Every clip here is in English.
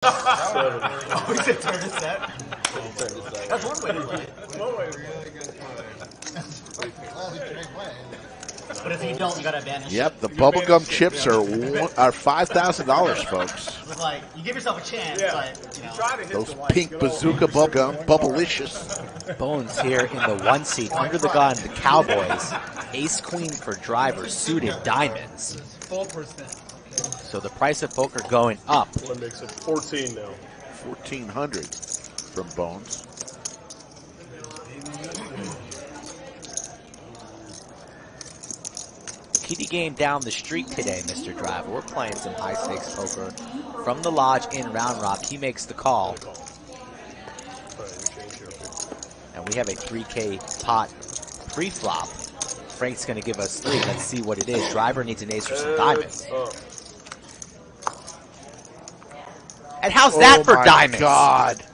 Oh, he said turn to set. That's one way to play. That's one way to play. But if you don't, you gotta banish. Yep, the bubblegum chips are $5,000, folks. With like, you give yourself a chance, but you know. Those pink bazooka bubblegum, bubblicious. Bones here in the 1 seat, under the gun, the Cowboys. Ace Queen for driver, suited diamonds. 4%. So the price of poker going up. That makes it 14 now. 1,400 from Bones. Kitty game down the street today, Mr. Driver. We're playing some high stakes poker. From the lodge in Round Rock, he makes the call. And we have a 3K pot pre-flop. Frank's going to give us 3. Let's see what it is. Driver needs an ace for some diamonds. And how's that for diamonds? God.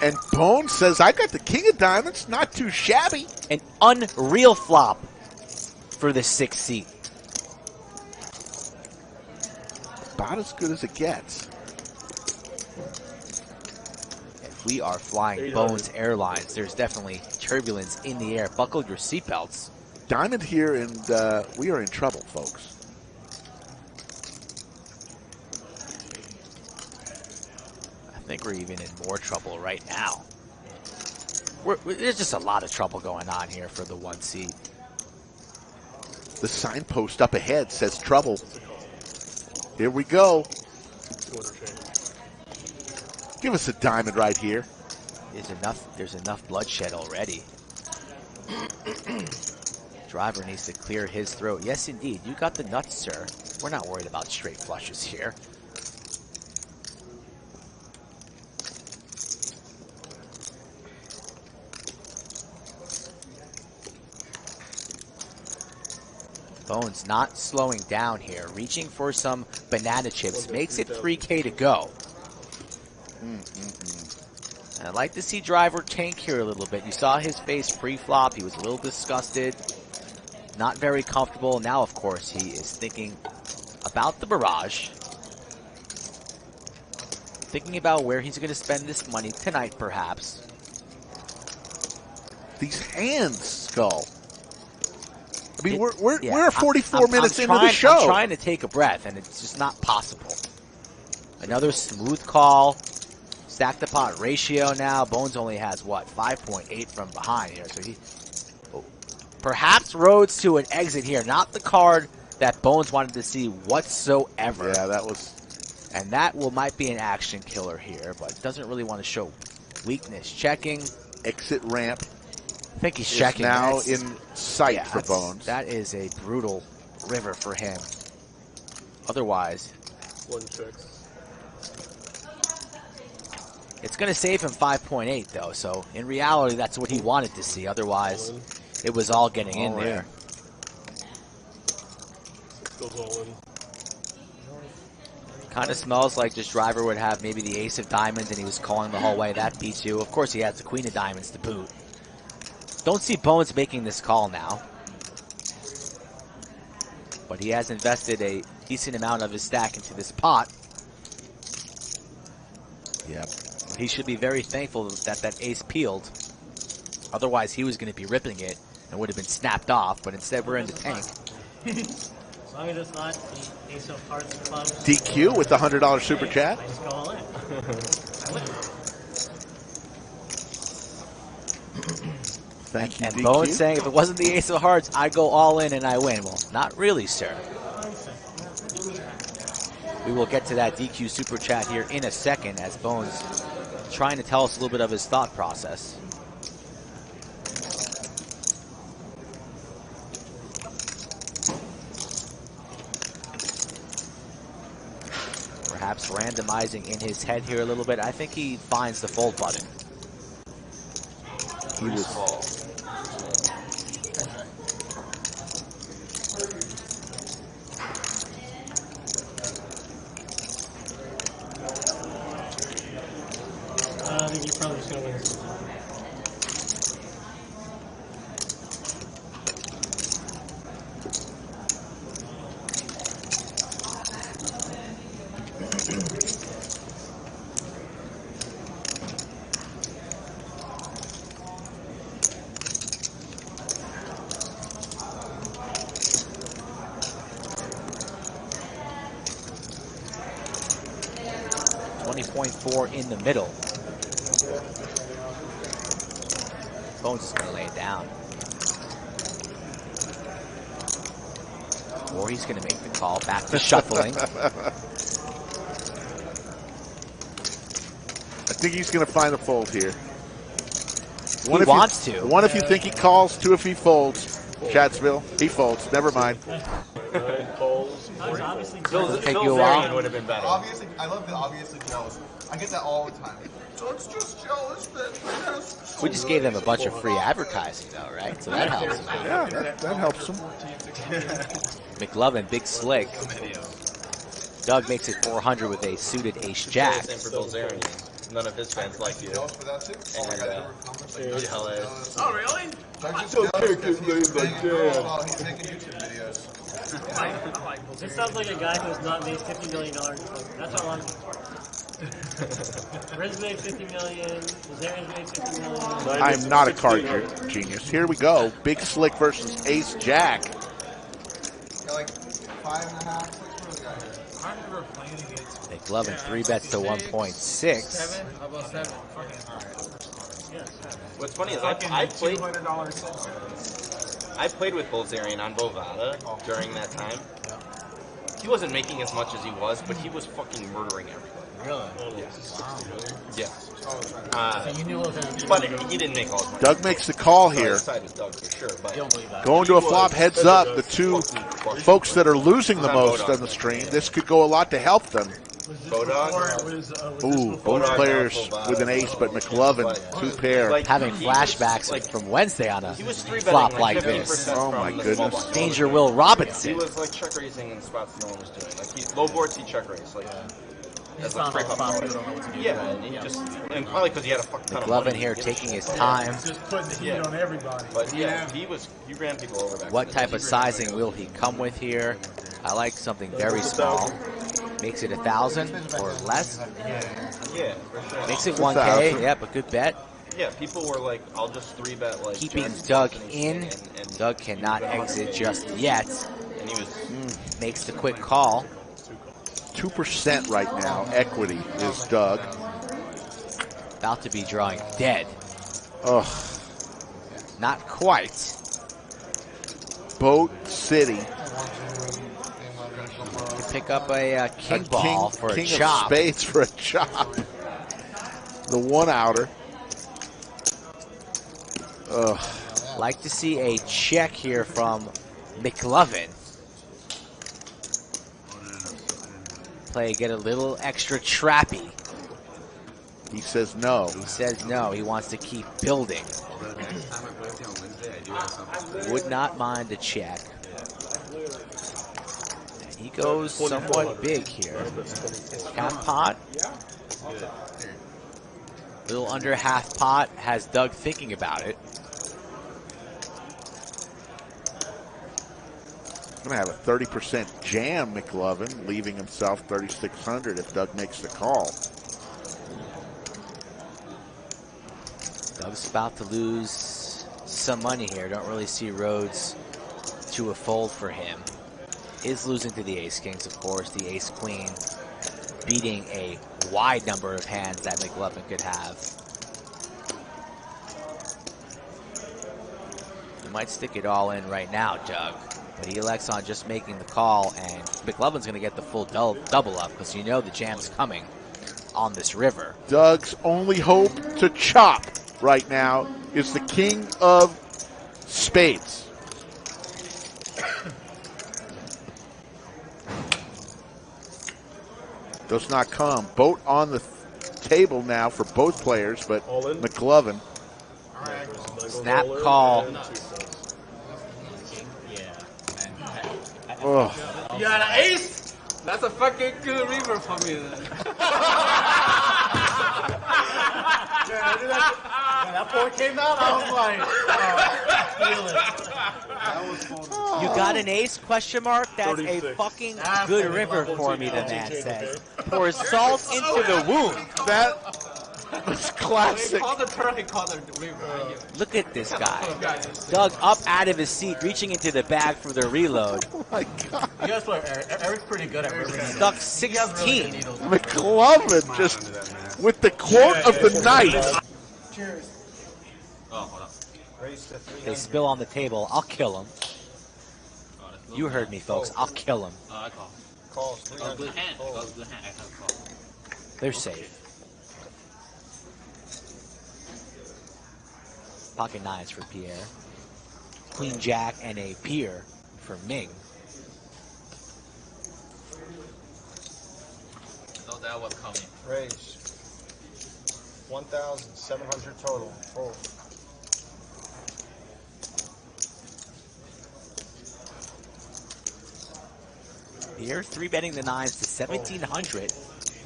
And Bones says, I got the king of diamonds. Not too shabby. An unreal flop for the 6th seat. About as good as it gets. If we are flying Bones Airlines, there's definitely turbulence in the air. Buckle your seatbelts. Diamond here, and we are in trouble, folks. I think we're even in more trouble right now. There's just a lot of trouble going on here for the 1 seat. The signpost up ahead says trouble. Here we go. Give us a diamond right here. There's enough bloodshed already. Driver needs to clear his throat. Yes, indeed. You got the nuts, sir. We're not worried about straight flushes here. Bones not slowing down here, reaching for some banana chips, makes it 3K to go. I'd like to see Driver tank here a little bit. You saw his face pre-flop. He was a little disgusted, not very comfortable. Now, of course, he is thinking about the barrage, thinking about where he's going to spend this money tonight, perhaps. These hands, Skull. I mean, we're 44 minutes into the show. I'm trying to take a breath, and it's just not possible. Another smooth call. Stack the pot ratio now. Bones only has, what, 5.8 from behind here. So he perhaps roads to an exit here. Not the card that Bones wanted to see whatsoever. Yeah, that was... And that might be an action killer here, but doesn't really want to show weakness. Checking. Exit ramp. I think he's checking. Now in sight for Bones. That is a brutal river for him. Otherwise, it's going to save him 5.8 though. So in reality, that's what he wanted to see. Otherwise, it was all getting in there. Goes all in. Kind of smells like this Driver would have maybe the ace of diamonds and he was calling the whole way. That beats you. Of course, he has the queen of diamonds to boot. Don't see Bones making this call now. But he has invested a decent amount of his stack into this pot. Yep. He should be very thankful that that ace peeled. Otherwise, he was going to be ripping it and would have been snapped off. But instead, we're in the tank. As long as it's not the ace of hearts clubs. DQ with the $100 super chat. I just go all in. Thank you, And DQ. Bones saying, if it wasn't the ace of hearts, I'd go all in and I win. Well, not really, sir. We will get to that DQ super chat here in a second as Bones trying to tell us a little bit of his thought process. Perhaps randomizing in his head here a little bit. I think he finds the fold button. He was I think you're probably just going to win this. 20.4 in the middle. Bones is going to lay it down. Or he's going to make the call. Back to shuffling. I think he's going to find the fold here. He wants to. One if you think he calls, two if he folds. Chatsville, he folds. Never mind. Does it take you a while? Would have been better. Obviously, I love the obviously jealous. I get that all the time. It's just jealous that We just gave them a bunch of free advertising, though, right? So that helps them out. Yeah, that helps him. McLovin, big slick. Doug makes it 400 with a suited ace-jack. Same for Bilzerian. None of his fans like you. jealous for that too. And jealous. Oh, really? Doug's just jealous because he's making YouTube videos. This sounds like a guy who has not made $50 million before. That's all I'm for. Riz made $50 million. Zarian's made $50 million. I am not a card genius. Here we go. Big slick versus ace jack. Got like 5.5, 6 for the guy here. I remember playing against McLovin 3-bets to 1.6. 7. How about 7? Fucking alright. What's funny is Fucking I played $200 set. I played with Bilzerian on Bovada during that time. He wasn't making as much as he was, but he was fucking murdering everybody. Really? Yeah. So you knew what was going to But he didn't make all his money. Doug makes the call So I here. decided Doug for sure, but Don't believe that. Going to a flop heads up. The two folks that are losing the most on the stream. This could go a lot to help them. Bodog. Ooh, both players with an ace, but McLovin, two pair. Like, Having he was, flashbacks like, from Wednesday on a he was 3-betting flop like like 50% this. Oh from my the goodness. small blind. Danger Will He Robinson. was like check raising in spots no one was doing. Like he low boards, he check raise. Like as like Found straight out up spots power. we don't know what to do. Yeah, and he just and probably because he had a fuck ton of money. McLovin here he taking didn't his give a time. Just putting the heat Yeah. on everybody. But yeah, he ran people over back What then. type of sizing will he come with here? I like something very small. Makes it 1,000 or less. Yeah, for sure. Makes it 1,000. 1K. Yep, a good bet. Yeah, people were like, I'll just 3-bet like Keeping Jackson Doug Johnson in. and Doug cannot exit just yet. and he was Makes the quick call. 2% right now. Equity is Doug. About to be drawing dead. Ugh. Not quite. Boat City. Pick up a king ball for king a chop. of spades for a chop. The one outer. Ugh. Like to see a check here from McLovin. Play, get a little extra trappy. He says no. He says no, he wants to keep building. Would not mind a check. And he goes somewhat big here. Half pot. Little under half pot. Has Doug thinking about it. Going to have a 30% jam, McLovin, leaving himself 3,600 if Doug makes the call. Doug's about to lose some money here. Don't really see roads to a fold for him. Is losing to the ace-kings, of course. The ace-queen beating a wide number of hands that McLovin could have. He might stick it all in right now, Doug. But he elects on just making the call, and McLovin's going to get the full double up because you know the jam's coming on this river. Doug's only hope to chop right now is the king of spades. Does not come. Boat on the table now for both players, but All in? McLovin. Snap call. Oh, You got an ace? That's a fucking good river for me then. That board came out, I was like, feel it. You got an ace, question mark? That's a 36. fucking good river for me, the man says. Pours salt into the wound. It's classic. He called the turn, he called the river. Look at this guy. Guys, Doug up out of his seat, reaching into the bag for the reload. Oh my God. You guys play Eric. Eric's pretty good at river. Stuck He has really 16. good needles. McLovin just with the quote of the night. Cheers. They spill on the table. I'll kill him. You heard me, folks. I'll kill him. I call. Calls. Good hand. Good hand. I have call. They're safe. Pocket nines for Pierre. Queen Jack and a pier for Ming. I know that was coming. Raise. 1,700 total. Full. Pierre 3-betting the nines to 1,700.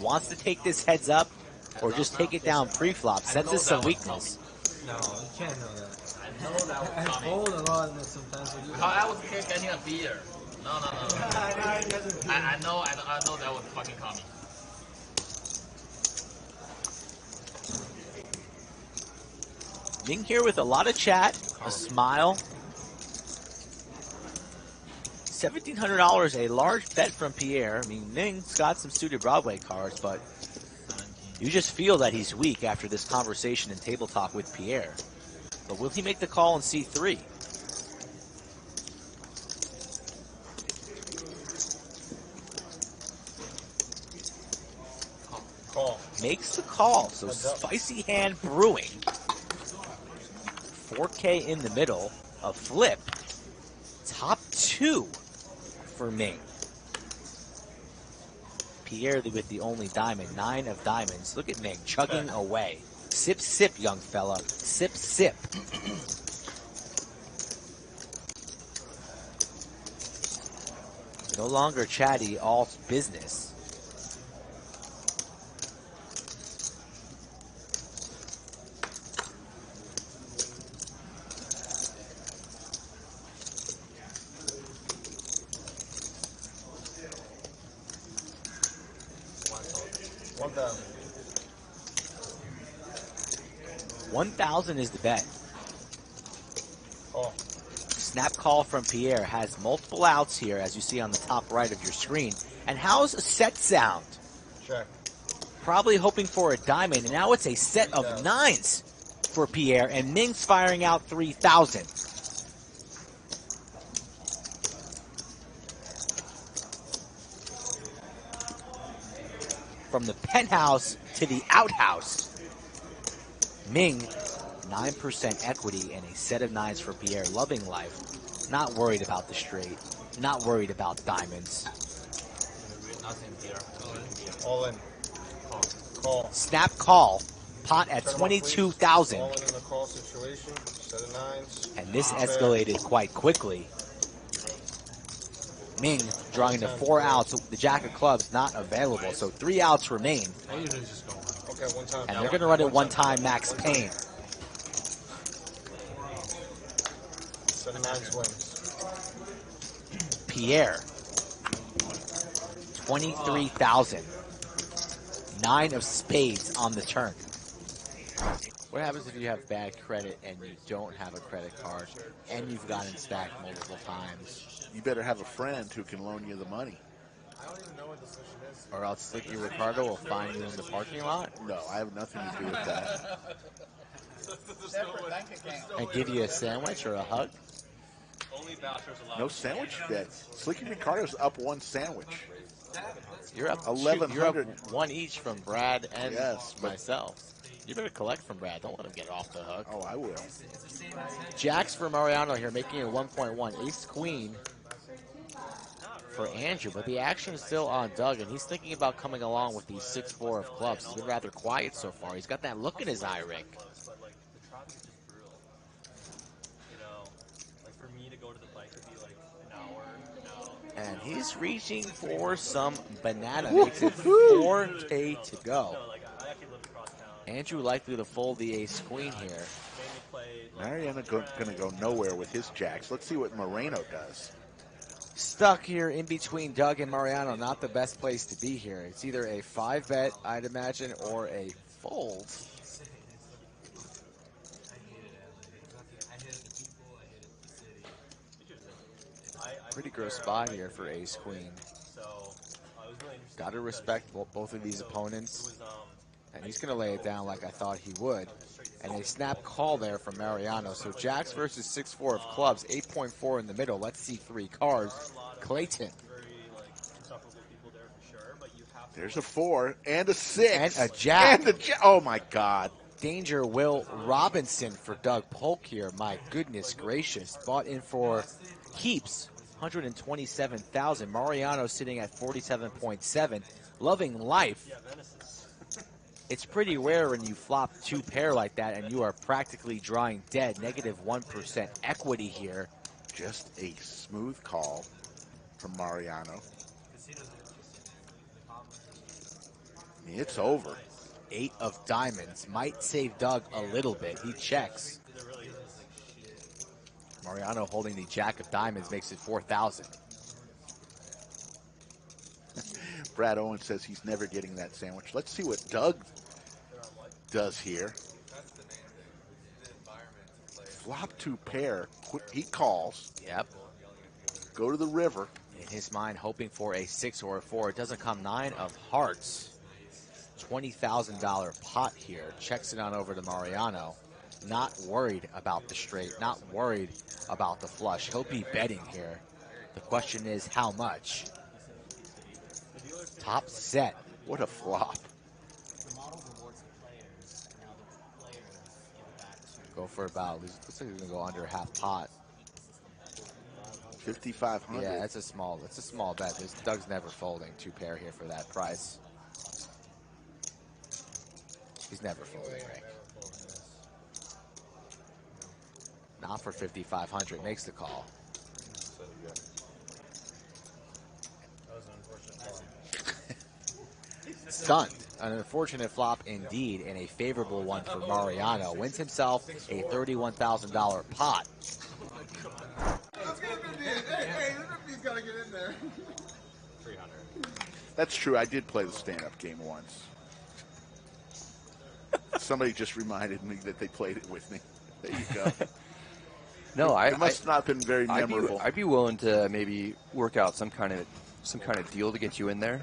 Wants to take this heads up or just take it down pre-flop. Senses some weakness. No, you can't know that. I know that was I coming. fold a lot in this sometimes. When you I was getting a beer. No. I know that was fucking coming. Ming here with a lot of chat, a smile. $1,700, a large bet from Pierre. I mean, Ming's got some suited Broadway cards, but you just feel that he's weak after this conversation and table talk with Pierre. But will he make the call in C3? Call. Makes the call. So spicy hand brewing. 4K in the middle. A flip. Top two for Ming. Pierre with the only diamond. 9 of diamonds. Look at Ming chugging away. Sip, sip, young fella. Sip, sip. No longer chatty, all business. $1,000 is the bet. Call. Snap call from Pierre has multiple outs here, as you see on the top right of your screen. And how's a set sound? Check. Probably hoping for a diamond, and now it's a set of nines for Pierre, and Ming's firing out 3,000. From the penthouse to the outhouse. Ming, 9% equity and a set of nines for Pierre. Loving life. Not worried about the straight. Not worried about diamonds. Nothing here. All in. Call. Snap call. Pot at 22,000. All in the call situation. Set of nines. And this escalated quite quickly. Ming drawing to 4 outs. The jack of clubs not available, so 3 outs remain. I usually just go. Okay, one time. And they're going to run it one time, Max Payne. Set of nines wins. Pierre, 23,000. 9 of spades on the turn. What happens if you have bad credit and you don't have a credit card and you've gotten stacked multiple times? You better have a friend who can loan you the money. I don't even know what this mission is. Or else Slicky Ricardo will find you in the parking lot No, I have nothing to do with that. Separate bank account. and give you a sandwich or a hug. Only vouchers allowed. No sandwich bet. Slicky Ricardo's up 1 sandwich. You're up 1,100. You're up 1 each from Brad and Yes, but- myself. You better collect from Brad. Don't let him get off the hook. Oh, I will. Jacks for Mariano here, making it 1.1. Ace Queen for Andrew, but the action is still on Doug, and he's thinking about coming along with the 6-4 of clubs. He's been rather quiet so far. He's got that look in his eye, Rick. But like the traffic is brutal. You know, like for me to go to the bike would be like an hour. And he's reaching for some banana. Makes it 4K to go. No, like I actually live across town. Andrew likely to fold the Ace Queen here. Made me play like Mariano going to go nowhere with his jacks. Let's see what Moreno does. Stuck here in between Doug and Mariano. Not the best place to be here. It's either a 5-bet, I'd imagine, or a fold. Pretty gross spot here for ace queen. Got to respect both of these opponents. And he's going to lay it down like I thought he would. And a snap call there from Mariano. So jacks versus 6-4 of clubs, 8.4 in the middle. Let's see 3 cards. Clayton. There's a 4 and a 6. And a jack. And oh, my God. Danger Will Robinson for Doug Polk here. My goodness gracious. Bought in for keeps. 127,000. Mariano sitting at 47.7. Loving life. It's pretty rare when you flop 2 pair like that and you are practically drawing dead. Negative 1% equity here. Just a smooth call from Mariano. It's over. 8 of diamonds. Might save Doug a little bit. He checks. Mariano holding the jack of diamonds makes it 4,000. Brad Owen says he's never getting that sandwich. Let's see what Doug does here. Flop 2 pair. He calls. Yep. Go to the river. In his mind, hoping for a 6 or a 4. It doesn't come. 9 of hearts. $20,000 pot here. Checks it on over to Mariano. Not worried about the straight. Not worried about the flush. He'll be betting here. The question is how much? Top set. What a flop. Go for about, looks like he's gonna go under half pot. 5,500. Yeah, it's a small bet. Doug's never folding 2 pair here for that price. He's never folding, Rick. Not for 5,500. Makes the call. Stunned. An unfortunate flop indeed, and a favorable one for Mariano. Wins himself a $31,000 pot. Let's get 50. Hey, this 50's got to get in there. 300. That's true. I did play the stand-up game once. Somebody just reminded me that they played it with me. There you go. No, it must not have been very memorable. I'd be willing to maybe work out some kind of deal to get you in there.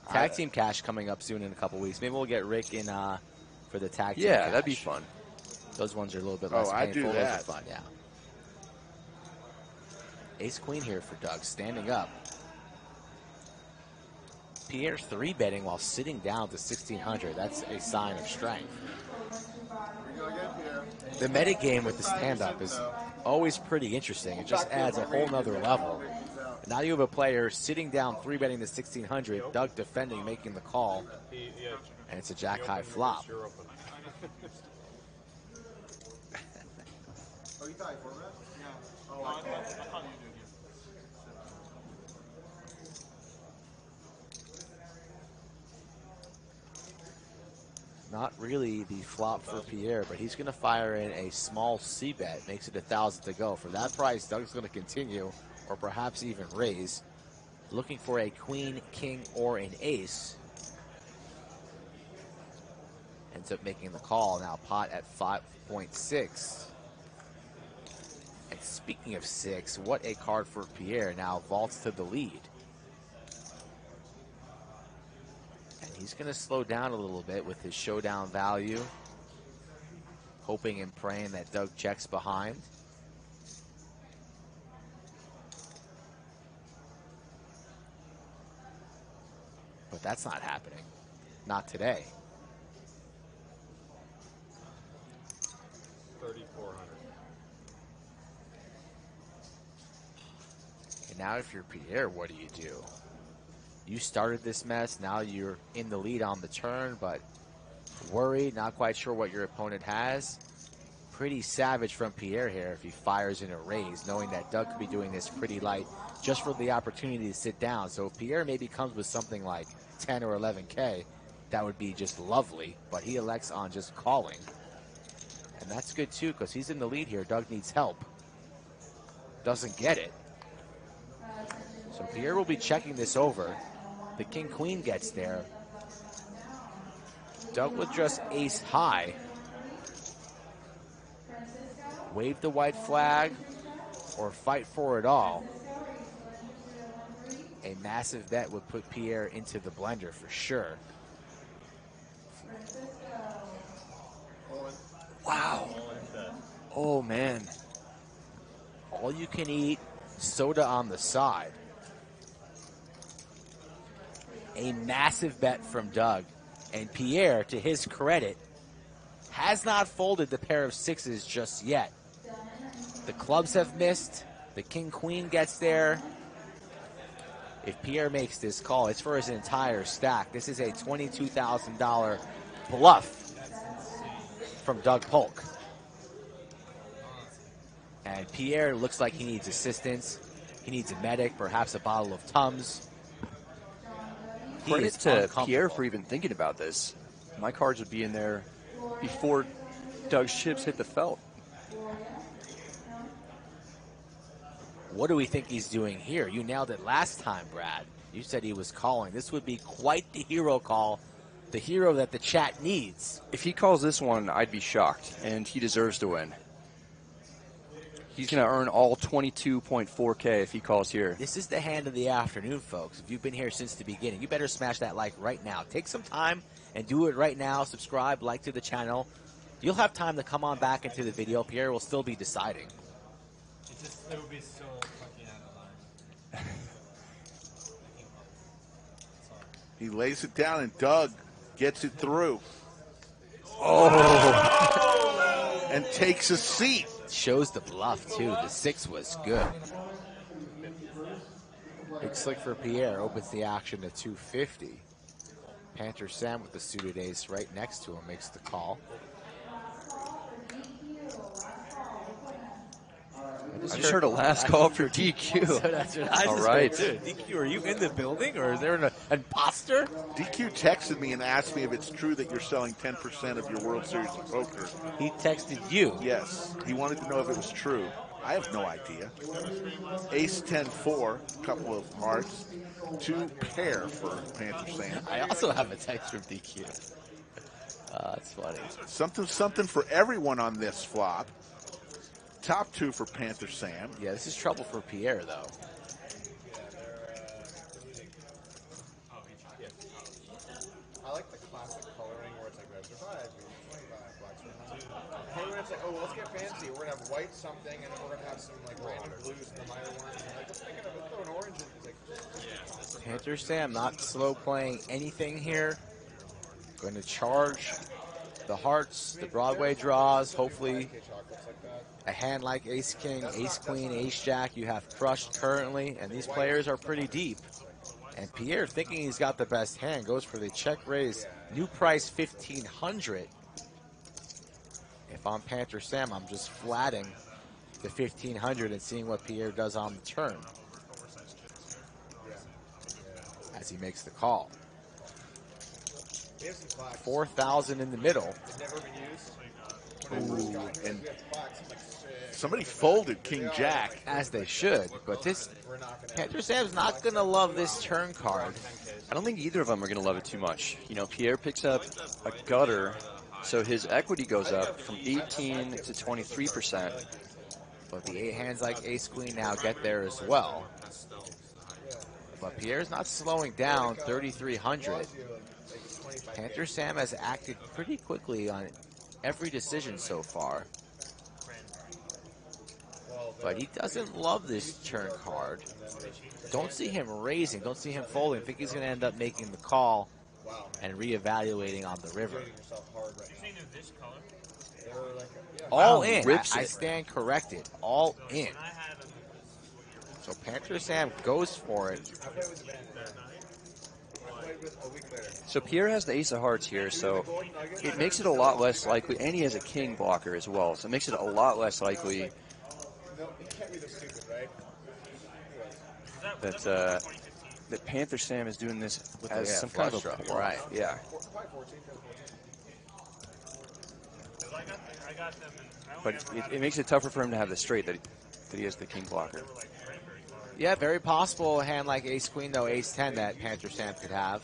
Tag team cash coming up soon in a couple weeks. Maybe we'll get Rick in for the tag team Yeah, cash. that'd be fun. Those ones are a little bit less I do painful. that. Those are fun, yeah. Ace Queen here for Doug, standing up. Pierre 3-betting while sitting down to 1,600. That's a sign of strength. The meta game with the stand-up is always pretty interesting. It just adds a whole nother level. Now you have a player sitting down 3-betting to 1,600. Doug defending, making the call. And it's a jack-high flop. Oh, you thought I format? Yeah. Oh, I thought you did. Not really the flop for Pierre, but he's going to fire in a small C-bet. Makes it 1,000 to go. For that price, Doug's going to continue, or perhaps even raise. Looking for a queen, king, or an ace. Ends up making the call. Now pot at 5.6. And speaking of 6, what a card for Pierre. Now vaults to the lead. And he's going to slow down a little bit with his showdown value. Hoping and praying that Doug checks behind. But that's not happening. Not today. 3,400. And now if you're Pierre, what do you do? You started this mess, now you're in the lead on the turn, but worried, not quite sure what your opponent has. Pretty savage from Pierre here if he fires in a raise, knowing that Doug could be doing this pretty light just for the opportunity to sit down. So if Pierre maybe comes with something like 10 or 11K, that would be just lovely, but he elects on just calling. And that's good too, because he's in the lead here. Doug needs help. Doesn't get it. So Pierre will be checking this over. The king-queen gets there. Doug with just ace high. Wave the white flag. or fight for it all, a massive bet would put Pierre into the blender for sure. Wow. Oh, man. All you can eat, soda on the side. A massive bet from Doug. And Pierre, to his credit, has not folded the pair of sixes just yet. The clubs have missed. The king-queen gets there. If Pierre makes this call, it's for his entire stack. This is a $22,000 bluff from Doug Polk. And Pierre looks like he needs assistance. He needs a medic, perhaps a bottle of Tums. He Credit is to uncomfortable. Pierre for even thinking about this. My cards would be in there before Doug's chips hit the felt. What do we think he's doing here? You nailed it last time, Brad. You said he was calling. This would be quite the hero call, the hero that the chat needs. If he calls this one, I'd be shocked, and he deserves to win. He's going to earn all 22.4K if he calls here. This is the hand of the afternoon, folks. If you've been here since the beginning, you better smash that like right now. Take some time and do it right now. Subscribe, like to the channel. You'll have time to come on back into the video. Pierre will still be deciding. It would be so fucking out of line. He lays it down, and Doug gets it through. Oh! And takes a seat. Shows the bluff, too. The 6 was good. Big slick for Pierre. Opens the action to 250. Panther Sam with the suited ace right next to him makes the call. I just heard a last call for DQ. So that's what I All just right. heard, too. DQ, are you in the building, or is there an imposter? DQ texted me and asked me if it's true that you're selling 10% of your World Series of Poker. He texted you. Yes. He wanted to know if it was true. I have no idea. Ace 10-4, couple of hearts, 2 pair for Panther Sam. I also have a text from DQ. That's funny. Something for everyone on this flop. Top 2 for Panther Sam. Yeah, this is trouble for Pierre, though. I like the classic coloring where it's like reds are 5, 25, blacks are 100. Hey, when it's like, oh, well, let's get fancy. We're gonna have white something, and then we're gonna have some like random blues and the minor ones. And like, let's think of it. Let's throw an orange in. It's like, Panther Sam not slow playing anything here. Going to charge the hearts, the Broadway draws, hopefully a hand like Ace King, Ace Queen, Ace Jack. You have crushed currently, and these players are pretty deep. And Pierre, thinking he's got the best hand, goes for the check raise. New price 1,500. If I'm Panther Sam, I'm just flatting the 1,500 and seeing what Pierre does on the turn as he makes the call. 4,000 in the middle. Ooh, and somebody folded King Jack. As they should, but this Panther Sam's not going to love this turn card. I don't think either of them are going to love it too much. You know, Pierre picks up a gutter, so his equity goes up from 18 to 23%. But the 8 hands like Ace Queen now get there as well. But Pierre's not slowing down, 3,300. Panther Sam has acted pretty quickly on every decision so far. But he doesn't love this turn card. Don't see him raising, don't see him folding. I think he's going to end up making the call and reevaluating on the river. All in. I stand corrected. All in. So Panther Sam goes for it. So Pierre has the ace of hearts here, so it makes it a lot less likely, and he has a king blocker as well, so it makes it a lot less likely that that Panther Sam is doing this as some kind of a bluff. Right. Yeah. But it makes it tougher for him to have the straight that he has the king blocker. Yeah, very possible a hand like Ace Queen, though, Ace 10 that Panther Sam could have.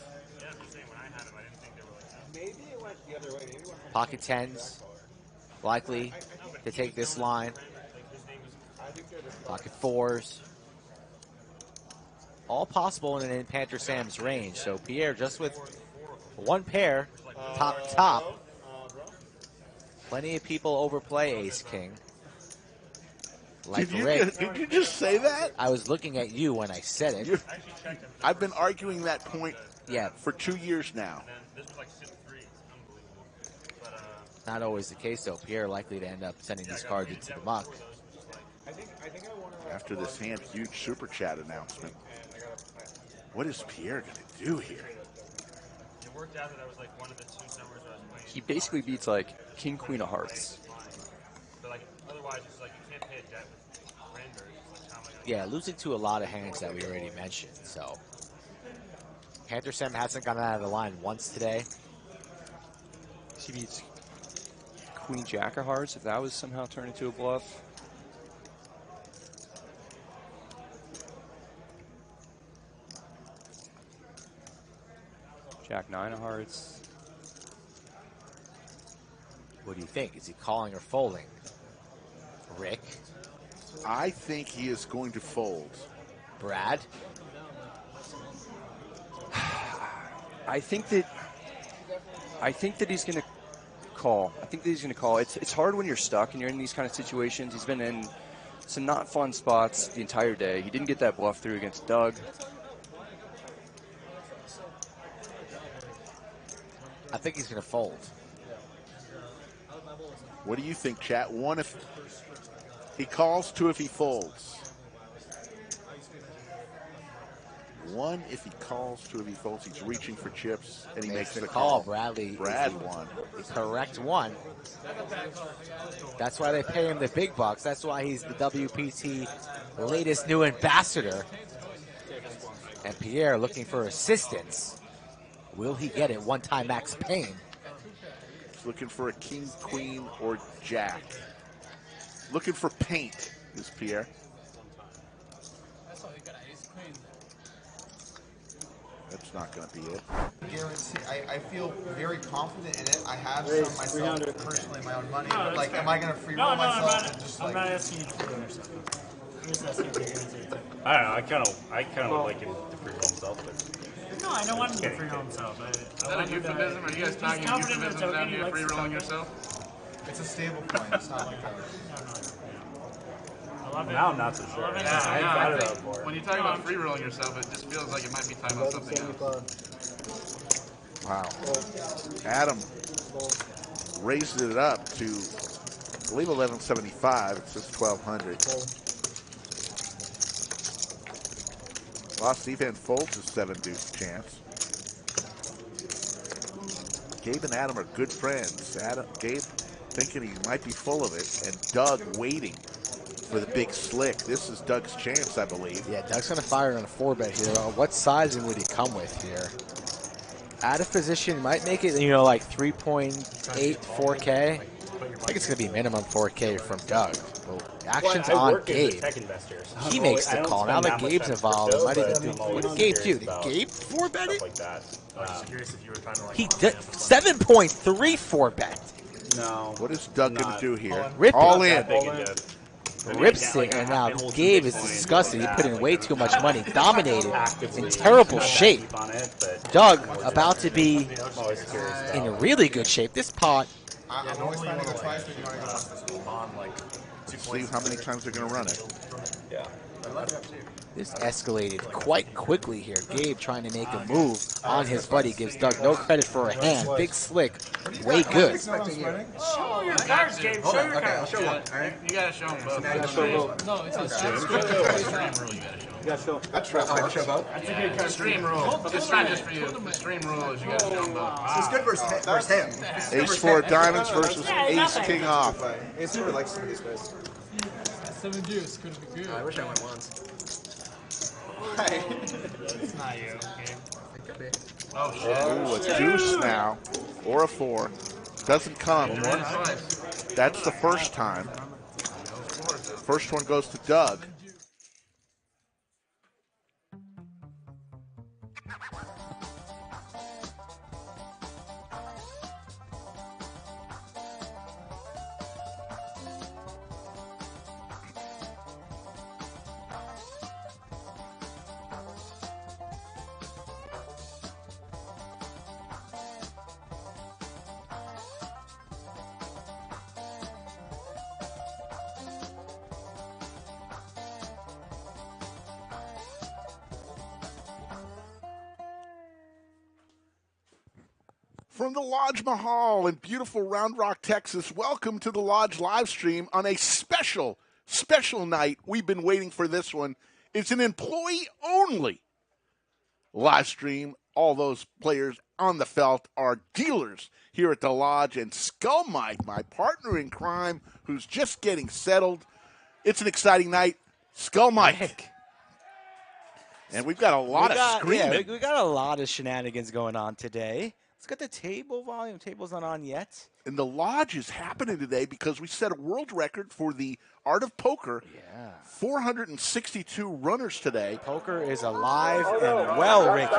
Pocket 10s, likely to take this line. Pocket fours. All possible in Panther Sam's range. So Pierre just with one pair, top. Plenty of people overplay Ace-King. Like Rick. Did you just say that? I was looking at you when I said it. I've been arguing that point Yeah, for 2 years now. not always the case though. Pierre likely to end up sending these cards into the muck. After this hand, huge super chat announcement. What is Pierre going to do here? It worked out that I was like one of the 2 summers where I was playing. He basically beats like King, Queen of Hearts. But like otherwise, it's like you can't pay a debt with Randburg. It's like how am I gonna Yeah, losing to a lot of hands that we already mentioned. So Panther Sam hasn't gone out of the line once today. He beats Queen Jack of Hearts, if that was somehow turned into a bluff. Jack 9 of Hearts. What do you think? Is he calling or folding? Rick? I think he is going to fold. Brad? I think that he's going to call. I think that he's going to call. It's hard when you're stuck and you're in these kind of situations. He's been in some not fun spots the entire day. He didn't get that bluff through against Doug. I think he's going to fold. What do you think, chat? 1 if he calls, 2 if he folds. 1 if he calls, 2 if he folds. He's reaching for chips, and he makes the call. Bradley. Brad won. The correct one. That's why they pay him the big bucks. That's why he's the WPT latest new ambassador. And Pierre looking for assistance. Will he get it? One-time Max Payne. He's looking for a king, queen, or jack. Looking for paint is Pierre. That's not going to be it. Guarantee. I feel very confident in it. I have some myself personally, my own money. But like, am I going to free roll myself and just I'm like? not asking you to free roll yourself. I'm just asking if you're guaranteed it. I don't know. I kind of like him to free roll himself, but No, I don't want him to free roll himself. Is that a euphemism? Are you guys talking euphemisms down here, free rolling yourself? It's a stable coin. It's not like a. now I'm not so sure. it. Yeah, I I thought it think out more. when you talk about free rolling yourself, it just feels like it might be talking about something else. Wow. Adam raised it up to, I believe, 1175. It says 1200. Lost Steve folds a 7-deuce chance. Gabe and Adam are good friends. Gabe thinking he might be full of it, and Doug waiting for the big slick. This is Doug's chance, I believe. Yeah, Doug's going to fire on a 4-bet here. What sizing would he come with here? Out of position, might make it, like 3.8, 4K. I think it's going to be minimum 4K from Doug. Well, action's on Gabe. He makes the call. Now that Gabe's involved, it might even do. What did Gabe do? Did Gabe 4-bet it? Like that. I'm just curious if you were trying to like. He did 7.3 4-bet. No. What is Doug going to do here? Rip All it. in. Rips it, and now Gabe is disgusted. He put in way too much money. Dominated, in terrible shape. Doug about to be in really good shape. This pot. I'm always trying to go twice, but you want to go once this bond like. See how many times they're going to run it. Yeah. This escalated quite quickly here. Gabe trying to make a move on his buddy. Gives Doug no credit for a hand. Big slick. Way good. Show your cards, Gabe. Show your cards. I'll show one. All right. You gotta show them both. No, it's a stream rule. You gotta show. That's right. I show both. It's a stream rule. It's not just for you. The stream rule is you gotta show them both. It's good versus him. Ace-4 of diamonds versus Ace-King off. It's sort of like some of these guys. 7 deuce could have been good. I wish I went once. It's not you, Gabe. Oh shit. Ooh, a deuce now, or a 4. Doesn't come. That's the first time. First one goes to Doug. From the Lodge Mahal in beautiful Round Rock, Texas, welcome to the Lodge live stream on a special night. We've been waiting for this one. It's an employee-only live stream. All those players on the felt are dealers here at the Lodge, and Skull Mike, my partner in crime, who's just getting settled. It's an exciting night. Skull Mike. And we've got a lot of screaming. Yeah, we got a lot of shenanigans going on today. Let's get the table volume. Table's not on yet. And the Lodge is happening today because we set a world record for the Art of Poker. Yeah. 462 runners today. Poker is alive and well, Ricky.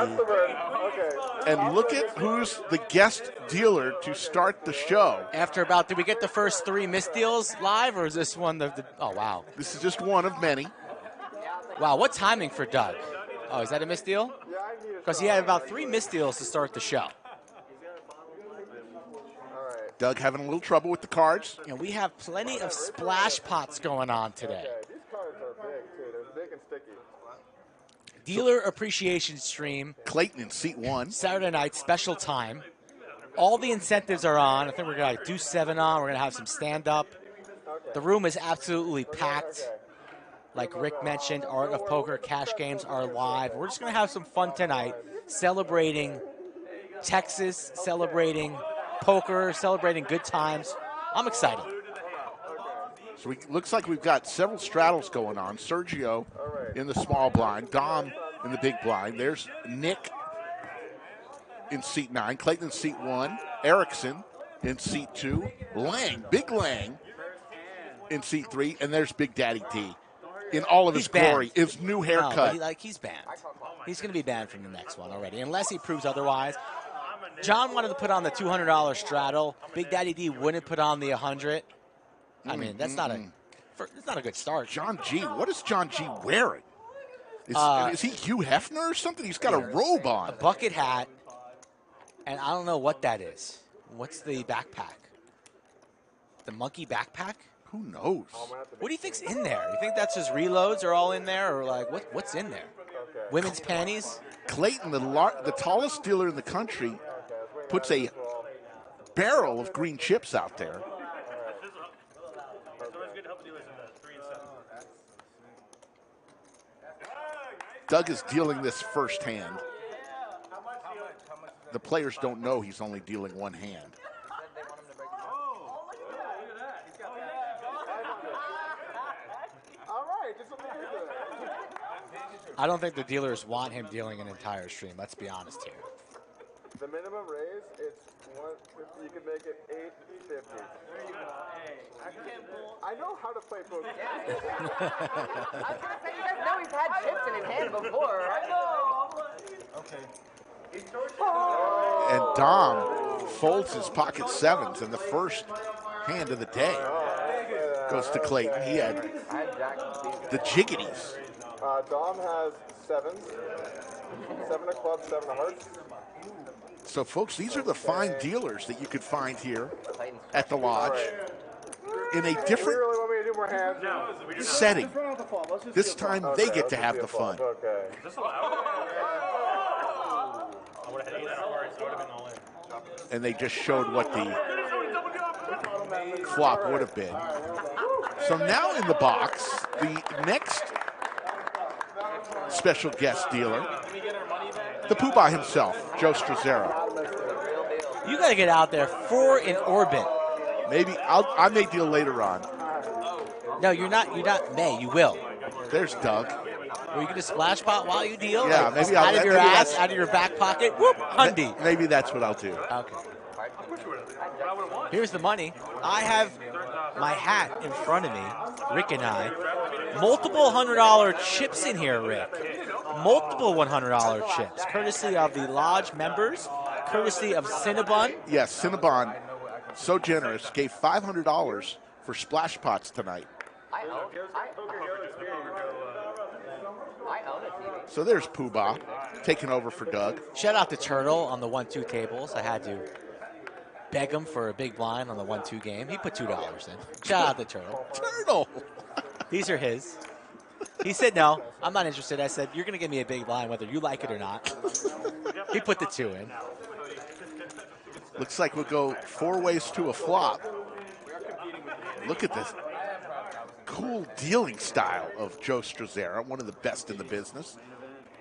And look at who's the guest dealer to start the show. After about, did we get the first 3 missed deals live, or is this one oh, wow. This is just one of many. Wow, what timing for Doug? Oh, is that a missed deal? Because he had about 3 missed deals to start the show. Doug having a little trouble with the cards. And we have plenty of splash pots going on today. These cards are big, too. They're big and sticky. Dealer appreciation stream. Clayton in seat 1. Saturday night, special time. All the incentives are on. I think we're going to do 7 on. We're going to have some stand-up. The room is absolutely packed. Like Rick mentioned, Art of Poker cash games are live. We're just going to have some fun tonight, celebrating Texas, celebrating poker, celebrating good times. I'm excited. So looks like we've got several straddles going on. Sergio in the small blind, Dom in the big blind. There's Nick in seat 9, Clayton in seat 1, Erickson in seat 2, Big Lang in seat 3, and there's Big Daddy D in all of his glory. His new haircut. No, he's banned. He's going to be banned from the next one already, unless he proves otherwise. John wanted to put on the $200 straddle. Big Daddy D wouldn't put on the 100. I mean, that's not a good start. John G. What is John G. wearing? Is he Hugh Hefner or something? He's got a robe on. A bucket hat, and I don't know what that is. What's the backpack? The monkey backpack? Who knows? What do you think's in there? You think that's his reloads are all in there, or like what's in there? Women's panties? Clayton, the tallest dealer in the country, puts a barrel of green chips out there. Doug is dealing this first hand. The players don't know he's only dealing one hand. I don't think the dealers want him dealing an entire stream. Let's be honest here. The minimum raise, it's 150. You can make it 850. I know how to play poker. I was gonna say, you guys know he's had chips in his hand before, right? Okay. And Dom folds his pocket sevens in the first hand of the day. Goes to Clayton. He had the jiggities. Dom has sevens. 7 of clubs, 7 of hearts. So, folks, these are the fine dealers that you could find here at the Lodge in a different setting. This time they get to have the fun. And they just showed what the flop would have been. So now in the box, the next special guest dealer, the Poobah himself, Joe Strazzera. You got to get out there 4 in orbit. Maybe I may deal later on. No, you're not. You're not. May you will. There's Doug. Were you going to splash pot while you deal? Yeah, like, maybe out of your ass, out of your back pocket. Whoop, hundy. Maybe that's what I'll do. Okay. Here's the money. I have my hat in front of me, Rick and I. Multiple $100 chips in here, Rick. Multiple $100 chips, courtesy of the Lodge members, courtesy of Cinnabon. Yes, Cinnabon, so generous, gave $500 for splash pots tonight. I own a TV. So there's Poobah taking over for Doug. Shout out to Turtle on the 1-2 tables. I had to beg him for a big blind on the 1-2 game. He put $2 in. Shout out to Turtle. Turtle. These are his. He said, no, I'm not interested. I said, you're going to give me a big blind whether you like it or not. He put the 2 in. Looks like we'll go 4 ways to a flop. Look at this cool dealing style of Joe Strazera, one of the best in the business.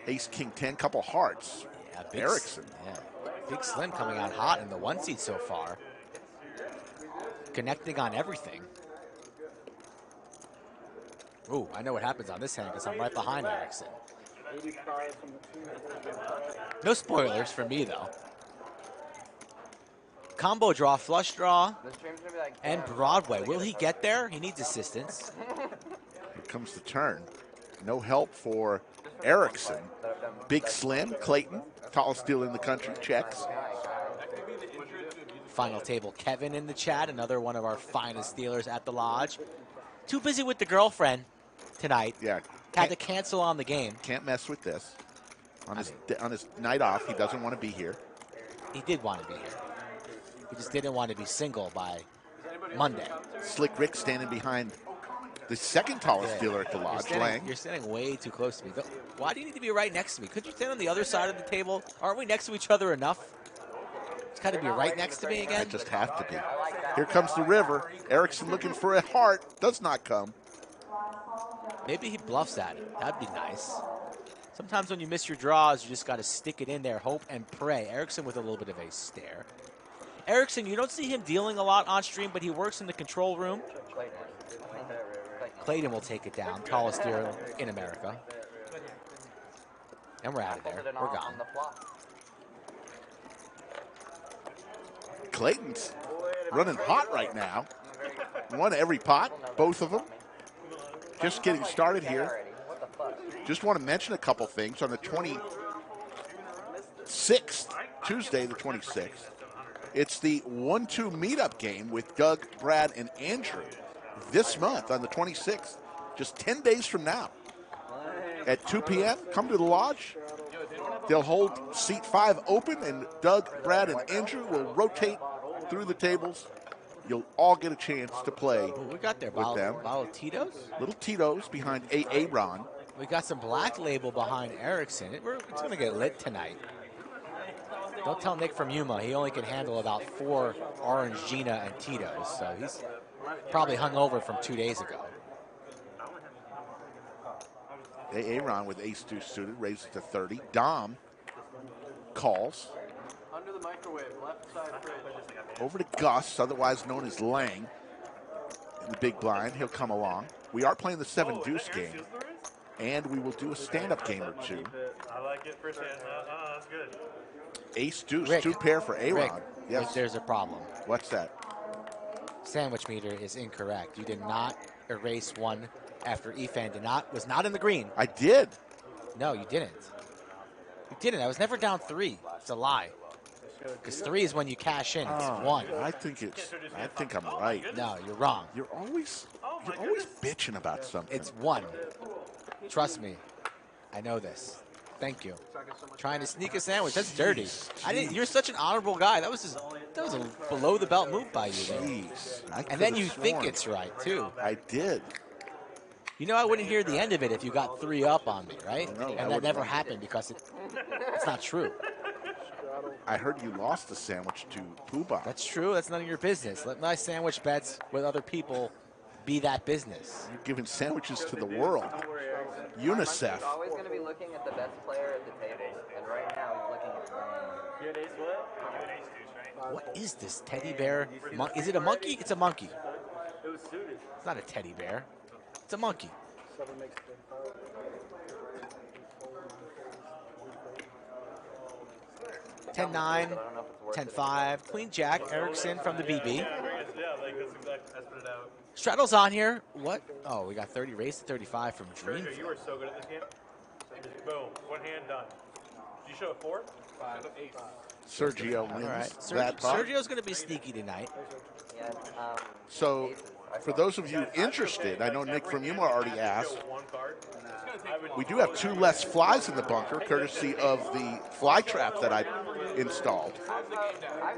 Ace, King 10, couple hearts. Yeah, Erickson. Yeah. Big Slim coming out hot in the 1 seed so far. Connecting on everything. Ooh, I know what happens on this hand because I'm right behind Erickson. No spoilers for me, though. Combo draw, flush draw, and Broadway. Will he get there? He needs assistance. Here comes the turn. No help for Erickson. Big Slim, Clayton, tallest dealer in the country, checks. Final table, Kevin in the chat, another one of our finest dealers at the lodge. Too busy with the girlfriend tonight. Yeah. Had to cancel on the game. Can't mess with this. On his night off, he doesn't want to be here. He did want to be here. He just didn't want to be single by Monday. Slick Rick standing behind the second tallest dealer at the lodge, Lang. You're standing way too close to me. Why do you need to be right next to me? Could you stand on the other side of the table? Aren't we next to each other enough? It's got to be right next to me again. I just have to be. Here comes the river. Erickson looking for a heart. Does not come. Maybe he bluffs at it. That'd be nice. Sometimes when you miss your draws, you just got to stick it in there, hope and pray. Erickson with a little bit of a stare. Erickson, you don't see him dealing a lot on stream, but he works in the control room. Clayton will take it down, tallest dealer in America. And we're out of there. We're gone. Clayton's running hot right now. Won every pot, both of them. Just getting started here. Just want to mention a couple things. On the 26th, Tuesday the 26th, it's the 1-2 meetup game with Doug, Brad, and Andrew this month on the 26th, just 10 days from now. At 2 p.m., come to the lodge. They'll hold seat 5 open, and Doug, Brad, and Andrew will rotate through the tables. You'll all get a chance to play What we got there? with them. Bottle of Tito's? Little Tito's behind Aaron. We got some Black Label behind Erickson. It's going to get lit tonight. Don't tell Nick from Yuma. He only can handle about 4 Orange Gina and Tito's, so he's probably hung over from 2 days ago. Aaron with ace-2 suited, raises to 30. Dom calls. Under the microwave, left side fridge. Over to Gus, otherwise known as Lang, in the big blind. He'll come along. We are playing the 7 deuce game, and we will do a stand-up game or two. I like it firsthand. That's good. Ace deuce, Rick, 2 pair for Aaron. Rick, Yes. there's a problem. What's that? Sandwich meter is incorrect. You did not erase one after Efan was not in the green. I did. No, you didn't. You didn't. I was never down 3. It's a lie. Because 3 is when you cash in. It's 1. I think I'm right. No, you're wrong. You're always bitching about something. It's 1. Trust me. I know this. Thank you. Trying to sneak a sandwich. That's dirty. You're such an honorable guy. That was a below the belt move by you. Jeez. And then you think it's right too. I did. You know I wouldn't hear the end of it if you got 3 up on me, right? No, and that never happened because it's not true. I heard you lost the sandwich to Poobah. That's true. That's none of your business. Let my sandwich bets with other people be that business. You're giving sandwiches to the world. UNICEF. He's always going to be looking at the best player at the table, and right now he's looking at Lang. What is this teddy bear? Is it a monkey? It's a monkey. It's not a teddy bear. It's a monkey. 10-9, 10-5, Queen Jack, Erickson from the BB. Straddle's on here. What? Oh, we got 30 raised to 35 from Dream. You were so good at this game. Boom. One hand done. Did you show a 4? 5. 8. Sergio wins All right. that pot. Sergio's going to be sneaky tonight. So, for those of you interested, I know Nick from Yuma already asked, we do have 2 less flies in the bunker, courtesy of the fly trap that I installed.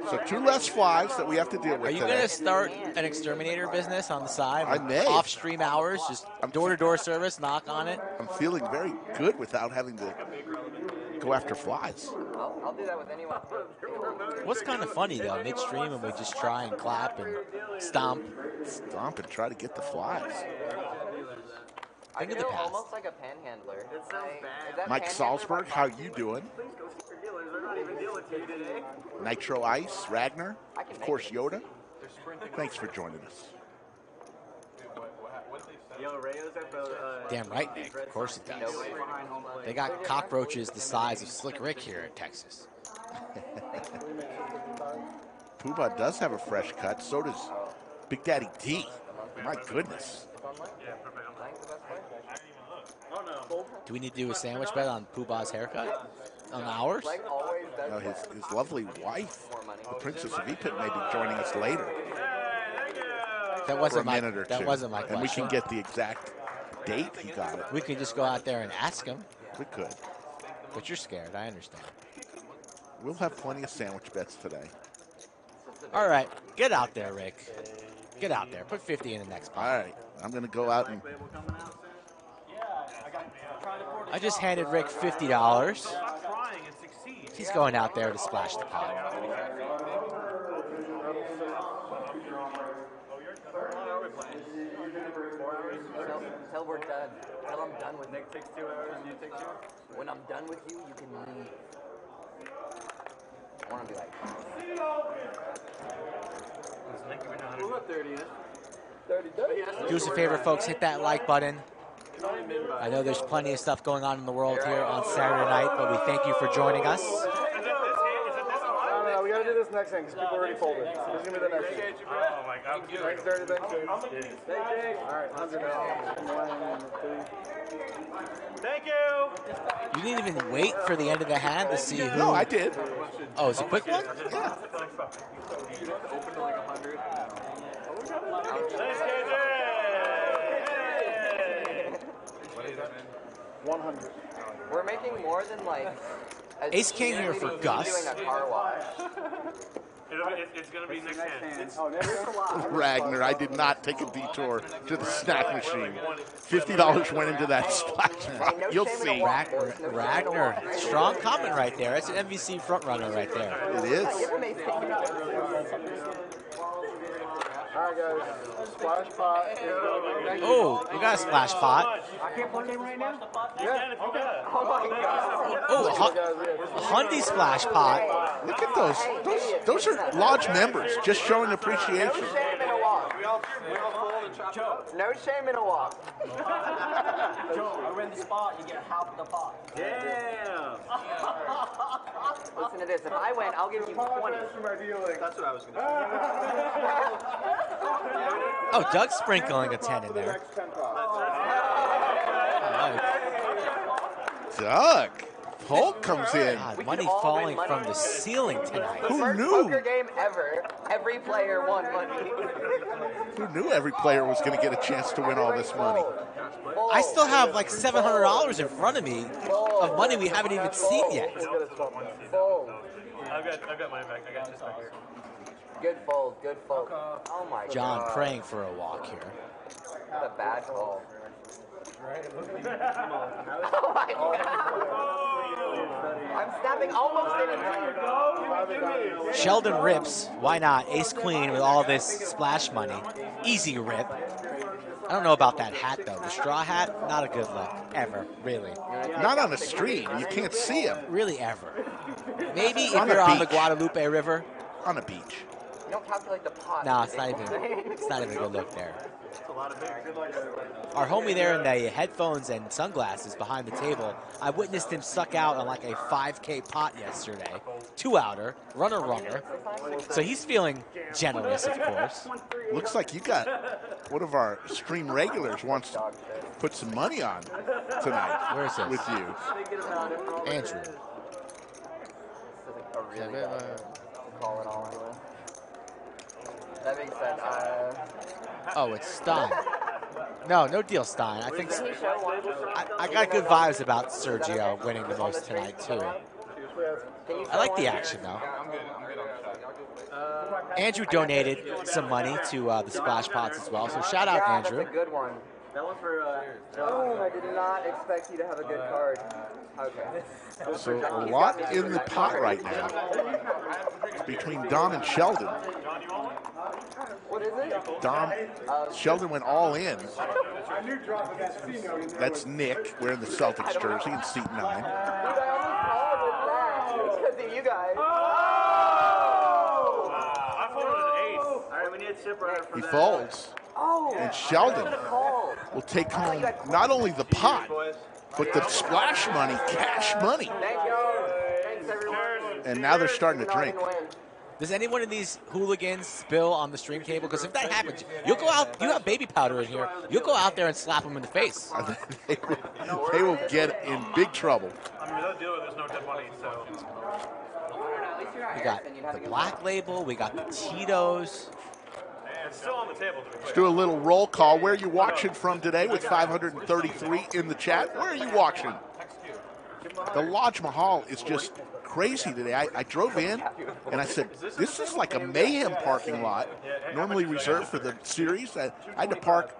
So 2 less flies that we have to deal with Are you today. going to start an exterminator business on the side? I may. Off-stream hours, just door-to-door service, knock on it? I'm feeling very good without having to go after flies. I'll I'll do that with anyone. What's kind of funny though, midstream, and we just try and clap and stomp. Stomp and try to get the flies. I Think of the feel past. almost like a panhandler. It sounds bad. Mike Salzberg, how you doing? Nitro Ice, Ragnar, of course Yoda. Thanks for joining us. Damn right, Nick. Of course it does. They got cockroaches the size of Slick Rick here in Texas. Poobah does have a fresh cut. So does Big Daddy D. My goodness. Do we need to do a sandwich bet on Poobah's haircut? On ours? No, his lovely wife, the Princess of Epit, may be joining us later. That wasn't for a minute or that two. wasn't my And we question. can get the exact date he got it. We could just go out there and ask him. We could. But you're scared, I understand. We'll have plenty of sandwich bets today. All right, get out there, Rick. Get out there. Put 50 in the next pot. All right, I'm going to go out and... I just handed Rick $50. He's going out there to splash the pot. Tell we're done. Tell I'm done with Nick takes 2 hours, you take 2 hours. When I'm done with you, you can leave. I want to be like... We'll let 30 in. 30 Do us a favor, folks. Hit that like button. I know there's plenty of stuff going on in the world here on Saturday night, but we thank you for joining us. No, we gotta do this next thing because people already folded. This is gonna be the next thing. Oh my God. Thanks, Dirty. Thanks, all right, $100. Thank you. You didn't even wait for the end of the hand to see who. No, I did. Oh, it's a quick one? Yeah. Open to like 100. Thanks, KJ. 100. We're making more than like... Ace King here for Gus. Doing a car wash. It's going to be next hand. Ragnar, I did not take a detour to the snack machine. $50 went into that splash pot. You'll see. Ragnar, strong comment right there. That's an MVC front runner right there. It is. All right, guys. Splash pot. Oh, we got a splash pot. I can't play him right now? Yeah. Oh my God. Oh, a Hyundai splash pot. Look at those. Those are lodge members just showing appreciation. No shame in a walk. No shame in a walk. Joe, I win the spot, you get half the pot. Damn. Listen to this. If I win, I'll give you 20. That's what I was going to Oh, Doug's sprinkling a 10 in there. Doug. Polk comes in. God, money falling from the ceiling tonight. Who First knew? poker game ever. Every player won money. Who knew every player was going to get a chance to win all this money? I still have like $700 in front of me of money we haven't even seen yet. I've got mine back. I got this back here. Good fold. Good fold. Oh my God. John praying for a walk here. What a bad call. Oh my God. I'm snapping almost in. Sheldon rips. Why not? Ace Queen with all this splash money. Easy rip. I don't know about that hat though. The straw hat, not a good look. Ever. Really. Not on a stream. You can't see him. Really ever. Maybe if On a you're on the beach. Guadalupe River. On a beach. You don't calculate the pot. No, it's not even a good look there. Our homie there in the headphones and sunglasses behind the table, I witnessed him suck out on like a 5K pot yesterday. 2-outer, runner. So he's feeling generous, of course. Looks like you got one of our stream regulars wants to put some money on tonight. Where is this? With you. Andrew. Call it all anyway. That being said, Oh, it's Stein. No deal, Stein. I think Can you show one? I got good vibes about Sergio winning the most tonight too. I like the action though. I'm good on the shot. Andrew donated some money to the splash pots as well, so shout out Andrew. That's a good one. That one for. Oh, I did not expect you to have a good card. Okay. So a lot in the pot right now between Dom and Sheldon. What is it? Dom, Sheldon went all in. That's Nick wearing the Celtics jersey in seat 9. Dude, I almost called it that. Because of you guys. I folded an ace. All right, we need a chipper for He that. folds. Oh. And Sheldon will take home not only the pot, but the splash money, cash money. Thank you. Thanks, everyone. And now they're starting to drink. Does anyone in these hooligans spill on the stream table? Because if that happens, you'll go out. You have baby powder in here. You'll go out there and slap them in the face. They will get in big trouble. I mean, without dealer, there's no dead money, so. We got the Black Label. We got the Tito's. It's still on the table, to be Let's clear. do a little roll call. Where are you watching from today with 533 in the chat? Where are you watching? The Lodge Mahal is just crazy today. I drove in and I said, this is like a mayhem parking lot, normally reserved for the series. I had to park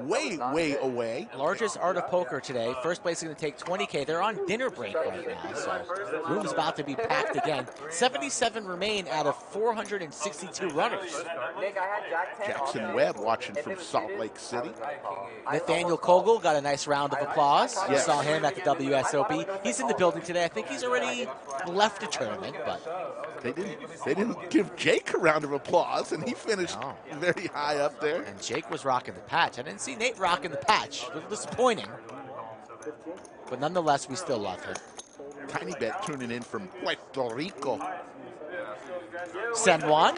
way away. Largest Art of Poker today. First place is going to take 20K. They're on dinner break right now, so room's about to be packed again. 77 remain out of 462 runners. Nick, I had Jack 10 Jackson Webb watching from Salt Lake City. Nathaniel Kogel got a nice round of applause. You Yes. saw him at the WSOP. He's in the building today. I think he's already left the tournament, but They didn't give Jake a round of applause, and he finished very high up there. and Jake was rocking the patch. I didn't see Nate rocking the patch. A little disappointing, but nonetheless, we still love him. Tiny Bet tuning in from Puerto Rico. San Juan?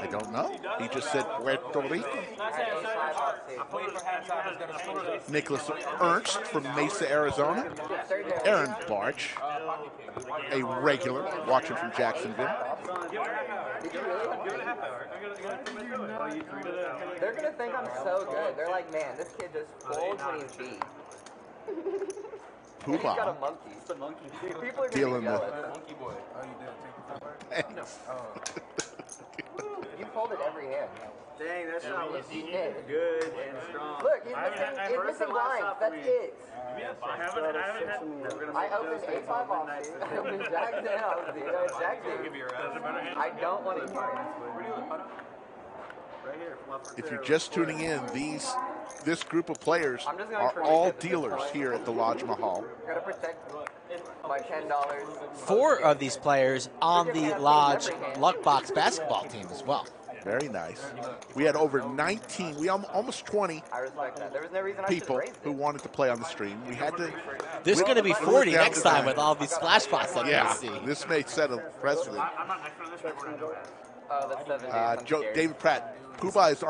I don't know. He just said Puerto Rico. Nicholas Ernst from Mesa, Arizona. Aaron Barch, a regular watching from Jacksonville. They're going to think I'm so good. They're like, man, this kid just folds when he's beat. He's got a Poobah. monkey. It's a monkey. Dude, people are going to Dealing be with- jealous. Monkey boy. Oh, you did. You folded every hand. Dang, that shot was You did. good and strong. Look, he's missing blinds. That's it. I haven't had. I opened 8-5 offsuit. I opened Jack 10 offsuit. Jack 2. I don't want to hear it. Right here, from up If you're just tuning in, this group of players I'm just gonna are forget all this dealers point. here at the Lodge Mahal. Gotta protect my $10. 4 of these players on the Lodge Luckbox basketball team as well. Very nice. We had over 19, almost 20 I respect that. There was no reason I should people raise who it. wanted to play on the stream. We had to. There's going to be whittle 40 it down next to time with all these splash spots that Yeah, we see. this may set a precedent. I'm not next to this, but we're going to do it. Oh, that's 7 days. I'm Joe, scared. David Pratt, Poobah is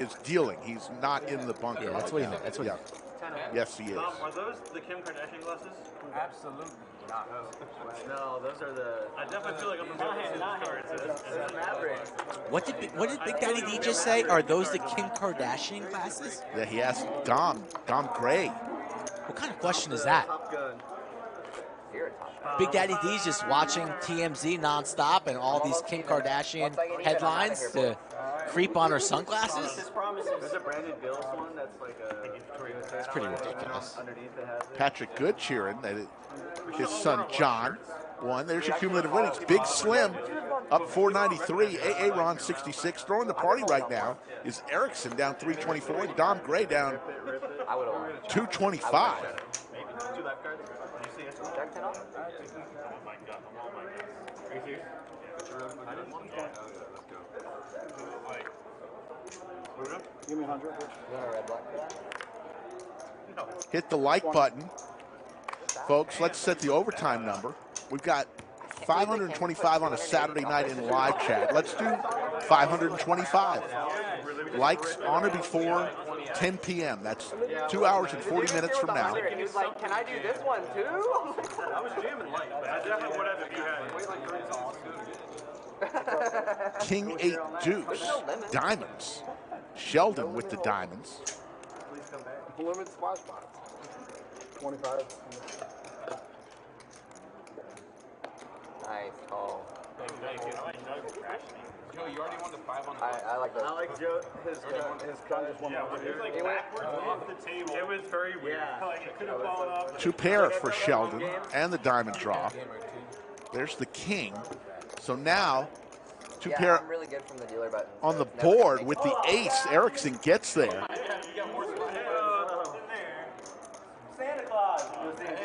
is dealing. He's not in the bunker. Yeah, that's right what he now. meant. That's what he Yeah. meant. Yes, he is. Are those the Kim Kardashian glasses? Absolutely not. No, those are the. I definitely feel like I'm familiar with these cards. Those are Maverick. What did Big Daddy D just say? Are those the Kim Kardashian glasses? Yeah, he asked Dom Gray. What kind of question is that? Top Gun. You're a top. Big Daddy D's just watching TMZ nonstop and all these Kim Kardashian headlines to creep on her sunglasses? This promise is. There's a Brandon Bills one that's like a. It's pretty ridiculous. Underneath it has it. Patrick Good cheering that his son John won. There's your cumulative winnings. Big Slim up 493. AA Ron 66. Throwing the party right now is Erickson down 324. And Dom Gray down I would have won. 225. Two left cards. You see it? Jack 10 off? Oh my god. Oh my god. Are you serious? Give me 100. You want a red black for that? Hit the like button. Folks, let's set the overtime number. We've got 525 on a Saturday night in live chat. Let's do 525. Likes on or before 10 p.m. That's 2 hours and 40 minutes from now. He was like, can I do this one too? I was jamming light, but I definitely would have if you had. King 8 deuce. Diamonds. Sheldon with the diamonds. Limit splash box. 25. Nice call. Joe, you already won the 5 on the I like that. I like Joe. His con just won. Yeah, when he was like backwards off the table. It was very weird. Yeah. Like it could have fallen off. Two pair for Sheldon and the diamond draw. There's the king. So now, two pair I'm really good from the dealer button. on the board with the ace. Erickson gets there. Santa Claus.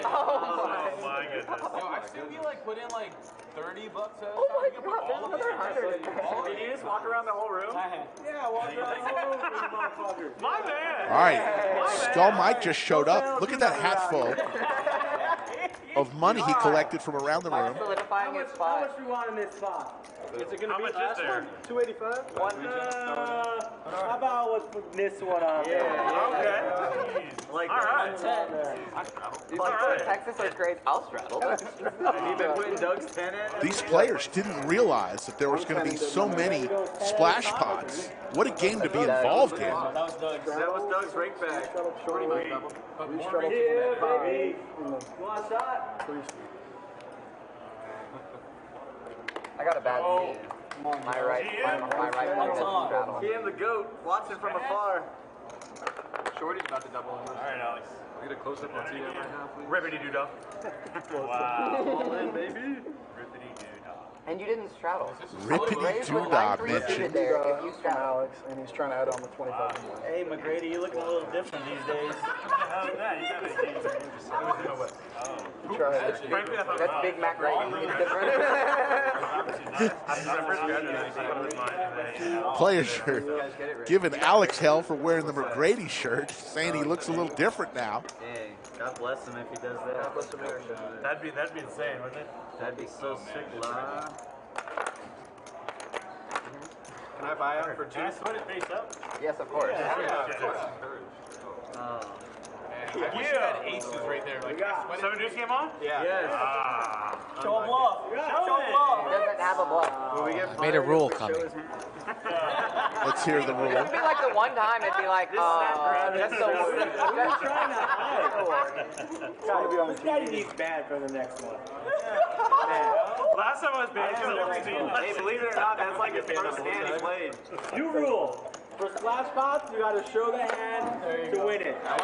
Oh my goodness. Yo, I still be like put in like $30 at Oh my god, there's another 100 in there. Did you just walk around the whole room? Yeah, walk around the whole room, you motherfucker. My man. All right, Skull Mike just showed up. Look at that hat full of money he collected from around the room. Solidifying his How spot. much we want in this spot? Is it gonna How be much is last there? one? 285. How about let's put this one on there? Okay. Like All right. 110. Like All right. Texas or Grape, I'll straddle. You've been putting Doug's 10 in? These players didn't realize that there was going to be so many splash pots. What a game to be involved in. That was Doug's rake bag. Shorty might double. Yeah, baby. You want a shot? I got a bad knee. My right leg doesn't straddle. He and the goat watching from afar. Shorty's about to double in. All right, Alex. Get a close up on TM right now, please. Ribbity doo dah. Wow. All in, baby. Ribbity doo dah. And you didn't straddle. Rippity doo-dah Suited mentioned. there if you straddle. Alex, and he's trying to add on the 25. Hey, McGrady, you looking a little different these days. How's that? You got it. It was in a what? Oh. Try it. Frankly, I thought That's Big Mac Grady. He's different. Players are giving Alex hell for wearing the McGrady shirt, saying he looks a little different now. Hey, God bless him if he does that. That'd be insane, wouldn't it? That'd be so sick, La. Can I buy him for Can I two? put it face up? Yes, of course. I wish you had aces right there. Like, Seven deuce game on? Yeah. Yes. Show him love. Show him love. He doesn't have a bluff. Will we get Made a fired rule if we show coming. his hand? Let's hear the It rule. would be like the one time it'd be like, that's the I'm trying to hide. This guy needs bad for the next one. Last time I was bad, Hey, believe it or not, that's like his first hand he played. New rule. For splash pots, you gotta show the hand to win it. All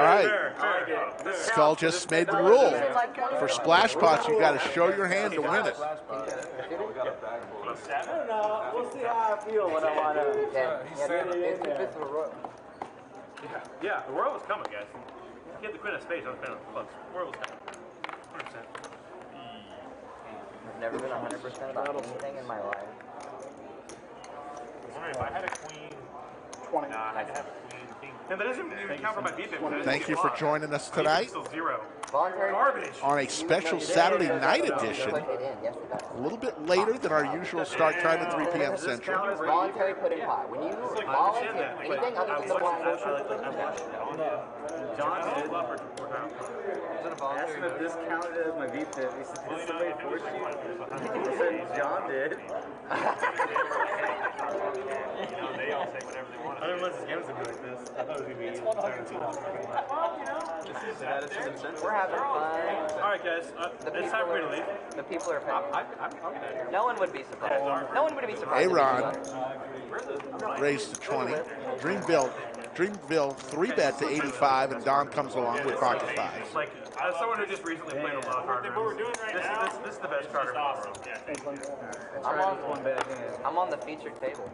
right. Skull just made the rule. For splash pots, you got to show your hand to win it. I don't know. We'll see how I feel when I want to. Yeah, the world was coming, guys. He had the queen of spades. I was playing on the clubs. The world was coming. 100%. I've never been 100% about anything in my life. If I had a queen, 20. Nah, I had to have a queen. King. And that doesn't even count for my defense. Thank you for joining us tonight Still zero. Voluntary. Garbage. on a special Saturday night edition. A little bit later than our usual start time at 3 p.m. Central. Voluntary put in pot. When you volunteer anything other than the blind, John did. Asked him if this counted as my VPIP. He said, it's somebody forced you. He said, John did. They all say whatever they want. I didn't realize this game was going to be like this. I thought it was going to be we're having fun. All right, guys. It's time for me to leave. The people are paying. No one would be surprised. No one would be surprised. Aaron raised to 20. Dreamville 3-bet to 85, and Dom comes along with pocket fives. Like, as someone who just recently played a lot of card rooms, this is the best card room. I'm on the featured table.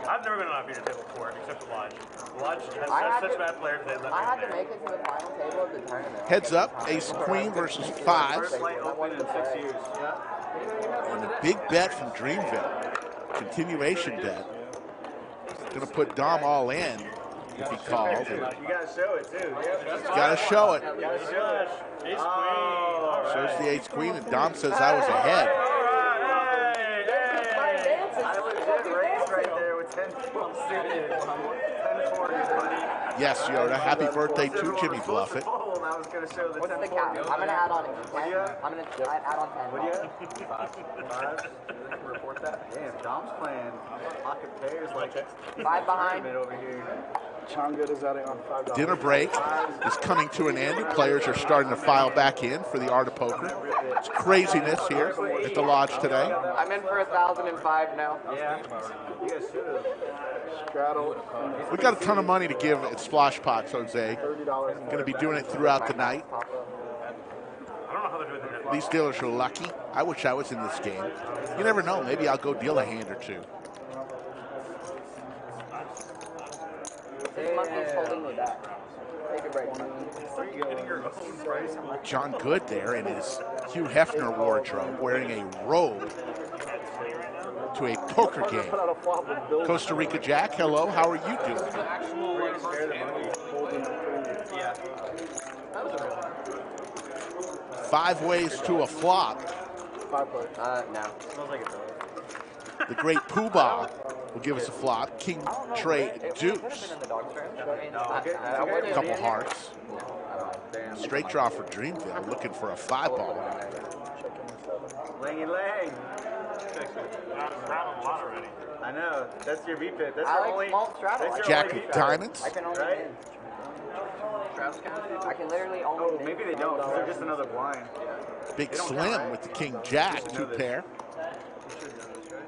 I've never been on a feeder table before, except for Lodge. Lodge has such bad players that let me I had to make it to the final table of the tournament. Heads up, ace queen versus fives. First light open in 6 years. And a big bet from Dreamville. Continuation bet. Going to put Dom all in if he calls. You gotta show it too. He's got to show it. You gotta show it. Ace queen. Shows the ace queen, and Dom says I was ahead. I legit raised right there with 10-12 suited. 10-40, buddy. Yes, Yoda. Happy birthday to Jimmy Bluffett. I was gonna show the What's the cap? I'm gonna add on 10. I'm gonna add on 10. What do you have? 5. support that. Damn, Dom's playing pocket pairs like it's 5 behind. over here. Chongood is adding on $5. Dinner break is coming to an end. Players are starting to file back in for the art of poker. It's craziness here at the lodge today. I'm in for 1,005 now. Yeah, you guys should have. Straddle. We got a ton of money to give at Splash Pots, Jose. $30. Going to be doing it throughout the night. I don't know how they're doing that. These dealers are lucky. I wish I was in this game. You never know. Maybe I'll go deal a hand or two. This monkey's holding me back. Take a break. John Good there in his Hugh Hefner wardrobe, wearing a robe to a poker game. Costa Rica Jack, hello. How are you doing? 5 ways to a flop. 5 players. No. The great Poobah will give us a flop. King Trey Deuce. A couple hearts. Straight draw for Dreamville, looking for a 5-ball. Lang. I know. That's your V-pit. That's your only. Jack of diamonds. I can only Right? win. I can literally only win. Maybe they don't, because they're just another blind. Big Slim with the King Jack, 2 pair.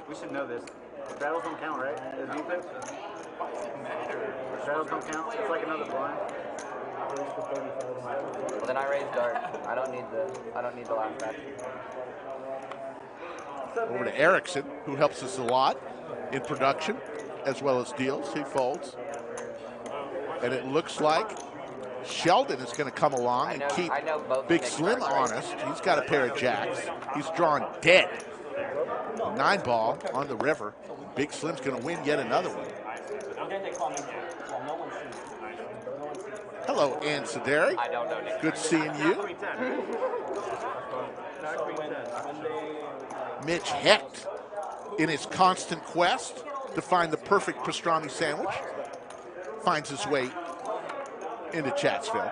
We should know this. Straddles don't count, right? As V-pit? Straddles don't count. It's like another blind. Well, then I raise dark. I don't need the last action. Over to Erickson, who helps us a lot in production as well as deals. He folds. And it looks like Sheldon is going to come along and keep Big Slim honest. He's got a pair of jacks. He's drawn dead. 9-ball on the river. Big Slim's going to win yet another one. Hello, Ann Sederi. Good seeing you. Mitch Hecht, in his constant quest to find the perfect pastrami sandwich, finds his way into Chatsville.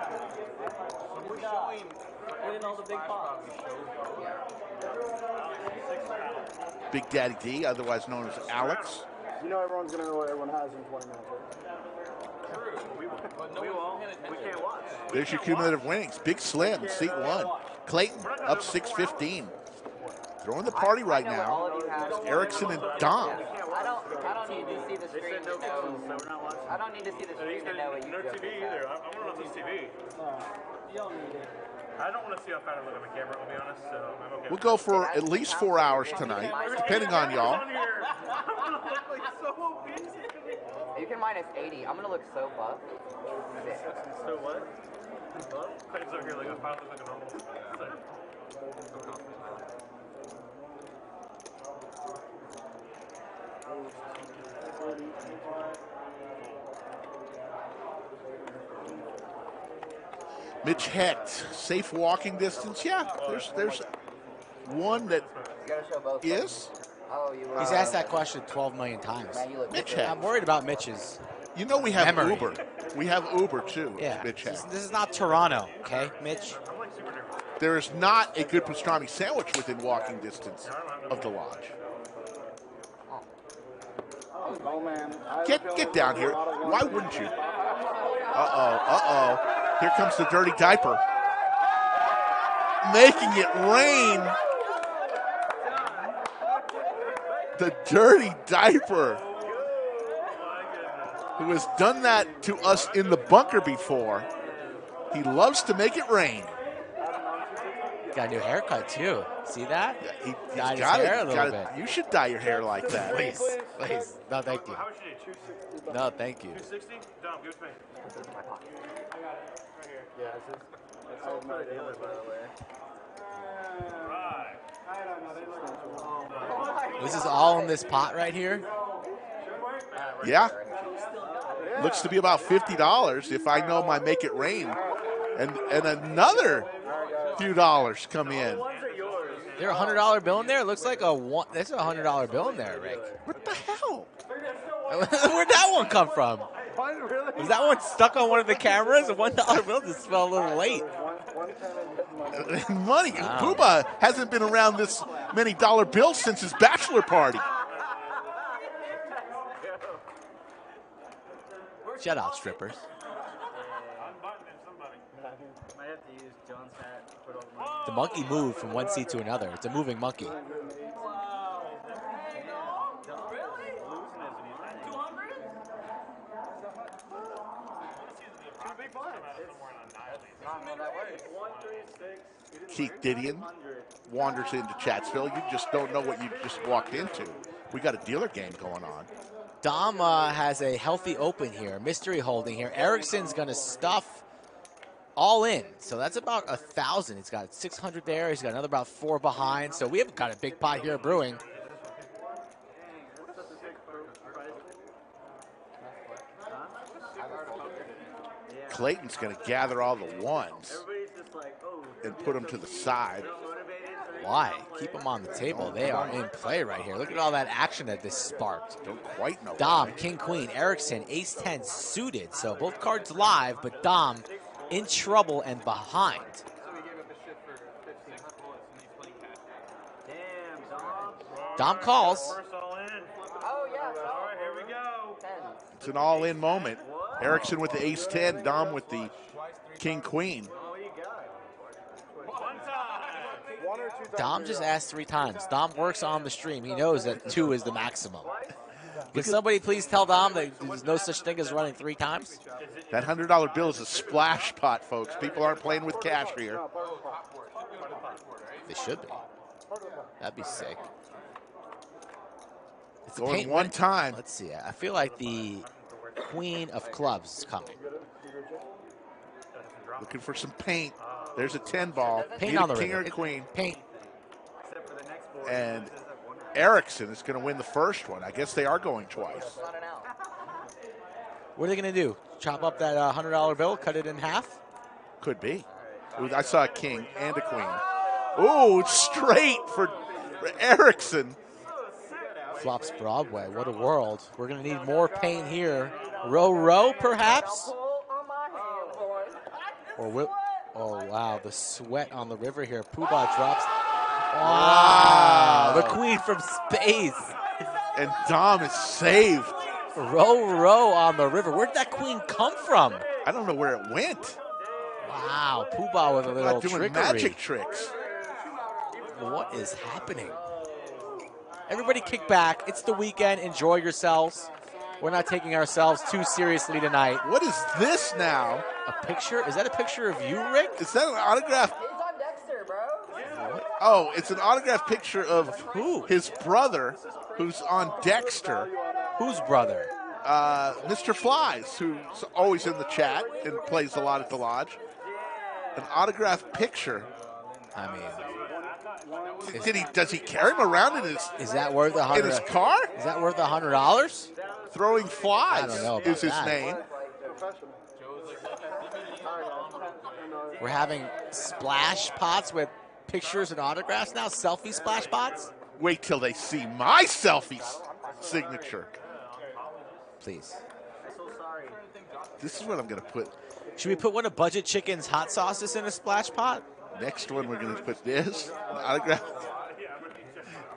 Big Daddy D, otherwise known as Alex. You know everyone's going to know what everyone has in 20 minutes, We can't watch. There's your cumulative winnings. Big Slim, seat 1. Clayton, up 6-15. Throwing the party right now. Erickson and Dom. I don't need to see the screen to know. I don't need to see the screen to know what you No do. TV either. I want to see TV. I don't want to see how fat I look on the camera, I'll be honest, so I'm okay. We'll go for at least 4 hours tonight, depending on y'all. You can minus 80. I'm gonna look so buff. So what? Clayton's over here like a fat looks like a normal. Mitch Hecht, safe walking distance. Yeah, there's one that is. He's asked that question 12 million times. Mitch Hecht. I'm worried about Mitch's. You know we have memory. Uber. We have Uber too. Yeah. Mitch Hecht. This is not Toronto, okay, Mitch? There is not a good pastrami sandwich within walking distance of the lodge. Oh, man. Get down here. Why wouldn't you? Uh-oh. Here comes the dirty diaper. Making it rain. The dirty diaper, who has done that to us in the bunker before. He loves to make it rain. Got a new haircut, too. See that? He's Dyed his got hair it. a little bit. You should dye your hair like that. Please. No, thank you. How much you need? 260? No, thank you. 260? Dom, give it to me. Yeah, it's all my dealers, by the way. This is all in this pot right here? Yeah. Looks to be about $50 if I know my make it rain. And another few dollars come in. There a $100 bill in there? It looks like there's a $100 bill in there, Rick. What the hell? Where'd that one come from? Was that one stuck on one of the cameras? A $1 bill just fell a little late. Money. Pooba hasn't been around this many dollar bills since his bachelor party. Shout out, strippers. Might have to use John's hat to put all the money. The monkey moved from one seat to another. It's a moving monkey. Keith Didion wanders into Chatsville. You just don't know what you just walked into. We got a dealer game going on. Dom has a healthy open here, mystery holding here. Ericsson's going to stuff all in. So that's about 1,000. He's got 600 there. He's got another about 4 behind. So we have got a big pot here brewing. Clayton's going to gather all the ones and put them to the side. Why? Keep them on the table. They are in play right here. Look at all that action that this sparked. Don't quite know. Dom, King, Queen, Ericsson, Ace-10 suited. So both cards live, but Dom in trouble and behind. Dom calls. It's an all-in moment. Ericsson with the ace-10, Dom with the king-queen. Dom just asked 3 times. Dom works on the stream. He knows that 2 is the maximum. Can somebody please tell Dom that there's no such thing as running 3 times? That $100 bill is a splash pot, folks. People aren't playing with cash here. They should be. That'd be sick. It's a Going paint one win. time. Let's see. I feel like the queen of clubs is coming. Looking for some paint. There's a 10 ball. Paint Need on a the king river. or queen. Paint. And Ericsson is going to win the first one. I guess they are going twice. What are they going to do? Chop up that $100 bill, cut it in half? Could be. I saw a king and a queen. Ooh, straight for Ericsson. Flops Broadway. What a world. We're going to need more paint here. Row, perhaps? Or will... Oh, wow. The sweat on the river here. Poobah drops. Wow. The queen from space. And Dom is saved. Row on the river. Where did that queen come from? I don't know where it went. Wow. Poobah with a little Not doing trickery. magic tricks. What is happening? Everybody kick back. It's the weekend. Enjoy yourselves. We're not taking ourselves too seriously tonight. What is this now? A picture? Is that a picture of you, Rick? Is that an autograph? He's on Dexter, bro. Oh, it's an autographed picture of who? His brother, who's on Dexter. Whose brother? Mr. Flies, who's always in the chat and plays a lot at the lodge. An autographed picture. I mean, does he carry him around in his? Is that worth $100? In his car? Is that worth $100? Throwing Flies I don't know about is his that. name. We're having splash pots with pictures and autographs now. Selfie splash pots. Wait till they see my selfie signature. Please. This is what I'm going to put. Should we put one of Budget Chicken's hot sauces in a splash pot? Next one, we're going to put this autograph.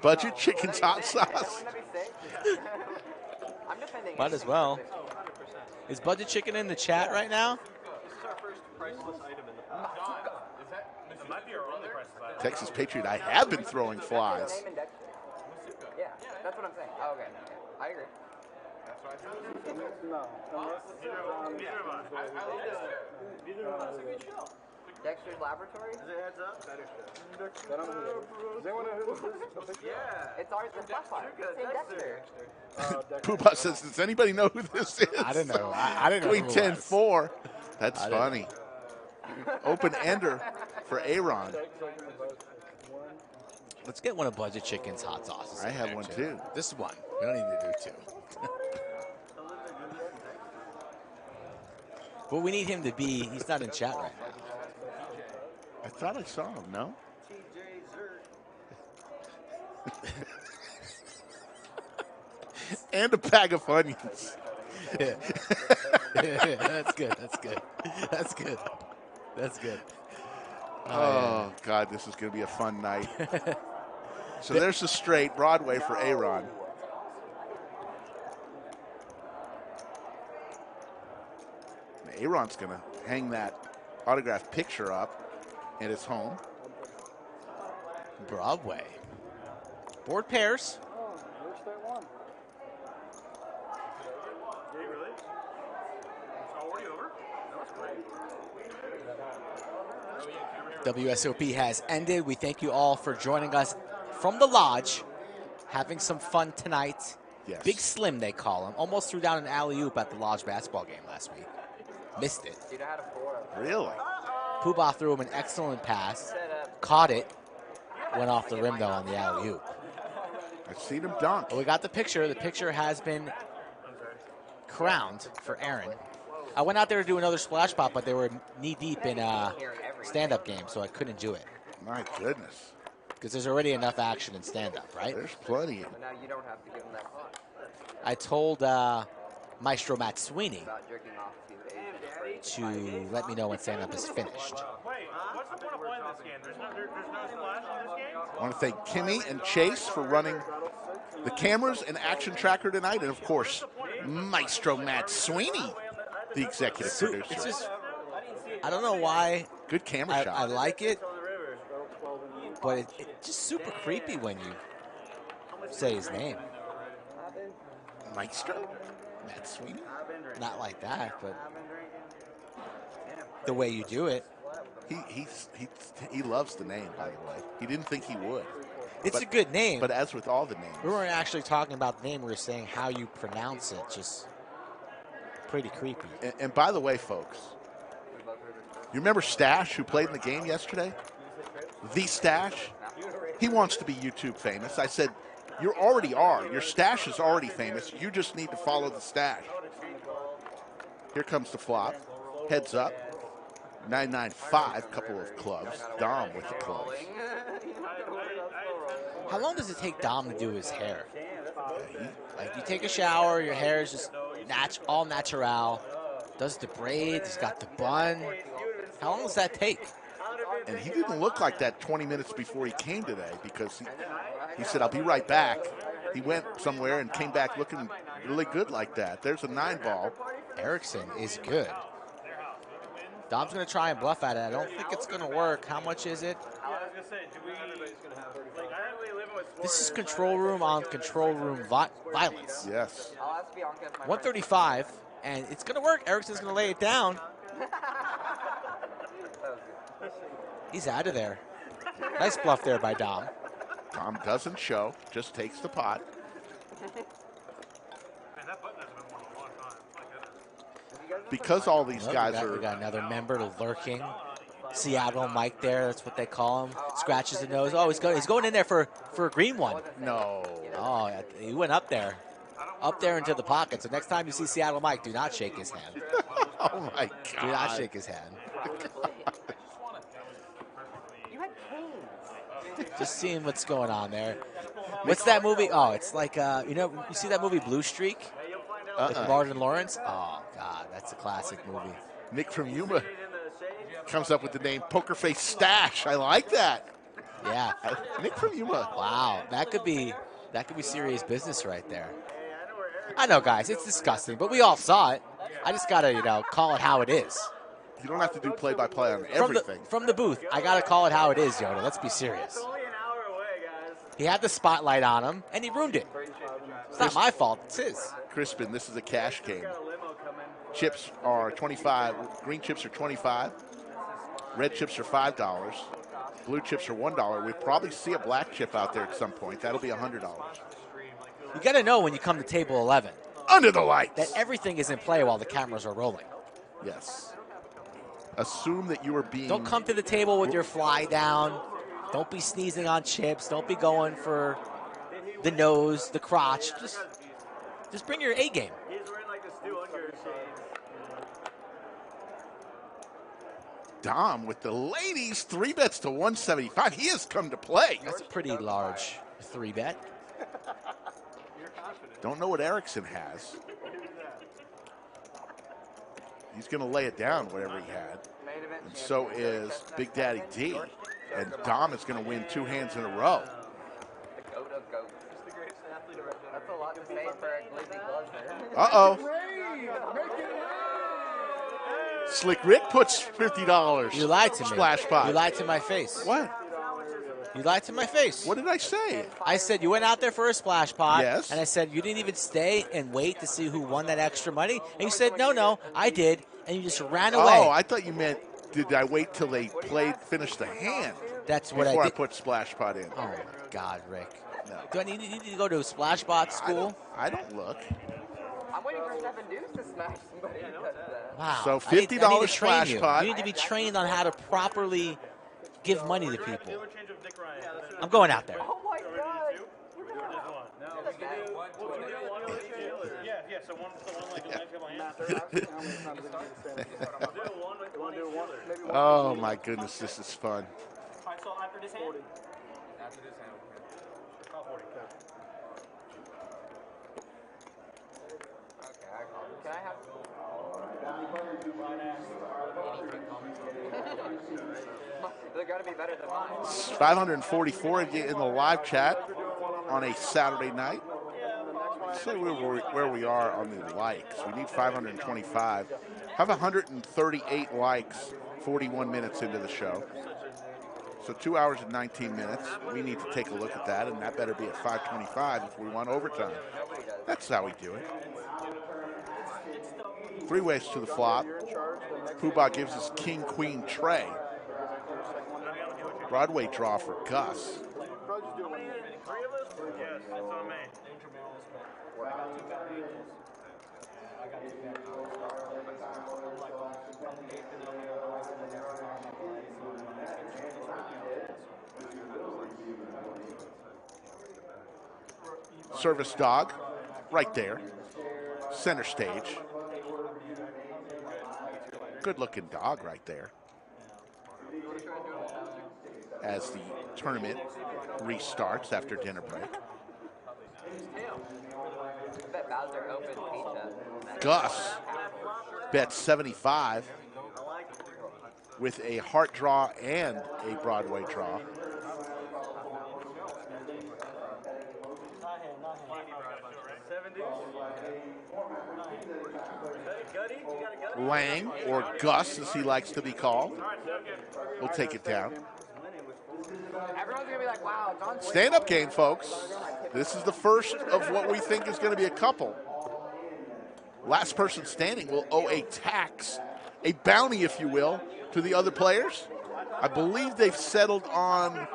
Budget Chicken's hot sauce. Might as well. Is Budget Chicken in the chat right now? Texas Patriot, I have been throwing flies. Yeah, that's what I'm saying. Oh, okay. I agree. Dexter's Laboratory? Is it heads up? Yeah. It's ours, the flash pot. Say Dexter. Poobah says, does anybody know who this is? I didn't know. I didn't know. Queen who it 10-4. That's I didn't funny. Open ender for Aaron. Let's get one of Budget Chicken's hot sauces. I have one too. This one. We don't need to do two. But we need him to be, he's not in chat right now. I thought I saw him, no? And a bag of onions. Yeah. That's good. That's good. That's good. That's good. Oh, God, this is going to be a fun night. So there's the straight Broadway for Aaron. Aaron's going to hang that autographed picture up at his home. Broadway. Board pairs. Oh, wish they won. Really? It's already over? That was great. WSOP has ended. We thank you all for joining us from the lodge, having some fun tonight. Yes. Big Slim, they call him. Almost threw down an alley-oop at the lodge basketball game last week. Missed it. Dude, I had a 4. Really? Poobah threw him an excellent pass. Caught it. Went off the rim, though, on the alley-oop. I've seen him dunk. Well, we got the picture. The picture has been crowned for Aaron. I went out there to do another splash spot, but they were knee-deep in a stand-up game, so I couldn't do it. My goodness. Because there's already enough action in stand-up, right? There's plenty. But now you don't have to give him that pot. I told Maestro Matt Sweeney About jerking off to to let me know when stand-up is finished. Wait, what's the point of playing this game? There's no splash in this game? I want to thank Kimmy and Chase for running the cameras and action tracker tonight. And, of course, Maestro Matt Sweeney, the executive producer. It's just, I don't know why. Good camera shot. I like it, but it's just super creepy when you say his name. Maestro Matt Sweeney? Not like that, but the way you do it. He loves the name, by the way. He didn't think he would. It's a good name. But as with all the names. We weren't actually talking about the name. We were saying how you pronounce it. Just pretty creepy. And by the way, folks, you remember Stash, who played in the game yesterday? The Stash? He wants to be YouTube famous. I said, you already are. Your Stash is already famous. You just need to follow the Stash. Here comes the flop. Heads up. 995, couple of clubs. Dom with the clubs. How long does it take Dom to do his hair? Like, you take a shower, your hair is just all natural. Does the braids, he's got the bun. How long does that take? And he didn't look like that 20 minutes before he came today because he said, I'll be right back. He went somewhere and came back looking really good like that. There's a 9-ball. Erickson is good. Dom's going to try and bluff at it. I don't think it's going to work. How much is it? This is control room on control room violence. Yes. 135, and it's going to work. Erickson's going to lay it down. He's out of there. Nice bluff there by Dom. Dom doesn't show, just takes the pot. Because all these guys we got another member lurking. Seattle Mike there, that's what they call him. Scratches the nose. Oh, he's going in there for a green one. No. Oh, he went up there. Up there into the pocket. So next time you see Seattle Mike, do not shake his hand. Oh, my God. Do not shake his hand. Just seeing what's going on there. What's that movie? Oh, it's like, you see that movie Blue Streak? With Martin Lawrence? Oh, God, that's a classic movie. Nick from Yuma comes up with the name Poker Face Stash. I like that. Yeah. Nick from Yuma. Wow, that could be serious business right there. I know, guys, it's disgusting, but we all saw it. I just got to, call it how it is. You don't have to do play-by-play on everything. From the booth, I got to call it how it is, Yoda. Let's be serious. He had the spotlight on him, and he ruined it. It's not my fault. It's his. Crispin, this is a cash game. Chips are 25. Green chips are 25. Red chips are $5. Blue chips are $1. We'll probably see a black chip out there at some point. That'll be $100. You got to know when you come to table 11. Under the lights. That everything is in play while the cameras are rolling. Yes. Assume that you are being... Don't come to the table with your fly down. Don't be sneezing on chips. Don't be going for the nose, the crotch. Just bring your A game. He's wearing like the Stu Unger shades. Dom with the ladies, 3 bets to 175. He has come to play. That's a pretty large 3-bet. Don't know what Erickson has. He's going to lay it down, whatever he had. And so is Big Daddy D. And Dom is going to win 2 hands in a row. The goat of goats. He's the greatest athlete ever. That's a lot to say for a glizzy gluzzer. Uh-oh. Slick Rick puts $50. You lied to me. Splash pot. You lied to my face. What? You lied to my face. What did I say? I said you went out there for a splash pot. Yes. And I said you didn't even stay and wait to see who won that extra money. And you said, no, I did. And you just ran away. Oh, I thought you meant, did I wait till they finished the hand? That's what before I I did. put splash pot in. Oh, my God, Rick. No. Do I need to go to a splash pot school? I don't look. I'm waiting for Stephen Deuce to smash somebody who does that. Wow. So I need $50 to train splash you. pot. You need to be trained on how to properly give money to people. I'm going out there. Oh my God! Yeah, so one like the next couple hands. Oh, my goodness, this is fun. Alright, so after this hand? After this hand, Can I have? They're gonna be better than mine. It's 544 in the live chat on a Saturday night. Say where we are on the likes. We need 525. Have 138 likes 41 minutes into the show. So 2 hours and 19 minutes. We need to take a look at that, and that better be at 525 if we want overtime. That's how we do it. 3 ways to the flop. Poobah gives us king, queen, tray. Broadway draw for Gus. Service dog, right there. Center stage. Good looking dog right there. As the tournament restarts after dinner break. Bet Bowser opened pizza. Gus bets 75 with a heart draw and a Broadway draw. Lang, or Gus as he likes to be called, will take it down. Everyone's gonna be like, wow, John. Stand-up game, folks. This is the first of what we think is going to be a couple. Last person standing will owe a tax, a bounty, if you will, to the other players. I believe they've settled on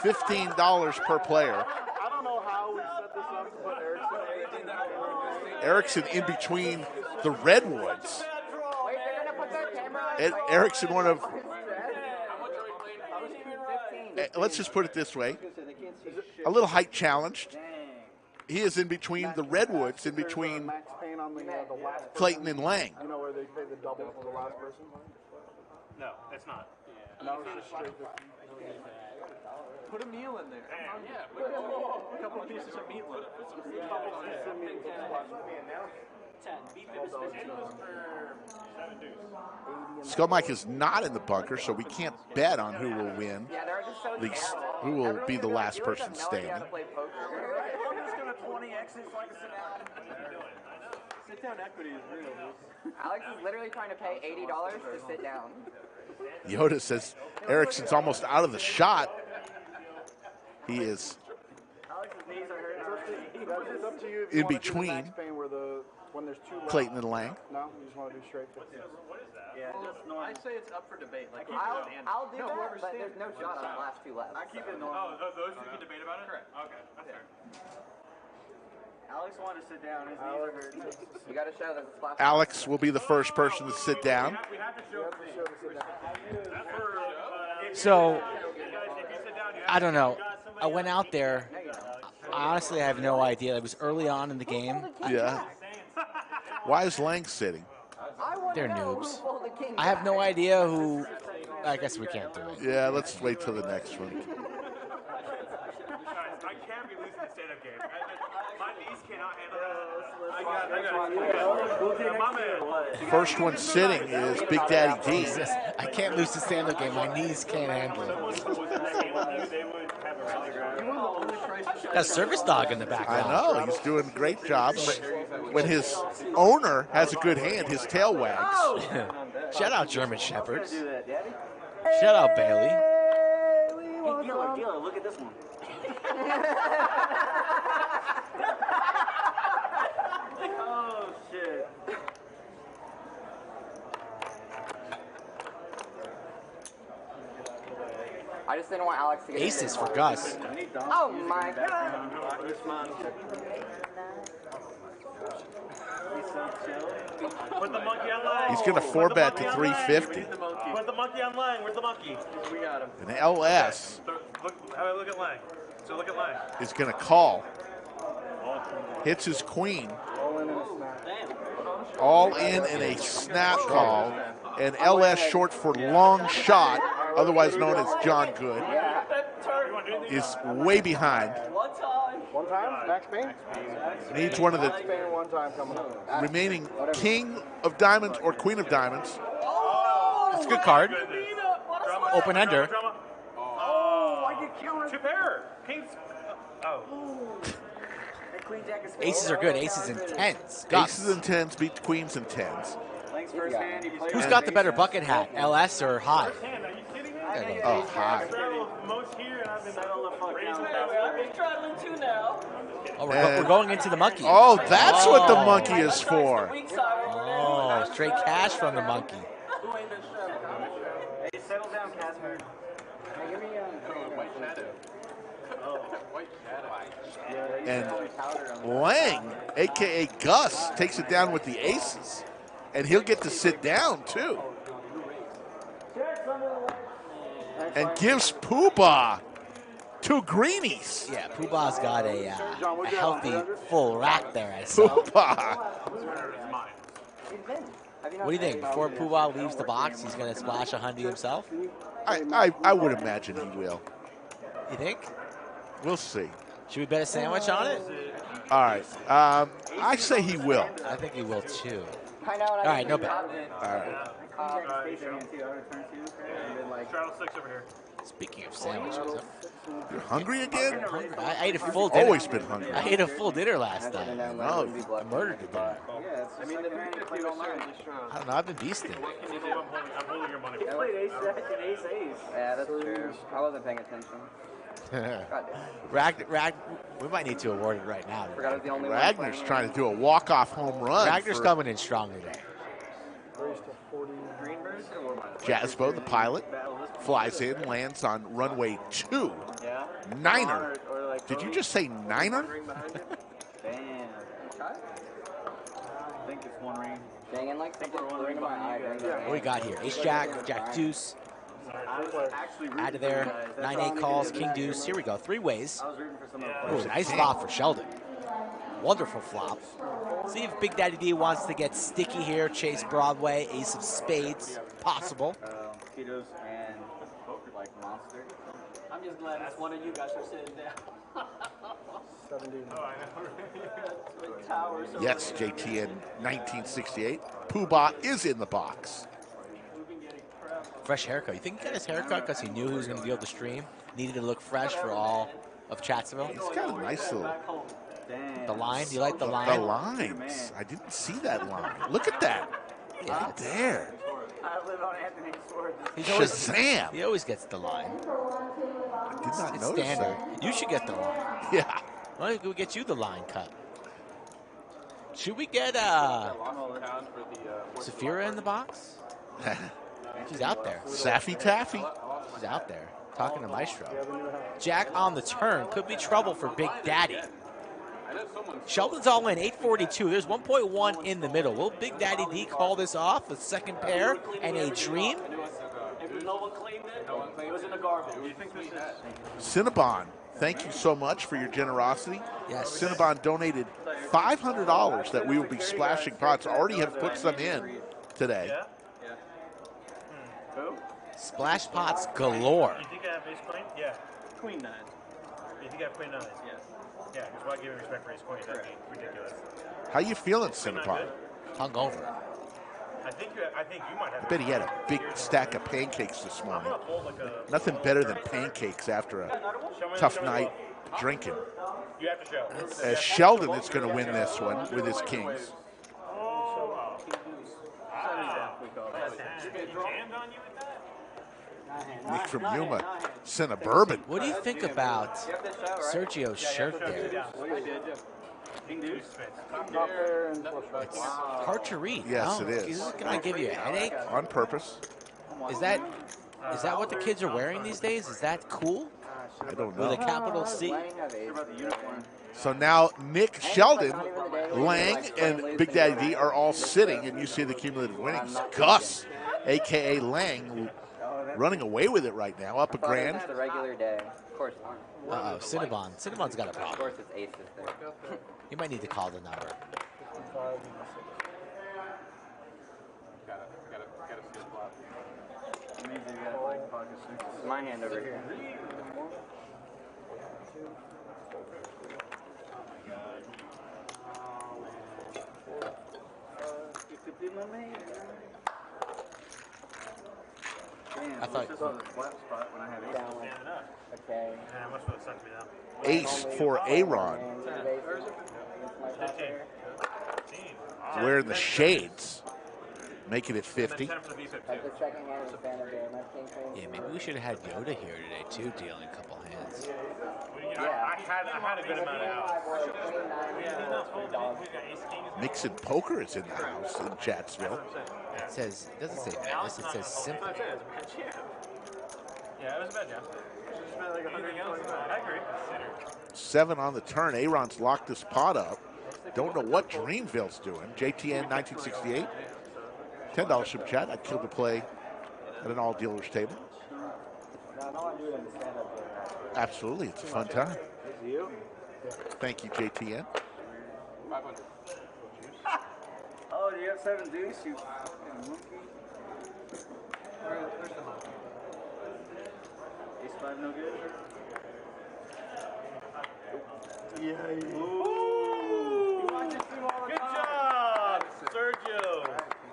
$15 per player. I don't know how we set this up, but Erickson in between the Redwoods. Wait, they're gonna put their camera on. Erickson, one of... Let's just put it this way. A little height challenged. He is in between the Redwoods, in between Clayton and Lang. You know where they pay the double for the last person? No, it's not. No, it's just straight 50. Put a meal in there. Yeah, put a couple of pieces of meatloaf. Skull Mike is not in the bunker, so we can't bet on who will win. Yeah, they're just so Least, who will be the last person standing. I'm just gonna 20x it so I can sit down. Sit down equity is real. Alex is literally trying to pay $80 to sit down. Yoda says Erickson's almost out of the shot. He is It's up to you if you in want to do the between max pain where when there's two left. Clayton and Lang. No, you just want to do straight 50. Yeah, I say it's up for debate. Like I'll do that, but there's no shot on the last two left. I keep it Oh, normal. those two can debate about it? Correct. Okay, that's fair. Alex wanted to sit down. His knees are hurting. You got to show that splash. Alex will be the first person to sit down. We have to show So, I don't know. I went out there. Honestly, I have no idea. It was early on in the game. Yeah. Why is Lang sitting? They're noobs. I have no idea who. I guess we can't do it. Yeah, let's wait till the next one. I can't be losing the stand-up game. My knees cannot handle that. I First one sitting is Big Daddy D. I can't lose the stand-up game. My knees can't handle it. Got a service dog in the I background. know, he's doing a great job. When his owner has a good hand, his tail wags. Shout out German Shepherds. Shout out Bailey. Dealer, look at this one. Oh, shit. I just didn't want Alex to get Aces for Gus. Oh my god. Put the monkey online. He's going to 4-bet to 350. Put the monkey online. Where's the monkey? We got him. And LS Look at line. So look at line. is going to call. Hits his queen. All in a snap call. And LS, short for long shot, otherwise known as John Good, is way behind. One time, Max Payne? Needs one of the Max Payne one time coming up. remaining king of diamonds or queen of diamonds. That's a good card. Open ender. Two pair. Kings. Aces are good. Aces and tens. Gus. Aces and tens beat queens and tens. Who's got the better bucket hat, LS or High? Oh, High. Oh, we're going into the monkey. Oh, that's what the monkey is for. Oh, straight cash from the monkey. Hey, settle down, Casper. Give me And Lang, a.k.a. Gus, takes it down with the aces. And he'll get to sit down, too. And gives Poobah 2 greenies. Yeah, Poobah's got a healthy full rack there, I saw. Poobah. What do you think? Before Poobah leaves the box, he's going to splash a hundy himself? I would imagine he will. You think? We'll see. Should we bet a sandwich on it? All right. I say he will. I think he will, too. I know. All right, no bet. All right. Straddle 6 over here. Speaking of sandwiches, You're hungry again? I ate a full dinner. Always been hungry. I ate a full dinner last night. Oh, I murdered the dinner. I mean, the played online. I don't know. I've been beasting. I'm holding your money. You played ace jack and ace ace. Yeah, that's true. I wasn't paying attention. We might need to award it right now. Forgot I was the only one Ragner's playing. trying to do a walk-off home run. Ragner's coming in strong today. Jaspo, the pilot, flies in, lands on runway 2. Niner. Did you just say Niner? Damn. I think it's one ring. Dang, and like something ring in my eye. What do we got here? Ace Jack, Jack Deuce. Out of there. 9-8 calls, King Deuce. Here we go. 3 ways. Ooh, nice flop for Sheldon. Wonderful flop. See if Big Daddy D wants to get sticky here. Chase Broadway, Ace of Spades. Possible. Mosquitoes and like monster. I'm just glad it's one of you guys are sitting down. 17. Yes, JTN 1968. Poobah is in the box. Fresh haircut. You think he got his haircut because he knew he was going to be able to stream? Needed to look fresh for all of Chatsville? He's got a nice little... The line? Do you like the line? The lines. I didn't see that line. Look at that. Yeah. Right there. I live on Anthony's sword. Shazam. He always gets the line. I did not It's notice standard. that. You should get the line. Yeah. Why don't we get you the line cut? Should we get Saphira in the box? She's out there. Saffy Taffy. She's out there talking to Maestro. Jack on the turn. Could be trouble for Big Daddy. Sheldon's all in, 842. There's 1.1 in the middle. Will Big Daddy D call this off? A second pair and a dream? If no one claimed it, it was in the garbage. You think this is? Cinnabon, thank you so much for your generosity. Yes. Cinnabon donated $500 that we will be splashing pots. Already have put some in today. Who? Splash pots galore. You think I have ace queen? Yeah. Queen 9. You think I have queen 9? Yes. Yeah, because why give him respect for his queen? That'd be ridiculous. How you feeling, Cinnabon? Hungover. I think you might have. I bet he had a big stack of pancakes this morning. Nothing better than pancakes after a tough night drinking. You have to show. As Sheldon is going to win this one with his kings. Nick from Yuma, Cinnabourbon. What do you think about Sergio's shirt there? It's hard to read. Yes, no? it is. Is this going to give you a headache? On purpose. Is that what the kids are wearing these days? Is that cool? I don't With a know. capital C? So now Nick, Sheldon, Lang, and Big Daddy D are all sitting, and you see the cumulative winnings. Gus, a.k.a. Lang, running away with it right now, up a grand. It's the regular day. Of course. Uh-oh, Cinnabon. Cinnabon's got a Of problem. course, it's aces there. You might need to call the number. It's my hand over here. I thought. Okay. Yeah, must have sucked me down. Ace for Aaron. Wearing the shades, making it 50. At the second hand is Vanderbilt. My king queen. Yeah, maybe we should have had Yoda here today, too, dealing a couple hands. I had a good amount of hours. Mixing Poker is in the house in Chatsville. It says, it doesn't say Vegas, it says Simple. Yeah, it was a bad job. I agree. 7 on the turn. Aaron's locked this pot up. Don't know what Dreamville's doing. JTN 1968. $10 super chat. I'd kill to play at an all dealers table. Absolutely, it's a fun time. Thank you, JTN. Oh, do you have 7 deuce? You fucking monkey. Ace 5 no good? Yeah. Ooh. Good job, Sergio.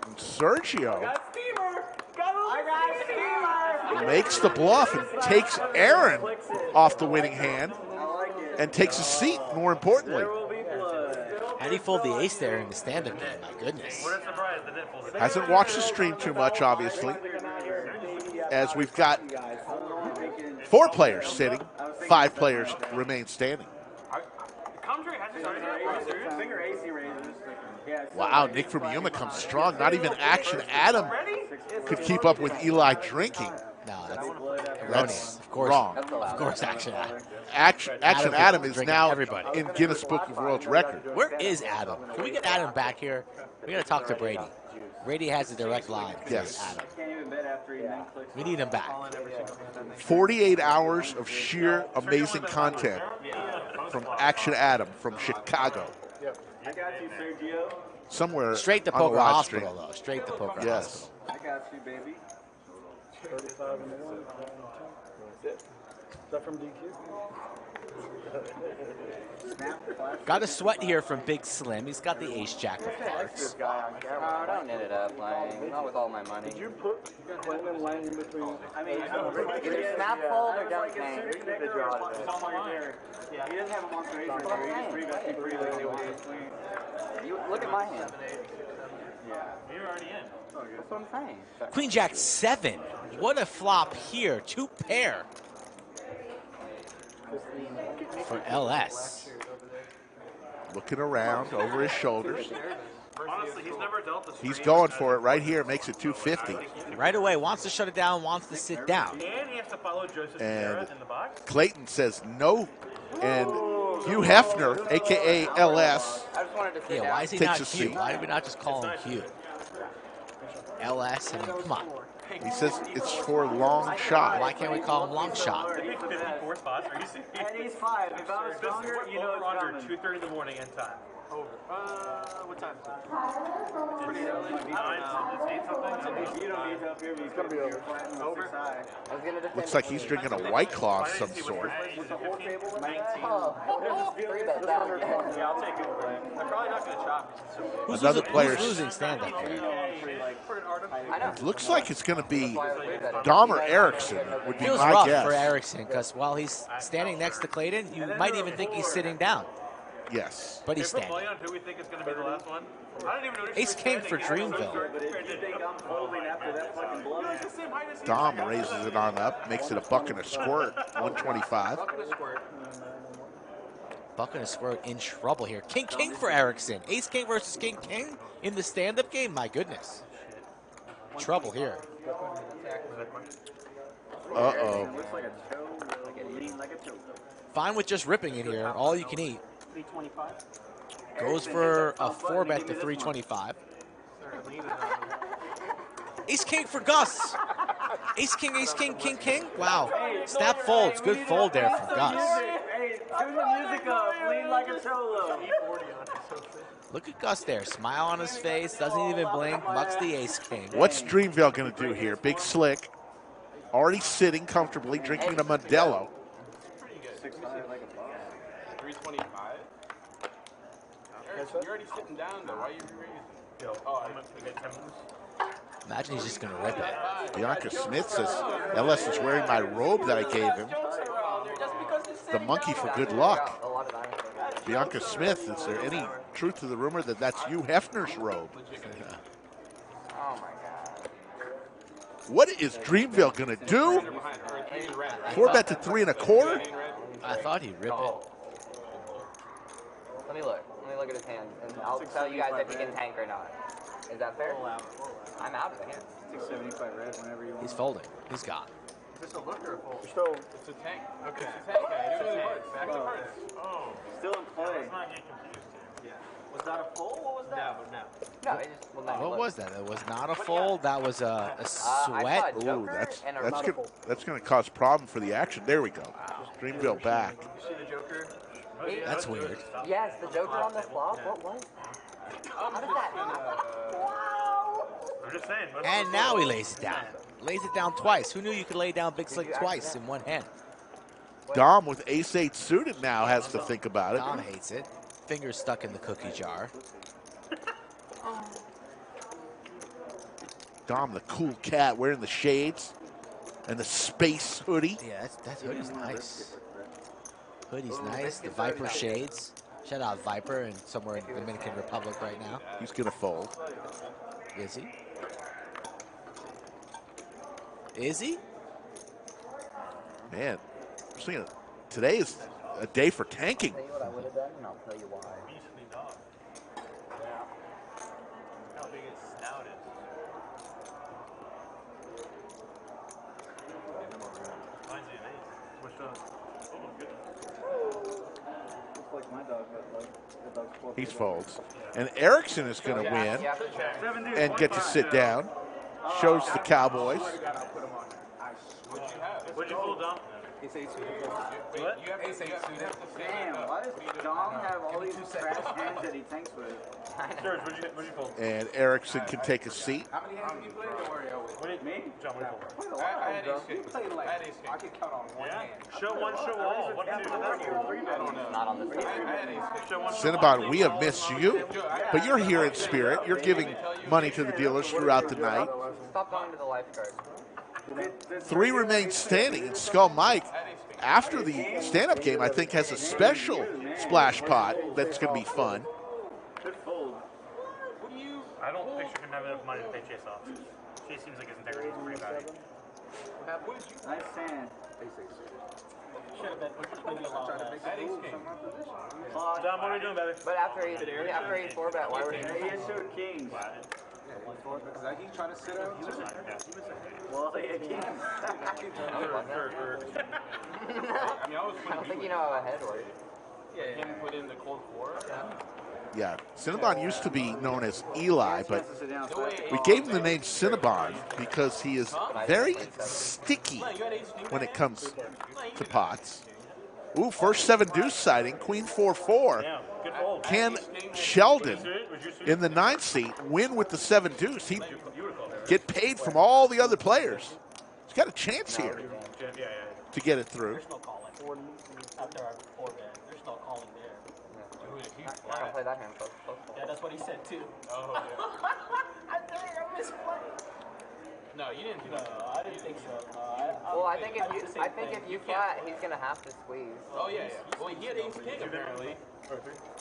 And Sergio Got steamer. I got steamer. makes the bluff and takes Aaron off the winning hand and takes a seat, more importantly. How do you fold the ace there in the stand-up game? My goodness. Hasn't watched the stream too much, obviously, as we've got 4 players sitting, 5 players remain standing. Commentary hasn't started yet. Are you serious? Finger AC raises. Wow, Nick from Yuma comes strong. Not even Action Adam could keep up with Eli drinking. No, that's That's erroneous. Of course, wrong. Of course, Action Adam. Action Adam is drinking now everybody. in Guinness Book of World Record. Where is Adam? Can we get Adam back here? We got to talk to Brady. Brady has a direct line to Yes. Adam. Can't even bet after he clicks. We need him back. 48 hours of sheer amazing content from Action Adam from Chicago. I got you, Sergio. Somewhere Straight to on the Poker live Hospital, stream. though. Straight to Poker Yes. I got you, baby. 35 and 1. Is that from DQ? Got a sweat here from Big Slim. He's got the ace jack of hearts. Oh, don't knit it up, Lang. Not with all my money. Did you put Quinn and Lang in between? I mean, Either snap fold or don't hang. the draw today. Yeah, he doesn't have a monster ace right there. He just rebets you pretty late with his queen. You look at my hand. Yeah. You're already in. That's what I'm saying. Queen Jack 7. What a flop here. 2 pair for LS. Looking around over his shoulders. Honestly, he's never dealt this. He's going for it right here. Makes it 250. Right away, wants to shut it down, wants to sit down. And he has to follow Joseph And Sierra in the box. Clayton says no. And Hugh Hefner, a.k.a. LS, I just wanted to sit Yeah, down. why is he Takes not a Q? seat. Why did we not just call him Q? LS, I mean, come on. he says it's for long shot. Why can't we call him long shot? 54 spots. Are you serious? And he's 5. If I was stronger, you know it's Over under coming. 2:30 in the morning end time. Over. What's time is it? It's pretty early. 9, it's 8 something. You don't need to up here, but it's going to be over. Over? I was gonna defend Looks like he's drinking a White Claw of some sort. Was the whole table 19? Three bet that. Yeah, I'll take it. I'm probably not going to chop it. Another player. Who's losing stand-up here? I know. Looks like it's going to be Dom or Erickson would be Feels my rough guess. for Erickson because while he's standing next to Clayton, you might even think he's sitting down. Yes. But he's If we're standing. playing on who we think is going to be the last one, I don't even know. Ace King for Dreamville. But if you think I'm folding after that fucking blow, Dom raises it on up, makes it a buck and a squirt, 125. Buck and a squirt in trouble here. King for Erickson. Ace King versus King in the stand-up game. My goodness. Trouble here. Uh-oh. looks like a toe, like a lean like a toe. Fine with just ripping it here. All you can eat. 325. Goes for a 4-bet to 325. Ace King for Gus. Ace King, King. Wow. Snap folds. Good fold there from Gus. Hey, tune the music up. Lean like a cholo. Look at Gus there. Smile on his face. Doesn't even blink. Mucks the Ace King. What's Dreamville going to do here? Big Slick, already sitting comfortably, drinking a Modelo. 325? You're already sitting down, though. Why are you re-raising? Oh, I'm going to get 10 moves. Imagine he's just going to rip it. Bianca Smith says, LS is wearing my robe that I gave him. The monkey for good luck. Bianca Smith, is there any truth to the rumor that that's Hugh Hefner's robe? Oh my god. What is Dreamville going to do? 4-bet to 3 1/4? I thought he'd rip it. Let me look at his hand, and I'll tell you guys if he can tank or not. Is that fair? I'm out of the hand. 675 red whenever you want. He's folding. He's gone. Is this a look or a fold? So, It's a tank. Okay. It's a tank. It's a tank. Back to Well, hearts. Oh. still in play. Let's not get confused here. Yeah. Was that a fold? What was that? No, but no. No, it just will not What look. was that? It was not a fold. That was a sweat. Ooh, that's going to cause problem for the action. There we go. Dreamville back. You see the Joker? That's weird. Yes, the Joker on the flop. What was that? How did that? Wow. I'm just saying. And now he lays it down. Lays it down twice. Who knew you could lay down Big Slick twice in one hand? Dom with ace-8 suited now has to think about it. Dom hates it. Fingers stuck in the cookie jar. Dom, the cool cat, wearing the shades and the space hoodie. Yeah, that hoodie's nice. Hoodie's nice. The Viper shades. Shout out Viper and somewhere in the Dominican Republic right now. He's going to fold. Is he? Is he? Man, I'm seeing today is a day for tanking. Tell you what I would have done, and I'll tell you why. Beastly dog. How big its snout is. Mine's an 8. Which one? Oh, goodness. Looks like my dog got like the dog's 12 He feet folds. And Erickson is going to win Yeah. and get to sit down. Shows the Cowboys. What'd you pull, Dom? It's 8 suited. What? You have ace 8 suited. Damn, why does Dom have all these trash hands that he tanks with? Serge, what'd you pull? And Erickson can take a seat. How many hands have you played? Don't worry, I'll wait. What did Me? John, what did you pull? I had ace You king. played like, I had ace king. I could count on one Yeah. hand. Show one, show all. What did you do? Not on this I side. had ace king. Show one, show Cinnabon, all. we have missed you, but you're here in spirit. You're giving money to the dealers throughout the night. Stop going to the lifeguard. 3 remain standing, and Skull Mike, after the stand-up game, I think has a special splash pot that's going to be fun. Good fold. I don't picture him having enough money to pay Chase off. Chase seems like his integrity is pretty bad. Nice hand. Dom, what are we doing, baby? But after he 4-bet, why were you? He had showed kings. Because he's trying to sit out. Well, he had kings. I don't think you know how a head works. Yeah, him put in the cold war. Yeah, Cinnabon used to be known as Eli, but we gave him the name Cinnabon because he is very sticky when it comes to pots. Ooh, first 7-deuce sighting, Queen 4-4. Yeah, good fold. Can Sheldon in the 9th seat win with the 7-deuce? He get paid from all the other players. He's got a chance here to get it through. There's no calling. After our 4-bet, there's no calling there. I don't play that hand, folks. Yeah, that's what he said too. Oh, yeah. I think I misplayed. No, you didn't do that. No, I didn't think so. Well, I think if you flat, he's gonna have to squeeze. Oh, yeah. Well, he had ace king, apparently.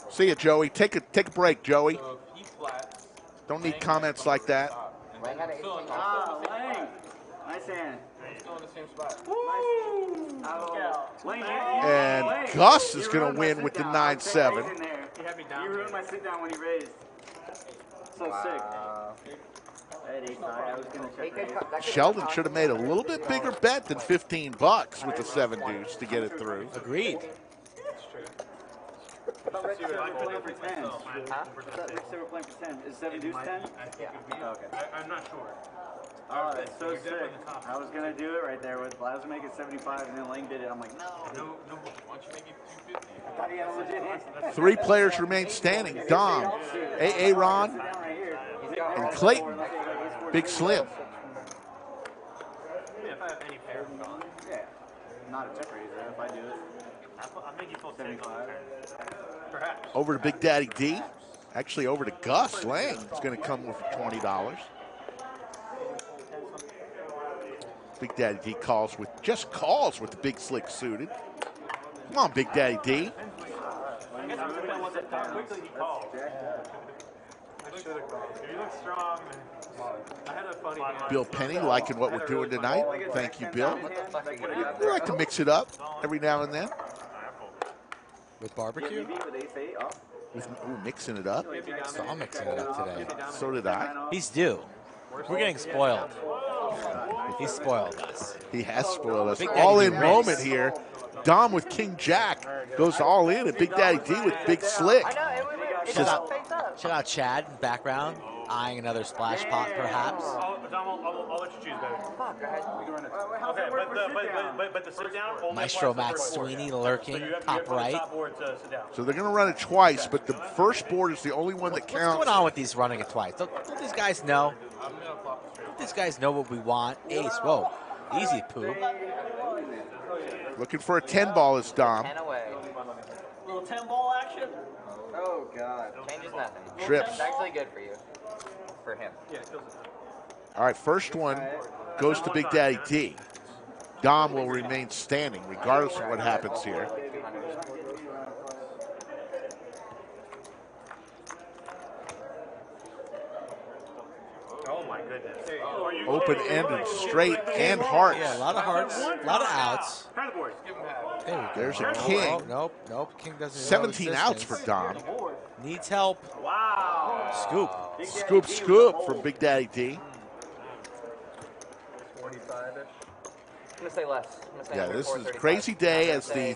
See you, Joey. Take a break, Joey. So if he flats, Don't need comments like that. Lang had ace king. Lang. Nice hand. still in the same spot. And Gus is going to win with the 9-7. You ruined my sit down when he raised. So sick. I was going to check raise. Sheldon should have made a little bit bigger bet than $15 with the 7-deuce to get it through. Agreed. But Rick said we're playing for 10. Rick said we're playing for 10. Is 7-deuce 10? Yeah. Okay. I'm not sure. Oh, that's so sick. I was going to do it right there. I was making 75, and then Lang did it. I'm like, no. No, why don't you make it 250? I thought he had a legit hand. 3 players remain standing. Dom, A.A. Ron, and Clayton. Big Slim. Yeah, if I have any pair, I'm gone. Yeah. Not a check raiser if I do it. I'll make you full 75. Perhaps. Over to Big Daddy D. Actually, over to Gus Lang. It's going to come with $20. Big Daddy D calls with the big slick suited. Come on, Big Daddy D. I guess it depends on how quickly he calls. You look strong. I had a funny hand. Bill Penny liking what we're doing tonight. Thank you, Bill. We like to mix it up every now and then. With barbecue? Ooh, mixing it up. So I'm mixing it up today. So did I. He's due. We're getting spoiled. He's spoiled us. He has spoiled us. Big Daddy All D in raised. moment here. Dom with King Jack goes all in, and Big Daddy D with Big Slick. Shout out Chad in the background, eyeing another splash pot, perhaps. I'll let you choose, baby. Okay, but the sit down only Maestro applies Matt to the first board. Sweeney So lurking, you have top to right. top board to sit down. So they're going to run it twice, but the first board is the only one that What's counts. going on with these running it twice? Don't these guys know? Don't these guys know what we want? Ace, whoa. Easy, poo. Looking for a 10 ball is Dom. 10 away. Little 10-ball action. Oh, God. Changes nothing. Trips. It's actually good for you. For him. Yeah, it feels good. All right, first one goes to Big Daddy D. Dom will remain standing regardless of what happens here. Oh my goodness. Open-ended, straight, and hearts. Yeah, a lot of hearts, a lot of outs. Try the board. There we go. There's a king. Nope. King doesn't. 17 outs for Dom. Needs help. Wow. Scoop from Big Daddy D. 45-ish. I'm going to say less. Yeah, this is a crazy day as the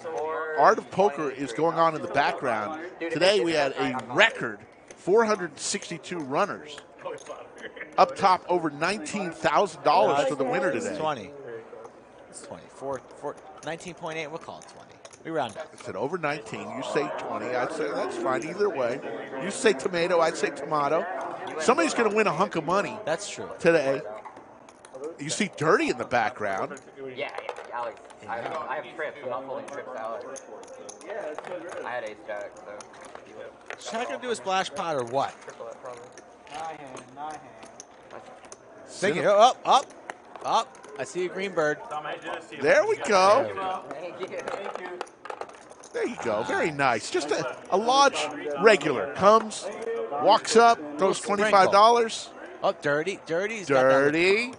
art of poker is going on in the background. Today we had a record 462 runners. Up top, over $19,000 for the winner It's today. 20. It's 20. 19.8, we'll call it 20. We round up. I said over 19. You say 20. I'd say that's fine either way. You say tomato. I'd say tomato. Somebody's going to win a hunk of money. That's true. Today. You see Dirty in the background. Yeah, Alex. I have trips. I'm not folding trips, Alex. I had ace jack, so. Is Chad going to do a splash pot or what? Triple that probably. Nine hand. Thank you. Up. I see a green bird. There we go. Thank you. There you go. Very nice. Just a Lodge regular. Comes, walks up, throws $25. Oh, Dirty. Dirty's Dirty.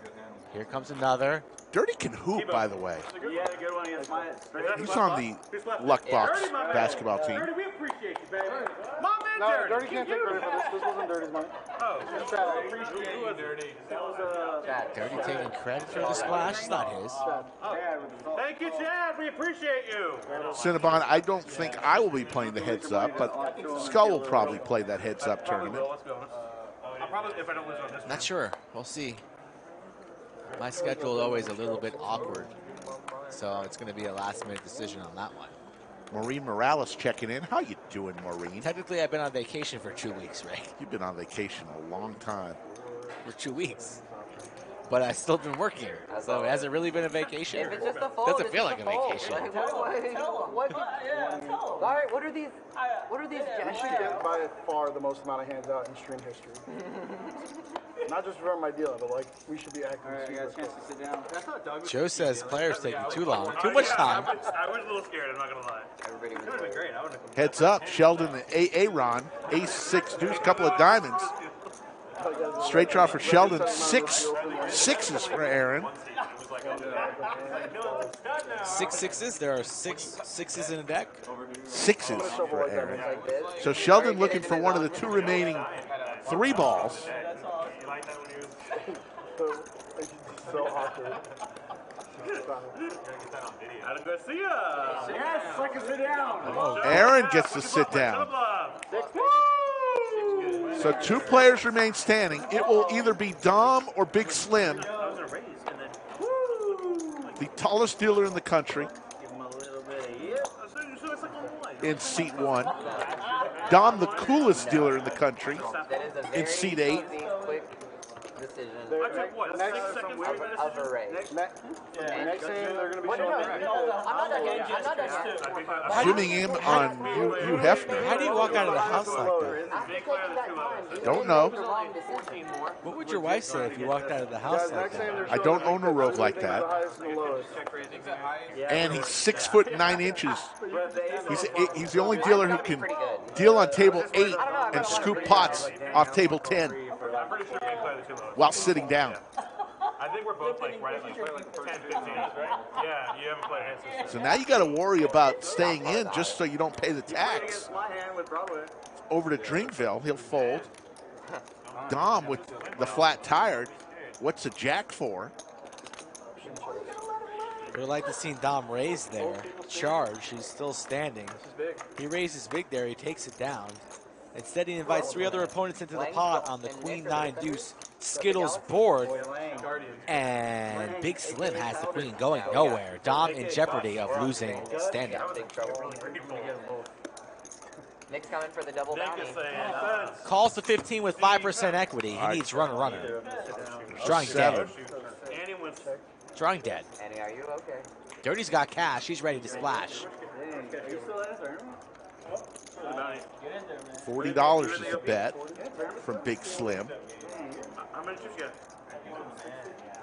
Here comes another. Dirty can hoop, by the way. You had a good one against my straight. He's on the Luck Box basketball team. We appreciate you, baby. No, Dirty can't take credit for this. This wasn't Dirty's money. Oh, Just Chad. appreciate you, Dirty. That was Dirty taking credit for the splash. It's not his. Thank you, Chad. We appreciate you. Cinnabon, I don't think I will be playing the heads up, but Skull will probably play that heads up tournament. Let's be honest. I'll probably, if I don't lose on this one. Not sure. We'll see. My schedule is always a little bit awkward, so it's going to be a last-minute decision on that one. Maureen Morales checking in. How you doing, Maureen? Technically, I've been on vacation for 2 weeks, Ray. You've been on vacation a long time. For 2 weeks. But I've still been working. So it hasn't really been a vacation. If it's just a fold, Doesn't feel like a vacation. Like, what are these? What are these We should get by far the most amount of hands out in stream history. Not just from my dealer, but like we should be acting. All right, I got a chance to sit down. Joe says players taking too long. Too much time. I was a little scared, I'm not going to lie. It would have been great. I would have Heads up, Sheldon and Aaron, ace, 6 deuce, couple of diamonds. Straight draw for Sheldon, 6 sixes for Aaron. 6 sixes. There are 6 sixes in a deck. 6s for Aaron. So Sheldon looking for one of the 2 remaining 3 balls. So awkward. Yes, I can sit down. Aaron gets to sit down. So 2 players remain standing. It will either be Dom or Big Slim, the tallest dealer in the country, in seat 1. Dom, the coolest dealer in the country, in seat 8. Decision Next of a race. Next game, they're going to be showing I'm not done yet. I'm not done yet. Zooming in on Hugh Hefner. How do you walk out of the house like that? Don't know. What would your wife say if you walked out of the house like that? I don't own a robe like that. And he's 6 foot 9 inches. He's the only dealer who can deal on table 8 and scoop pots off table 10 while sitting down. I think we're both like right at like 10, 15, right? Yeah, you haven't played hand system. So now you got to worry about staying in just so you don't pay the tax. Over to Dreamville, he'll fold. Dom with the flat tire. What's the jack for? We'd like to see Dom raise there. Charge, he's still standing. He raises big there, he takes it down. Instead, he invites 3 other opponents into the pot on the Queen 9 deuce Skittles board. And Big Slim has the Queen going nowhere. Dom in jeopardy of losing standing. Nick's coming for the double bounty. Calls to 15 with 5% equity. He needs runner. Drawing dead. Drawing dead. Annie, are you okay? Dirty's got cash. He's ready to splash. $40 is the bet from Big Slim. How many chips you got?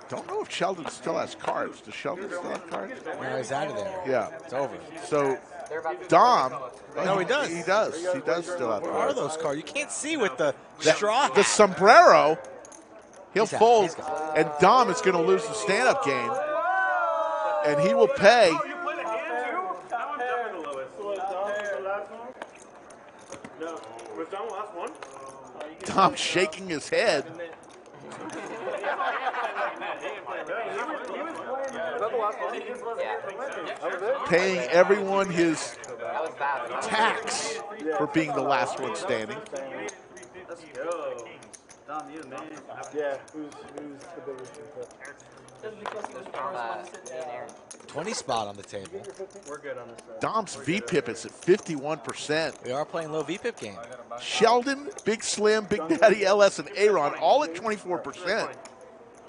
Don't know if Sheldon still has cards. Does Sheldon still have cards? No, he's out of there. Yeah. It's over. So, Dom. No, he does. He does. He does still have Where cards. are those cards? You can't see with the straw. The sombrero, he'll He's out. fold, He's gone. and Dom is going to lose the stand-up game. And he will pay. You played a hand too? Now I'm jumping the lowest. So was Dom the last one? No. Was Dom the last one? Dom shaking his head. Paying everyone his tax for being the last one standing. Let's go. Dom, you man. Yeah, who's the biggest? 20 spot on the table. We're good on this side. Dom's VPIP is at 51%. We are playing low VPIP game. Sheldon, Big Slim, Big Daddy LS, and Aaron all at 24%.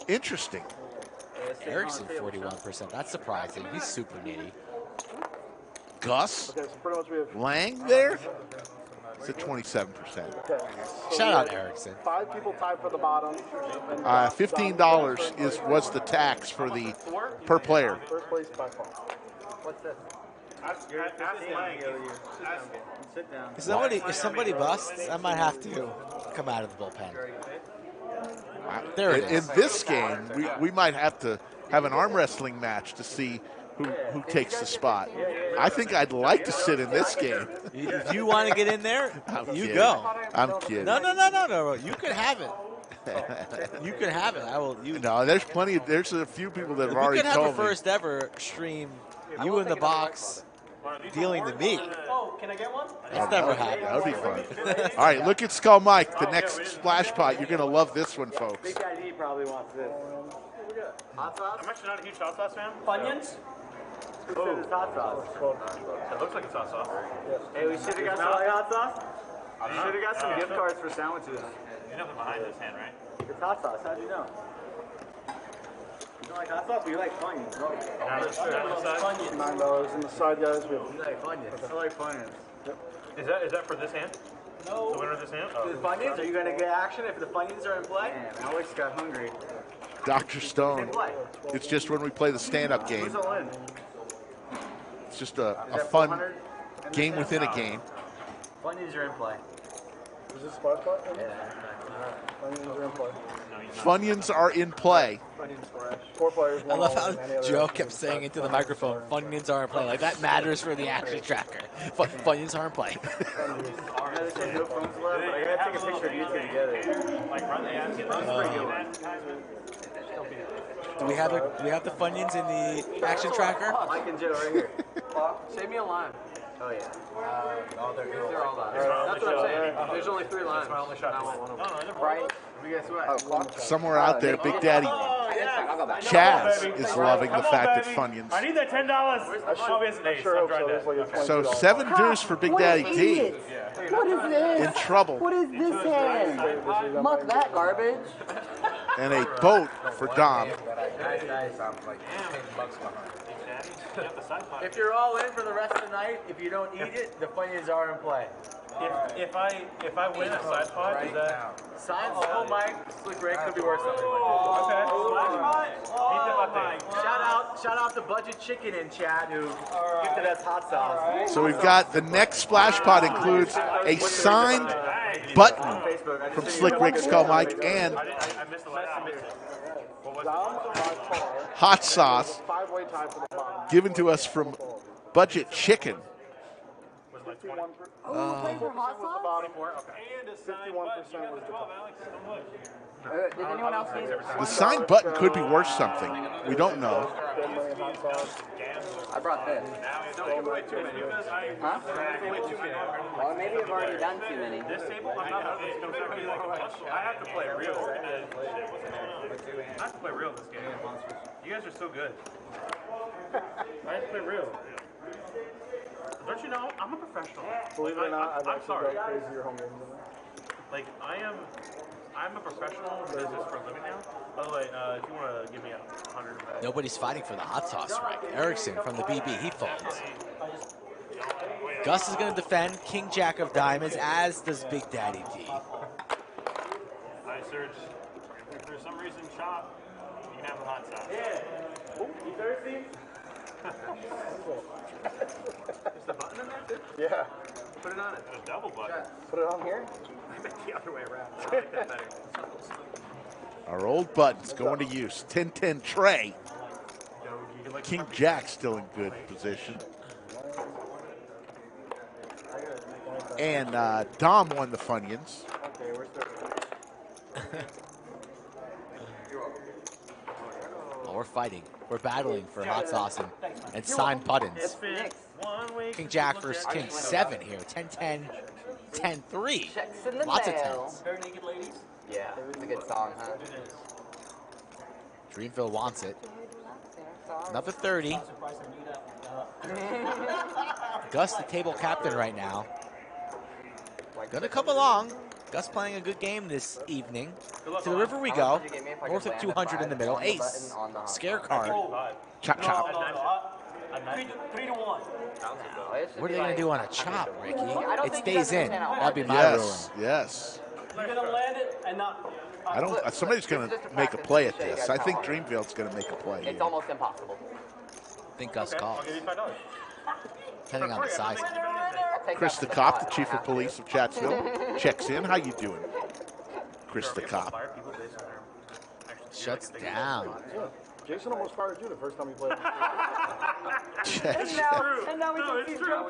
Interesting. Erickson 41%. That's surprising. He's super nitty. Gus, Okay, so pretty much we have Lang there, it's at 27%. Shout out Erickson. 5 people tied for the bottom. And $15 was the tax for the per player. First place by far. What's this? Sit down. If somebody busts, I might have to come out of the bullpen. There it In is. this game, we might have to have an arm wrestling match to see who takes the spot. I think I'd like to sit in this game. If you want to get in there, you kidding. go. I'm kidding. No. You can have it. You can have it. I will. No, there's plenty. There's a few people that have We already could have the told me. first ever stream. You in the box dealing to me. Oh, can I get one? That's never happened. That would be fun. All right, look at Skull Mike, the next splash pot. You're going to love this one, folks. Big ID probably wants this. Hot sauce? I'm actually not a huge hot sauce fan. Funyuns? Who said it's hot sauce? It looks like it's hot sauce. Hey, we should have got some hot sauce. We should have got some gift cards for sandwiches. There's nothing behind this hand, right? It's hot sauce. How'd you know? You don't like hot sauce, but you like Funyuns. $9 in the side, guys. We have You like Funyuns. I like Funyuns. Is that for this hand? No. The winner of this hand? The Funyuns? Are you going to get action if the Funyuns are in play? Man, Alex got hungry. Dr. Stone. It's just when we play the stand-up game. Who's all in? It's just a fun game within a game. Funyuns are in play. Is this splash pot? Yeah. Funyuns are in play. Funyuns are in play. Funyuns splash. 4 players. I love how Joe kept saying into the microphone, Funyuns are in play. Like, that matters for the action tracker. Funyuns are in play. I gotta take a picture of you two together. Do we have the Funyuns in the action tracker? Mike and Joe right here. Save me a line. Oh yeah. They're all live. That's what I'm saying. There's only 3 lines. My only shot. Right? Guess what? Somewhere out there, Big Daddy Chaz is loving the fact that Funyuns. I need that $10. Obviously, So 7 dues for Big Daddy D. What is this? In trouble. What is this hand? Muck that garbage. And a boat for Dom. If you're all in for the rest of the night, if you don't eat it, the Funyuns are in play. If I win a side pot, is that Signs? Oh, Mike, Slick Rick could be worth something. Shout out to Budget Chicken in chat who gifted us hot sauce. So we've got the next splash pot includes a signed button from Slick Rick Skull Mike and hot sauce given to us from Budget Chicken. Played for hot sauce? 51% was Did anyone else need The signed button could be worth something. We don't know. I brought this. Huh? Well, maybe I've already done too many. this table? I have to play real. I have to play real this game. You guys are so good. I have to play real. Don't you know? I'm a professional. Believe it or not, I've I'm actually sorry. got crazier home games than that. Like, I'm a professional in business for a living now. By the way, if you want to give me 100. Nobody's fighting for the hot sauce right. Erickson from the BB, he folds. Gus is going to defend King Jack of Diamonds, as does Big Daddy D. I search. If for some reason chop, you can have the hot sauce. Yeah. Oh, you thirsty? Is the button in there? Yeah. Put it on it. There's a double button. Put it on here? I meant the other way around. I like that better. Our old buttons going to use. 10-10 Trey. King Jack still in good position. And Dom won the Funyuns. Okay, we're starting. Well, we're fighting. We're battling for hot sauce and signed buttons. King Jack versus King 7 here. 10-10, 10-3. Checks in the Lots of mail. tens. Bare Naked Ladies? Yeah, it's a good song, huh? Dreamville wants it. Another 30. Gus, the table captain right now. Gonna come along. Gus playing a good game this evening. To the river we go. North of 200 in the middle. Ace. Scare card. Chop chop. 3 to 1. What are they gonna do on a chop, Ricky? It stays in. That'd be my ruling. Yes. You're gonna land it and not. I don't. Somebody's going to make a play at this. I think Dreamville's going to make a play. It's almost impossible. I think Gus calls. I'll give you $5. Depending on the size. Chris the Cop, the chief of police of Chatsville, checks in. How you doing, Chris the Cop? Shuts down. Jason almost fired you the first time he played. And now we can see Joe.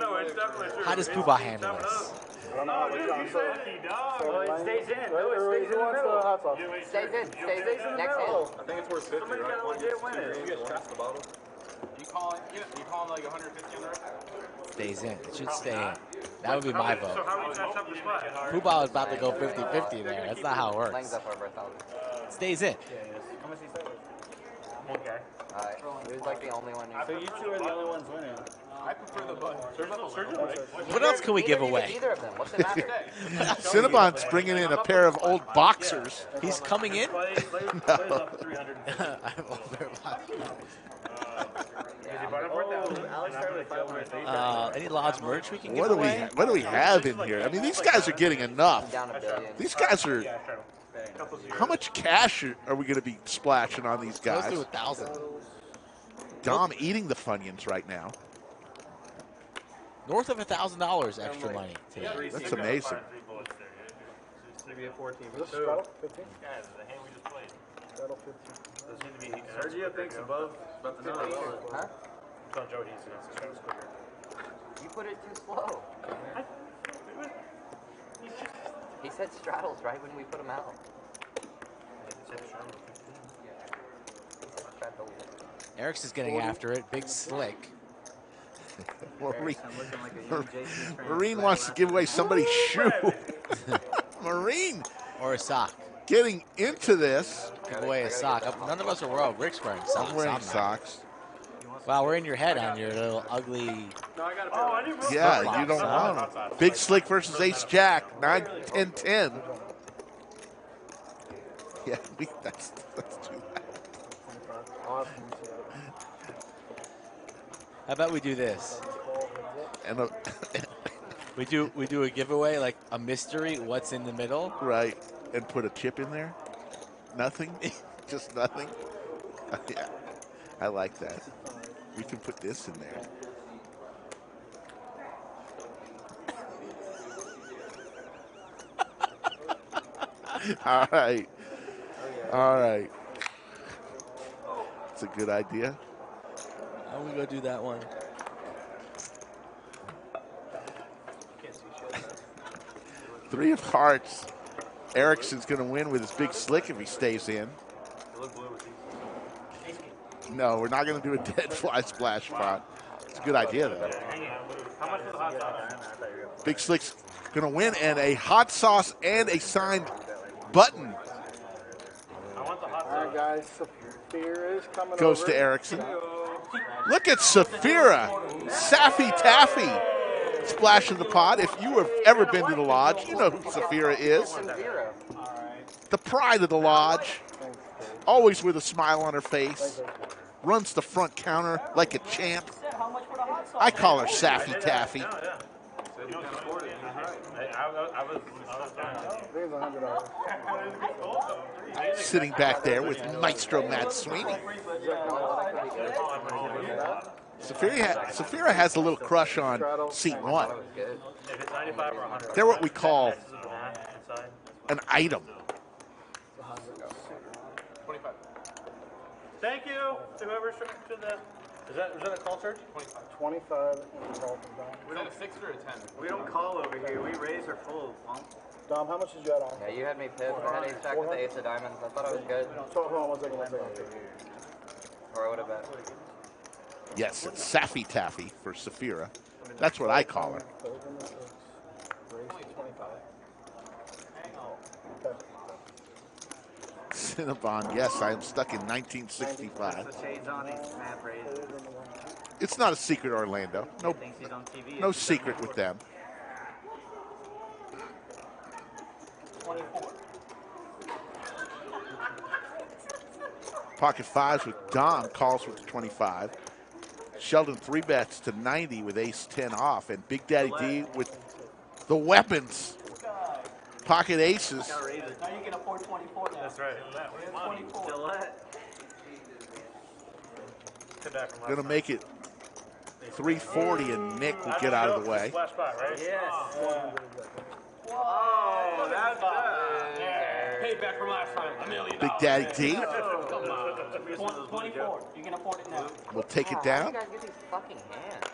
No, it's definitely true. How does Poobah handle this? I don't know how much John said. It stays in. Who wants the hot sauce? Stays in. Stays in. Next hand. I think it's worth 50, Somebody's right? got to legit win it. You guys pass the bottle? You calling like 150 on the record? Stays in. It should stay in. That would be my So vote. how do we catch up the spot? Poobah is about to go 50-50 there. That's not how it Lang's works. up over 1,000. Stays in. Okay. He was like the only one. So you two are the only ones winning. I prefer the button. What else can we give away? Either of them. What's the matter? Cinnabon's bringing in a pair of old boxers. He's coming in? Any Lodge merch we can give away? What do we have in here? I mean, these guys are getting enough. These guys are. How much cash are we going to be splashing on these guys? Close to 1,000. Dom eating the Funyuns right now. North of $1,000 extra money today. That's amazing. Maybe a 14. Is this straddle? 15? Guys, the hand we just played. Straddle 15. Does need to be. Sergio thinks above the number. Huh? Tell Joe he's straddles quicker. You put it too slow. He said straddles right when we put him out. Eric's is getting after it. Big slick. Marine wants to give away somebody's shoe. Marine. Or a sock. Getting into this. Give away a sock. None of us are wearing. Rick's wearing socks. I'm wearing socks. Wow, we're in your head on your little ugly. Yeah, you don't want them. Big Slick versus Ace Jack. 9, 10, 10. Yeah, let's do that. How about we do this? And we do a giveaway, like a mystery. What's in the middle? Right, and put a chip in there. Nothing, just nothing. Yeah, I like that. We can put this in there. All right. All right. It's a good idea. How are we going to do that one? Three of hearts. Erickson's going to win with his Big Slick if he stays in. No, we're not going to do a dead fly splash spot. It's a good idea, though. Big Slick's going to win, and a hot sauce and a signed button. All right, guys. Saphira is coming Goes over. to Erickson. Look at Saphira. Saffy Taffy splashing the pot. If you have ever been to the lodge, you know who Saphira is. The pride of the lodge. Always with a smile on her face. Runs the front counter like a champ. I call her Saffy Taffy. Sitting back there with Maestro Matt Sweeney. Saphira has a little crush on seat 1. They're what we call an item. Thank you to whoever should the. Is that a call, Serge? 25. We don't 6 or a 10. We don't call over here. We raise or fold. Dom, how much did you add on? Yeah, you had me pipped. I had ace jack with the ace of diamonds. I thought I was good. So, hold on one second. Or I would have bet. Yes, it's Saffy Taffy for Saphira. That's what I call her. Cinnabon, yes, I am stuck in 1965. It's not a secret, Orlando. No secret with them. 24. Pocket fives with Dom, calls with the 25. Sheldon 3-bets to 90 with ace 10 off, and Big Daddy D with the weapons. Pocket aces. Now you can afford 24 now. That's right. 24. Gonna make it 340, and Nick will get out of the way. Splash spot, right? Yes. Oh, that's payback from last time. $1 million. Big Daddy D. Come on. 24. You can afford it now. We'll take it How down. do you guys get these fucking hands?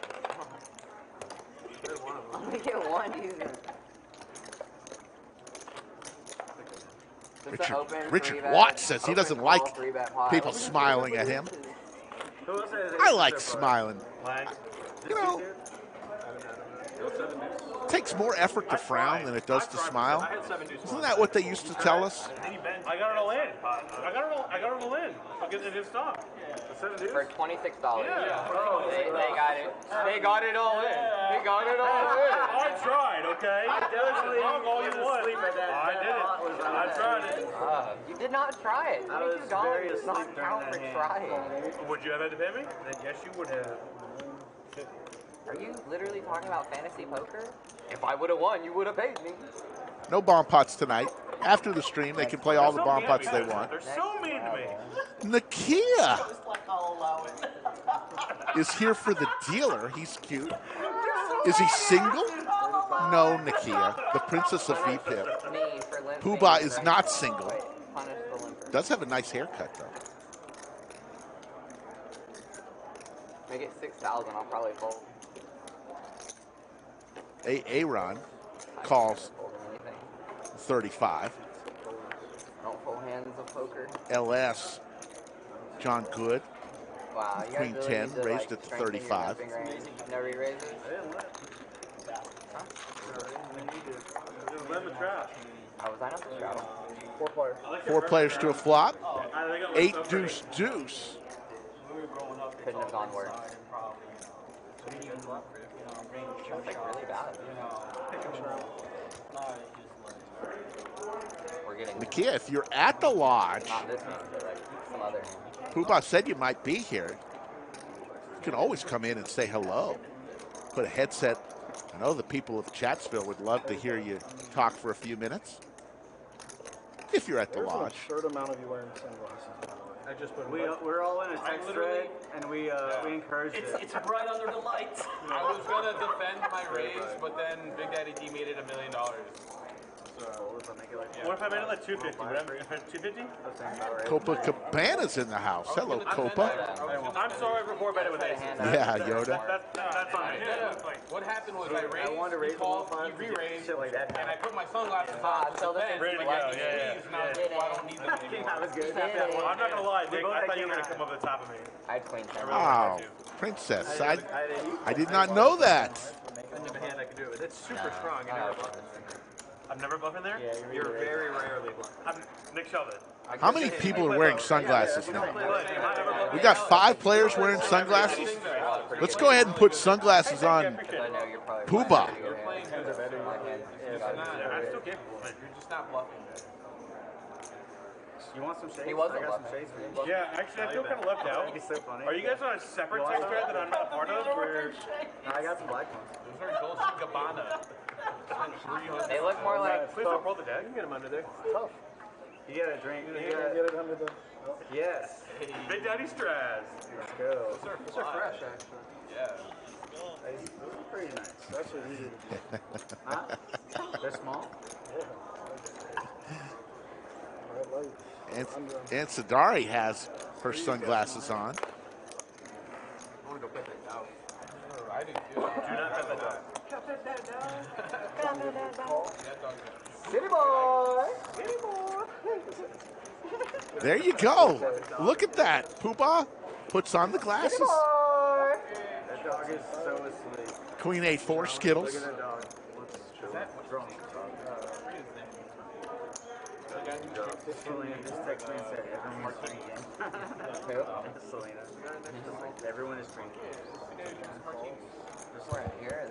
I'm gonna get one user. Richard Watts says he doesn't like people smiling at him. I like smiling. You know, it takes more effort to frown than it does to smile. Isn't that what they used to tell us? I got it all in. fine. I gotta roll in. I'll get in his stock. For $26. Yeah. They got it. They got it all in. They got it all in. I tried, okay? I definitely all you want. I did it. I tried it. You did not try it. $22 does not count for trying. Would you have had to pay me? Then yes, you would have. Are you literally talking about fantasy poker? If I would have won, you would have paid me. No bomb pots tonight. After the stream, they can play all the bomb pots they want. They're so mean to me. Nakia is here for the dealer. He's cute. Is he single? No, Nakia. The princess of VPIP. Poobah is not single. Does have a nice haircut, though. Make it 6,000. I'll probably fold. Aaron calls 35. Don't fold hands of poker. LS, John Good. Wow, you Queen guys really 10, need to, raised like, it to strengthen your 35. jumping range. No re-raises? Oh, was I not the straddle? 4 players. 4 players to a flop. 8 deuce deuce. Couldn't have gone worse. That's like really bad. We're getting Nakia, if you're at the lodge, not this hand, but like some other hand. Poobah said you might be here. You can always come in and say hello. Put a headset. I know the people of Chatsville would love to hear you talk for a few minutes. If you're at the There's an lodge. absurd amount of you wearing sunglasses, by the way. I just we're all in a text thread, and we encourage it. It's right under the lights. I was gonna defend my raise, but then Big Daddy D made it $1 million. So What if I made it like 250? Would I have 250? Copacabana's in the house. Hello, Copa. I'm sorry for poor betting with aces. Yeah, Yoda. That's on me. what happened was I raised, he called, he re-raised, and I put my sunglasses on to defend, Ready to like, go, these yeah. sleeves, and I was like, well, I don't need them anymore. That was good. I'm not gonna lie, Nick. I thought you were gonna come over the top of me. I had queen 10. Wow, princess. I did not know that. End of a hand I could do it. It's super strong. You never bluff. I've never bluffed in there? Yeah, you're very rarely bluff. Nick Sheldon. How many people are wearing sunglasses now? We got 5 players wearing sunglasses. Let's go ahead and put sunglasses on Poobah. I'm still capable, but you're just not bluffing. You want some shades? He wasn't I got some bluffing. shades for you. Yeah, actually, I feel kind of left out. It'd be so funny. Are you guys on a separate text thread that I'm not a part of? Or? No, I got some black ones. Those are Dolce Gabbana. They look more like. Please don't roll the deck. You can get them under there. Tough. You get a drink. You gotta get it under the. Yes. Big Daddy Straz. Let's go. Those are fresh, actually. Yeah. Those are pretty nice. That's what he did. Huh? They're small? Red light. And Sadari has her sunglasses on. I want to go put that down. I do too. Do not put that down. City boy! There you go. Look at that. Poobah puts on the glasses. That dog is so asleep. Queen 8-4 Skittles. Look at that dog. What's wrong? Selena just texted me and said everyone's drinking. Selena. Everyone is drinking.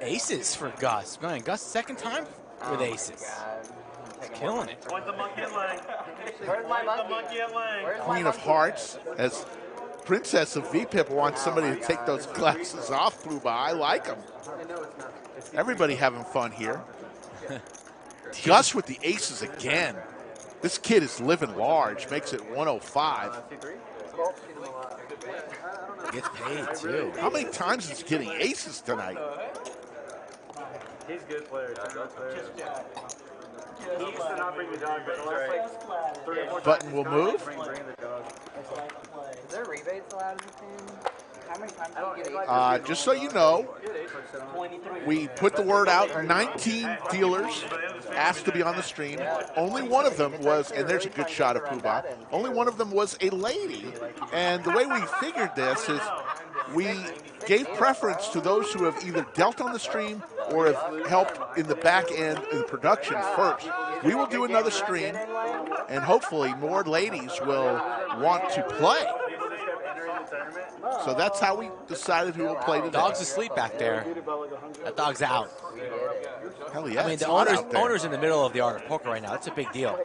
Aces for Gus. Man, Gus second time with aces. He's killing it. When's the monkey at Lang? Where's my The monkey? monkey at Lang. Queen of Hearts as Princess of VPIP wants somebody to take those glasses off, Poobah. I like them. Everybody having fun here. Gus with the aces again. This kid is living large, makes it 105. Gets paid, too. How many times is he getting aces tonight? He's a good player. He used to not bring the dog, but the last like 3 or 4 Button times will he's move. Bring the dog. Is there rebates allowed in this game? How many times do you get Just so you know, we put the word out. 19 dealers asked to be on the stream. Only one of them was, and there's a good shot of Poobah, only one of them was a lady. And the way we figured this is we gave preference to those who have either dealt on the stream or have helped in the back end in production first. we will do another stream, and hopefully more ladies will want to play. So that's how we decided who will play today. Dog's asleep back there. That dog's out. Hell yeah. I mean, it's the hot out there. owner's in the middle of the art of poker right now. That's a big deal.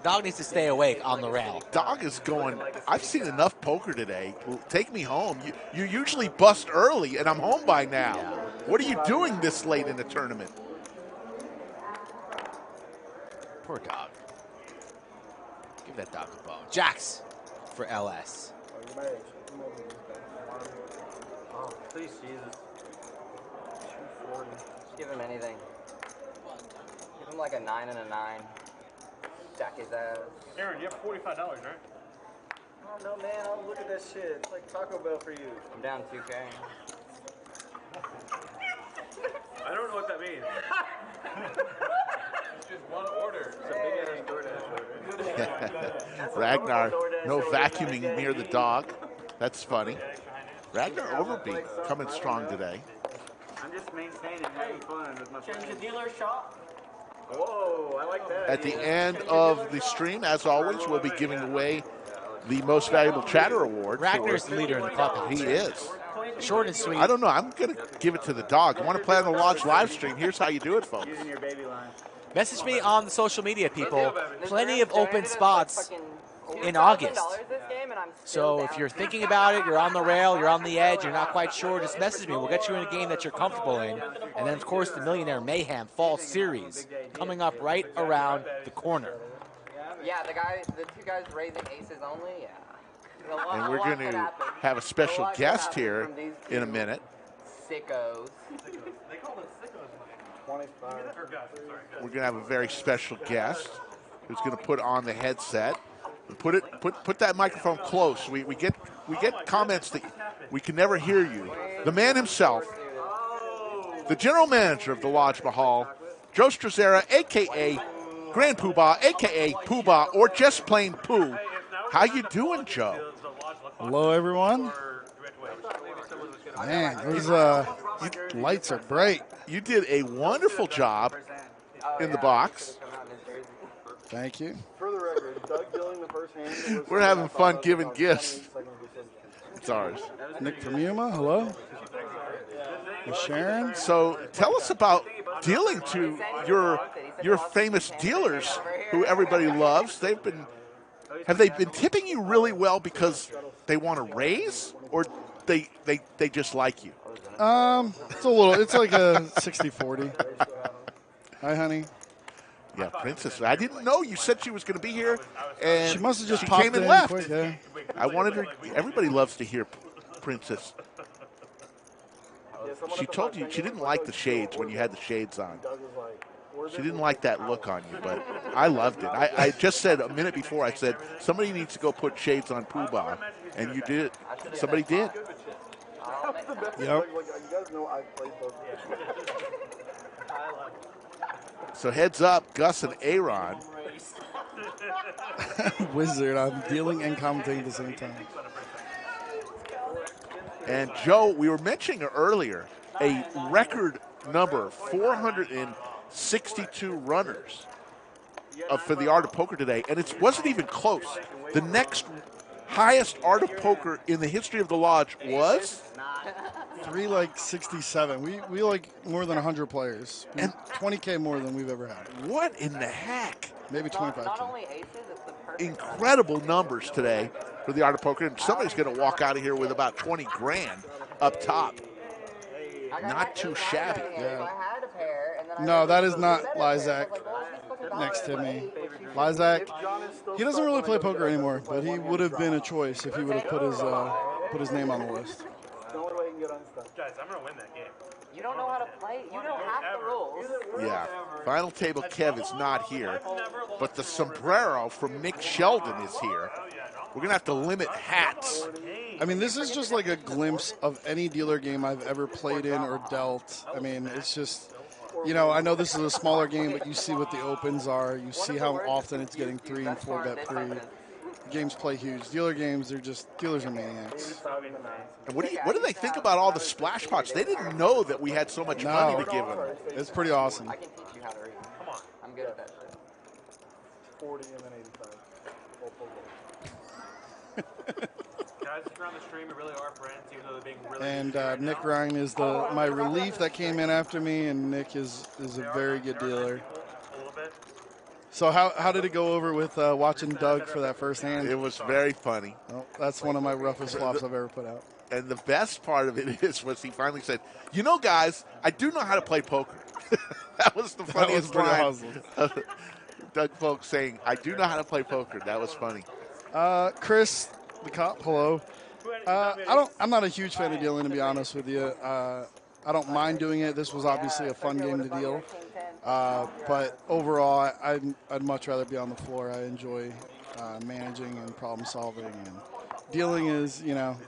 Dog needs to stay awake on the rail. Dog is going, I've seen enough poker today. Take me home. You usually bust early, and I'm home by now. Yeah. What are you doing this late in the tournament? Poor dog. Give that dog a bone. Jacks for LS. Oh, please, Jesus. 240. Just give him anything. Give him like a 9 and a 9. Jack his ass. Aaron, you have $45, right? Oh, no, man. I'll look at that shit. It's like Taco Bell for you. I'm down 2K. I don't know what that means. It's just one order. It's a big ass DoorDash. Ragnar, no vacuuming near the dog. That's funny. Ragnar Overbeat coming strong today. I'm just maintaining, having fun with my friends. Change the dealer shop. Whoa, I like that. At the end of the stream, as always, we'll be giving away the Most Valuable Chatter Award. Ragnar's the leader in the club. He is. Short and sweet. I don't know. I'm going to give it to the dog. I want to play on the Lodge live stream. Here's how you do it, folks. Using your baby line. Message me on the social media, people. Plenty of open spots in August. So if you're thinking about it, you're on the rail, you're on the edge, you're not quite sure, just message me. We'll get you in a game that you're comfortable in. And then, of course, the Millionaire Mayhem Fall Series coming up right around the corner. Yeah, the two guys raising aces only, yeah. And we're going to have a special guest here in a minute. Sickos. They call them sickos. 25. We're going to have a very special guest who's going to put on the headset. Put that microphone close. We get comments that we can never hear you. The man himself, the general manager of the Lodge Mahal, Joe Strazera, a.k.a. Grand Poobah, a.k.a. Poobah, or just plain Pooh. How you doing, Joe? Hello, everyone. Man, those lights are bright. You did a wonderful job in the box. Thank you. For the record, Doug dealing the first hand. We're having fun giving gifts. It's ours. Nick from Yuma, hello. And Sharon. So tell us about dealing to your famous dealers who everybody loves. Have they been tipping you really well because they want to raise, or they just like you? It's like a 60-40. Hi, honey. Yeah, Princess. I didn't know you said she was going to be here, and She must have just she popped came and in left. quick, yeah. I wanted her. Everybody loves to hear Princess. She told you she didn't like the shades when you had the shades on. She didn't like that look on you, but I loved it. I just said a minute before, I said, somebody needs to go put shades on Poobah, and you did it. Somebody did. Yep. So heads up, Gus and Aaron. Wizard, I'm dealing and commentating at the same time. And Joe, we were mentioning earlier, a record number, 462 runners for the Art of Poker today, and it wasn't even close. The next highest Art of Poker in the history of the Lodge was 367. We like more than 100 players, and 20K more than we've ever had. What in the heck? Maybe 25K. Incredible numbers today for the Art of Poker, and somebody's going to walk out of here with about 20 grand up top. Not too shabby. Yeah. No, that is not Lyzak next to me. Lyzak, he doesn't really play poker anymore, but he would have been a choice if he would have put his name on the list. Guys, I'm going to win that game. You don't know how to play. You know half the rules. Yeah. Final Table Kev is not here, but the sombrero from Nick Sheldon is here. We're going to have to limit hats. I mean, this is just like a glimpse of any dealer game I've ever played in or dealt. I mean, it's just, I know this is a smaller game, but you see what the opens are. You see how often it's getting 3 and 4 bet pre. Games play huge. Dealer games, dealers are maniacs. And what do they think about all the splash pots? They didn't know that we had so much money to give them. It's pretty awesome. I can teach you how to read. Come on. I'm good at that shit. 40 and then 85. Guys, if you're on the stream, we really are friends, even though they're being really And good right Nick now. Ryan is my relief that came in after me, and Nick is a very good dealer. A little bit. So how did it go over with watching Doug for that first hand? It was very funny. Well, that's one of my roughest flops I've ever put out. And the best part of it was he finally said, "You know, guys, I do know how to play poker." That was the funniest pretty line. awesome. Doug Folk saying, "I do know how to play poker." That was funny. Chris, the cop, hello. I'm not a huge fan of dealing, to be honest with you. I don't mind doing it. This was obviously a fun game to deal. But overall, I'd much rather be on the floor. I enjoy managing and problem solving. And dealing is,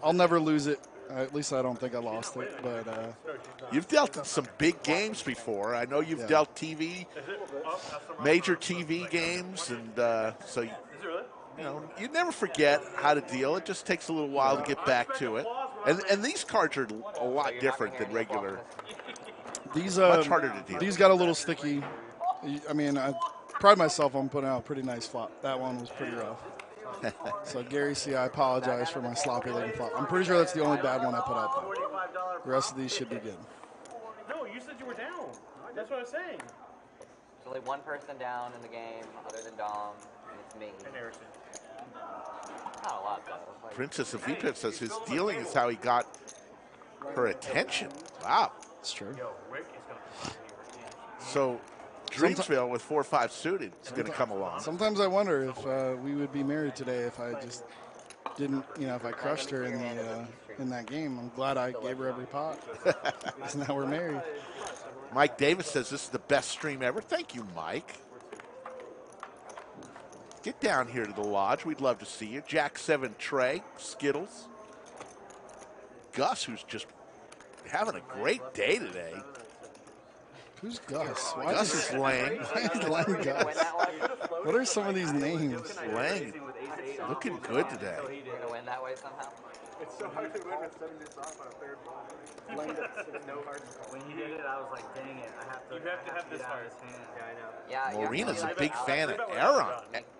I'll never lose it. At least I don't think I lost it. But you've dealt in some big games before. I know you've dealt major TV games, and so you never forget how to deal. It just takes a little while to get back to it. And these cards are a lot different than regular. These much harder to deal. These got a little sticky. I mean, I pride myself on putting out a pretty nice flop. That one was pretty rough. So Gary C, I apologize for my sloppy looking flop. I'm pretty sure that's the only bad one I put out there. The rest of these should be good. No, you said you were down. That's what I was saying. There's only one person down in the game other than Dom, and it's me. And Harrison. Not a lot, though. Like, Princess of Vipip says his dealing is how he got her attention. Wow. It's true. So Dreamsville with 4-5 suited is going to come along. Sometimes I wonder if we would be married today if I just didn't, if I crushed her in that game. I'm glad I gave her every pot. Because now we're married. Mike Davis says this is the best stream ever. Thank you, Mike. Get down here to the lodge. We'd love to see you. Jack 7 Trey, Skittles. Gus, who's just having a great day today. Who's Gus? Gus is Lang. Why is Lang Gus? What are some of these names? Lang, looking good today. You're going to win that way somehow? It's so hard to win with 7 minutes off on a third ball. No hard to call. When you did it, I was like, dang it, I have to. You have to have this hard. Yeah, I know. Yeah, Marina's a big fan of Aaron.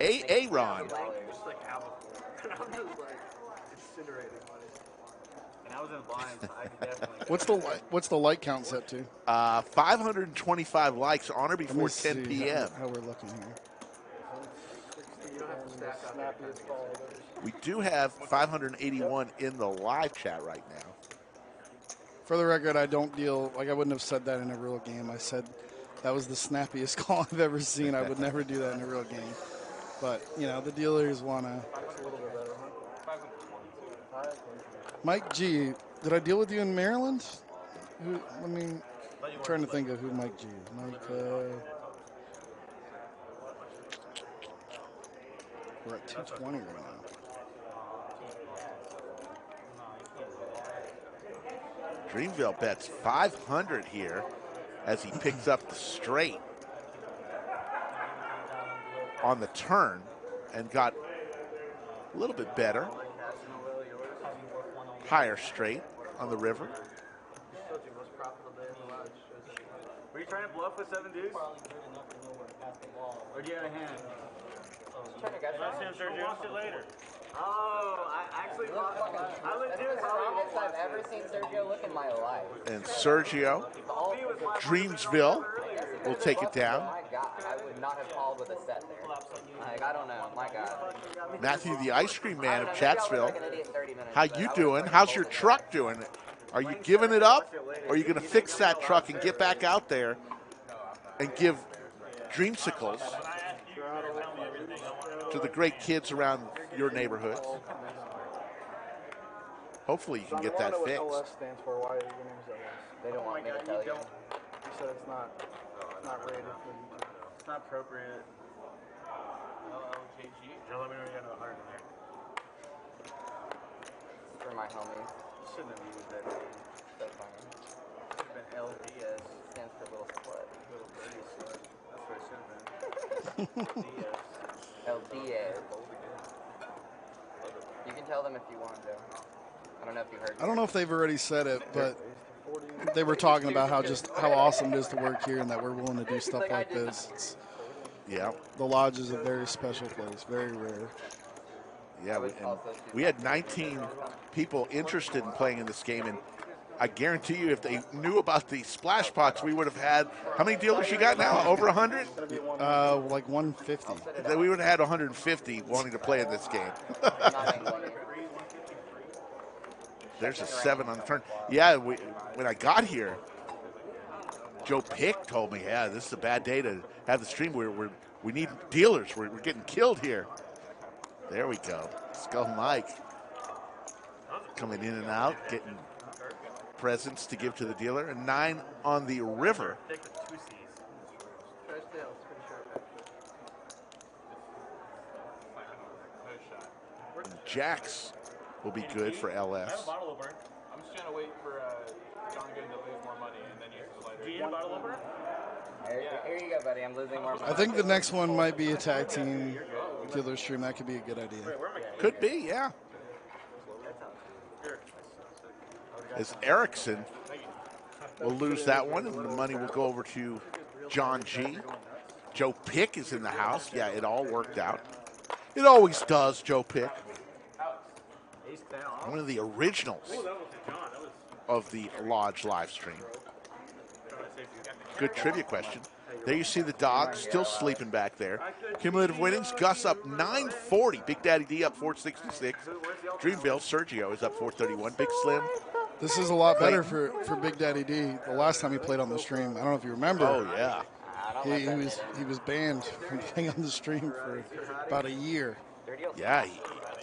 Aaron. I'm just like incinerating. And I was in the blind, so I could definitely. What's the like count set to? 525 likes on or before 10 p.m. How we're looking here. We do have 581 in the live chat right now. For the record, I don't deal, I wouldn't have said that in a real game. I said that was the snappiest call I've ever seen. I would never do that in a real game. But, the dealers want to. Mike G, did I deal with you in Maryland? I'm trying to think of who Mike G is. Mike, we're at 220 right now. Dreamville bets 500 here as he picks up the straight on the turn and got a little bit better. Higher straight on the river. Were you trying to bluff with 7 deuce? Or do you have a hand? Watch it later. Oh, I actually thought I would do the strongest I've ever seen Sergio look in my life. And Sergio, Dreamsville, will take it down. My God, I would not have called with a set there. Like, I don't know. My God. Matthew, the ice cream man of Chatsville. How you doing? How's your truck doing? Are you giving it up? Or are you going to fix that truck and get back out there and give dreamsicles to the great kids around your neighborhood? Hopefully you can get that fixed. LS stands for why your name is LS. They don't want me to tell you. You said it's not rated for YouTube. It's not appropriate. LLJG. Joe, let me know you got no heart in there. For my homies. Shouldn't have used that name. So funny. Should have been LDS. Stands for little slut. Little dirty slut. That's what it should have been. DS. LDS. You can tell them if you want to. I don't know if you heard. I don't know if they've already said it, but they were talking about how awesome it is to work here and that we're willing to do stuff like this. Yeah. The Lodge is a very special place, very rare. Yeah, we had 19 people interested in playing in this game, and I guarantee you, if they knew about the splash pots, we would have had. How many dealers you got now? Over 100? Like 150. We would have had 150 wanting to play in this game. There's a 7 on the turn. Yeah, when I got here, Joe Pick told me, "Yeah, this is a bad day to have the stream. We need dealers. We're getting killed here." There we go. Skull Mike coming in and out, getting presents to give to the dealer. And 9 on the river. And Jacks will be good for LS. I'm just trying to wait for John Gooden to lose more money and then use the lighter. Do you need a bottle opener? Here you go, buddy. I'm losing more money. I think the next one might be a tag team dealer stream. That could be a good idea. Could be, yeah. As Erickson will lose that one, and the money will go over to John G. Joe Pick is in the house. Yeah, it all worked out. It always does, Joe Pick. One of the originals of the Lodge live stream. Good trivia question. There you see the dog still sleeping back there. Cumulative winnings, Gus up 940. Big Daddy D up 466. Dreamville, Sergio is up 431. Big Slim. This is a lot better for Big Daddy D. The last time he played on the stream, I don't know if you remember. Oh, yeah. He was banned from playing on the stream for about a year. Yeah.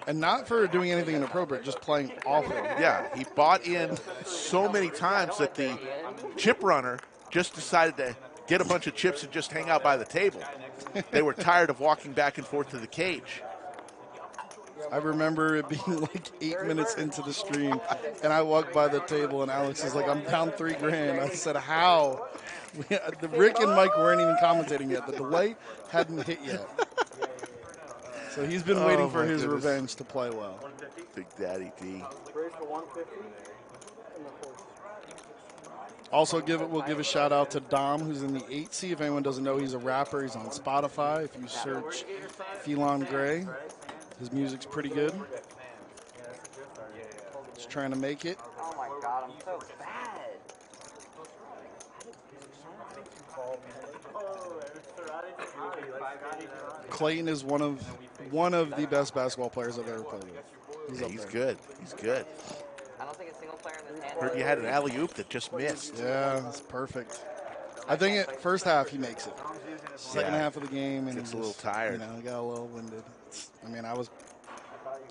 And not for doing anything inappropriate, just playing awful. Yeah, he bought in so many times that the chip runner just decided to get a bunch of chips and just hang out by the table. They were tired of walking back and forth to the cage. I remember it being like 8 minutes into the stream, and I walked by the table, and Alex is like, "I'm down $3,000." I said, "How?" Rick and Mike weren't even commentating yet. The delay hadn't hit yet. So he's been waiting for his revenge to play well. Big Daddy D. Also, we'll give a shout out to Dom, who's in the 8C. If anyone doesn't know, he's a rapper. He's on Spotify. If you search Phelan Gray, his music's pretty good. Just trying to make it. Oh my God, I'm so bad. Clayton is one of the best basketball players I've ever played with. He's good. He's good. I don't think a single player in this hand. Heard you had an alley-oop that just missed. Yeah, it's perfect. I think first half he makes it. Second half of the game, and gets a little tired. You know, he got a little winded.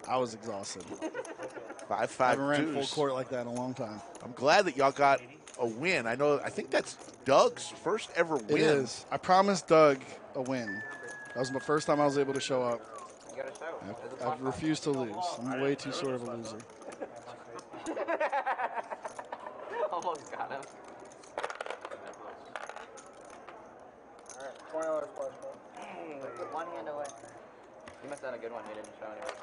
I was exhausted. 5-5 I haven't ran full court like that in a long time. I'm glad that y'all got a win. I think that's Doug's first ever win. It is. I promised Doug a win. That was the first time I was able to show up. I refuse to lose. I'm way too sort of a loser. Almost got him. All right, $20 plus. Dang, one hand away. You must have had a good one. You didn't show anyone.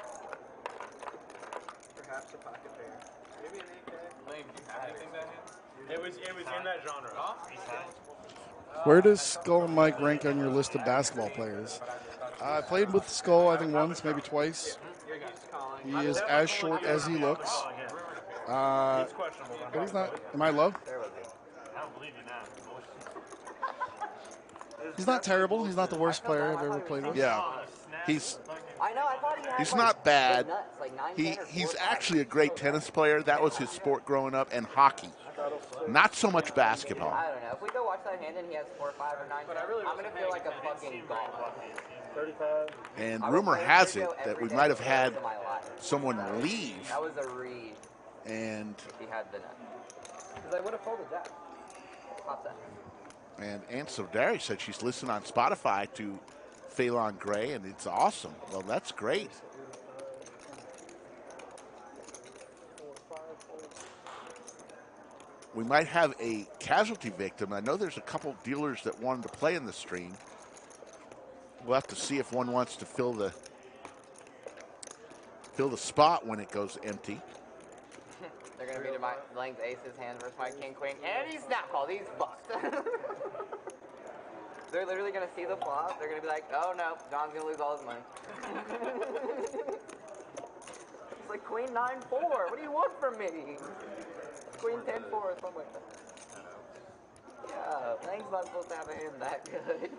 Perhaps a pocket pair. Maybe an 8K. Lane, do you have anything that hand? It was in that genre. Where does Skull and Mike rank on your list of basketball players? I played with Skull, I think, once, maybe twice. He is as short as he looks. But he's not. Am I low? He's not terrible. He's not the worst player I've ever played with. Yeah. He's I know. I thought he had. He's like, not bad. big nuts, like 9, 10 or He's 4 actually a great tennis player. That was his sport growing up, and hockey. Not so much basketball. I don't know. If we go watch that hand and he has 4, 5, or 9, 10, I'm gonna feel like a fucking god. 35. And rumor has it that we might have had someone leave, That was a read. and He had the net. Because I would have folded that. Pop that. and Aunt Sodari said she's listening on Spotify to Phelan Gray, and it's awesome. Well, that's great. We might have a casualty victim. I know there's a couple dealers that wanted to play in the stream. We'll have to see if one wants to fill the spot when it goes empty. They're gonna be to my Lane's aces hand versus my king queen, and he's not called. He's bucked. They're literally gonna see the flop. They're gonna be like, oh no, John's gonna lose all his money. It's like queen 9-4. What do you want from me? Queen 10-4 or something like that. Yeah, Lang's not supposed to have a hand that good.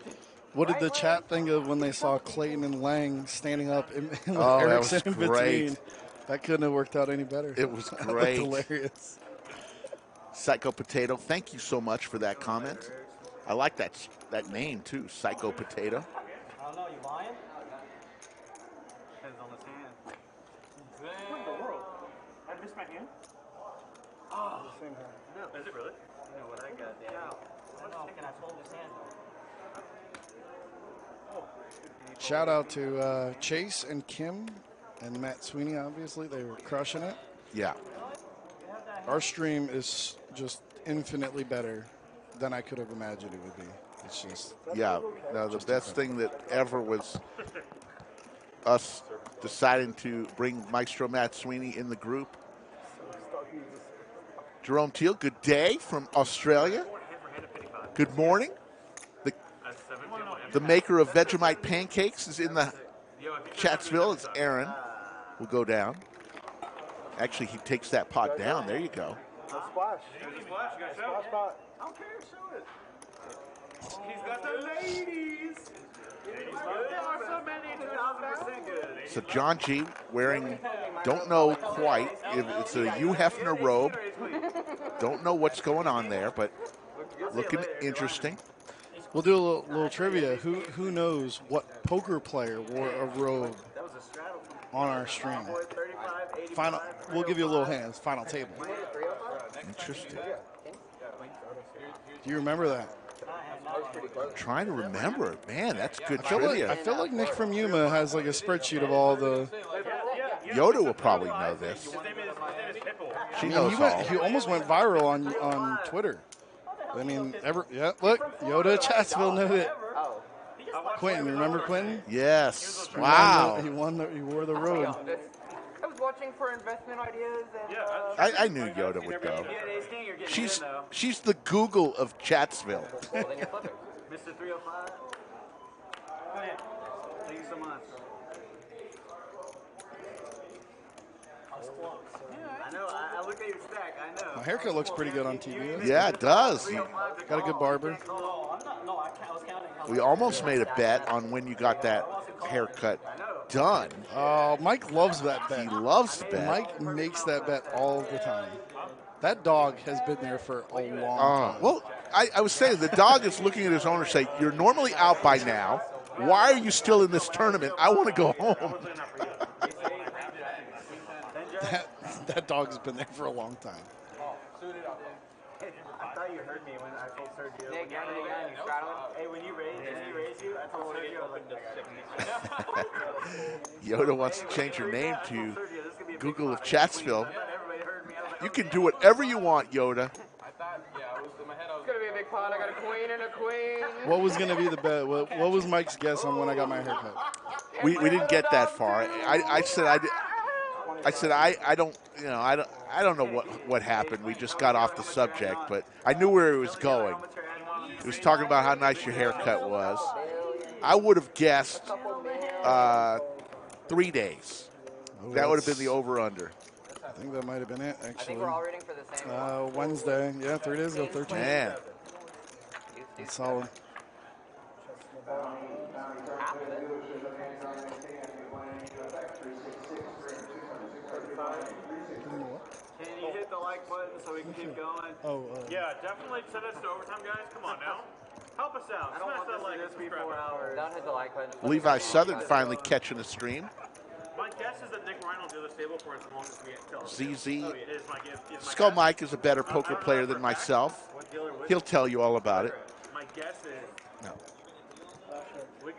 What did the chat think of when they saw Clayton and Lang standing up with Oh, that Erickson was in great. between? That couldn't have worked out any better. It was That great. looked hilarious. Psycho Potato, thank you so much for that comment. I like that name too, Psycho Potato. I don't know, you lying? Depends on the hand. What in the world? I missed my hand? Oh, The same hand. no. Is it really? No, what I got, Danny. I was thinking I sold his hand though. Shout out to Chase and Kim and Matt Sweeney, obviously. They were crushing it. Yeah. Our stream is just infinitely better than I could have imagined it would be. It's just Yeah, no, the best thing that ever was us deciding to bring Maestro Matt Sweeney in the group. Jerome Teal, good day from Australia. Good morning. The maker of Vegemite pancakes is in the Chatsville. It's Aaron. Will go down. Actually, he takes that pot down. There you go. No splash. Splash pot. I don't care, show it. He's got the ladies. There are so many 2,000% good. So John G. wearing, don't know quite if it's a Hugh Hefner robe. Don't know what's going on there, but looking interesting. We'll do a little trivia. Who knows what poker player wore a robe on our stream? Final. We'll give you a little hand. It's final table. Interesting. Do you remember that? I'm trying to remember. Man, that's good I trivia. feel like Nick from Yuma has like a spreadsheet of all the. Yoda will probably know this. She knows all. He almost went viral on Twitter. I mean, yeah, look, Yoda Chatsville knew it. Quentin, you remember Quentin? Yes. Wow. He wore the robe. I was watching for investment ideas and I knew Yoda would go. She's the Google of Chatsville. Mr. 305. Thank you so much. I know, I look at your stack, I know. My haircut looks pretty good on TV. Yeah, it does. Got a good barber. We almost made a bet on when you got that haircut done. Oh, Mike loves that bet. He loves the bet. Mike makes that bet all the time. That dog has been there for a long time. Well, I was saying the dog is looking at his owner saying, "You're normally out by now. Why are you still in this tournament? I want to go home." That dog's been there for a long time. I thought you heard me when I told Sergio. Nick, again, you straddling? Hey, when he raised you, I told Sergio, Yoda wants to change her name to Google of Chatsville. You can do whatever you want, Yoda. It's gonna be a big pot. I got a queen and a queen. What was going to be the bet? What was Mike's guess on when I got my haircut? We didn't get that far. I said I don't know what happened. We just got off the subject, but I knew where it was going. It was talking about how nice your haircut was. I would have guessed 3 days. That would have been the over/under. I think that might have been it, I think actually. we're all rooting for the same one. Wednesday. Yeah, 3 days ago, 13. Man. That's solid. Can you hit the like button so we can keep going? Yeah, definitely send us to overtime, guys. Come on now. Help us out. I don't want this to be 4 hours. Don't hit the like button. Levi Southern finally catching a stream. My guess is that Nick Ryan will do the stable for as long as we tell him. ZZ. Oh, it is my guess. Skull Mike is a better poker player than myself. He'll tell you all about it. My guess is. No.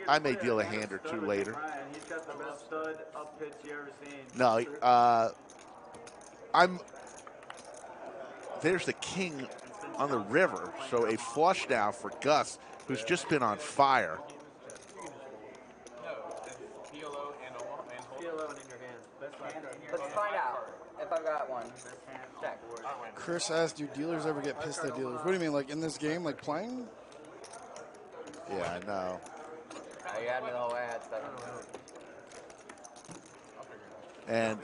I may deal a hand or two later. He's got the best stud up pitch you ever seen. No, there's the king on the river, so a flush now for Gus, who's just been on fire. Let's find out if I've got one. Check. Chris asked, do dealers ever get pissed at dealers? What do you mean, like in this game, like playing? Yeah, I know. Oh, you had me the whole way. I had 7. And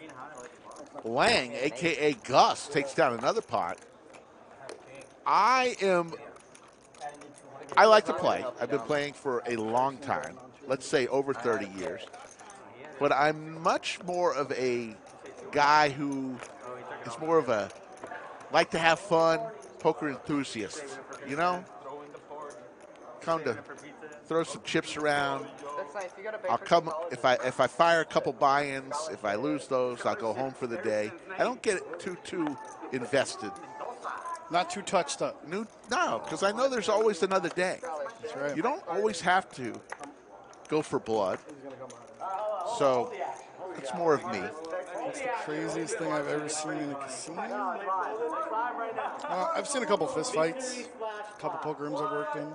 Lang, a.k.a. Gus, takes down another pot. I like to play. I've been playing for a long time. Let's say over 30 years. But I'm much more of a guy who is more of a like to have fun poker enthusiast. You know? Come to throw some chips around. I'll come if I fire a couple buy-ins. If I lose those, I'll go home for the day. I don't get too invested. Not too touched up. No, because I know there's always another day. That's right. You don't always have to go for blood. So it's more of me. It's the craziest thing I've ever seen in a casino. I've seen a couple fist fights, a couple poker rooms I've worked in.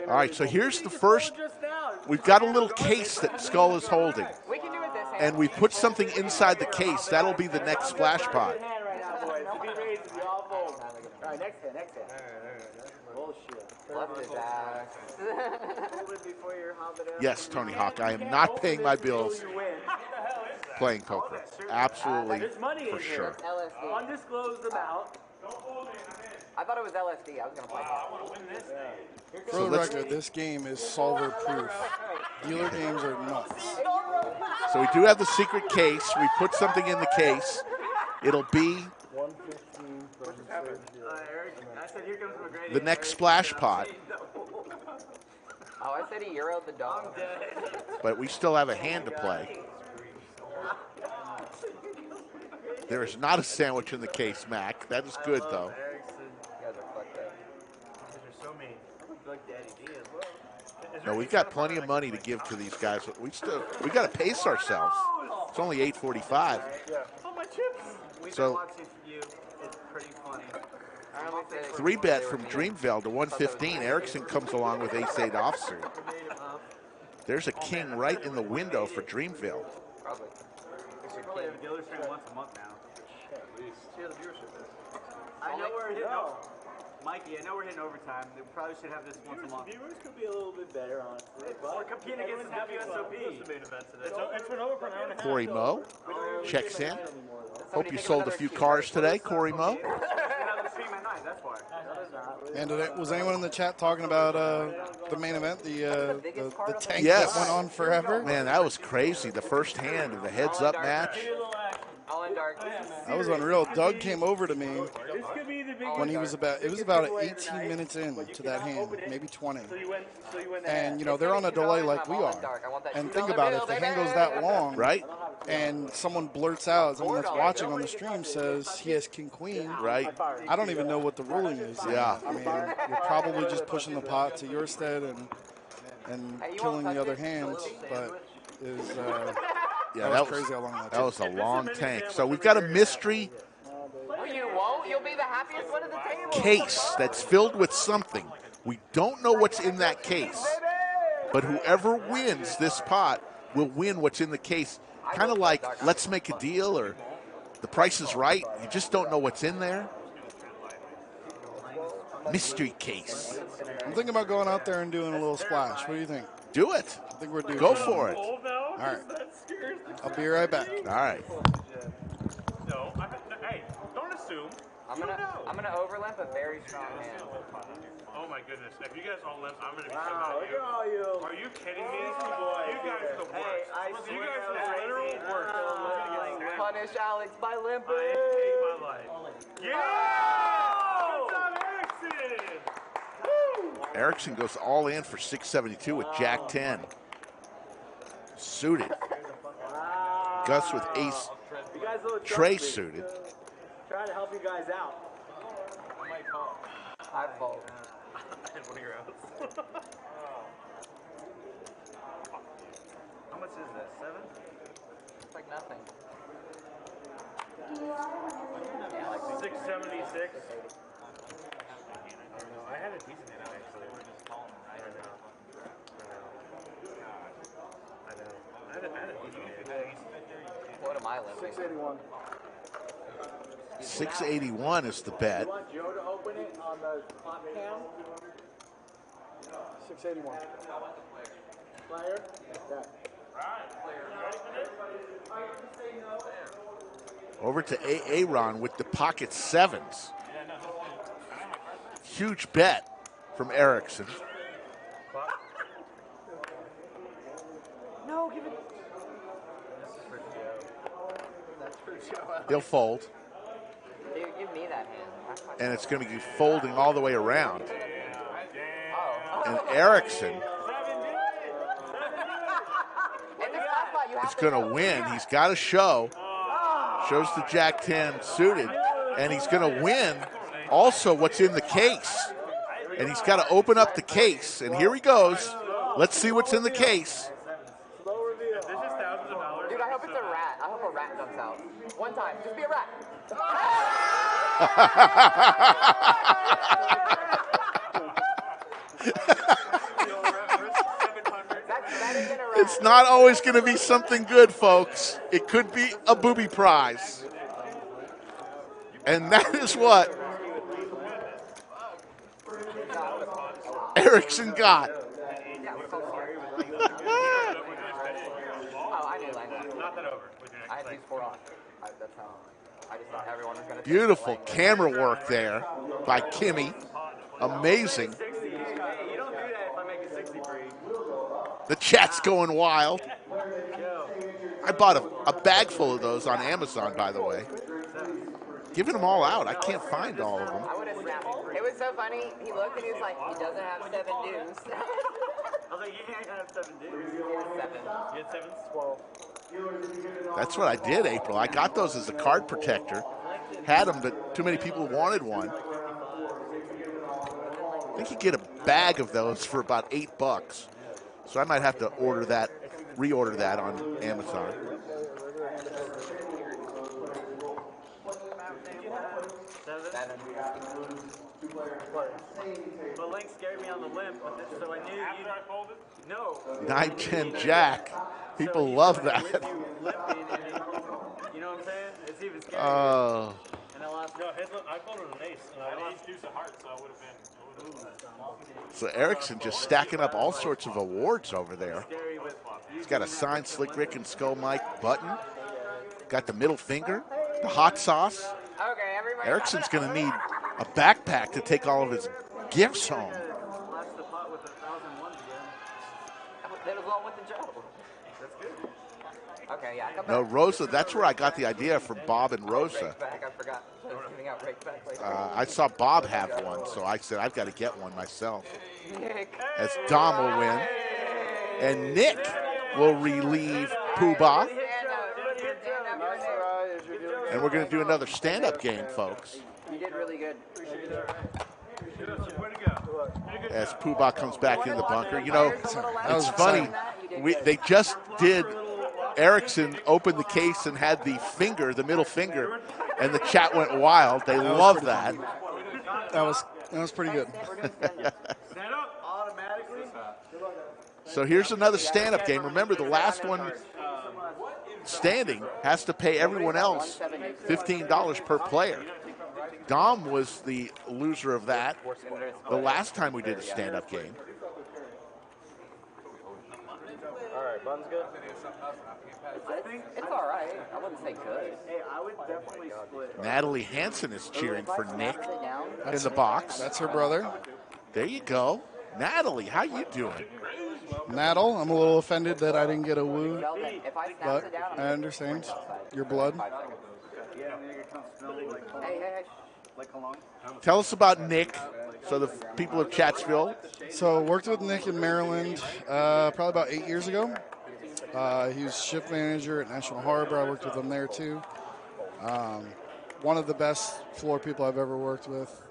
All right, so here's the first. We've got a little case that Skull is holding. And we put something inside the case. That'll be the next splash pot. Yes, Tony Hawk, I am not paying my bills playing poker. Absolutely, for sure. Undisclosed amount. I thought it was LSD. I was going to play that. For the record, this game is solver proof. Dealer games are nuts. So we do have the secret case. We put something in the case. It'll be the next splash pot. Oh, I said he euroed the dog. But we still have a hand to play. There is not a sandwich in the case, Mac. That is good, though. No, we've got plenty of money to give to these guys. We got to pace ourselves. It's only 8:45. Oh, my chips. So, 3-bet from Dreamville to 115. Erickson comes along with ace-8 offsuit. There's a king right in the window for Dreamville. Probably. Probably have a dealer stream once a month now. At least. See how the viewership is. I know we're hitting Mikey, I know we're hitting overtime. We probably should have this once a month. Viewers could be a little bit better, honestly. We're competing against the WSOP. It's been over for an hour and a half. Corey Moe checks in. Hope you sold a few cars today, Corey Moe. And was anyone in the chat talking about the main event, the tank Yes. that went on forever? Man, that was crazy. The first hand of the heads-up match. That was unreal. Doug came over to me when it was about 18 minutes in to that hand, maybe 20. And you know they're on a delay like we are. And think about it, if the hand goes that long, right? And someone blurts out, someone that's watching on the stream says he has king queen, right? I don't even know what the ruling is. Yeah. I mean, you're probably just pushing the pot to your stead and killing the other hands, but is. Yeah, that was crazy how long that was a long tank. So we've got a mystery You won't? You'll be the happiest one at the table. case that's filled with something. We don't know what's in that case, but whoever wins this pot will win what's in the case. Kind of like Let's Make a Deal or The Price is Right. You just don't know what's in there. Mystery case. I'm thinking about going out there and doing a little splash. What do you think? Do it. I think we're due. Go for it. All right. I'll be right back. All right. No, hey, don't assume. I'm gonna overlap a very strong hand. Oh my goodness! If you guys all limp, I'm gonna be so mad at you. Are you kidding me? You guys are the worst. You guys are the literal worst. Punish Alex by limping. I hate my life. Yeah! Good job, Erickson! Woo! Erickson goes all in for 672 with Jack 10. Suited. Gus with ace. Trey suited. Trying to help you guys out. I fold. One of your outs. How much is that? 7? It's like nothing. 676. I had a decent hand actually. I had a decent hand. What am I limping? 681. 681 is the bet. You want Joe to open it on the clock cam? 681. Player? Yeah. Over to Aaron with the pocket sevens. Huge bet from Erickson. No, give it. He'll fold. Dude, give me that hand. And it's going to be folding all the way around. Oh. And Erickson In this last spot, you have is going to win. He's got a show. Shows the Jack 10 suited. And he's going to win also what's in the case. And he's got to open up the case. And here he goes. Let's see what's in the case. Dude, I hope it's a rat. I hope a rat jumps out. One time. Just be a rat. It's not always going to be something good, folks. It could be a booby prize. And that is what Erickson got. Oh, I knew like that. Not that over. I had these 4 on. That's how. I just thought everyone was going to. Beautiful camera work there by Kimmy. Amazing. You don't do that if I make a 60 free. The chat's going wild. I bought a bag full of those on Amazon, by the way. Giving them all out. I can't find all of them. I would have snapped. It was so funny. He looked and he was like, he doesn't have 7 dues. I was like, you can't have 7 dudes. 7. You had 7? 12. That's what I did, April. I got those as a card protector. Had them, but too many people wanted one. I think you get a bag of those for about $8. So I might have to order that, reorder that on Amazon. The link scared me on the limp, but this, so I knew you. I folded? No. 9-10 Jack. People love that. You know what I'm saying? It's even scarier. Oh. And I lost. No, I folded an ace, and I lost deuce of hearts, so I would have been. So Erickson just stacking up all sorts of awards over there. He's got a signed Slick Rick and Skull Mike button. Got the middle finger, the hot sauce. Okay, everybody. Erickson's going to need a backpack to take all of his gifts home. That was all with the Joe. That's good. Okay, yeah. No, Rosa, that's where I got the idea from Bob and Rosa. I forgot. I was giving out rake back later. I saw Bob have one, so I said I've got to get one myself. Nick. As Dom will win. And Nick will relieve Poobah. And we're going to do another stand-up game, folks. You did really good. As Poobah comes back in the bunker. You know, it's funny. They just did Erickson open the case and had the finger, the middle finger, and the chat went wild. They love that. That was pretty good. Stand up automatically. So here's another stand-up game. Remember, the last one standing has to pay everyone else $15 per player. Dom was the loser of that the last time we did a stand-up game. All right, Bun's good. It's all right. I wouldn't say good. Hey, I would definitely split. Natalie Hansen is cheering for Nick in That's- the box. That's her brother. There you go. Natalie, how you doing? Natal, I'm a little offended that I didn't get a woo, If I snap but it down, I understand. Your blood. Hey. Like cologne? Tell us about Nick, so the people of Chatsville. So worked with Nick in Maryland probably about 8 years ago. He was shift manager at National Harbor. I worked with him there too. One of the best floor people I've ever worked with.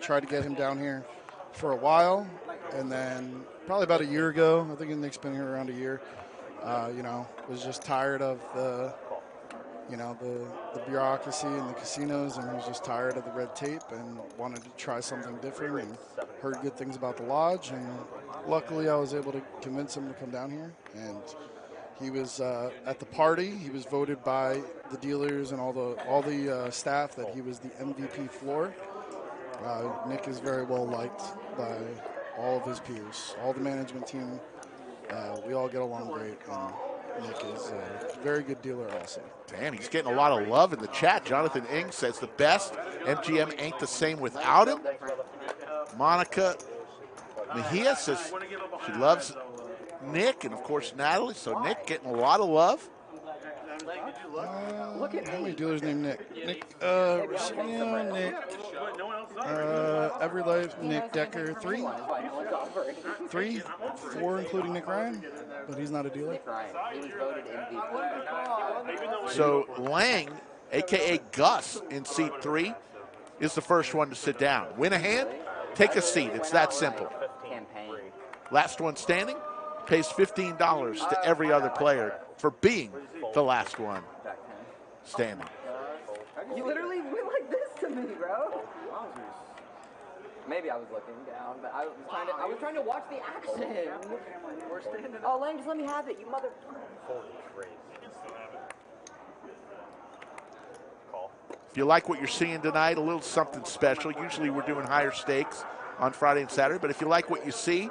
Tried to get him down here for a while, and then probably about a year ago, I think Nick's been here around a year, was just tired of the bureaucracy and the casinos, and he was just tired of the red tape and wanted to try something different, and heard good things about the lodge, and luckily I was able to convince him to come down here. And he was at the party. He was voted by the dealers and all the staff that he was the MVP floor. Nick is very well liked by all of his peers, all the management team. We all get along great, and Nick is a very good dealer also. Damn, he's getting a lot of love in the chat. Jonathan Ing says the best. MGM ain't the same without him. Monica Mejia says she loves Nick, and of course Natalie. So Nick getting a lot of love. How many dealers named Nick? Nick, Rashio, Nick, Everlife, Nick Decker, 3? 3? 4 including Nick Ryan, but he's not a dealer. So Lang, a.k.a. Gus, in seat 3, is the first one to sit down. Win a hand, take a seat. It's that simple. Last one standing pays $15 to every other player for being the last one standing. You literally went like this to me, bro. Maybe I was looking down, but I was trying to watch the action. Oh, Lang, just let me have it, you mother. If you like what you're seeing tonight, a little something special. Usually we're doing higher stakes on Friday and Saturday, but if you like what you see,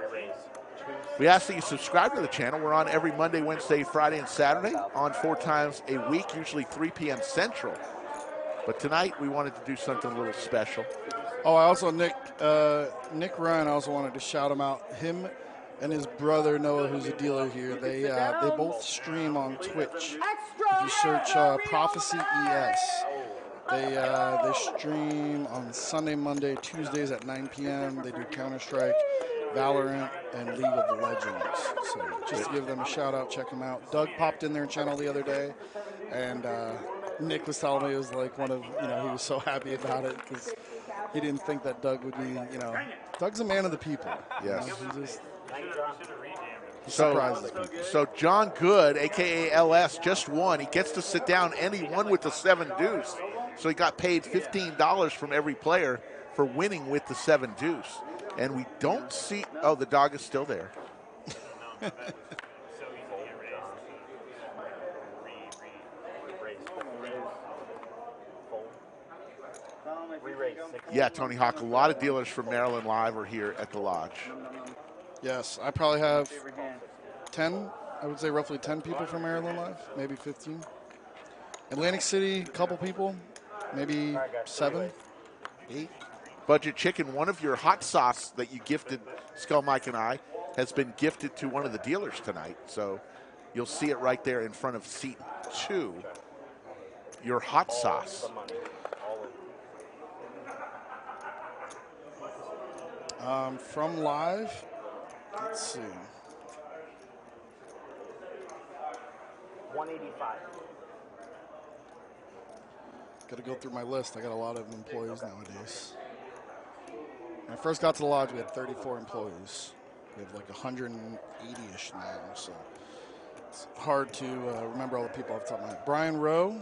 we ask that you subscribe to the channel. We're on every Monday, Wednesday, Friday, and Saturday, on 4 times a week, usually 3 p.m. Central. But tonight, we wanted to do something a little special. Oh, I also, Nick Ryan, I also wanted to shout him out. Him and his brother, Noah, who's a dealer here, they both stream on Twitch. If you search Prophecy ES, they stream on Sunday, Monday, Tuesdays at 9 p.m. They do Counter-Strike, Valorant, and League of Legends. So just to give them a shout out, check them out. Doug popped in their channel the other day, and Nick was telling me it was like he was so happy about it because he didn't think that Doug would be, Doug's a man of the people. Yes. He just So, surprises people. so John Good, a.k.a. LS, just won. He gets to sit down, and he won with the 7 deuce. So he got paid $15 from every player for winning with the 7 deuce. And we don't see, oh, the dog is still there. Yeah, Tony Hawk, a lot of dealers from Maryland Live are here at the lodge. Yes, I probably have 10, I would say roughly 10 people from Maryland Live, maybe 15. Atlantic City, a couple people, maybe 7, 8. Budget Chicken, one of your hot sauce that you gifted Skull Mike and I has been gifted to one of the dealers tonight. So you'll see it right there in front of seat 2. Your hot sauce. From Live, let's see. 185. Got to go through my list. I got a lot of employees nowadays. When I first got to the lodge, we had 34 employees. We have like 180-ish now, so it's hard to remember all the people off the top of my head. Brian Rowe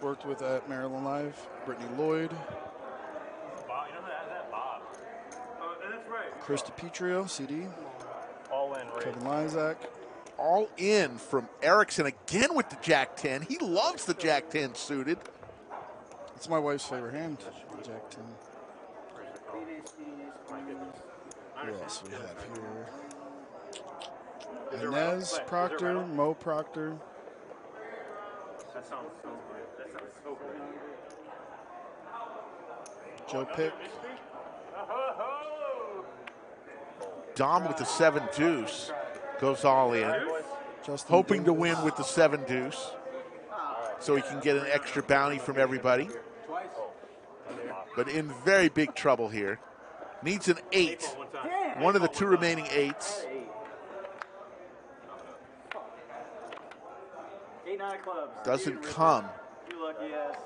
worked with at Maryland Live. Brittany Lloyd. Bob, you know that Bob? Oh, that's right. Chris DiPietro, CD. All in, Kevin Lysak. All in from Erickson again with the Jack 10. He loves the Jack 10 suited. It's my wife's favorite hand, the Jack 10. Who else we have here? Inez Proctor, Mo Proctor. That sounds great. That sounds so great. Joe Pick. Dom with the 7 deuce goes all in. Justin Hoping to win with the 7 deuce so he can get an extra bounty from everybody. But in very big trouble here. Needs an 8. One of the 2 remaining 8s. 8-9 clubs. Doesn't come. You lucky ass.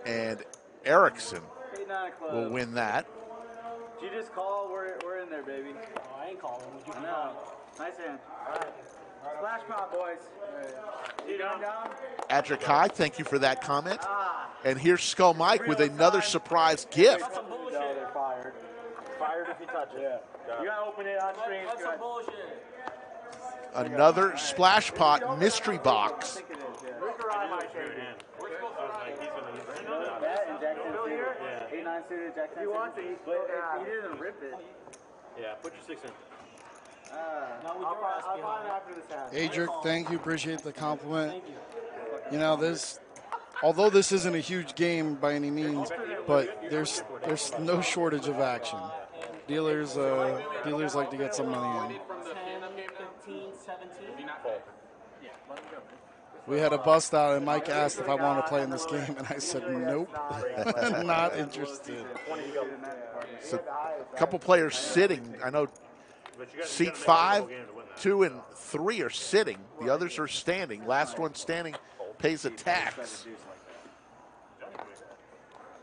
And Erickson 8-9 clubs. will win that. Did you just call? We're in there, baby. Oh, I ain't calling. I know. Nice hand. All right. Splash pop, boys. You going down? Adric High, thank you for that comment. And here's Skull Mike with another surprise gift. No, they're fired. Fired if you touch it. Yeah. You gotta open it on screen. That's some bullshit. Another Splash Pot mystery box. Where's the ride my hand? That and Jackson here. 8-9 unsuited Jack 10. You want these? But he didn't rip it. Yeah, put your 6 in. I'll find after this half. Adric, thank you. Appreciate the compliment. You know, although this isn't a huge game by any means, but there's no shortage of action. Dealers like to get some money in. 15, 17. We had a bust out, and Mike asked if I wanted to play in this game, and I said nope, not interested. So, a couple players sitting. I know seat 5, 2, and 3 are sitting. The others are standing. Last one standing pays a tax.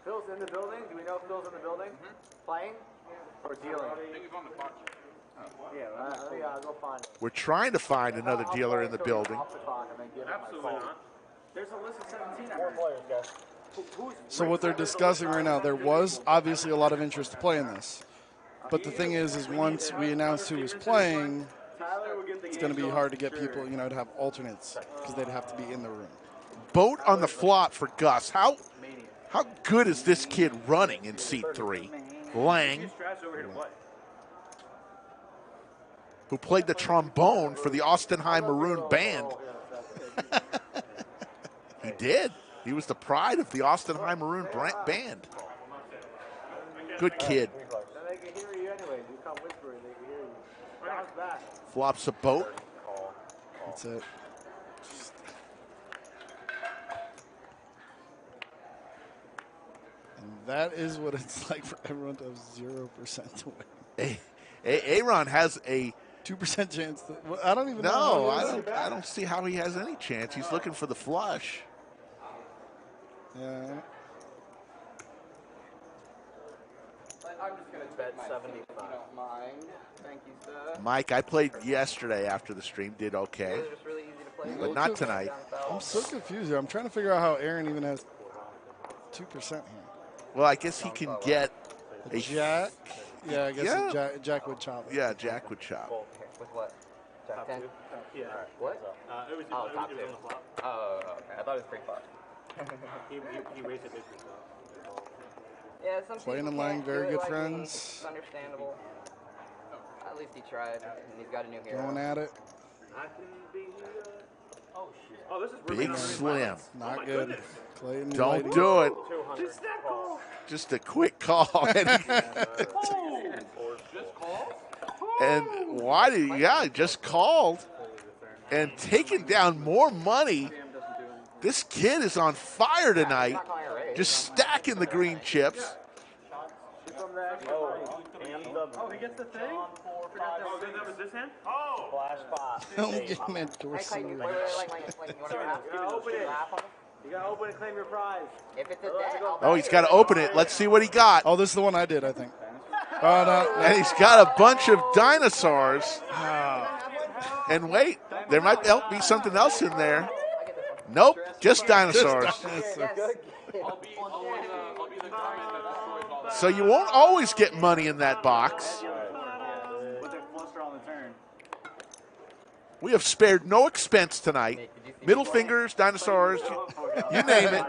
Phil's in the building. Do we know if Phil's in the building? Playing or dealing? Yeah, I'll go find him. We're trying to find another dealer in the building. Absolutely not. There's a list of 17 more players, guys. So what they're discussing right now, there was obviously a lot of interest to play in this. But the thing is once we announce who is playing, it's going to be hard to get people, to have alternates because they'd have to be in the room. Boat on the flop for Gus. How good is this kid running in seat 3? Lang, who played the trombone for the Austin High Maroon Band. He did. He was the pride of the Austin High Maroon Band. Good kid. They can hear you anyway. You come whispering, they can hear you. Bounce back. Flops a boat. That's it. And that is what it's like for everyone to have 0% to win. Aaron has a 2% chance. I don't even know. No, I don't see how he has any chance. He's looking for the flush. Yeah. I'm just going to bet 75. If you don't mind. Thank you, sir. Mike, I played yesterday after the stream, did okay. It was just really easy to play. But not tonight. I'm so confused here. I'm trying to figure out how Aaron even has 2% here. Well, I guess he can get a Jack. Yeah, I guess Jack would chop. Yeah, Jack would chop. With what? Jack 10? Yeah. What? It was top 2. Oh, okay. I thought it was pre-flop. He raised it big. Yeah, some Playing people and Lang, can't very do it good like me. friends. It's understandable. At least he tried, and he's got a new hero. Going at it. Oh, this is Big Slim. Not good. Clayton Don't Whiting. do it. Just that call. Just a quick call. And why did he just called and taking down more money. This kid is on fire tonight. Just stacking the green chips. Oh, he gets the thing? Oh, that was this hand? Oh! Flash spot. Don't get him endorsing. You gotta open it. You gotta open and claim your prize. If it's a debt, Oh, he's got to open it. Let's see what he got. Oh, this is the one I did, I think. Oh, no. And he's got a bunch of dinosaurs. And wait, there might be something else in there. Nope, just dinosaurs. So you won't always get money in that box. We have spared no expense tonight. Middle fingers, dinosaurs, you name it.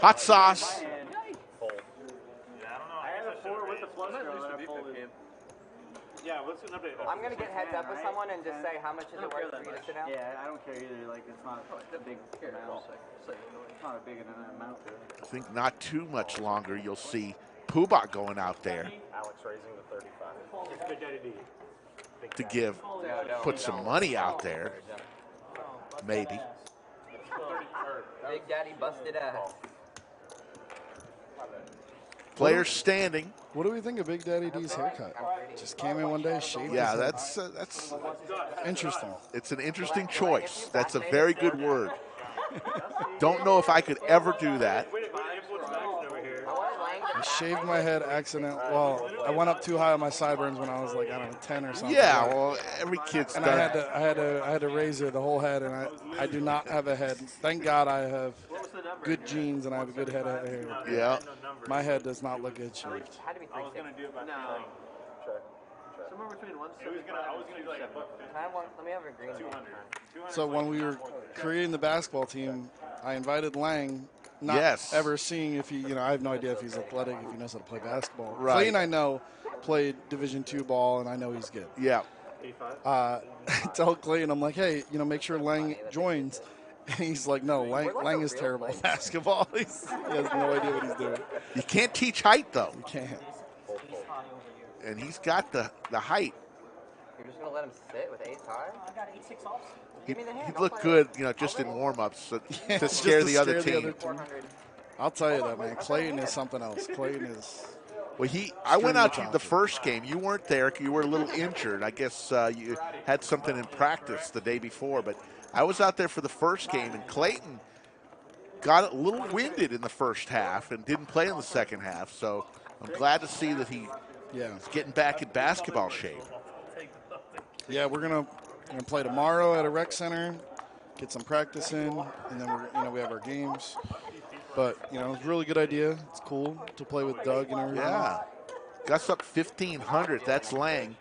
Hot sauce. Yeah, let's get an update. I'm gonna get heads up with someone and just say how much is it worth for you to sit down. Yeah, I don't care either. Like, it's not a big amount. It's not a big amount. I think not too much longer you'll see Poobah going out there Alex raising the 35. It's Big Daddy D. to give, put some money out there. Maybe. Big Daddy busted ass. Players standing. What do we think of Big Daddy D's haircut? Just came in one day, shaved. Yeah, his head. that's interesting. It's an interesting choice. That's a very good word. Don't know if I could ever do that. I shaved my head accidentally. Well, I went up too high on my sideburns when I was like, I don't know, 10 or something. Yeah, well, every kid's and done. I had to razor the whole head, and I do not have a head. Thank God I have good genes and I have a good head of hair. Yeah. My head does not look good shaved. I was going to do it by Somewhere between 175 I was gonna do like a buck. Let me have a green. 200. So when we were creating the basketball team, I invited Lang, not Yes. ever seeing if he, I have no idea if he's athletic, if he knows how to play basketball. Right. Clayton, I know, played Division II ball, and I know he's good. Yeah. Tell Clayton, I'm like, hey, make sure Lang joins. And he's like, no, Lang is terrible at basketball. he has no idea what he's doing. You can't teach height, though. You can't. And he's got the height. You're just gonna let him sit with ace high? I got 8-6 offs. He, Give me the hand. he looked good, just in warm-ups to scare the other team. I'll tell you that, man. Clayton is something else. Clayton is. Well, I went out to the first game. You weren't there. You were a little injured. I guess you had something in practice the day before. But I was out there for the first game, and Clayton got a little winded in the first half and didn't play in the second half. So I'm glad to see that he's getting back in basketball shape. Yeah, we're gonna play tomorrow at a rec center, get some practice in, and then we have our games. But it's a really good idea. It's cool to play with Doug and everything. Yeah, Gus up 1,500. That's Lang.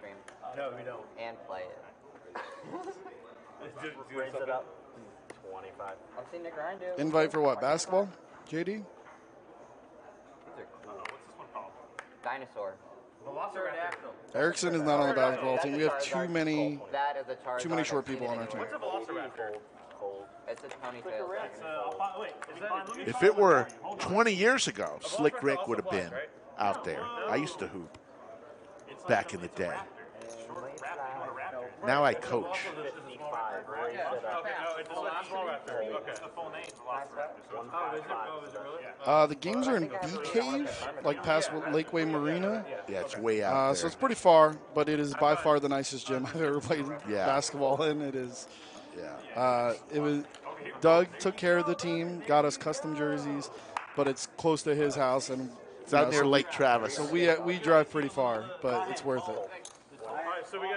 No, we don't. And play it. Raise it up. 25. I've seen Nick Ryan do it. Invite for what? Basketball? JD? Dinosaur. Velociraptor. Erickson is not on the basketball team. We have too many short people on our team. What's a Velociraptor? It's a Tony Fail. If it were 20 years ago, Slick Rick would have been out there. I used to hoop back in the day. Now I coach. The games are in Bee Cave, like past Lakeway Marina. Yeah, it's way out there. So it's pretty far, but it is by far the nicest gym I've ever played basketball in. It is. Yeah. It was. Doug took care of the team, got us custom jerseys, but it's close to his house, and it's out near Lake Travis. So we drive pretty far, but it's worth it. So we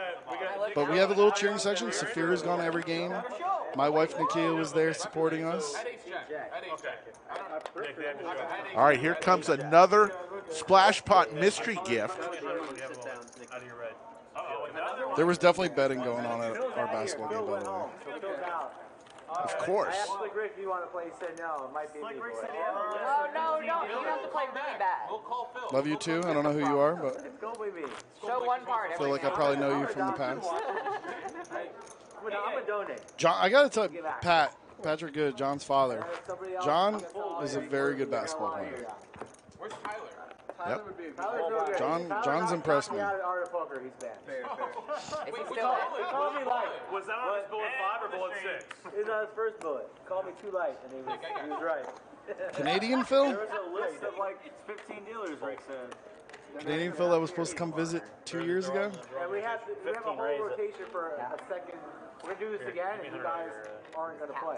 But we have a little cheering section. Saphira's gone to every game. My wife Nakia was there supporting us. All right, here comes another Splash Pot mystery gift. There was definitely betting going on at our basketball game, by the way. Of course. I asked Slick Rick if you want to play. He said no. It might be me. No. You have to play really bad. Love you too. I don't know who you are, but It's going to be me. Show one part. I feel like I probably know you from the past. I'm going to donate. John, I got to tell you, Patrick Good, John's father. John is a very good basketball player. Where's Tyler? Yep. John's impressed me. Out of Art of Poker, he's banned. Is he still He called me light. Was that on his bullet 5 or bullet 6? It was on his first bullet. He called me too light, and he was right. Canadian Phil? There was a list of like 15 dealers, Rick said. Canadian Phil that was supposed to come visit 2 years ago? And we have a whole rotation for a second. We're going to do this again, and you guys aren't going to play.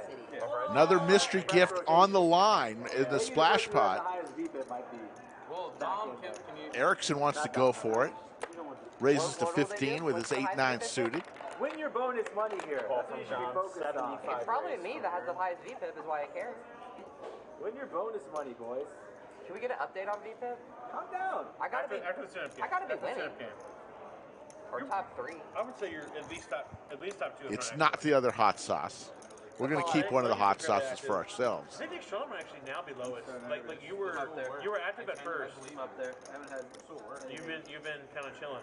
Another mystery gift on the line in the Splash Pot. Erickson wants to go for it. Raises to 15 with his 8-9 suited. Win your bonus money here. That's what you should be focused on. It's probably me that has the highest VPIP is why I care. Win your bonus money, boys. Can we get an update on VPIP? Calm down. I gotta be winning. Or top 3. I would say you're at least top 2. It's not the other hot sauce. We're going to keep one of the hot sauces for ourselves. I think Sean might actually now be lowest. Like you were active at first. Up there. I haven't had. You've been kind of chilling.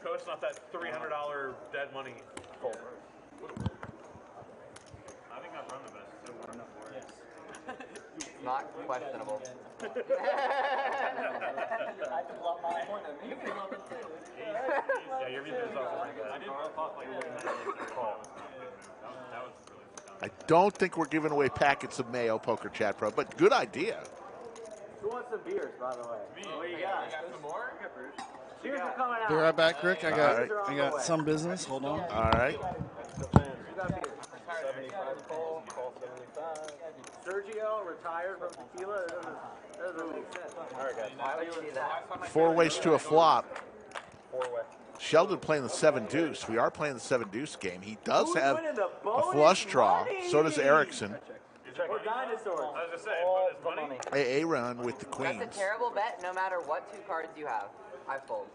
Coasting off that $300 dead money. I think I've run the best. So we're enough for it. Yes. Not questionable. I can love my point of view. Yeah, your VP is also pretty good. I didn't talk like that. I don't think we're giving away packets of Mayo Poker Chat Pro, but good idea. Who wants some beers, by the way? What you got? Some more? Beers are coming out. Be right back, Rick. I got some business. Hold on. All right. Sergio retired from tequila. That doesn't make sense. All right, guys. Why would you do that? 4 ways to a flop. Sheldon playing the 7-deuce. We are playing the 7-deuce game. He does have a flush draw. So does Erickson. Or dinosaurs. I was just saying, money. AA run with the queens. That's a terrible bet no matter what 2 cards you have. I fold.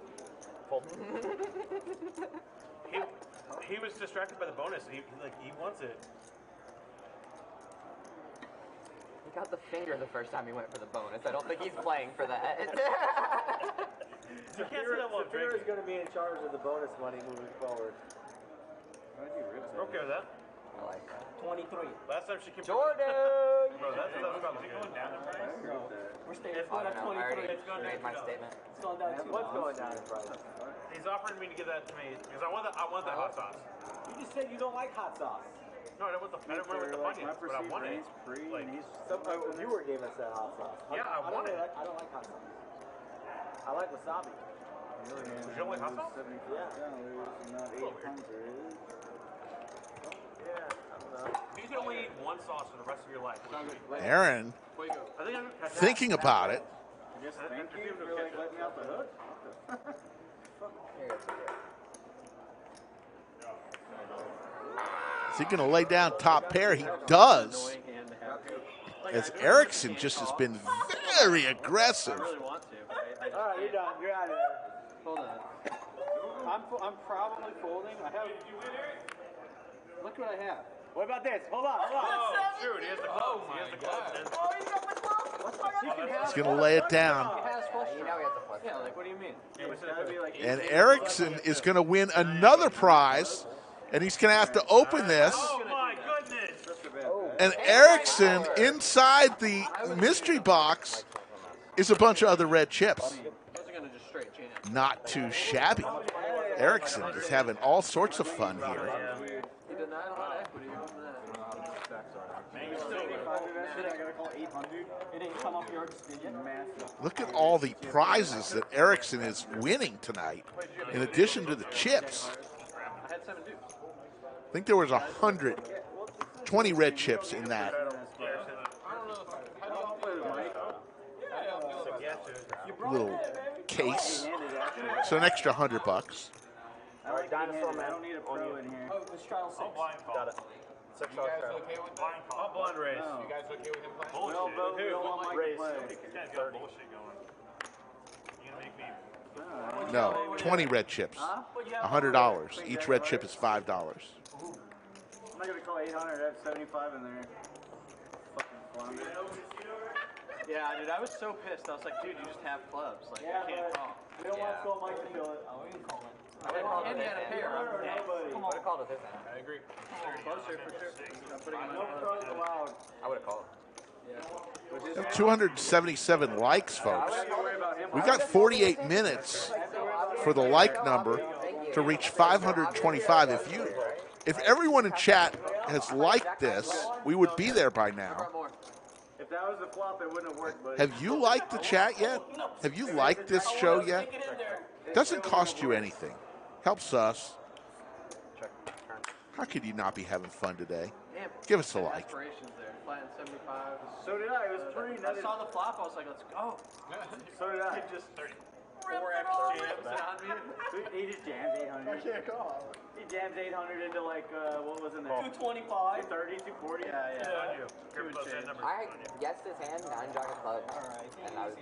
He was distracted by the bonus. He wants it. got the finger the first time he went for the bonus. I don't think he's playing for that. Zafir is going to be in charge of the bonus money moving forward. Okay with that. I like that. 23. Last time she came. Jordan! Bro, that's about to go down in price. We're staying I don't know. I already It's going made down. my statement. It's going down too. What's going down in price? He's offering me to give that to me because I want that hot sauce. You just said you don't like hot sauce. No, I don't want the money, but I want it. Like, A viewer gave us that hot sauce. Yeah, I want it. I don't like hot sauce. I like wasabi. You don't like hot sauce? You can only eat one sauce for the rest of your life. Aaron, I think I'm thinking about it. Just thank you for like letting me out the hood. Is he going to lay down top pair? He does. As Erickson just has been very aggressive. All right, you're done. You're out of there. Hold on. I'm probably folding. I have. Look what I have. What about this? Hold on. Oh, shoot, he has the clubs. He has the clubs. Oh, you got my clubs? He's going to lay it down. You know he has the flush. Yeah, like what do you mean? And Erickson is going to win another prize, and he's going to have to open this. Oh, my goodness. And Erickson, inside the mystery box, is a bunch of other red chips. Not too shabby. Erickson is having all sorts of fun here. He denied a lot of equity. It didn't come off yours, did you? Look at all the prizes that Erickson is winning tonight, in addition to the chips. I had 7 dupes. I think there was 120 red chips in that little case. So an extra $100. All right, Dinosaur Man. I don't need a pro in here. Oh, let's try 6. Got it. You guys okay with blind call? I'll blind race. You guys okay with him playing? Bullshit. We don't want Mike Race. to play. This guy's got bullshit going. You gonna make me? No, 20 red chips. $100. Each red chip is $5. I'm not going to call 800. I have 75 in there. Fucking fun. Yeah, dude, I was so pissed. I was like, dude, you just have clubs. Like, Yeah, you can't but call. we don't want to call Mike to feel it. Oh, we can call it. I would have called it And he had a pair. I would have called it this end. I agree. Closer for sure. I'm putting him no pros allowed. I would have called We have 277 likes, folks. We got 48 minutes for the like number to reach 525. If everyone in chat has liked this, we would be there by now. If that was a flop, it wouldn't have worked, but Have you liked the chat yet? Have you liked this show yet? Doesn't cost you anything. Helps us. How could you not be having fun today? Give us a like. Aspirations there. Flat 75. So did I. It was pretty I saw the flop. I was like, let's go. So did I. Just 4 extra jams on me. He just jams 800. I can't call. He jams 800 into like, what was in there? 225. 230, 240. I guessed his hand, 9 jack of clubs. And I was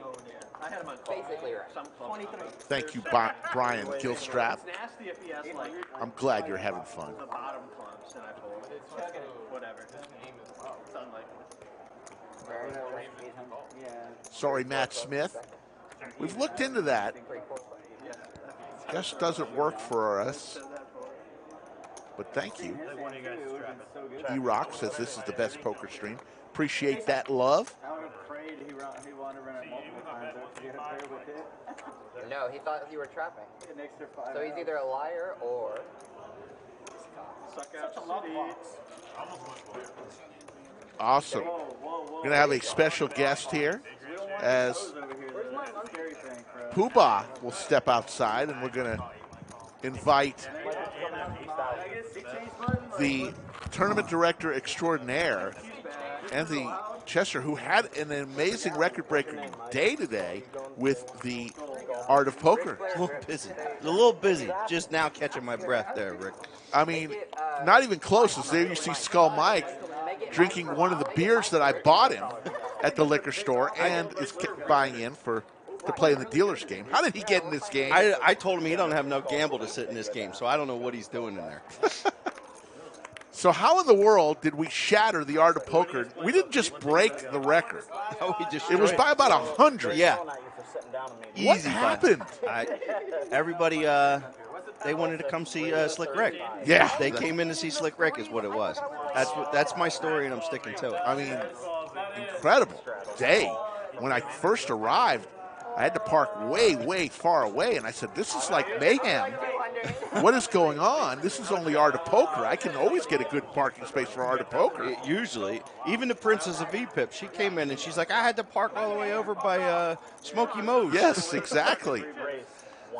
I had him on call. basically right. 23. Thank you, Brian Gilstrap. It's nasty if he has like I'm glad you're having fun. the bottom clubs and I fold. It's whatever. His name is it's unlikely. Yeah. Sorry, Matt Smith. We've looked into that. Just doesn't work for us. But thank you. E-Rock says this is the best poker stream. Appreciate that love. I would have prayed he wanted to run it multiple times. He had a pair with it. No, he thought you were trapping. An extra 5. So he's either a liar or Such a love box. Awesome. We're going to have a special guest here as Where's my scary thing, bro? Poobah will step outside, and we're going to invite the tournament director extraordinaire, Anthony Chester, who had an amazing record-breaking day today with the Art of Poker. A little busy. Just now catching my breath there, Rick. I mean, not even close. As there you see Skull Mike drinking one of the beers that I bought him at the liquor store and is buying in to play in the dealer's game. How did he get in this game? I told him he don't have enough gamble to sit in this game, so I don't know what he's doing in there. So how in the world did we shatter the art of poker? We didn't just break the record. No, we just It was by about 100. Yeah. What Easy, happened? Everybody, they wanted to come see Slick Rick. Yeah. They came in to see Slick Rick is what it was. That's my story, and I'm sticking to it. I mean, incredible day. When I first arrived, I had to park way, way far away, and I said, this is like mayhem. What is going on? This is only Art of Poker. I can always get a good parking space for Art of Poker. Usually. Even the Princess of VPIP, she came in and she's like, I had to park all the way over by Smoky Mo's. Yes, exactly.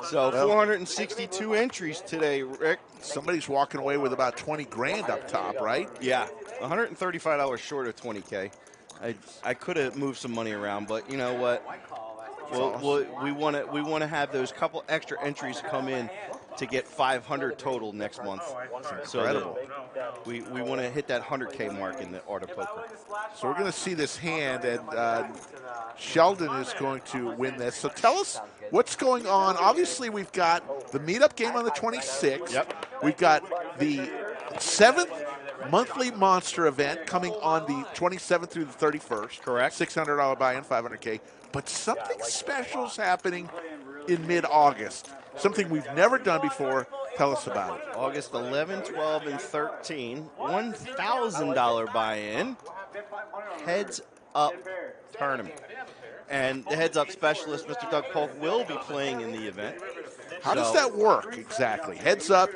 So 462 entries today, Rick. Somebody's walking away with about 20 grand up top, right? Yeah, $135 short of 20K. I could have moved some money around, but you know what? We want to have those couple extra entries come in to get 500 total next month. Incredible. So we want to hit that 100K mark in the Art of Poker. So we're going to see this hand, and Sheldon is going to win this. So tell us what's going on. Obviously, we've got the meetup game on the 26th. Yep. We've got the 7th monthly monster event coming on the 27th through the 31st. Correct. $600 buy-in, 500K. But something special's happening in mid-August. Something we've never done before. Tell us about it. August 11, 12, and 13, $1,000 buy-in, Heads Up tournament. And the Heads Up specialist, Mr. Doug Polk, will be playing in the event. How does that work exactly? Heads up,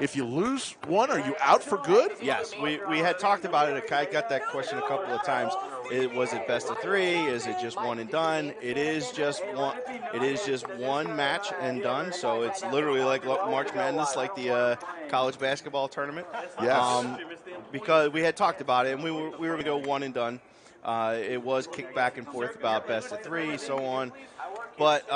if you lose one, are you out for good? Yes, we had talked about it. I got that question a couple of times. Was it best of 3? Is it just one and done? It is just one. It is just one match and done. So it's literally like March Madness, like the college basketball tournament. Yes. Because we had talked about it, and we were going to go one and done. It was kicked back and forth about best of 3, so on. But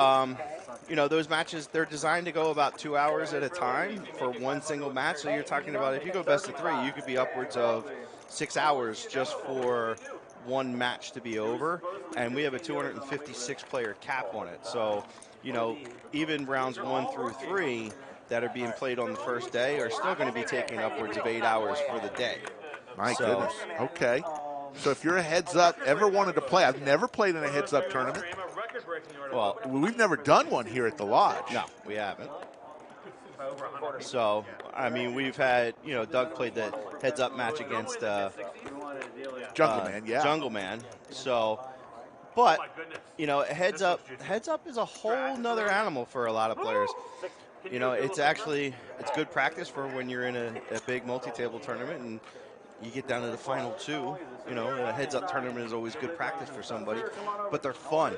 those matches, they're designed to go about 2 hours at a time for one single match. So you're talking about if you go best of 3, you could be upwards of 6 hours just for one match to be over. And we have a 256-player cap on it. So, even rounds 1 through 3 that are being played on the first day are still going to be taking upwards of 8 hours for the day. My goodness. Okay. So if you're a Heads Up, ever wanted to play, I've never played in a Heads Up tournament. Well, we've never done one here at the Lodge. No, we haven't. So, I mean, we've had, Doug played the Heads Up match against Jungle Man, yeah. Jungle Man. So, but, Heads Up is a whole nother animal for a lot of players. It's good practice for when you're in a big multi-table tournament and you get down to the final 2. A heads-up tournament is always good practice for somebody, but they're fun.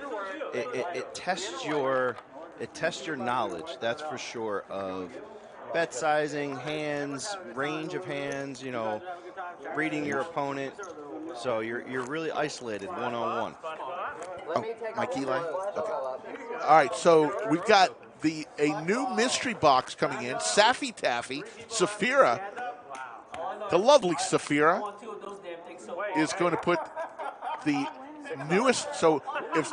It tests your knowledge, that's for sure, of bet sizing, hands, range of hands, reading your opponent. So you're really isolated one-on-one. Oh, Mike Eli? Okay. All right, so we've got a new mystery box coming in, Saffy Taffy, Saphira. The lovely Saphira is going to put the newest. So if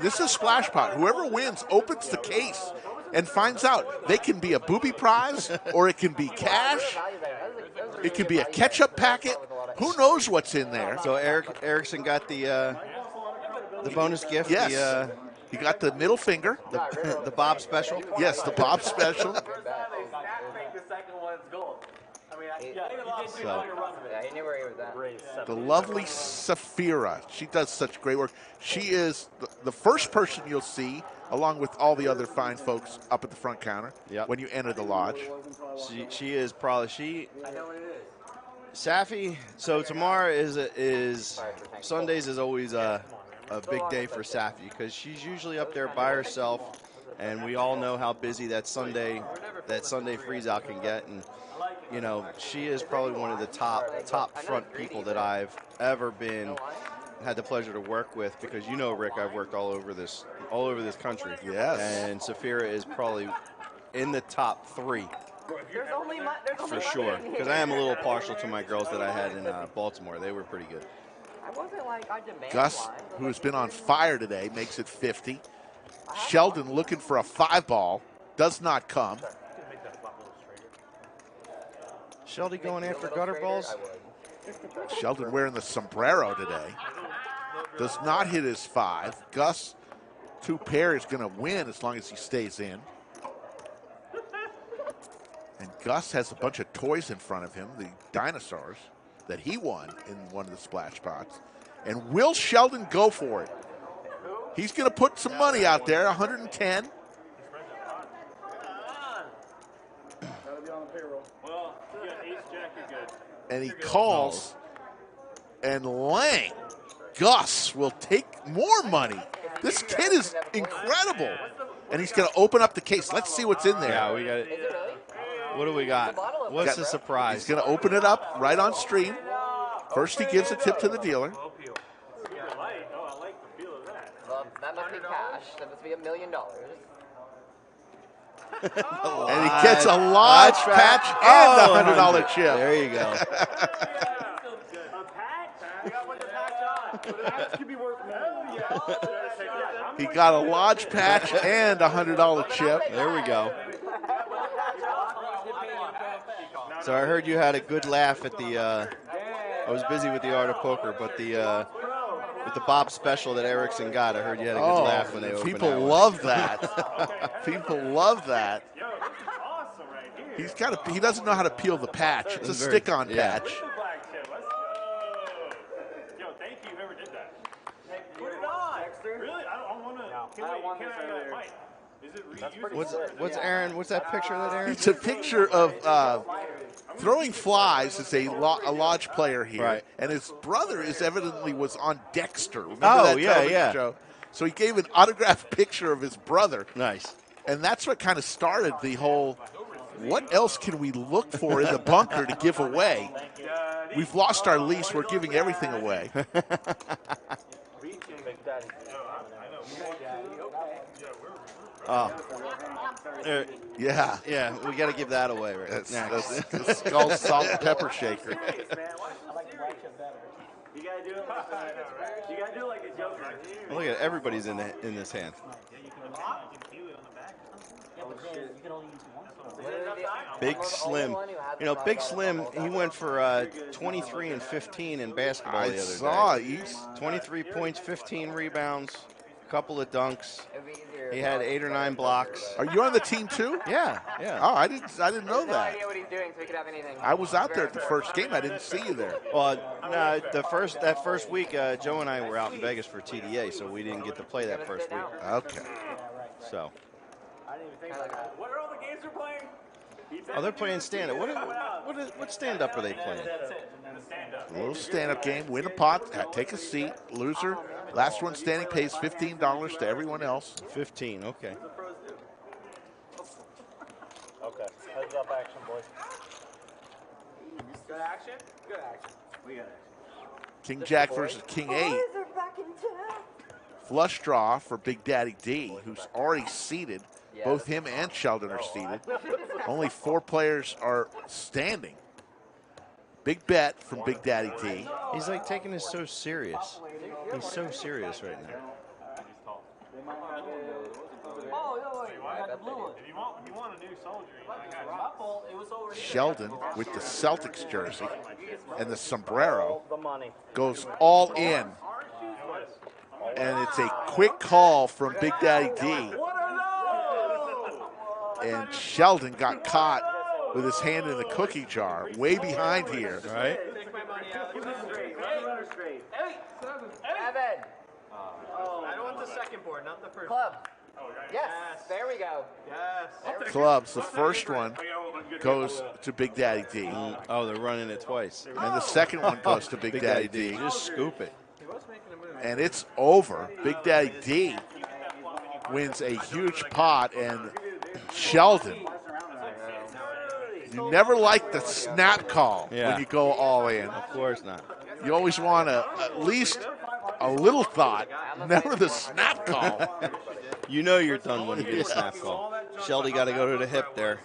this is Splash Pot, whoever wins opens the case and finds out they can be a booby prize or it can be cash. It can be a ketchup packet. Who knows what's in there? So Erickson got the bonus gift. Yes. He got the middle finger. The Bob special. Yes, the Bob special. He knew where he was at. The lovely Saphira. She does such great work. She is the first person you'll see, along with all the other fine folks up at the front counter when you enter the Lodge. She is probably Saffy. So tomorrow is Sundays is always a big day for Saffy because she's usually up there by herself, and we all know how busy that Sunday freeze out can get. And she is probably one of the top front people that I've ever had the pleasure to work with because Rick, I've worked all over this country. Yes. And Saphira is probably in the top 3 for sure. Because I am a little partial to my girls that I had in Baltimore. They were pretty good. Gus, who has been on fire today, makes it 50. Sheldon looking for a 5-ball, does not come. Sheldy going after gutter balls. Sheldon wearing the sombrero today. Does not hit his 5. Gus, 2 pair, is going to win as long as he stays in. And Gus has a bunch of toys in front of him, the dinosaurs, that he won in one of the splash pots. And will Sheldon go for it? He's going to put some money out there, 110. Well, you got ace jack, you're good. And he calls, and Lang, Gus will take more money. This kid is incredible. And he's going to open up the case. Let's see what's in there. Yeah, we got it. What do we got? What's the surprise? He's going to open it up right on stream. First, he gives a tip to the dealer. Well, that must be cash. That must be $1 million. And he gets a Lodge patch and a $100 chip. There you go. He got a Lodge patch and a $100 chip. There we go. So I heard you had a good laugh at the. I was busy with the Art of Poker, but with the Bob special that Erickson got, I heard you had a good laugh when they opened. People love that. People love that. He doesn't know how to peel the patch. It's a stick-on patch. Yo, thank you whoever did that. Put it on. Really? I want to. Can I fight? Is it reusable? What's Aaron? What's that picture that Aaron? It's a picture of Throwing Flies is a Lodge player here, right. And his brother was on Dexter. Remember Oh, that yeah, television yeah. show? So he gave an autographed picture of his brother. Nice. And that's what kind of started the whole, what else can we look for in the bunker to give away? We've lost our lease. We're giving everything away. Oh. Yeah. Yeah, we got to give that away right That's next. Skull Salt and Pepper Shaker. You gotta do like a Joker. Look at everybody's in this hand. Big Slim. You know, Big Slim, he went for 23 and 15 in basketball the other day. 23 points, 15 rebounds, a couple of dunks. He had 8 or 9 blocks. Are you on the team too? Yeah. Oh, I didn't know No that. idea what he's doing, so he could have anything. I was out there at the first game. I didn't see you there. Well, no, that first week, Joe and I were out in Vegas for TDA, so we didn't get to play that first week. Okay. So. What are all the games they're playing? Oh, they're playing stand-up. What stand-up are they playing? A little stand-up game. Win a pot. Take a seat. Loser. Last one standing pays $15 to everyone else. 15. Okay. Okay. Heads up action, boys. Good action? Good action. We got action. King Jack versus King 8. Flush draw for Big Daddy D, who's already seated. Yes. Both him and Sheldon are seated. Only 4 players are standing. Big bet from Big Daddy D. He's like taking this so serious. He's so serious right now. If you want a new soldier, I got Sheldon with the Celtics jersey and the sombrero goes all in. And it's a quick call from Big Daddy D. And Sheldon got caught with his hand in the cookie jar, way behind here. Right? Evan. I don't want the second board, not the first. Club. Yes. There we go. Yes. Clubs, the first one goes to Big Daddy D. Oh, they're running it twice. And the second one goes to Big Daddy D. Just scoop it. And it's over. Big Daddy D wins a huge pot, and Sheldon, you never like the snap call when you go all in. Of course not. You always want at least a little thought, never the snap call. You know you're done when you get a snap call. Sheldy got to go to the hip there.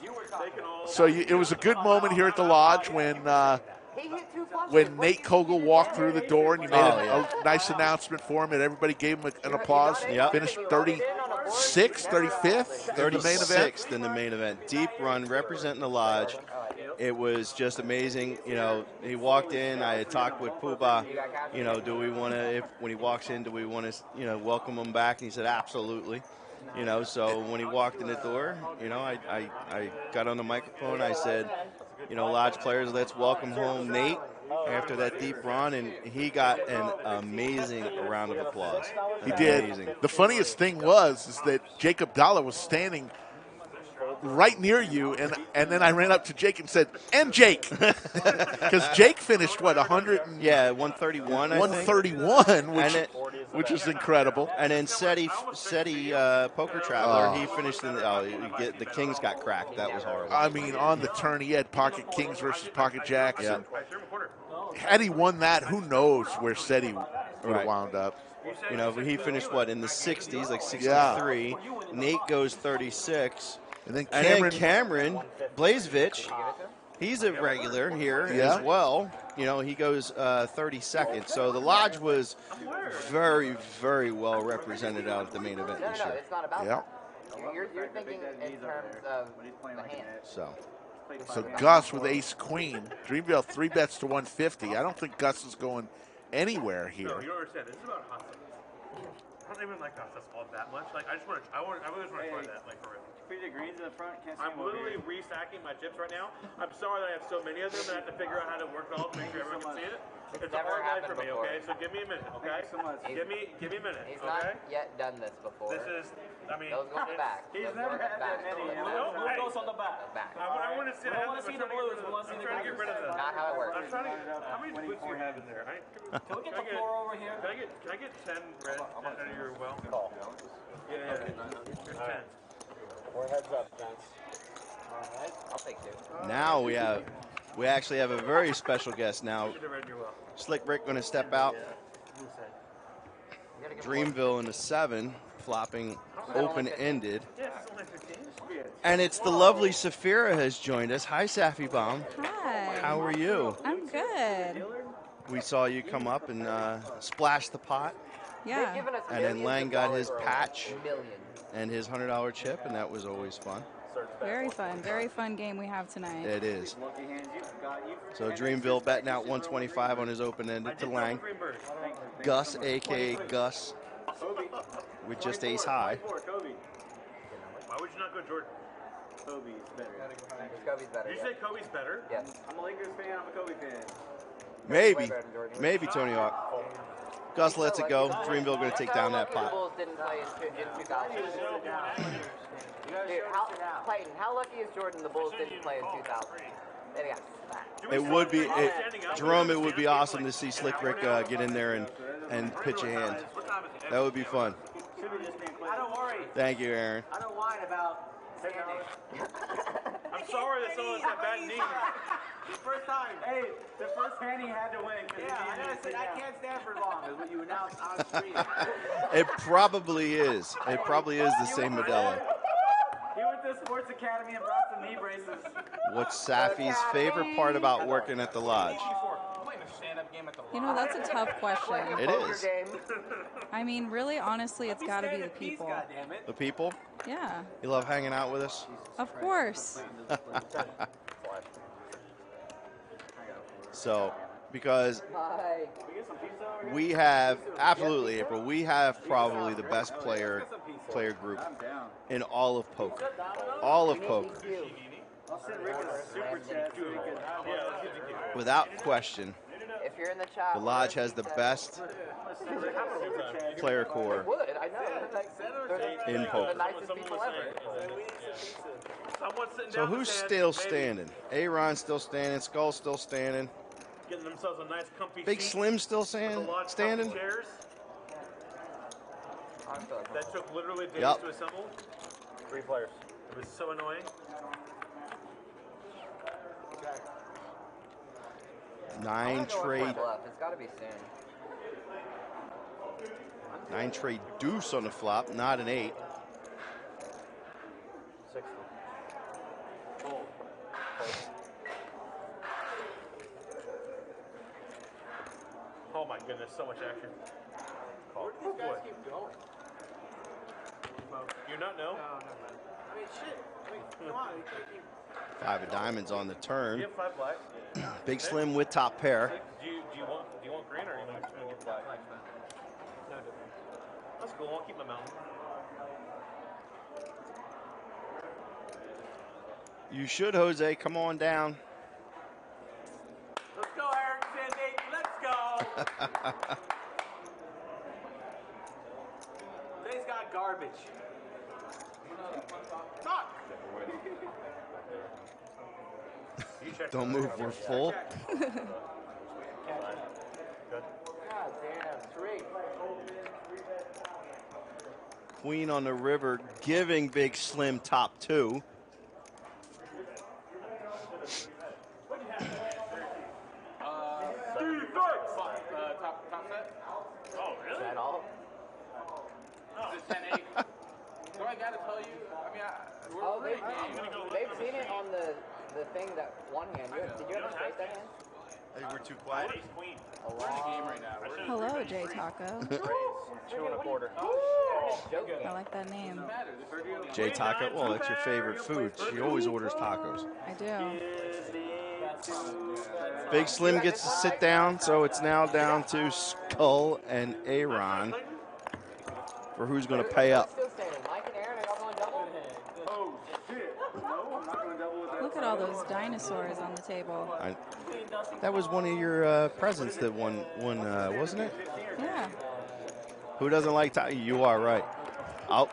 So it was a good moment here at the Lodge when Nate Kogel walked through the door and you made a nice announcement for him, and everybody gave him an applause. Yep. Finished 36th, 35th in the main event. 36th in the main event. Deep run, representing the Lodge. it was just amazing. You know, he walked in. I had talked with Puba. You know, do we want to, when he walks in, do we want to, you know, welcome him back? And he said, absolutely. You know, so when he walked in the door, you know, I got on the microphone. I said, you know, Lodge players, let's welcome home Nate after that deep run, and he got an amazing round of applause. He did. Amazing. The funniest thing is that Jake Abdallah was standing right near you, and then I ran up to Jake and said, "And Jake," because Jake finished what 100? Yeah, 131. 131, which is incredible. And then Seti Poker Traveler, he finished in the Kings got cracked. That was horrible. I mean, on the turn, he had pocket kings versus pocket jacks. Yeah. And had he won that, who knows where Seti would have wound up. You know, he finished in the 60s, like 63. Yeah. Nate goes 36. And then Cameron Blazevich, he's a regular here as well. You know, he goes 32nd. So the Lodge was very, very well represented out at the main event this year. No, it's not about that. You're thinking in terms of the hand. So Gus with ace queen. Dreamville 3 bets to 150. I don't think Gus is going anywhere here. No, you don't understand. This is about hot sauce. I don't even like hot sauce all that much. Like I really just want to try that, like for real. Put the greens in the front. Can't see I'm literally restacking my chips right now. I'm sorry that I have so many of them and I have to figure out how to work it all to make sure everyone can see it. It's a hard night for me, okay? So give me a minute, okay? Give me a minute, He's okay? not yet done this before. This is, I mean, those go on the back. He's never had that many. No, Who goes on the back? I want to see the blues. We want to see the get rid of this. Not how it works. I'm trying to. How many blues do you have in there? Can we get the floor over here? Can I get 10 red out of your well? Yeah. Here's 10. 4 heads up, gents. All right, I'll take 2. Now we actually have a very special guest now. Slick Rick going to step out. Dreamville in the 7, flopping open-ended. And it's the lovely Safira has joined us. Hi, Safi Bomb. Hi. How are you? I'm good. We saw you come up and splash the pot. Yeah. And then Lang got his patch and his $100 chip, and that was always fun. Very fun game we have tonight. It is. So Dreamville betting out 125 on his open-ended to Lang. Gus, a.k.a. Gus, with just ace high. Why would you not go Jordan? Kobe's better. Kobe's better. Did you say Kobe's better? Yes. I'm a Lakers fan. I'm a Kobe fan. Maybe Tony Hawk. Gus lets it go. Dreamville going to take down that pot. Bulls didn't play in 2000. Dude, Clayton, how lucky is Jordan the Bulls didn't play in 2000? They got smacked. It would be, Jerome, it would be awesome to see Slick Rick get in there and pitch a hand. That would be fun. I don't worry. Thank you, Aaron. I don't whine about standing. I'm sorry that someone said bad knee. First time. Hey, the first hand he had to win. Yeah, I know. I said I can't stand for long. Is what you announced on screen. It probably is. It probably is the same Modelo. He went to Sports Academy and brought some knee braces. What's Safi's favorite part about working at the Lodge? You know, that's a tough question. It is. I mean, really, honestly, it's got to be the people. The people? Yeah. You love hanging out with us? Of course. So, because we have, absolutely, April, we have probably the best player group in all of poker. All of poker. Without question, if you're in the chat, the Lodge has the best player core in poker. So who's still standing? Aaron's still standing. Skull's still standing. Getting themselves a nice comfy Big seat Slim still with the Lodge standing. comfy chairs. That took literally days Yep. to assemble. 3 players. It was so annoying. Nine trade. It's got to be soon. 9 trade deuce on the flop, not an 8. 60. Oh my goodness, so much action. Where do these guys keep going? You not know? No, never mind. I mean, shit. I mean, come on. You can't keep 5 of diamonds on the Do turn. you have 5 black? Big Slim with top pair. Do you want green or you want black? No difference. That's cool. I'll keep my mountain. You should, Jose. Come on down. Let's go, Eric Sandy. Let's go. Today's got garbage. Talk. Don't move. We're full. God damn, 3. Queen on the river giving Big Slim top 2. Top set? Oh, really? Is that all? Is it 10-8? So I gotta tell you, I mean, we're pretty game. They've seen it on the thing that one hand. Did you ever straight that hand? I think we're too quiet. We're in a game right now. Hello, Jay Taco. 2 1/4. I like that name. Jay Taco. Well, that's your favorite food. She always orders tacos. I do. Big Slim gets to sit down, so it's now down to Skull and Aaron for who's going to pay up. Look at all those dinosaurs on the table. That was one of your presents that won, wasn't it? Yeah. Who doesn't like taco? You are right. Oh,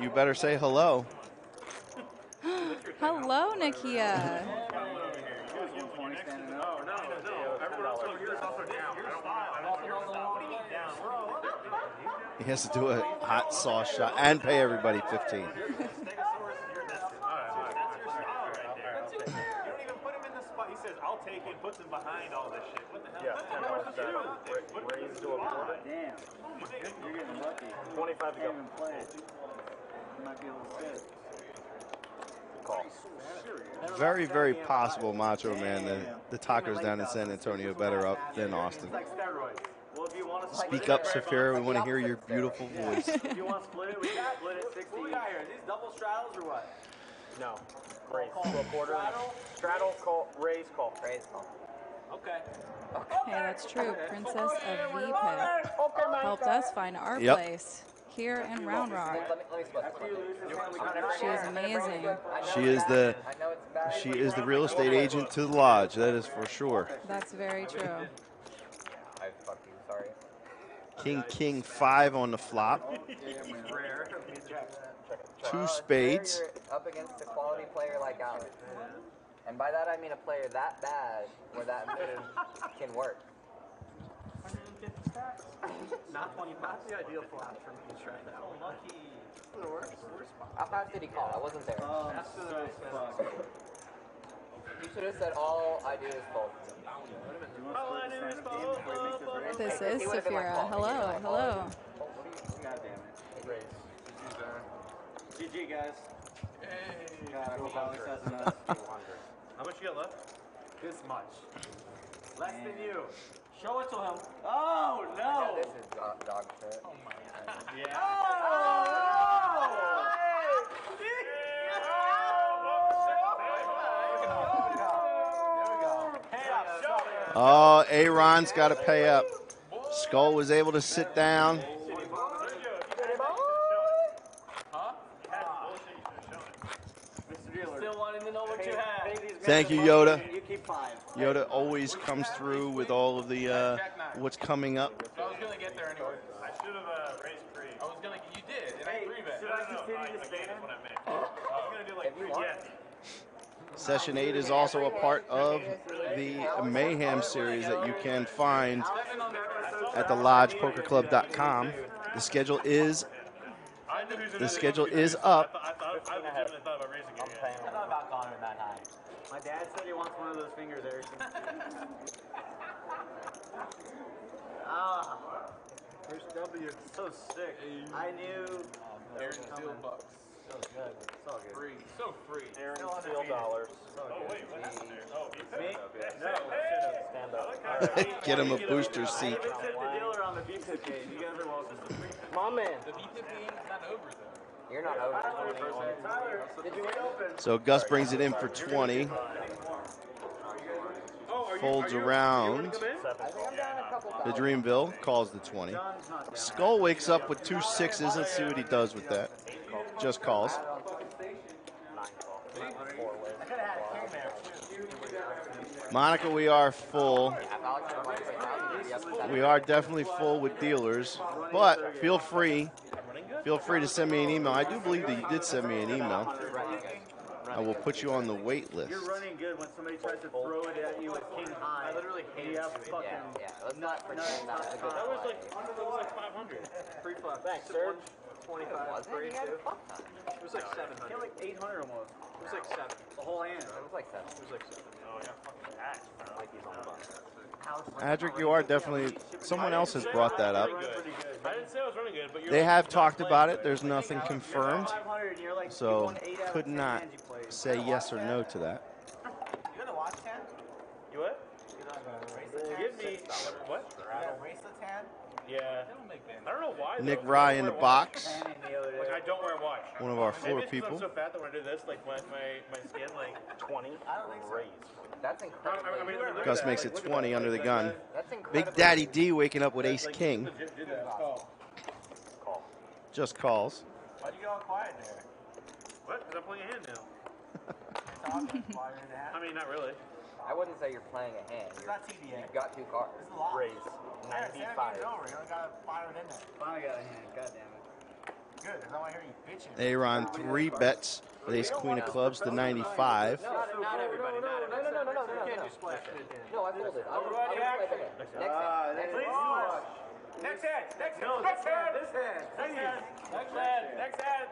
you better say hello. Hello, Nakia. He has to do a hot sauce shot and pay everybody 15. He says, I'll take it, puts him behind all this shit. What the hell? Yeah, raise to a quarter. Damn. You're getting lucky. 25 to go. You might be able to sit. Call. Very, very possible, Macho Man, the tacos down in San Antonio better up than Austin. Like steroids. Well, if you want to Speak up, Safira. We want to hear your beautiful voice. If you want to split it, we can split it 60. What we got here? These double straddles or what? No. Raise to a quarter. Straddle, call, raise, call. Raise, call. Okay. Hey, that's true. Princess of VPIP helped us find our Yep. place here in Round Rock. Let me split. She is amazing. She is the real estate agent to the lodge. That is for sure. That's very true. I fucked you, sorry. King 5 on the flop. 2 spades. You're up against a quality player like Alex. And by that I mean a player that bad where that move can work. Not 20 pounds. The ideal flop for me to try that one. Lucky. The worst spot. How fast did he call? I wasn't there. That's the You should have said all I do is fold. This is Safira. Hello, hello. God damn it. GG, guys. Hey. God, I hope Alex has enough. How much you got left? This much. Less than you. Show it to him. Oh, no. Yeah, this is dog shit. Oh, my God. Yeah. Oh, Aaron's got to pay up. Skull was able to sit down. Still wanting to know what you had. Thank you, Yoda. You keep 5. Yoda always comes through with all of the what's coming up. So I was going to get there anyway. I should have raised 3. I was going to, you did, and I 3-bet. Should I continue to stand? What I meant. I was going to do like 3 yes. Session 8 is also a part of the Mayhem series that you can find at the lodgepokerclub.com. The schedule is up. I thought about raising it. I thought about calling him that high. My dad said he wants one of those fingers, Erickson. First W. So sick. I knew. Aaron Steele bucks. So good. So good. Free. So free. Aaron Steele dollars. So Oh, good. wait, what happened there? Oh, Me? No. Stand up. Get him a booster seat. I even sent the dealer on the VPIP page. You guys are welcome. My man. The VPIP game's not over, though. You're not open. Did you win open? So Gus brings it in for 20. Folds around the Dreamville, calls the 20. Skull wakes up with 2 sixes. Let's see what he does with that. Just calls. Monica, we are full. We are definitely full with dealers, but feel free to send me an email. I do believe that you did send me an email. I will put you on the wait list. You're running good when somebody tries to throw it at you with king high. I literally hate it. Yeah, let's not pretend that was a good That was like 500. Free flop. Thanks, Serge. 25. Free, It was like 700. Like 800 almost. It was like 7. The whole hand. It was like 7. It was like 7. Oh, yeah, fucking that. Like he's on the bus. Adric, you are definitely, someone else has brought that up. I didn't say I was running good, but you're They have talked about it. There's nothing confirmed, so could not say yes or no to that. You gonna watch 10? You what? Give me what? Race the 10? Yeah. I don't know why. Nick Rye in the box. Like I don't wear a watch. One of our floor Maybe it's 'cause people. I'm so fat that when I do this, like my skin like 20. I don't think so. That's incredible. I mean, look at Gus that. makes it 20 under the gun. That's incredible. Big Daddy D waking up with Ace King. Just calls. Why'd you get all quiet there? What? Because I'm playing a hand now. I mean, not really. I wouldn't say you're playing a hand. It's not TBA. You've got 2 cards. Raise. 95. You only got to fire it in there. Finally got a hand. God damn it. Good, because I want to hear you bitching. Aaron 3 bets with Ace Queen of Clubs to 95. Not everybody. No, You can't just splash it in. No, I folded. I was Next hand. Next hand. Next hand. This hand. Next hand. Next hand.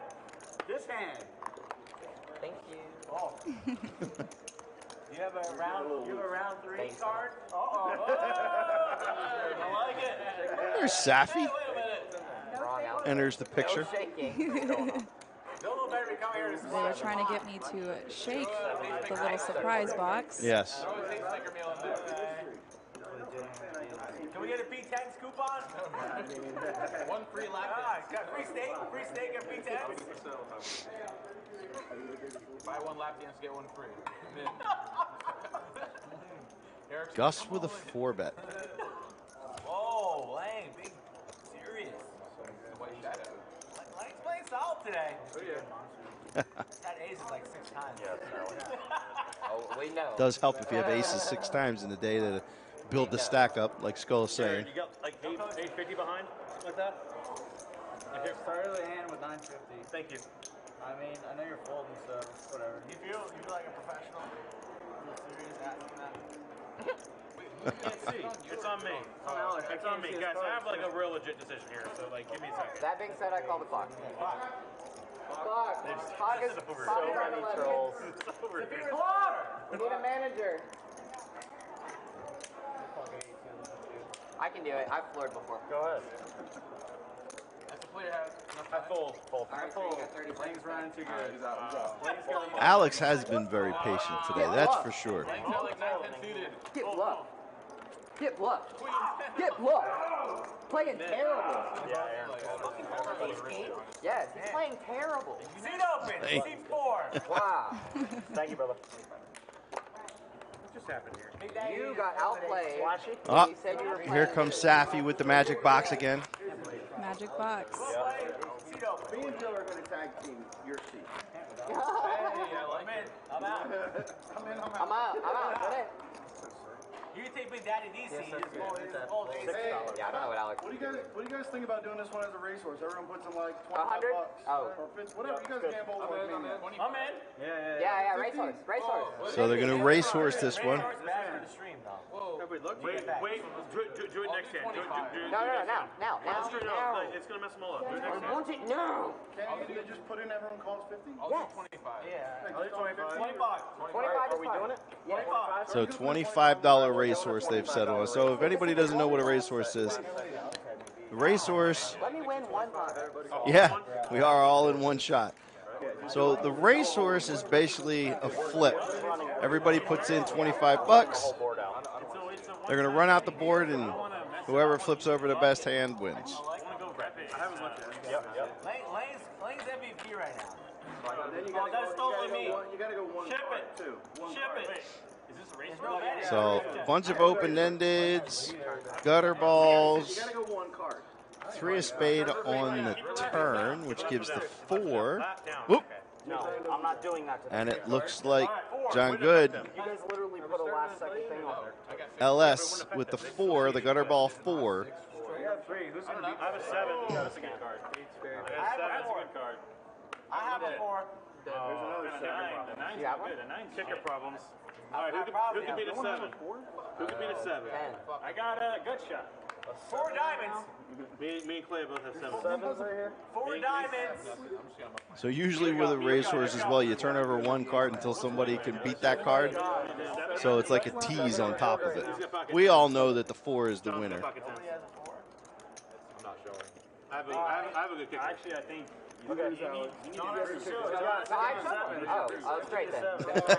This hand. Thank you. Oh. You have a round 3 card? Uh-oh. I like it. There's Safi. Wait a minute. Wrong out. Enters the picture. No shaking. They were trying to get me to shake the little surprise box. Yes. Can we get a P10 coupon? One free lap. Got free steak and P10. Buy 1 lap dance, get 1 free. Gus with a 4 bet. Whoa, Lang, big, serious. Lang's playing solid today. Oh, yeah. Had aces like 6 times. Oh, we know. Does help if you have aces 6 times in the day to build the stack up, like Skull is saying. You got like 850 behind, like that? I started the hand with 950. Thank you. I mean, I know you're folding, so whatever. You feel like a professional? Serious asking that? We can't see. It's on me. It's on me. Guys, I have like a real legit decision here, so like give me a second. That being said, I call the clock. Clock is So many trolls. We need a manager. I can do it. I've floored before. Go ahead. I fold. I fold. Lang's running too good. Alex has been very patient today, that's for sure. Get bluff. Get bluff. Get bluff. Playing terrible. Yes, he's playing terrible. Seat open. Hey. Seat 4. Wow. Thank you, brother. What just happened here? You got outplayed. Oh, You said you were here comes Safi with the magic box again. Magic box. Me and Bill are going to tag team your seat. I'm out. I'm out. Go ahead. You can take Big Daddy DC. Yeah, I don't know what Alex. What do you guys think about doing this one as a racehorse? Everyone puts in like 100? $25 Oh. or 50, whatever. You guys gamble like me, man. I'm in. Yeah, racehorse. So they're going to racehorse this one. Wait, do it next hand. No, now. It's going to mess them all up. Do it next I hand. want it now. Can't you just put in everyone calls 50? Yes. 25. Yeah. I'll do 25. 25 is fine. Yeah. So $25 racehorse they've settled on. So if anybody doesn't know what a racehorse is, the racehorse, Let me win one box. yeah, we are all in one shot. So the racehorse is basically a flip. Everybody puts in $25. They're going to run out the board, and whoever flips over the best hand wins. Lane's MVP That's totally me. You gotta go one Ship card. it. Two. One Ship card. it. Is this a race? So a bunch of open-endeds, gutter balls, You gotta go one card. 3 of spade on the turn, which gives the 4. Whoop. No, I'm not doing that today. And it looks like John Good, You guys literally put a last second thing on there. LS with the 4, the gutter ball 4. We have 3. Who's going to be? I have a 7. That's a good card. I have a 7. That's a good card. I have a 4. There's another 7. The 9's not good. The 9's kicker problems. All right, who can beat a 7? Who can beat a 7? I got a good shot. 4 diamonds. Me and Clay both have 7. 7's right here. 4 diamonds. So usually with a racehorse as well, you turn over 1 card until somebody can beat that card. So it's like a tease on top of it. We all know that the 4 is the winner. I'm not showing. I have a good kicker. Actually, I think you need to Oh, straight then. Then straight.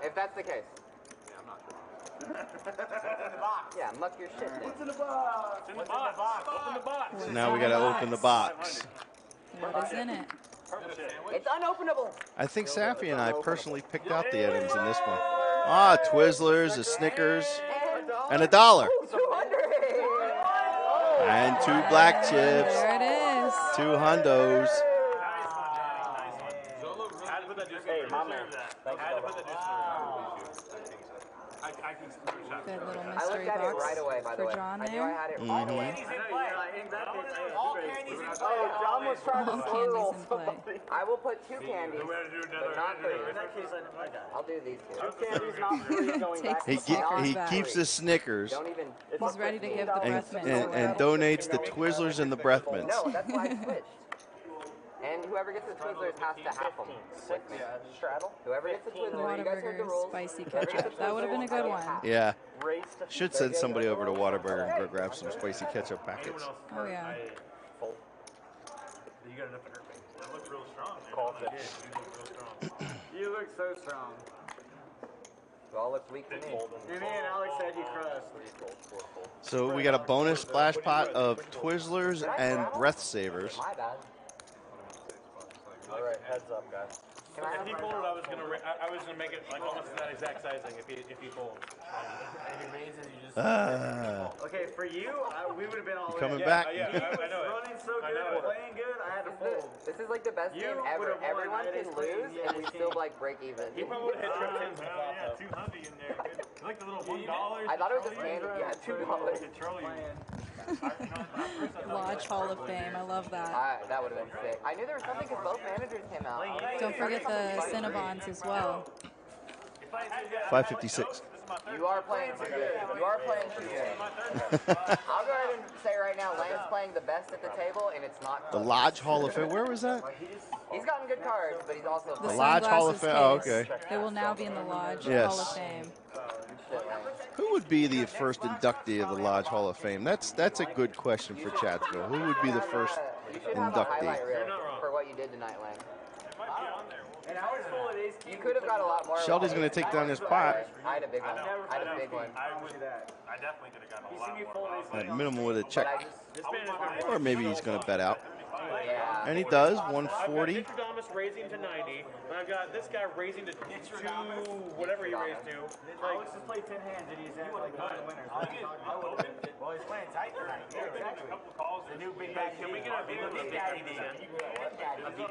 If that's the case. Yeah, muck your shit then. It's in the box. It's in the box. Open the box. So now we got to open the box. What is in it? It's unopenable. I think Safi and I personally picked out the items in this one. Ah, Twizzlers, a Snickers, and $1. And 2 black chips. There it is. 2 hundos. Hey, my man. Good little I mystery looked at it box right away, by the for way. John I knew there. I had it Mhm. right away. All candies in play. Oh, John was trying to All slow roll candies in play. somebody. I will put 2 candies, but not 3. I'll do these 2. 2 candies, not 3 going back. Takes He, the cards he back. keeps the Snickers Don't even. He's ready to give the and, breath mint. and donates the Twizzlers and the breath mints. No, that's why I switched. And whoever gets the Twizzlers has to have them with me. Straddle? Whoever gets the Twizzlers, you guys heard the Whataburger rules. spicy ketchup. That would have been a good one. Yeah. Should send somebody over to Whataburger and go grab some spicy ketchup packets. Oh yeah. You got enough to hurt me. That looked real strong. Called it. You look real strong. You look so strong. It all looks weak to me. Me and Alex said you crushed. So we got a bonus splash pot of Twizzlers and breath savers. My bad. All right, heads up, guys. If he folded, I was gonna make it like almost that exact sizing. If he folds. If he raises, you just. Okay, for you, we would have been all You in. coming back? Yeah, I know it. Running so good, playing good, I had to fold. This is like the best game ever. Everyone can lose, and we still like break even. He probably would have hit trip tens. Yeah, 200 in there. You like the little $1? I thought it was just candy. Yeah, $2. Control you. Lodge Hall of Fame. I love that. That would have been sick. I knew there was something because both managers came out. Don't forget the Cinnabons as well. 556. You are playing too good. You are playing too good. I'll go ahead and say right now, Lane's playing the best at the table, and it's not The close. Lodge Hall of Fame. Where was that? He's gotten good cards, but he's also The The Lodge Hall of sunglasses Fame. Oh, case. okay. It will now be in the Lodge Yes. Hall of Fame. Who would be the first inductee of the Lodge Hall of Fame? That's a good question for Chatsville. Who would be the first You should have a inductee? highlight reel for what you did tonight, Lane. And I was full of ace. You could have got a lot more. Shelby's going to take down his pot. I had a big one. I had a big one. I definitely could have gotten a lot more. At minimum with a check. This man has been Or maybe he's going to bet out. Yeah. And he does, I've got 140. Nicodemus raising to 90, and I've got this guy raising to 2, whatever he raised to. Alex has played 10 hands and he's at like 9 winners. Well, he's playing tight tonight. Yeah, exactly. The new Big Daddy. Can we get a Big Daddy?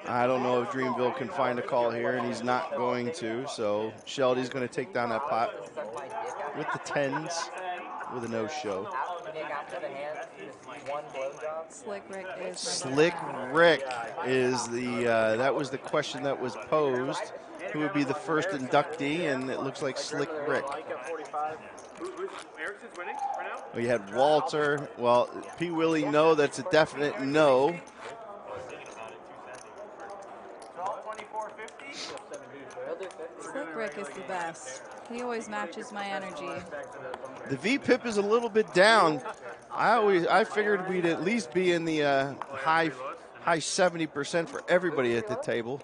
I don't know if Dreamville can find a call here, and he's not going to. So Shelby's going to take down that pot with the 10s with a no-show. Slick Rick is. Slick Rick is the, that was the question that was posed. Who would be the first inductee? And it looks like Slick Rick. Erickson's winning right now? We had Walter. Well, P. Willie, no, that's a definite no. Slick Rick is the best. He always matches my energy. The VPIP is a little bit down. I figured we'd at least be in the high 70% for everybody at the table.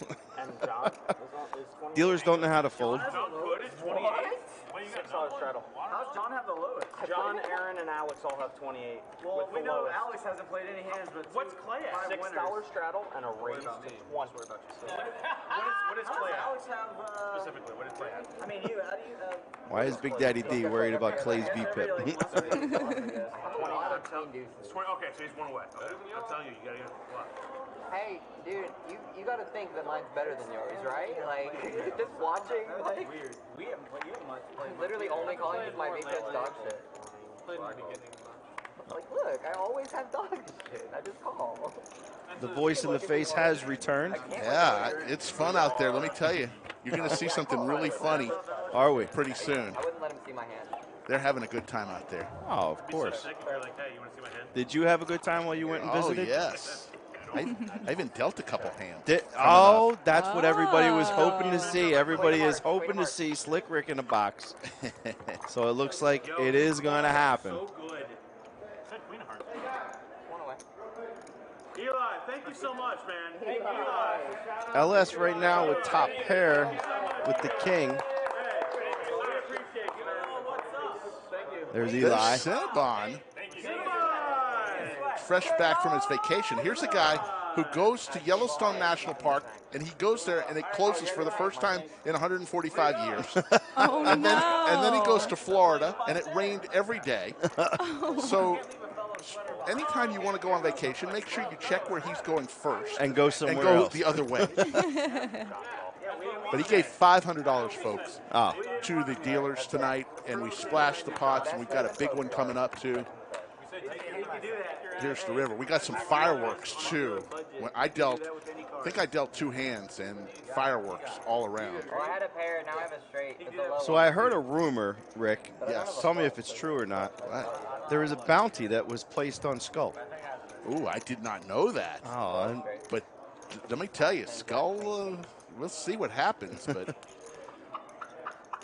Dealers don't know how to fold. straddle. How's John have the lowest? John, Aaron, and Alex all have 28. Well, with we the know lowest. Alex hasn't played any hands, but What's Clay at? $5 $6 straddle and a raise to 1. What is Clay at? Alex have? Specifically, what is Clay at? I mean, how do you? Why is Big Daddy D worried about Clay's BPIP? Okay, so he's one away. Okay. I'm telling you, you gotta get what? Hey, dude, you gotta think that mine's better than yours, right? Like, just watching. Like, Weird. We haven't played. You haven't much played. I'm literally only calling because my big dad's dog shit. Played in the beginning. Like, look, I always have dog shit. I just call. The voice in the face has returned. Yeah, it's fun out there. Let me tell you, you're going to see something really funny. Are we? Pretty soon. I wouldn't let him see my hand. They're having a good time out there. Oh, of course. You're like, hey, you want to see my hand? Did you have a good time while you went and visited? Oh, yes. I even dealt a couple hands. That's what everybody was hoping to see. Everybody is hoping to see Slick Rick in a box. So it looks like it is going to happen. So good. Eli, thank you so much, man. Thank you, Eli. LS right now with top pair with the king. There's Eli. There's Cinnabon. Fresh back from his vacation. Here's a guy who goes to Yellowstone National Park, and he goes there, and it closes for the first time in 145 years. Oh, and then he goes to Florida, and it rained every day. So anytime you want to go on vacation, make sure you check where he's going first. And go somewhere and go else. the other way. But he gave $500, folks, to the dealers tonight, and we splashed the pots, and we've got a big one coming up, too. Here's the river. We got some fireworks, too. When I think I dealt 2 hands, and fireworks all around. Well, I had a pair, now I have a straight. It's a low So one. I heard a rumor, Rick. Yes. Tell me if it's true or not. There was a bounty that was placed on Skull. Ooh, I did not know that. Oh, but let me tell you, Skull, we'll see what happens. But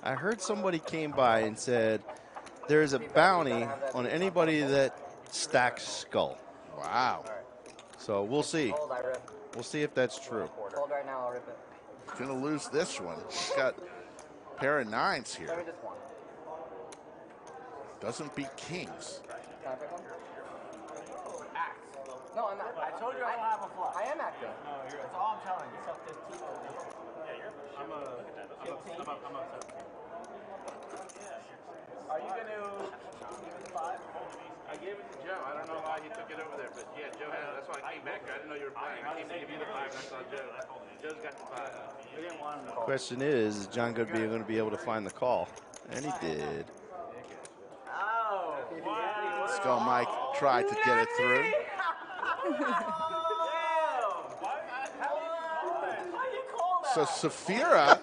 I heard somebody came by and said there's a bounty on anybody that stacks Skull. Wow. So we'll see. Hold, I rip. We'll see if that's true. Hold right now, I'll rip it. Gonna lose this one. He's got a pair of 9s here. Let me just one. Doesn't beat kings. Can I pick one? No, I'm not. I told you I don't have a flush. I am acting. That's all I'm telling you. I'm a 17. Are you going to 5? I gave it to Joe. I don't know why he took it over there, but yeah, Joe had it. That's why I came back. I didn't know you were playing. I came to give you the 5 and I saw Joe. Joe's got the 5. We didn't want him to. Question is John Goodby going to be able to find the call? And he did. Oh, wow. Skull Mike tried to get it through. So Saphira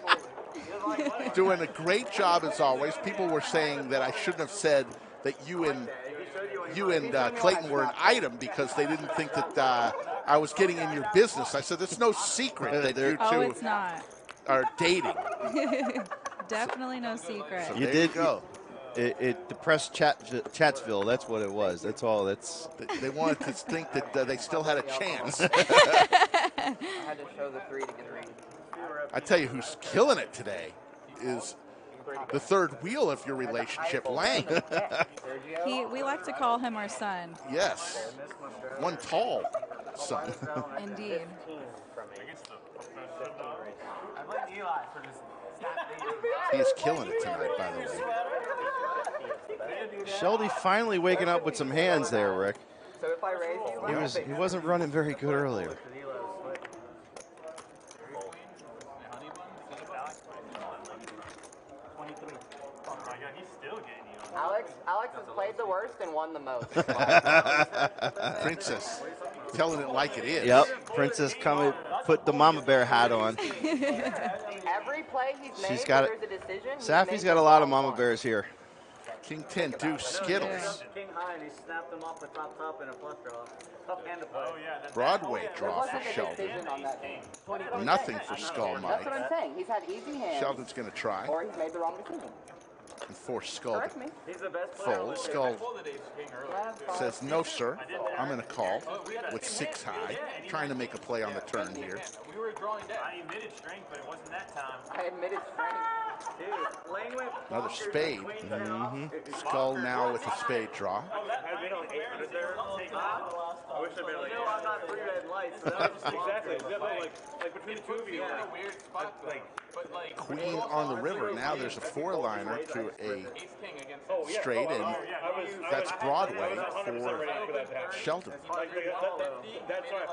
doing a great job as always. People were saying that I shouldn't have said that you and Clayton were an item because they didn't think that I was getting in your business. I said it's no secret that you Oh, two it's not. are dating. Definitely no secret. So You there did go. It depressed Chatsville. That's what it was. That's all. They wanted to think that they still had a chance. I had to show the 3 to get a read. I tell you who's killing it today is the third wheel of your relationship, Lang. We like to call him our son. Yes. One tall son. Indeed. I blame Eli for this. He is killing it tonight, by the way. Sheldy finally waking up with some hands there, Rick. So if I raise you, He wasn't running very good earlier. Alex has played the worst and won the most. Princess telling it like it is. Yep, Princess coming, put the mama bear hat on. Every play he's made, She's got it. there's a decision. Safi's got a lot of mama bears here. King 10 deuce Skittles. King high and he snapped them off the top in a flush draw. Tough hand to play. Oh, yeah. Broadway draw for Sheldon. Nothing for Skull That's what I'm Mike. saying. He's had easy hands. Sheldon's going to try Or he's made the wrong decision. and force Skull Correct me. He's the best player. fold. Skull says, no, sir. I'm going to call with 6 high, trying to make a play on the turn here. We were drawing down. I admitted strength, but it wasn't that time. I admitted strength. Another spade. Skull now with a spade draw. I'd been like 800 there. I wish I'd been like. No, I'm not 3 red lights. Exactly. Like between the two of you. In a weird spot, like Queen on the river. Now there's a 4-liner to a straight, and that's Broadway for Sheldon. That's why I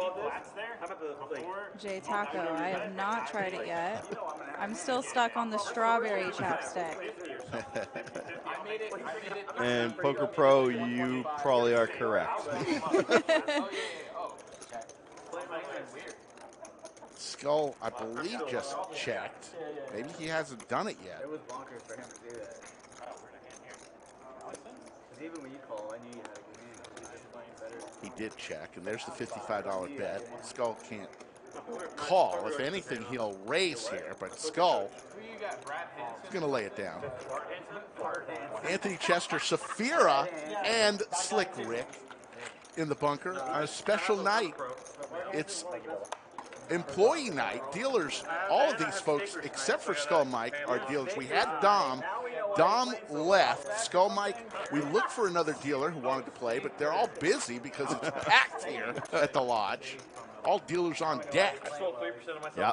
flashed there. How about the Jay Taco, I have not tried it yet. I'm still stuck on the strawberry chapstick. And Poker Pro, you probably are correct. Skull, I believe, just checked. Maybe he hasn't done it yet. It was bonkers for him to do that. Because even when you call, I knew you had a good hand. He was just playing better. He did check, and there's the $55 bet. Skull can't call. If anything, he'll raise here, but Skull is going to lay it down. Anthony Chester, Saphira, and Slick Rick in the bunker on a special night. It's employee night. Dealers, all of these folks, except for Skull Mike, are dealers. We had Dom. Dom left. Skull Mike, we looked for another dealer who wanted to play, but they're all busy because it's packed here at the lodge. All dealers on deck. Yeah.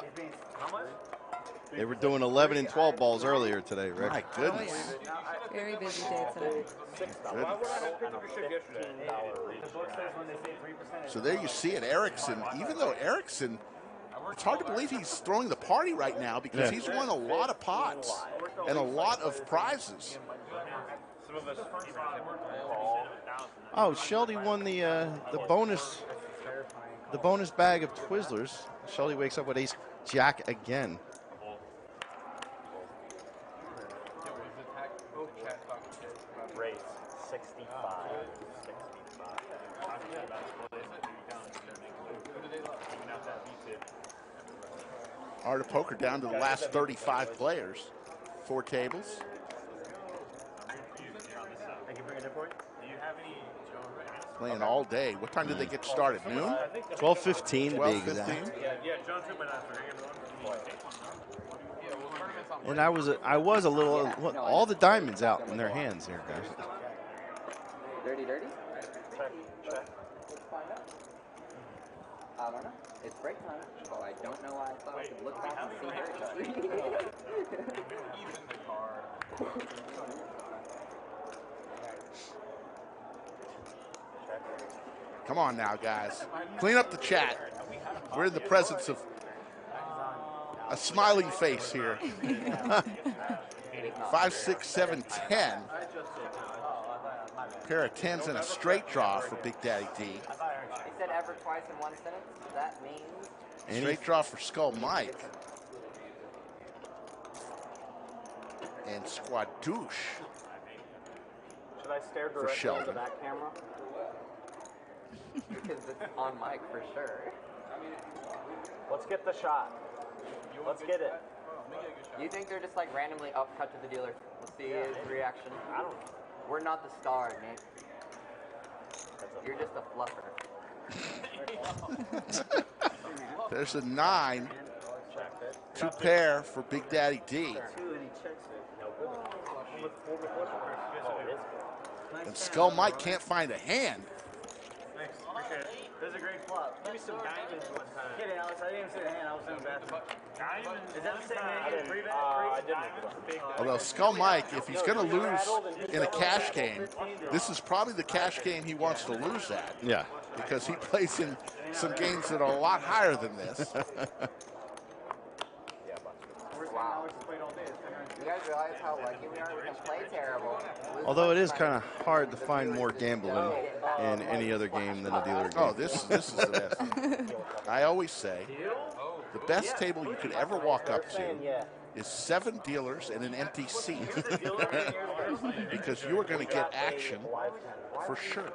They were doing 11 and 12 balls earlier today, Rick. My goodness. Very busy day today. So there you see it, Erickson. Even though Erickson, it's hard to believe he's throwing the party right now because he's won a lot of pots and a lot of prizes. Oh, Sheldy won the bonus bag of Twizzlers. Sheldy wakes up with Ace Jack again. race 65. Art of Poker down to the last 35 players. 4 tables. Playing all day. What time did they get started? Noon? 12:15 to be exact. And I was a little all the diamonds out in their hands here, guys. Dirty? Check. I don't know. It's break time. Oh, I don't know why I thought I could look back and see her. He's in the car. Come on now, guys. Clean up the chat. We're in the presence of a smiling face here. 5, 6, 7, 10. Pair of 10s and a straight draw for Big Daddy D. He said ever twice in one sentence. That means Straight draw for Skull Mike. And Squadouche. Should I stare For directly Sheldon. into that camera? because it's on mic for sure. Let's get the shot. Let's get it. You think they're just like randomly cut to the dealer? Let's see his reaction. I don't know. We're not the star, Nick. You're just a fluffer. There's a 9. 2 pair for Big Daddy D. And Skull Mike can't find a hand. Thanks. Appreciate it. This is a great flop. Give me some diamonds one time. Kidding, Alex. I didn't even see the hand. I was in the bathroom. Diamonds? Is that the same hand? I didn't. Although Skull Mike, if he's going to lose in a cash game, this is probably the cash game he wants to lose at. Yeah. Because he plays in some games that are a lot higher than this. Wow. You guys realize how lucky we are? We can play terrible. Although it is kind of hard to find more gambling in any other game than a dealer game. Oh, this is the best. I always say the best table you could ever walk up to is 7 dealers and an empty seat. Because you are going to get action for sure.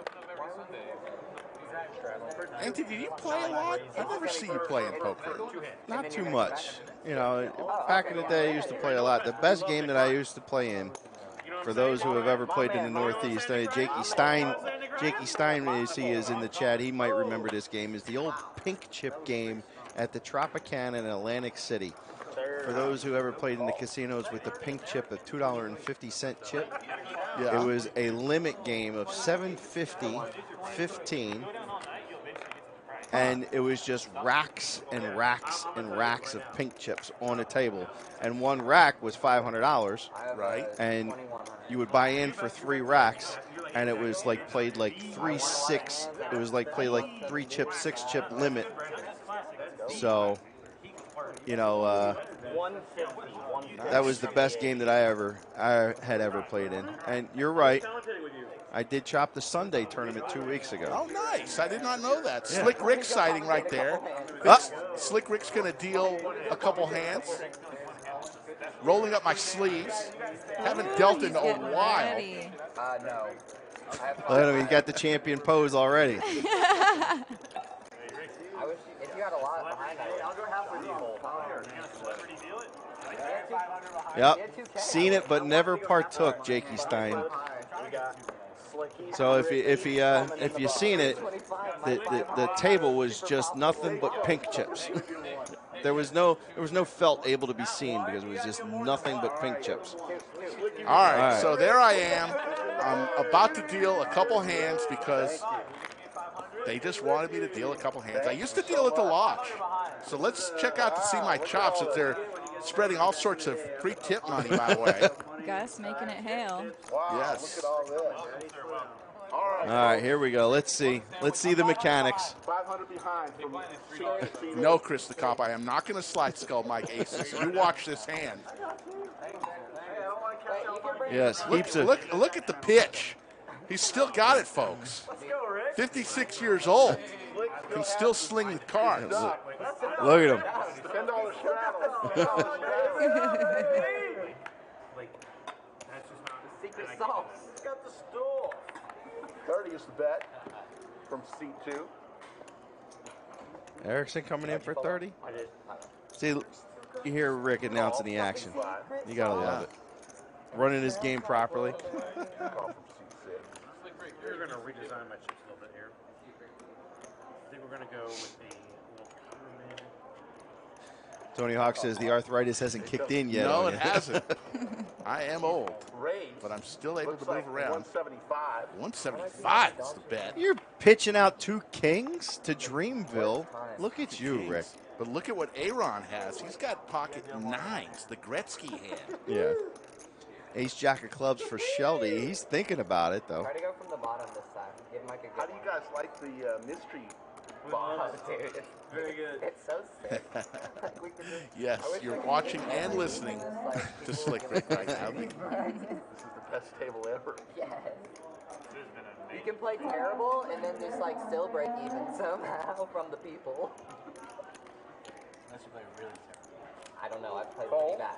Anthony, do you play a lot? I never see you play in poker. Not too much. You know, back in the day, I used to play a lot. The best game that I used to play in, for those who have ever played in the Northeast, Jakey Stein, as he is in the chat, he might remember this game, is the old pink chip game at the Tropicana in Atlantic City. for those who ever played in the casinos with the pink chip, the $2.50 chip. Yeah. It was a limit game of 750, 15, and it was just racks and racks and racks of pink chips on a table. And one rack was $500, right? And you would buy in for 3 racks, and it was like played like 3-6. It was like played like 3 chip, 6 chip limit. So, you know, that was the best game that I had ever played in. And you're right. I did chop the Sunday tournament 2 weeks ago. Oh, nice. I did not know that. Slick Rick sighting right there. Slick Rick's going to deal a couple hands. Rolling up my sleeves. Haven't dealt in a while. No. Look at him. He got the champion pose already. I wish if you had a lot behind that, I'll go half with you. Yep. Seen it but never partook, Jakey Stein. So if you seen it, the table was just nothing but pink chips. There was no felt able to be seen because it was just nothing but pink chips. All right, so there I am. I'm about to deal a couple hands because they just wanted me to deal a couple hands. I used to deal at the lodge. So let's check out to see my chops if they're spreading all sorts of free tip money my way. Gus making it hail. Yes. All right, here we go. Let's see the mechanics. 500 behind. No, Chris the Cop, I am not going to slide skull Mike aces. You watch this hand. Yes, heaps of. Look at the pitch. He's still got it, folks. 56 years old. Can still sling the cards. Look at him. Secret sauce. Got the stool. 30 is the bet from C2. Erickson coming in for 30. See, you hear Rick announcing the action. You gotta love it. Running his game properly. We're going to redesign my chips a little bit here. I think we're going to go with the little pyramid. Tony Hawk says the arthritis hasn't kicked in yet. No, on it you. hasn't. I am old, but I'm still able to move around. 175. 175 is the bet. You're pitching out 2 kings to Dreamville. Look at you, Kings. Rick. But look at what Aaron has. He's got pocket 9s, the Gretzky hand. Yeah. Ace Jack of clubs for Sheldy. He's thinking about it, though. Try to go from the bottom this time. Give Mike a good How do you guys like the mystery boss, dude? It's very good. It's so sick. Yes, you're watching and listening to Slick Rick right now. This is the best table ever. Yes. You can play terrible and then just like still break even somehow from the people. Unless you play really terrible. I don't know. I've played pretty bad.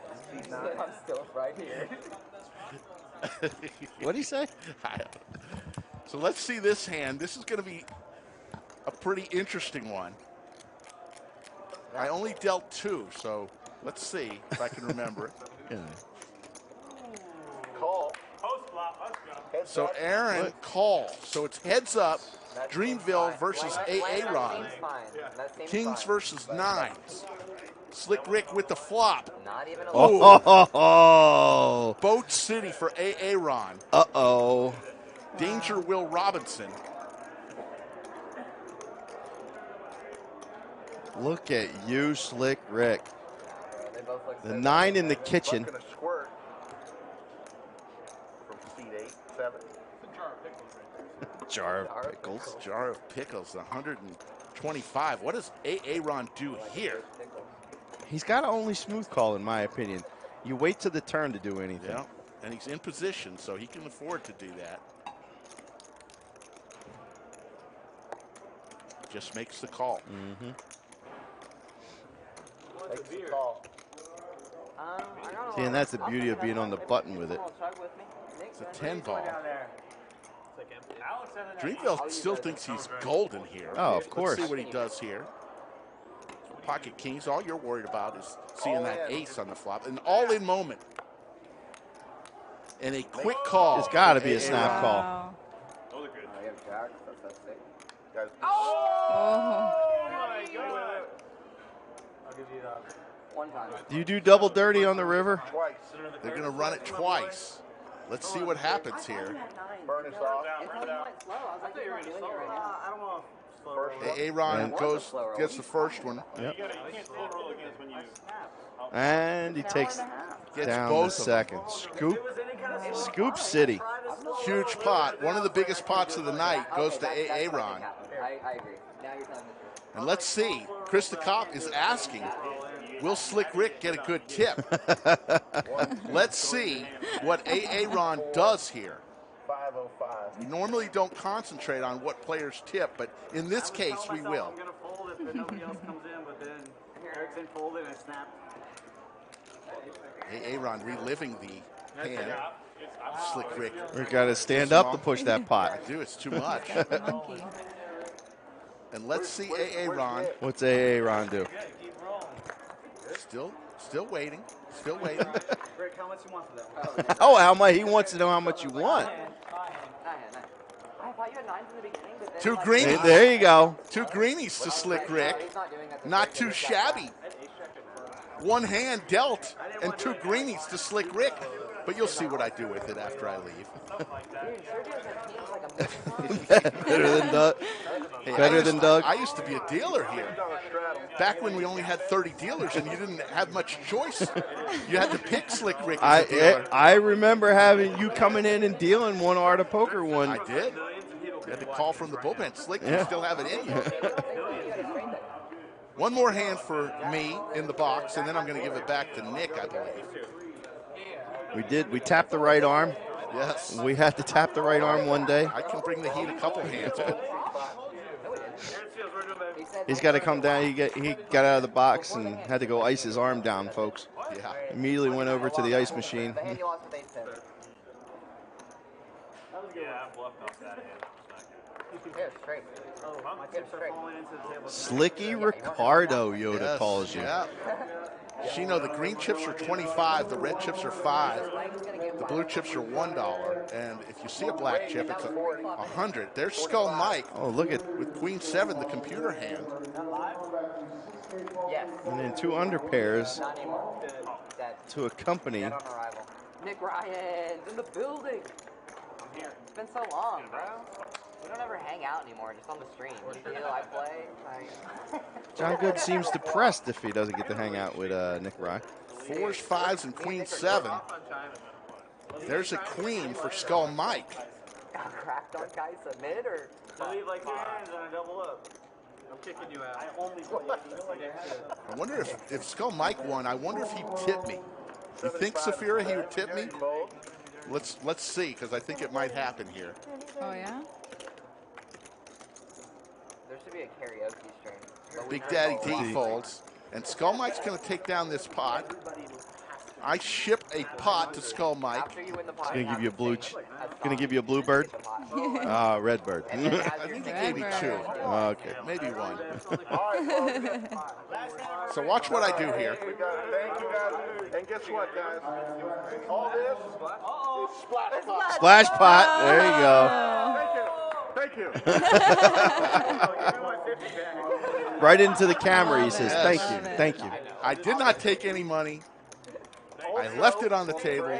I'm still right here. What did he say? So let's see this hand. This is going to be a pretty interesting one. I only dealt 2, so let's see if I can remember it. Call. So Aaron calls. So it's heads up. Dreamville versus AA Ron. Kings versus 9s. Slick Rick with the flop. Not even a Oh. Boat City for AA Ron. Uh-oh. Danger Will Robinson. Look at you, Slick Rick. They both look The 9 in the kitchen. Gonna squirt from seat 8, 7. Jar of pickles. Jar of pickles, 125. What does AA Ron do here? He's got to only smooth call, in my opinion. You wait to the turn to do anything. Yeah, and he's in position, so he can afford to do that. Just makes the call. Mm-hmm. Makes the call. See, and that's the beauty of being on the button with it. It's a 10 ball. Dreamville still thinks he's golden here. Oh, of course. Let's see what he does here. Pocket Kings, all you're worried about is seeing that ace on the flop. An all-in moment. And a quick call. It's got to be a snap call. Those are good. I have jacks. That's sick. Guys. Oh. my God. I'll give you that. One time. Do you do double dirty on the river? Twice. They're going to run it twice. Let's see what happens here. Burn us off. I don't want Aaron gets the first one. Yep. And he takes Gets down both the of second. Scoop City. Huge pot. One of the biggest pots of the night goes to Aaron. I agree. Now you're telling the truth. And let's see. Krista Kopp is asking, will Slick Rick get a good tip? Let's see what Aaron does here. 505. We normally don't concentrate on what players tip, but in this case, we will. I'm going to fold it, but nobody else comes in, but then Eric's in folded and I snap. Aaron reliving the hand. Slick Rick. We got to stand up to push that pot. I do. It's too much. And let's see Aaron. What's Aaron do? Still waiting. Still waiting. Rick, how much you want for that one? Oh, how much? He wants to know how much you want. I thought you had nines in the beginning, but then Two like, greenies. There you go. Two greenies to Slick Rick. Not too shabby. One hand dealt and two greenies to Slick Rick. But you'll see what I do with it after I leave. Better than Doug. Better than Doug. I used to be a dealer here. Back when we only had 30 dealers and you didn't have much choice. You had to pick Slick Rick as a dealer. I remember having you coming in and dealing one Art of Poker one. I did. You had to call from the bullpen. Slick, you still have it in you. One more hand for me in the box, and then I'm going to give it back to Nick, I believe. We did. We tapped the right arm. Yes. We had to tap the right arm one day. I can bring the heat a couple hands, but he's got to come down. He got out of the box and had to go ice his arm down, folks. Yeah. Immediately went over to the ice machine. the hand you lost with ace 10. Yeah, I bluffed off that hand. Here, straight. My tips are falling into the table. Slicky Ricardo, Yoda yes, calls you. Yeah. Shino, the green chips are 25, the red chips are 5, the blue chips are $1, and if you see a black chip, it's 100. There's Skull Mike. Oh, look at with Queen 7, the computer hand. Yes. And then two under pairs Not anymore. Dead. to accompany. Dead on arrival. Nick Ryan's in the building. I'm here. It's been so long, bro. We don't ever hang out anymore, just on the stream. You deal, I play. John Good seems depressed if he doesn't get to hang out with Nick Rye. 4s, 5s, and Queen 7. There's a queen for Skull Mike. Cracked on guys submit or? I leave like 2 hands and I double up. I'm kicking you out. I only play I wonder if Skull Mike won, I wonder if he'd tip me. You think, Saphira, he would tip me? Let's see, because I think it might happen here. Oh, yeah? There should be a karaoke stream. Big Daddy D folds. And Skull Mike's going to take down this pot. I ship a pot to Skull Mike. It's going to give you a blue. Going to give you a bluebird. Red bird. I think he gave me 2. Okay, maybe 1. So watch what I do here. Thank you, guys. And guess what, guys? All this is splash pot. Splash pot. There you go. Thank you. Right into the camera, he says, "Thank you, thank you." I did not take any money. I left it on the table.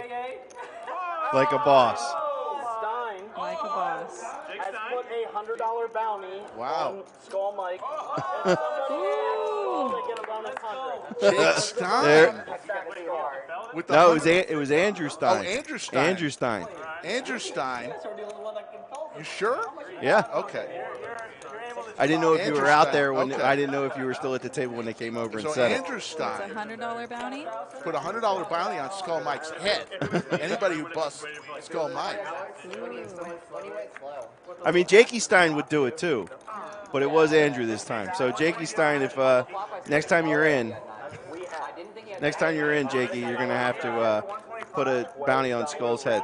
Like a boss. Stein. Like a boss. Has put a $100 bounty Wow. on Skull Mike. And somebody get a bonus 100. Jake Stein. There. With the No, 100 it was Andrew Stein. Oh, Andrew Stein. Andrew Stein. Andrew Stein. You sure? Yeah. Okay. I didn't know if you Andrew were out Stein, there when okay. I didn't know if you were still at the table when they came over and So said Andrew It's a Stein $100 bounty? put a $100 bounty on Skull Mike's head. Anybody who busts Skull Mike. I mean, Jakey Stein would do it too, but it was Andrew this time. So Jakey Stein, if next time you're in, Jakey, you're gonna have to put a bounty on Skull's head.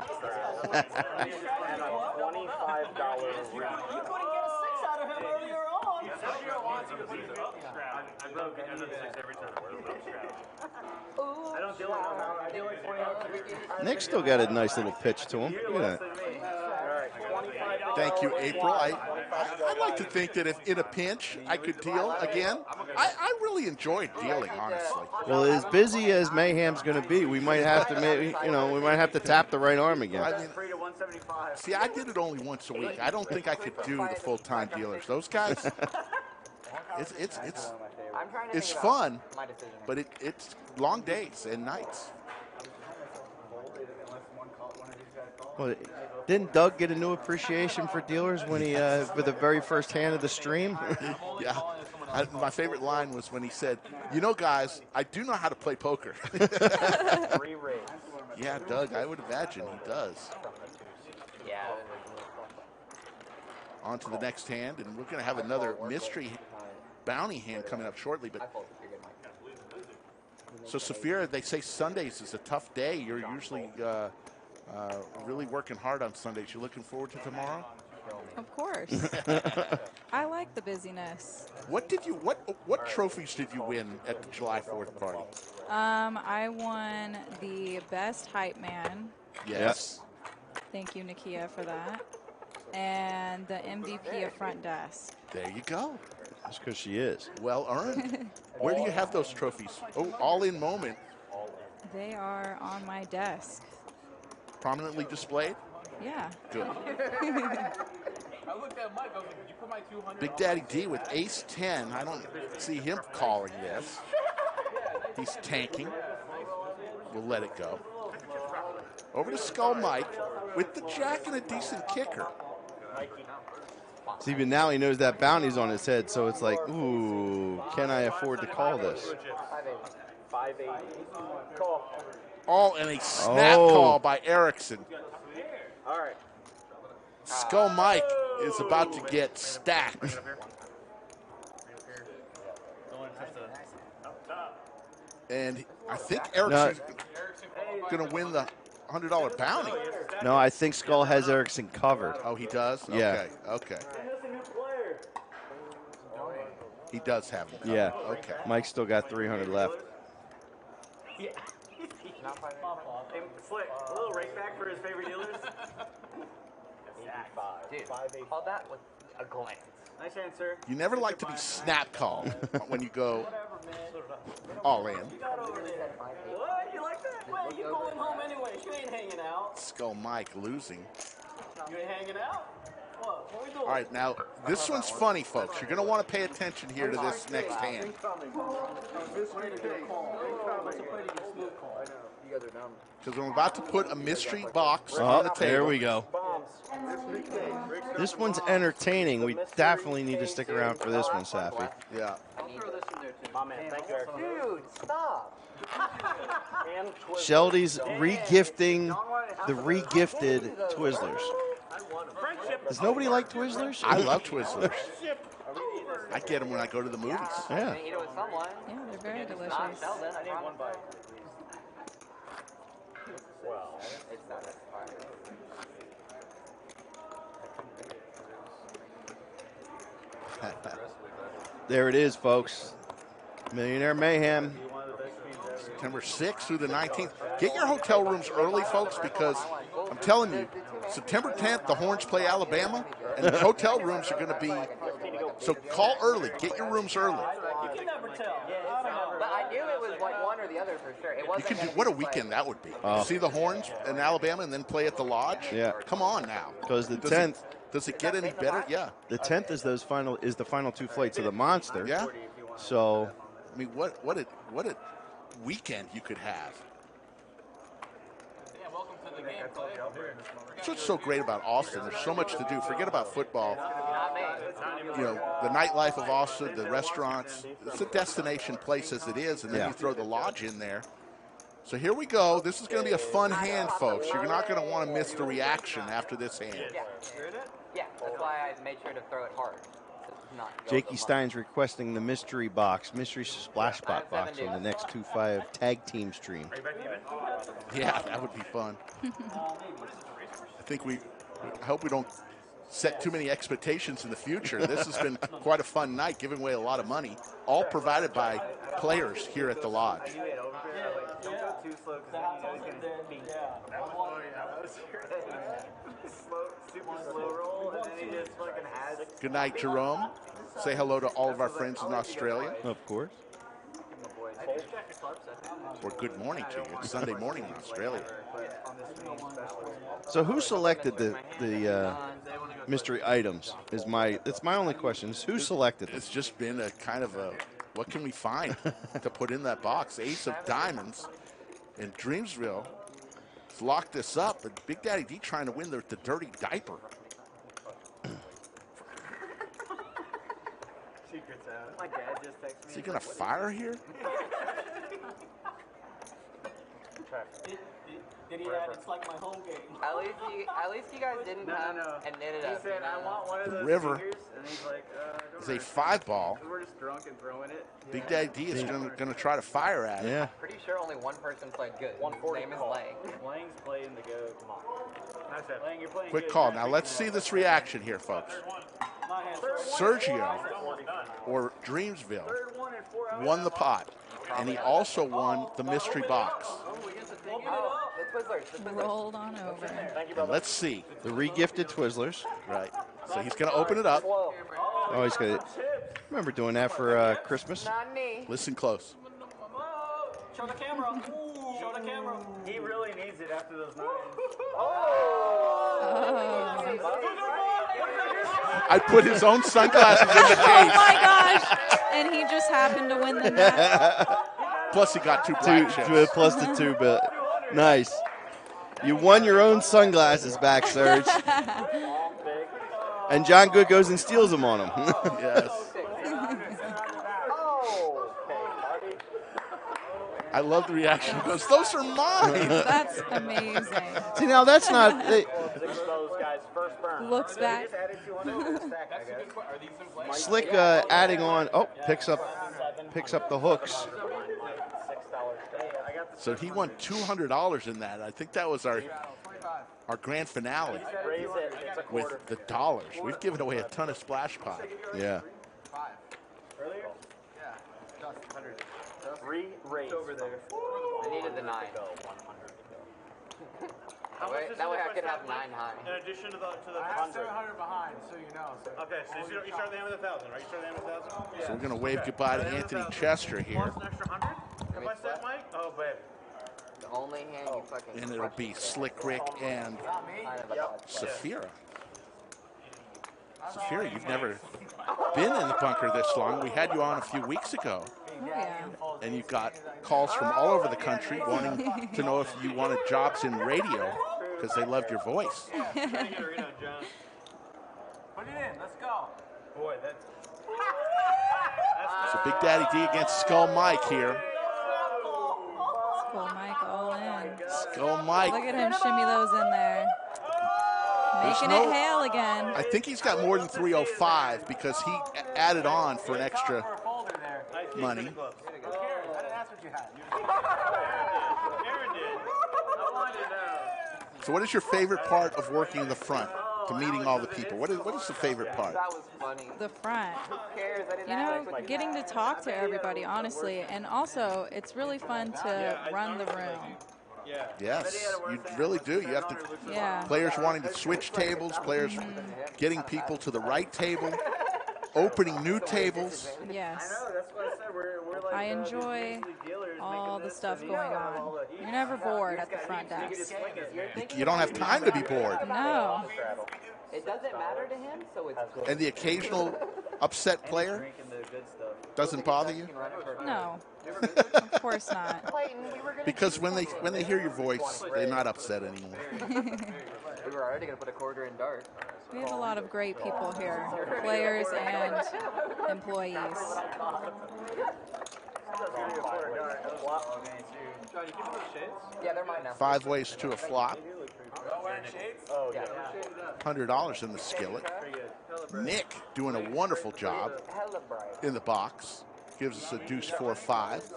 Nick still got a nice little pitch to him. Look at that. Thank you, April. I like to think that if in a pinch I could deal again. I really enjoyed dealing, honestly. Well, as busy as Mayhem's going to be, we might have to we might have to tap the right arm again. I mean, see, I did it only once a week. I don't think I could do the full-time dealers. Those guys, it's fun, but it's long days and nights. Well, didn't Doug get a new appreciation for dealers when he for the very first hand of the stream? Yeah. My favorite line was when he said, "You know, guys, I do know how to play poker." Yeah, Doug, I would imagine he does. Yeah. On to the next hand, and we're going to have another mystery bounty hand coming up shortly. But so, Safira, they say Sundays is a tough day. You're usually really working hard on Sundays. You looking forward to tomorrow? Of course. I like the busyness. What trophies did you win at the July 4th party? I won the best hype man. Yes. Thank you, Nakia, for that. And the MVP of front desk. There you go. That's because she is. Well earned. Where do you have those trophies? Oh, all in moment. They are on my desk. Prominently displayed? Yeah. Good. I looked at Mike. I was like, "Did you put my 200?" Big Daddy D with ace 10. I don't see him calling this. He's tanking. We'll let it go. Over to Skull Mike with the jack and a decent kicker. See, even now he knows that bounty's on his head, so it's like, ooh, can I afford to call this? 580. Call. All in a snap call by Erickson. All right. Skull Mike is about to get stacked. And I think Erickson's going to win the $100 bounty. No, I think Skull has Erickson covered. Oh, he does? Yeah. Okay. He does have him covered. Yeah. Okay. Mike's still got 300 left. Yeah. Slick. A little rake back for his favorite dealers. Dude, call that with a glance. Nice answer. You never like to be snap called when you go all in. What? You like that? Well, you going home anyway. You ain't hanging out. Skull Mike losing. You ain't hanging out? What? What we doing? All right, now this one's funny, folks. You're going to want to pay attention here to this next hand. Because I'm about to put a mystery box on the table. There we go. This one's entertaining. We definitely need to stick around for this one, Safi. Yeah. I'll throw this in there too. My man, thank you. Dude, stop. Sheldy's re-gifting the re-gifted Twizzlers. Does nobody like Twizzlers? I love Twizzlers. I get them when I go to the movies. Yeah. Eat it with someone. Yeah, they're very delicious. I need one bite. Well, it's not that far. There it is, folks. Millionaire Mayhem. September 6th through the 19th. Get your hotel rooms early, folks, because I'm telling you, September 10th, the Horns play Alabama, and the hotel rooms are going to be. So call early. Get your rooms early. You can never tell. But I knew it was like one or the other for sure. It You wasn't. can do what a weekend that would be. See the Horns in Alabama and then play at the Lodge. Yeah. Come on now. Because the Does 10th. Does it get any better? Yeah. The 10th is the final two flights of the Monster. Yeah. So, I mean, what a weekend you could have. Yeah, welcome to the game. That's what's so great about Austin. There's so much to do. Forget about football. You know, the nightlife of Austin, the restaurants. It's a destination place as it is, and then you throw the Lodge in there. So here we go. This is going to be a fun hand, folks. You're not going to want to miss the reaction after this hand. Yeah, that's why I made sure to throw it hard. Jakey Stein's requesting the mystery splash spot box on the next 2-5 tag team stream. Yeah, that would be fun. I hope we don't set too many expectations in the future. This has been quite a fun night, giving away a lot of money, all provided by players here at the Lodge. Too slow because then you know he's going to beat. Super slow roll. Good night, Jerome. Say hello to all of our friends in Australia. Of course. Or good morning to you. It's Sunday morning in Australia. So who selected the mystery items? That's my only question. Is who selected them? It's just been a kind of a, what can we find to put in that box? Ace of Diamonds and Dreamsville. Let's lock this up. But Big Daddy D trying to win the dirty diaper. Secret's out. My dad just texted me. Is he going to fire here? Did he add, it's like my home game. At least you guys didn't come and knit it up. He said, I want one of those River fingers. And he's like, is a 5-ball. We're just drunk and throwing it. Big Daddy D is going to try to fire at it. Yeah. Pretty sure only one person played good. His name is Lang. Lang's playing the go. Come on. Nice that. Lang, you're playing Quick good. call. Now let's see this reaction here, folks. Sergio or Dreamsville won the pot, and he also won the mystery box. Rolled on over. And let's see. The re-gifted Twizzlers. Right. So he's going to open it up. Oh, he's going to remember doing that for Christmas. Listen close. Show the camera. Show the camera. He really needs it after those 9. I put his own sunglasses in the case. Oh my gosh! And he just happened to win the match. Plus he got 2 black chips. Plus the 2 bill. Nice. You won your own sunglasses back, Serge. And John Good goes and steals them on him. Yes. I love the reaction. He goes, those are mine. That's amazing. See, now that's not... Looks back. Slick adding on... Oh, picks up the hooks. So he won $200 in that. I think that was our grand finale with the dollars. We've given away a ton of splash pot. Yeah. Re-raise. Over there. I needed the 9. That way I could have 9 high. In addition to the I'm still 100 behind, so you know. So. Okay, so you start the hand with 1,000, right? You start the hand with 1,000? So we're going to wave goodbye to Anthony Chester here. Plus an extra 100? If I set Mike? Oh, baby. The only hand you fucking... And it'll be Slick Rick and Saphira. Saphira, you've never been in the bunker this long. We had you on a few weeks ago. Oh, yeah. And you've got calls from all over the country wanting to know if you wanted jobs in radio because they loved your voice. Put it in, let's go. Boy, that's... So Big Daddy D against Skull Mike here. Skull Mike all in. Skull Mike. Look at him shimmy those in there. Making it hail again. I think he's got more than 305 because he added on for an extra money. So what is your favorite part of working in the front, to meeting all the people? What is the favorite part? That was funny. The front. Who cares? I didn't You know, act like getting to talk to everybody, honestly. And also, it's really fun to run the room. Yes, you really do. You have to. Yeah. Players wanting to switch tables, players getting people to the right table, opening new tables. Yes. I enjoy all the stuff going on. You're never bored at the front desk. You don't have time to be bored. No. It doesn't matter to him, so it's good. And the occasional upset player doesn't bother you? No. Of course not. Because when they hear your voice, they're not upset anymore. We were already going to put a quarter in dart. We have a lot of great people here, players and employees. Yeah, they're mine now. 5 ways to a flop. Oh, yeah. $100 in the skillet. Nick doing a wonderful job in the box. Gives us a deuce 4-5.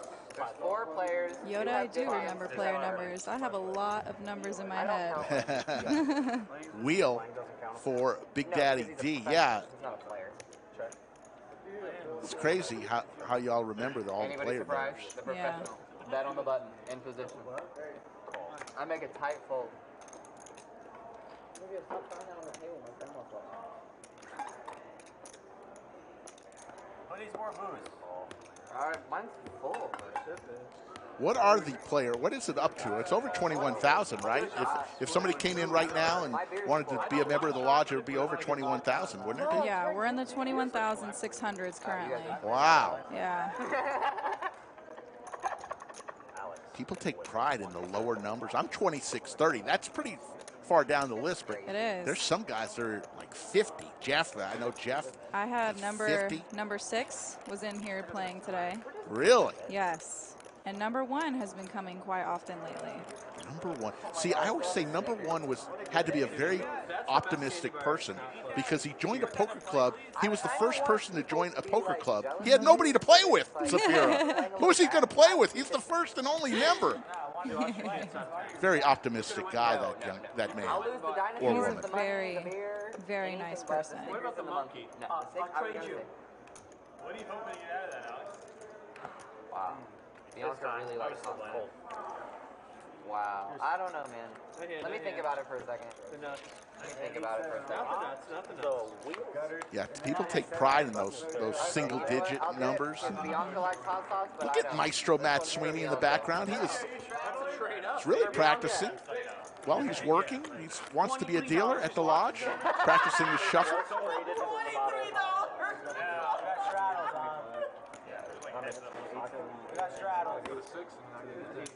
4 players. Yoda, I do remember player numbers. I have a lot of numbers in my head. Wheel for Big Daddy D. Yeah. It's crazy how y'all remember all the Anybody player surprised? numbers. The professional. Bet on the button. In position. I make a tight fold. Andrea, stop throwing that on the table. My grandma's watching. Who needs more booze? Alright, mine's full, but shit, What are the player? What is it up to? It's over 21,000, right? If somebody came in right now and wanted to be a member of the lodge, it would be over 21,000, wouldn't it be? Yeah, we're in the 21,600s currently. Wow. Yeah. People take pride in the lower numbers. I'm 2630. That's pretty far down the list, but It is. there's some guys that are like 50. Jeff, I know Jeff. I had number 50. 6 was in here playing today. Really? Yes. And number 1 has been coming quite often lately. Number 1. See, I always say number 1 had to be a very optimistic person because he joined a poker club. He was the first person to join a poker club. He had nobody to play with, Zafira. Who is he going to play with? He's the first and only member. Very optimistic guy, that man or He's woman. a very, very nice person. What about the monkey? No, I'll trade you. What are you hoping to get out of that, Alex? Wow. Bianca really likes hot cold. Wow. I don't know, man. Let me think about it for a second. Let me think about it for a second. Yeah, people take pride in those single-digit numbers. Bianca likes hot sauce, but Look at Maestro Matt Sweeney in the background. He's really practicing. While he's working, he wants to be a dealer at the lodge, practicing his shuffle.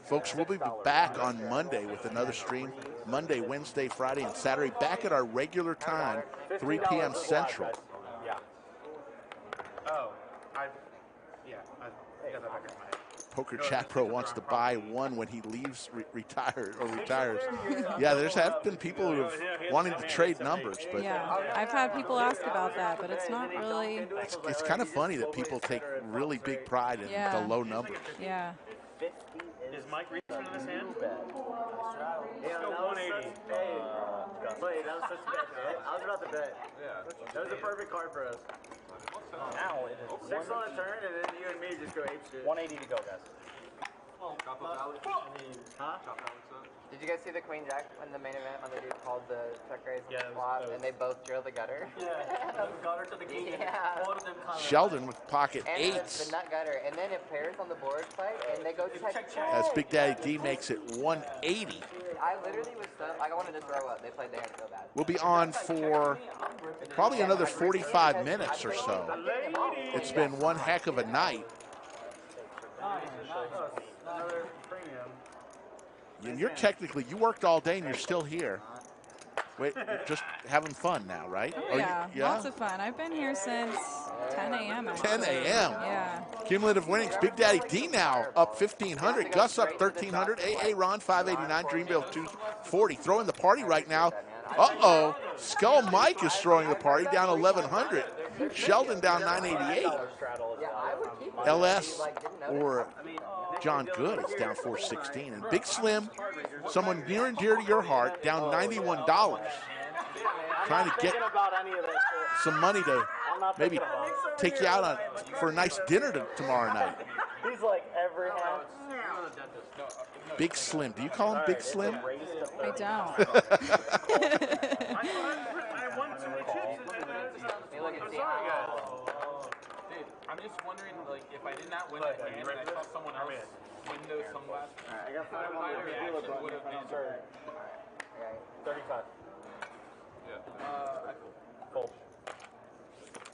Folks, we'll be back on Monday with another stream. Monday, Wednesday, Friday, and Saturday. Back at our regular time, 3 p.m. Central. Yeah. Oh, I got that back in my head. Poker Chat Pro wants to buy one when he leaves, retires. Yeah, there's have been people who have wanted to trade numbers, but Yeah, I've had people ask about that, but it's not really. it's kind of funny that people take really big pride in Yeah. the low numbers. Yeah. Is Mike reaching in his hand? Yeah, Let's go 180. Wait, that was such a bad bet. I was about to bet. Yeah. That was a perfect card for us. Now it is 6 on a turn, and then you and me just go ape shit. 180 to go, guys. Huh? Did you guys see the Queen Jack in the main event when the dude called the check raise Yeah, flop and they both drilled the gutter? Yeah, gutter to the king. Yeah. Both of them Sheldon with pocket And eights the nut gutter, and then it pairs on the board play, and they go check. as Big Daddy D makes it 180. I literally was so, like, I wanted to throw up. They played their hand so bad. We'll be on for probably another 45 minutes or so. It's been one heck of a night. Another premium. And you're technically, you worked all day and you're still here. Wait, you're just having fun now, right? Oh, yeah, lots of fun. I've been here since 10 a.m. 10 a.m. Yeah. Cumulative winnings. Big Daddy D now up 1,500. Gus up 1,300. AA Ron 589. Dreamville 240. Throwing the party right now. Uh-oh. Skull Mike is throwing the party down 1,100. Sheldon down 988. LS or John Good is down 416. And Big Slim, someone near and dear to your heart, down $91. Trying to get some money to maybe take you out for a nice dinner tomorrow night. He's like every house. Big Slim. Do you call him Big Slim? I don't. I'm just wondering, like, if I did not win that hand and I saw someone else win those sunglasses, I got what my reaction would have been. 35. Full.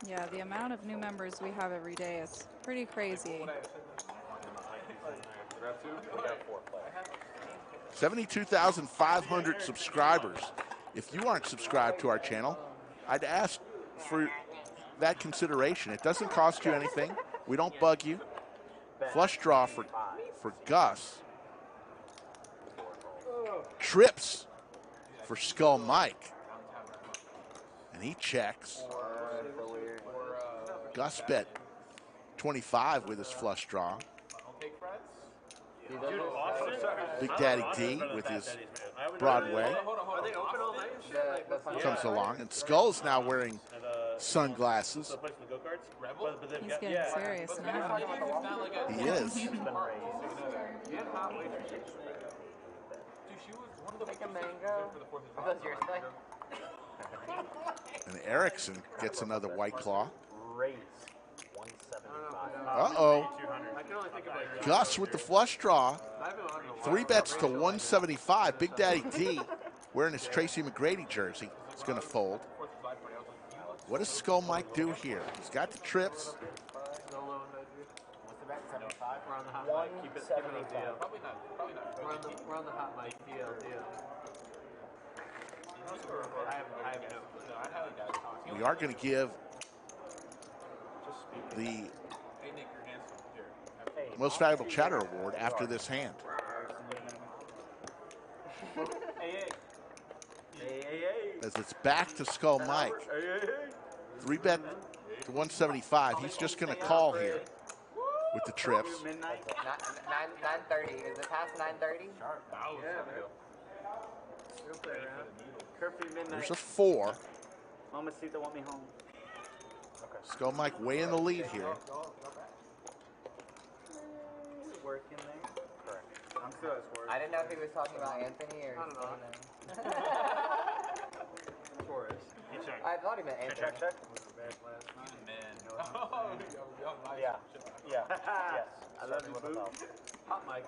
Yeah, the amount of new members we have every day is pretty crazy. 72,500 subscribers. If you aren't subscribed to our channel, I'd ask for that consideration. It doesn't cost you anything. We don't bug you. Flush draw for Gus. Trips for Skull Mike. And he checks. Gus bet 25 with his flush draw. Big Daddy D with his Broadway comes along, and Skull's now wearing sunglasses. He's getting serious now. He is. Take a mango. Are those yours, Clay? And Erickson gets another White Claw. Raise 175. Uh-oh. I can only think of like Gus with the flush draw. 3 bets to 175. Big Daddy D wearing his Tracy McGrady jersey. He's going to fold. What does Skull Mike do here? He's got the trips. We're on the hot mic. Keep it on deal. Probably not. We're on the hot mic. Deal. I have no. We are going to give the Most Valuable Chatter Award after this hand. As it's back to Skull Mike. 3 bet to 175. He's just going to call here with the trips. 9:30. Is it past 9:30? Curfew midnight. There's a 4. Mamacita want me home. Skull Mike way in the lead here. Working there? Correct. I'm still at work. I didn't know if he was talking about Anthony or Steven. Torres. I thought he meant Anthony. Check. Yeah. Yes. I love you, boo. Hot mic.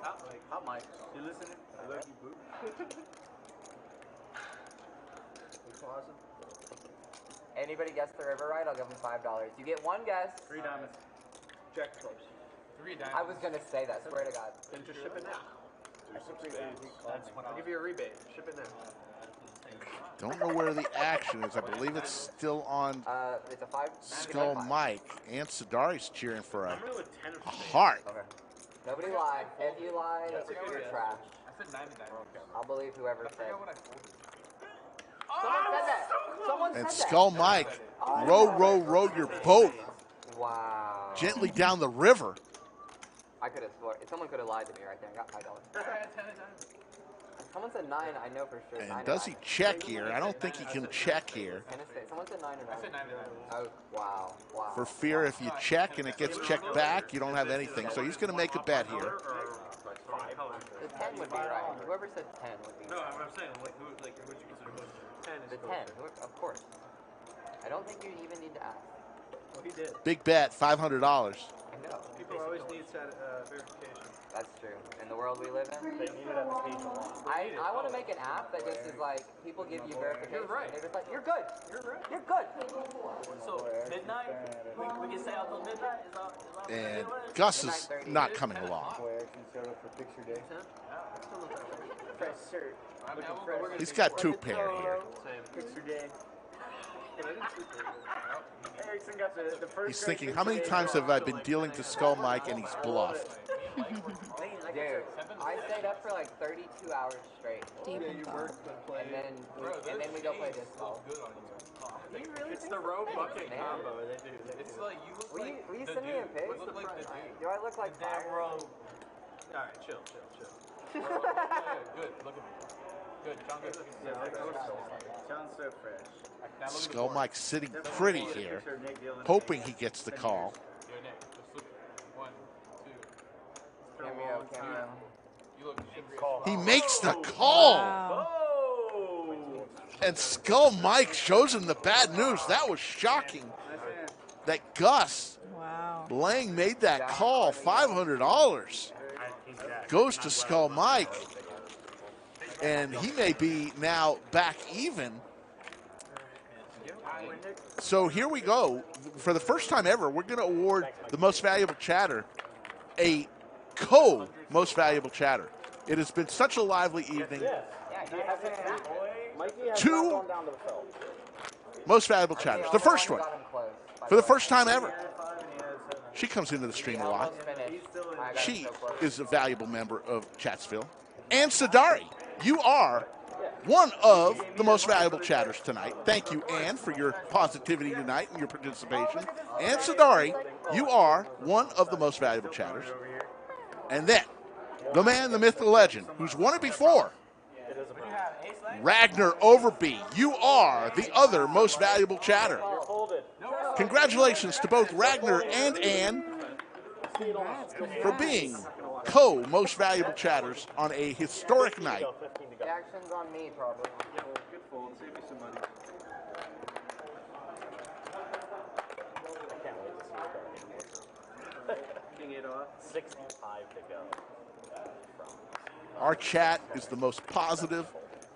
You listening? I love you, boo. Anybody guess the river right? I'll give them $5. You get 1 guess. 3 diamonds. Jack of clubs. 3 diamonds. I was gonna say that. Swear to God. Then just ship it now. I'll give you a rebate. Ship it now. Don't know where the action is. I believe it's still on It's a 5. Skull Mike. And Sadari's cheering for a heart. Okay. Nobody lied. If you lied, you're trash. I said 99. I'll believe whoever said. Someone said that. Someone said And that. Skull Mike, row your boat Wow. gently down the river. I could have sworn. Someone could have lied to me right there. I got $5. Someone said 9. I know for sure. And does he check here? I don't think he can check here. Someone said 9 or 9. I said 99. Oh, wow. For fear if you check and it gets checked back, you don't have anything. So he's going to make a bet here. The 10 would be right. Whoever said 10 would be. No, I'm saying who would you consider close? 10 is The 10, of course. I don't think you even need to ask. Well, he did. Big bet, $500. I know. People always need verification. That's true. In the world we live in, They need it at the page alone. I want to make an app that just is like people give you verification. You're right. They're just like, you're good. You're right. You're good. So midnight, we can stay out till midnight. Is that And Gus is not coming along. He's got 2 pair here. Picture day. Erickson got the first. He's thinking, how many times have I been dealing to Skull Mike and he's bluffed? Dude, I stayed up for like 32 hours straight. Deep in thought. And then we go play disc golf. It's the row bucket combo. They do. It's like you look like Will you the send me a dude. pic? You look like the dude. Do I look like The damn fire? row. All right, chill. Good. Look at me. Good. John, good. Sounds so fresh. Skull Mike sitting pretty here, hoping he gets the call. Yo, Nick, just look. 1, 2. Cameo. You look. He makes the call. Wow. And Skull Mike shows him the bad news. That was shocking. That Gus Wow. Lang made that call. $500 goes to Skull Mike. And he may be now back even. So here we go. For the first time ever, we're going to award the Most Valuable Chatter a co-Most Valuable Chatter. It has been such a lively evening. Mikey has 2 not gone down to the field. Most Valuable Chatters. The first one. For the first time ever. She comes into the stream a lot. She is a valuable member of Chatsville. And Sadari, you are one of the most valuable chatters tonight. Thank you, Ann, for your positivity tonight and your participation. And Sadari, you are one of the most valuable chatters. And then, the man, the myth, the legend, who's won it before, Ragnar Overby, you are the other most valuable chatter. Congratulations to both Ragnar and Ann for being co-most valuable chatters on a historic night. The action's on me, probably. Good fold. Save me some money. 65 to go. Our chat is the most positive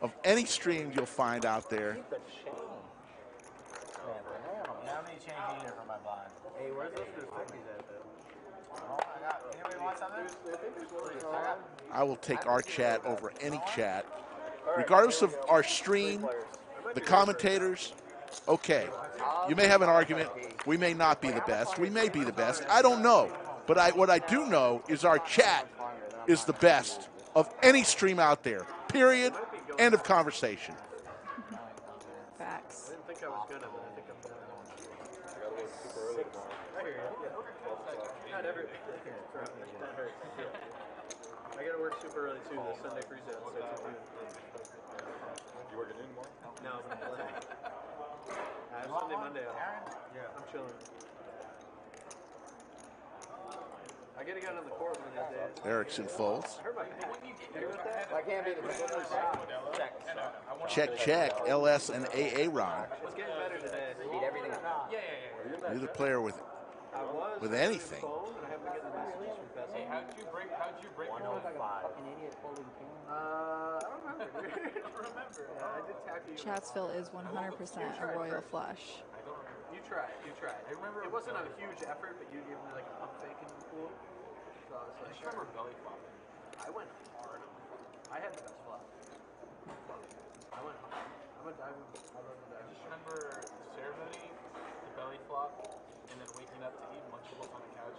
of any stream you'll find out there. How many change either for my bond? Hey, where's those 50s at, though? Anybody want something? I will take our chat over any chat. Regardless of our stream, the commentators, okay. You may have an argument. We may not be the best. We may be the best. I don't know. But what I do know is our chat is the best of any stream out there. Period. End of conversation. Facts. I didn't think I was gonna, but I think I'm gonna. I hear you. Not every. That hurts. I gotta work super early too. The Sunday freeze out starts at 2. You working in tomorrow? No, I'm playing. I have Sunday, Monday off. Yeah, I'm chilling. I gotta get on the court one of these days. Erickson folds. I heard my I can't be the Check. LS and AA Ron. It's getting better today. Beat everything. Yeah. You're the player with anything. Hey, how'd you break 105? I don't remember. I did tackle you. Chatsville is 100% a royal flush. You tried. I remember it wasn't a huge effort, but you gave me like a pump fake in the pool. So I was like, I remember belly flopping. I went hard. I had the best flop. I went hard. I'm a diver. I just remember the ceremony, the belly flop, and then waking up to eat Lunchables on the couch.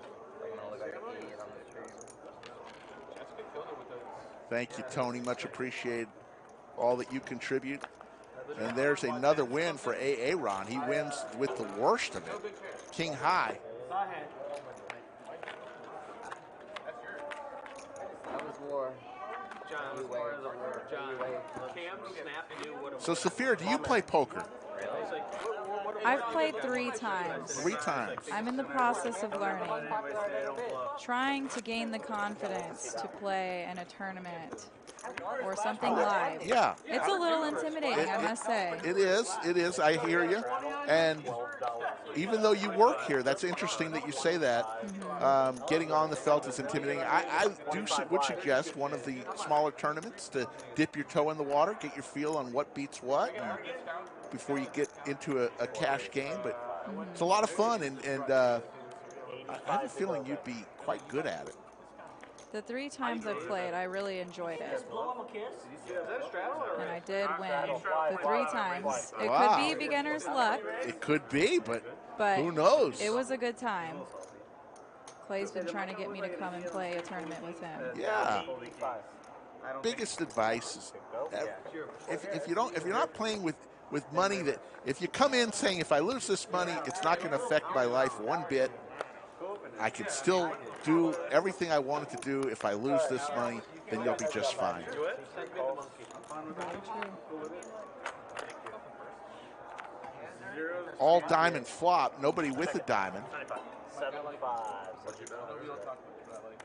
Jessica killed it with those. Thank you, Tony. Much appreciated all that you contribute. And there's another win for AA Ron. He wins with the worst of it. King High. That was war. John was more of the war. John. Cam Snap knew what it was. So, Saphir, do you play poker? I've played 3 times. 3 times. I'm in the process of learning. Trying to gain the confidence to play in a tournament or something live. Yeah. It's a little intimidating, I must say. It is. I hear you. And even though you work here, that's interesting that you say that. Getting on the felt is intimidating. I would suggest one of the smaller tournaments to dip your toe in the water, get your feel on what beats what, and before you get into a cash game. But it's a lot of fun, and I have a feeling you'd be quite good at it. The 3 times I've played, I really enjoyed it. And I did win the 3 times. It could be beginner's luck. It could be, but who But knows? it was a good time. Clay's been trying to get me to come and play a tournament with him. Yeah. Biggest advice is if you're not playing with money that if you come in saying if I lose this money, it's not going to affect my life one bit. I can still do everything I wanted to do. If I lose this money, then you'll be just fine. All diamond flop, nobody with a diamond. 75.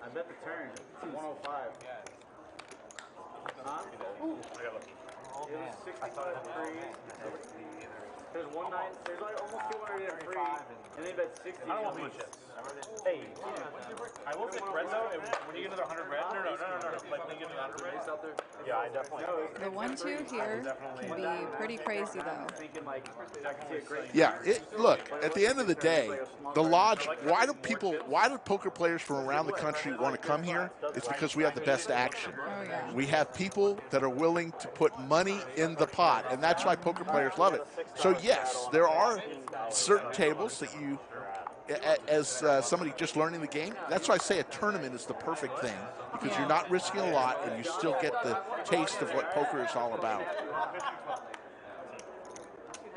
I bet the turn. 105. Huh? It was 65 free. There's 190. There's like almost 200 in free, and they bet 60. I don't want blue chips. Hey, I will say red though. When you get another 100 red, no. Like when you get another 100 red. Yeah, I definitely. The 1-2 here can be pretty crazy, though. Yeah, look, at the end of the day, the lodge, why do poker players from around the country want to come here? It's because we have the best action. We have people that are willing to put money in the pot, and that's why poker players love it. So yes, there are certain tables that you, as somebody just learning the game, that's why I say a tournament is the perfect thing, because you're not risking a lot and you still get the taste of what poker is all about.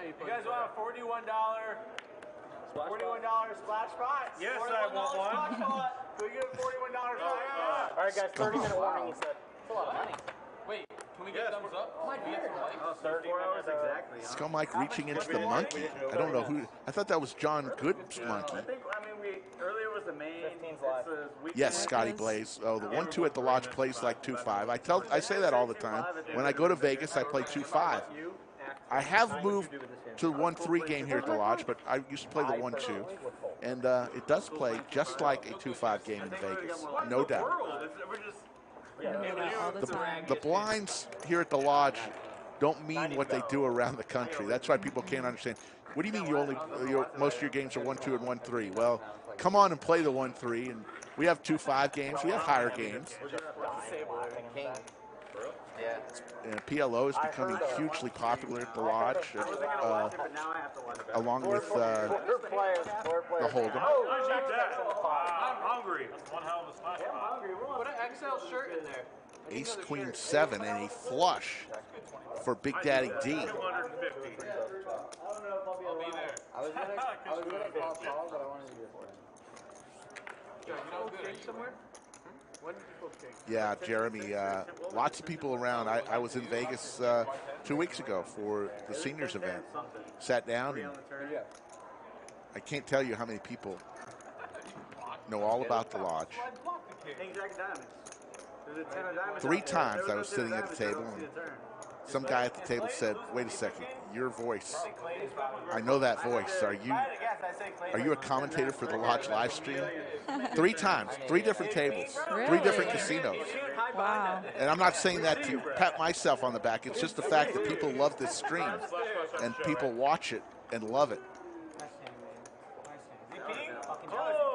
You guys want a $41 splash spot? Yes, I want one. Can we get a $41 splash spot? All right, guys, 30-minute warning, he said. That's a lot of money. Wait, can we get thumbs up? Can we get some likes? 30 minutes exactly. Skull Mike reaching into the monkey. I don't know who. I thought that was John Good's monkey. Earlier was the main. Yes, Scotty Blaze. Oh, the 1-2 at the lodge plays like 2-5. I say that all the time. When I go to Vegas, I play 2-5. I have moved to the 1-3 game here at the Lodge, but I used to play the 1-2. And it does play just like a 2-5 game in Vegas, no doubt. The blinds here at the Lodge don't mean what they do around the country. That's why people can't understand. What do you mean most of your games are 1-2 and 1-3? Well, come on and play the 1-3, and we have 2-5 games. We have higher games. And PLO is becoming hugely popular at the Lodge, along with the Hold'em. I'm hungry. One hell of a spot. Put an XL shirt in there. Ace, Queen, 7, and a flush for Big Daddy D. 250. I'll be there. I was gonna call Paul, but I wanted to do it for him. You know good somewhere? When did you book King? Yeah, Jeremy, lots of people around. I was in Vegas 2 weeks ago for the seniors event. Sat down, and I can't tell you how many people know all about the Lodge. King Jack diamonds. 3 times I was sitting at the table, and some guy at the table said, "Wait a second, your voice. I know that voice. Are you a commentator for the Lodge live stream?" 3 times, 3 different tables, 3 different casinos. Wow. And I'm not saying that to pat myself on the back. It's just the fact that people love this stream, and people watch it and love it.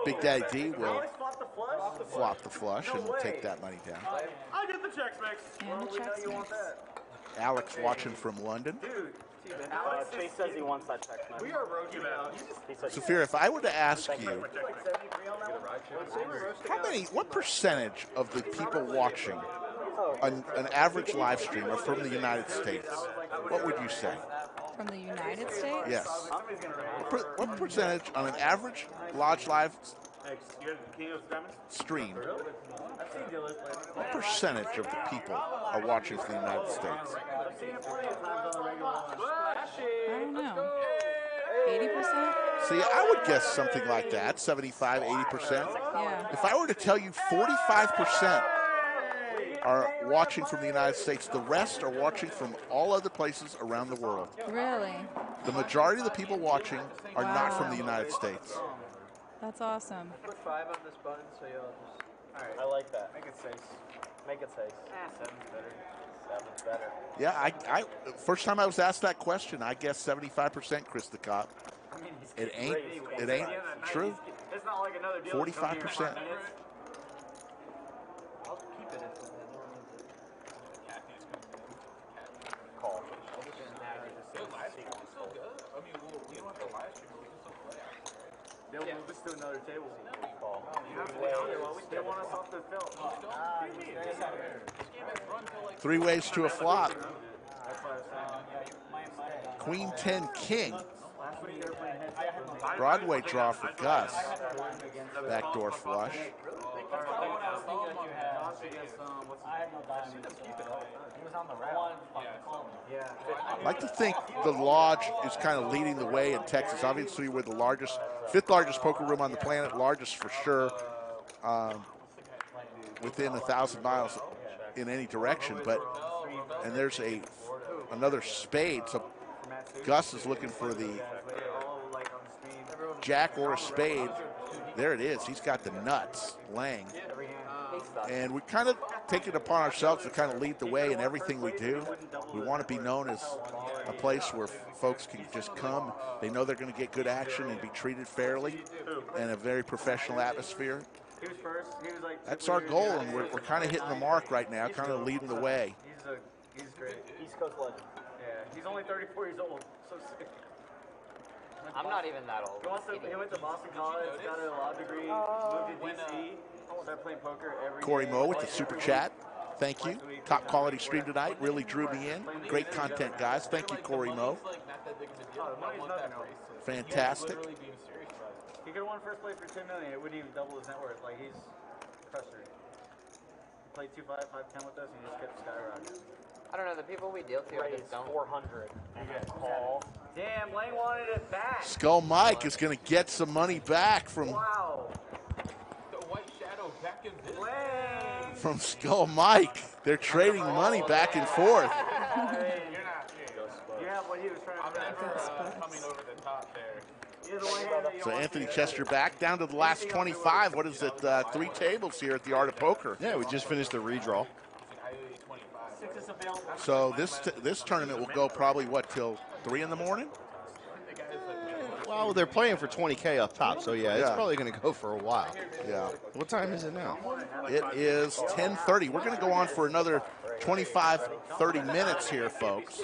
Big Daddy D will flop the flush and will take that money down. I get the checks mix. And the checks mix. Alex watching from London. Chase says he wants that check. We are roasting out. Saphir, if I were to ask you, what percentage of the people watching an average live stream are from the United States? What would you say? From the United States? Yes. What percentage on an average Lodge live stream? What percentage of the people are watching from the United States? I don't know. 80%? See, I would guess something like that, 75, 80%. Yeah. If I were to tell you 45% are watching from the United States, the rest are watching from all other places around the world. Really? The majority of the people watching are not from the United States. That's awesome. Put 5 on this button so you'll just. Alright. I like that. Make it 6. Make it 6. 7's better. 7's better. Yeah, I first time I was asked that question, I guess 75%, Chris the Cop. I mean, It ain't true. It's not like another deal. 45%. I'll keep it if Call. They'll move us to another table. Call. They want us off the film. 3 ways to a flop. That's what I was saying. Queen 10 King. Last week they were playing heads up. Broadway draw for Gus. Backdoor flush. I'd like to think the Lodge is kind of leading the way in Texas. Obviously, we're the largest, 5th largest poker room on the planet, largest for sure, within 1,000 miles in any direction. And there's another spade. So Gus is looking for the jack or a spade. There it is. He's got the nuts laying. And we kind of take it upon ourselves to kind of lead the way in everything we do. We want to be known as a place where folks can just come. They know they're going to get good action and be treated fairly in a very professional atmosphere. He was first. He was like. That's our goal, and we're kind of hitting the mark right now, kind of leading the way. He's great. East Coast legend. Yeah, he's only 34 years old. So sick. I'm not even that old. He went to Boston College, got a law degree, moved to DC, started playing poker every Corey day. Moe with the super chat. Thank you. Top quality stream tonight. Really drew me in. Great content, guys. Thank you, Corey Moe. Fantastic. He could have won first place for $10 million. It wouldn't even double his net worth. Like, he's crusher. Played 2-5, 5-10 with us, and he just kept skyrocketing. I don't know, the people we deal to, I just don't. 400. Call. Damn, Lang wanted it back. Skull Mike is going to get some money back from from Skull Mike. They're trading money back and forth. You have what he this, but coming over the top there. So Anthony Chester back down to the last 25. What is it? 3 tables here at the Art of Poker. Yeah, we just finished the redraw. So this tournament will go probably what till 3 in the morning. Well, they're playing for 20K up top, so yeah, it's probably going to go for a while. Yeah. What time is it now? It is 10:30. We're going to go on for another 25, 30 minutes here, folks.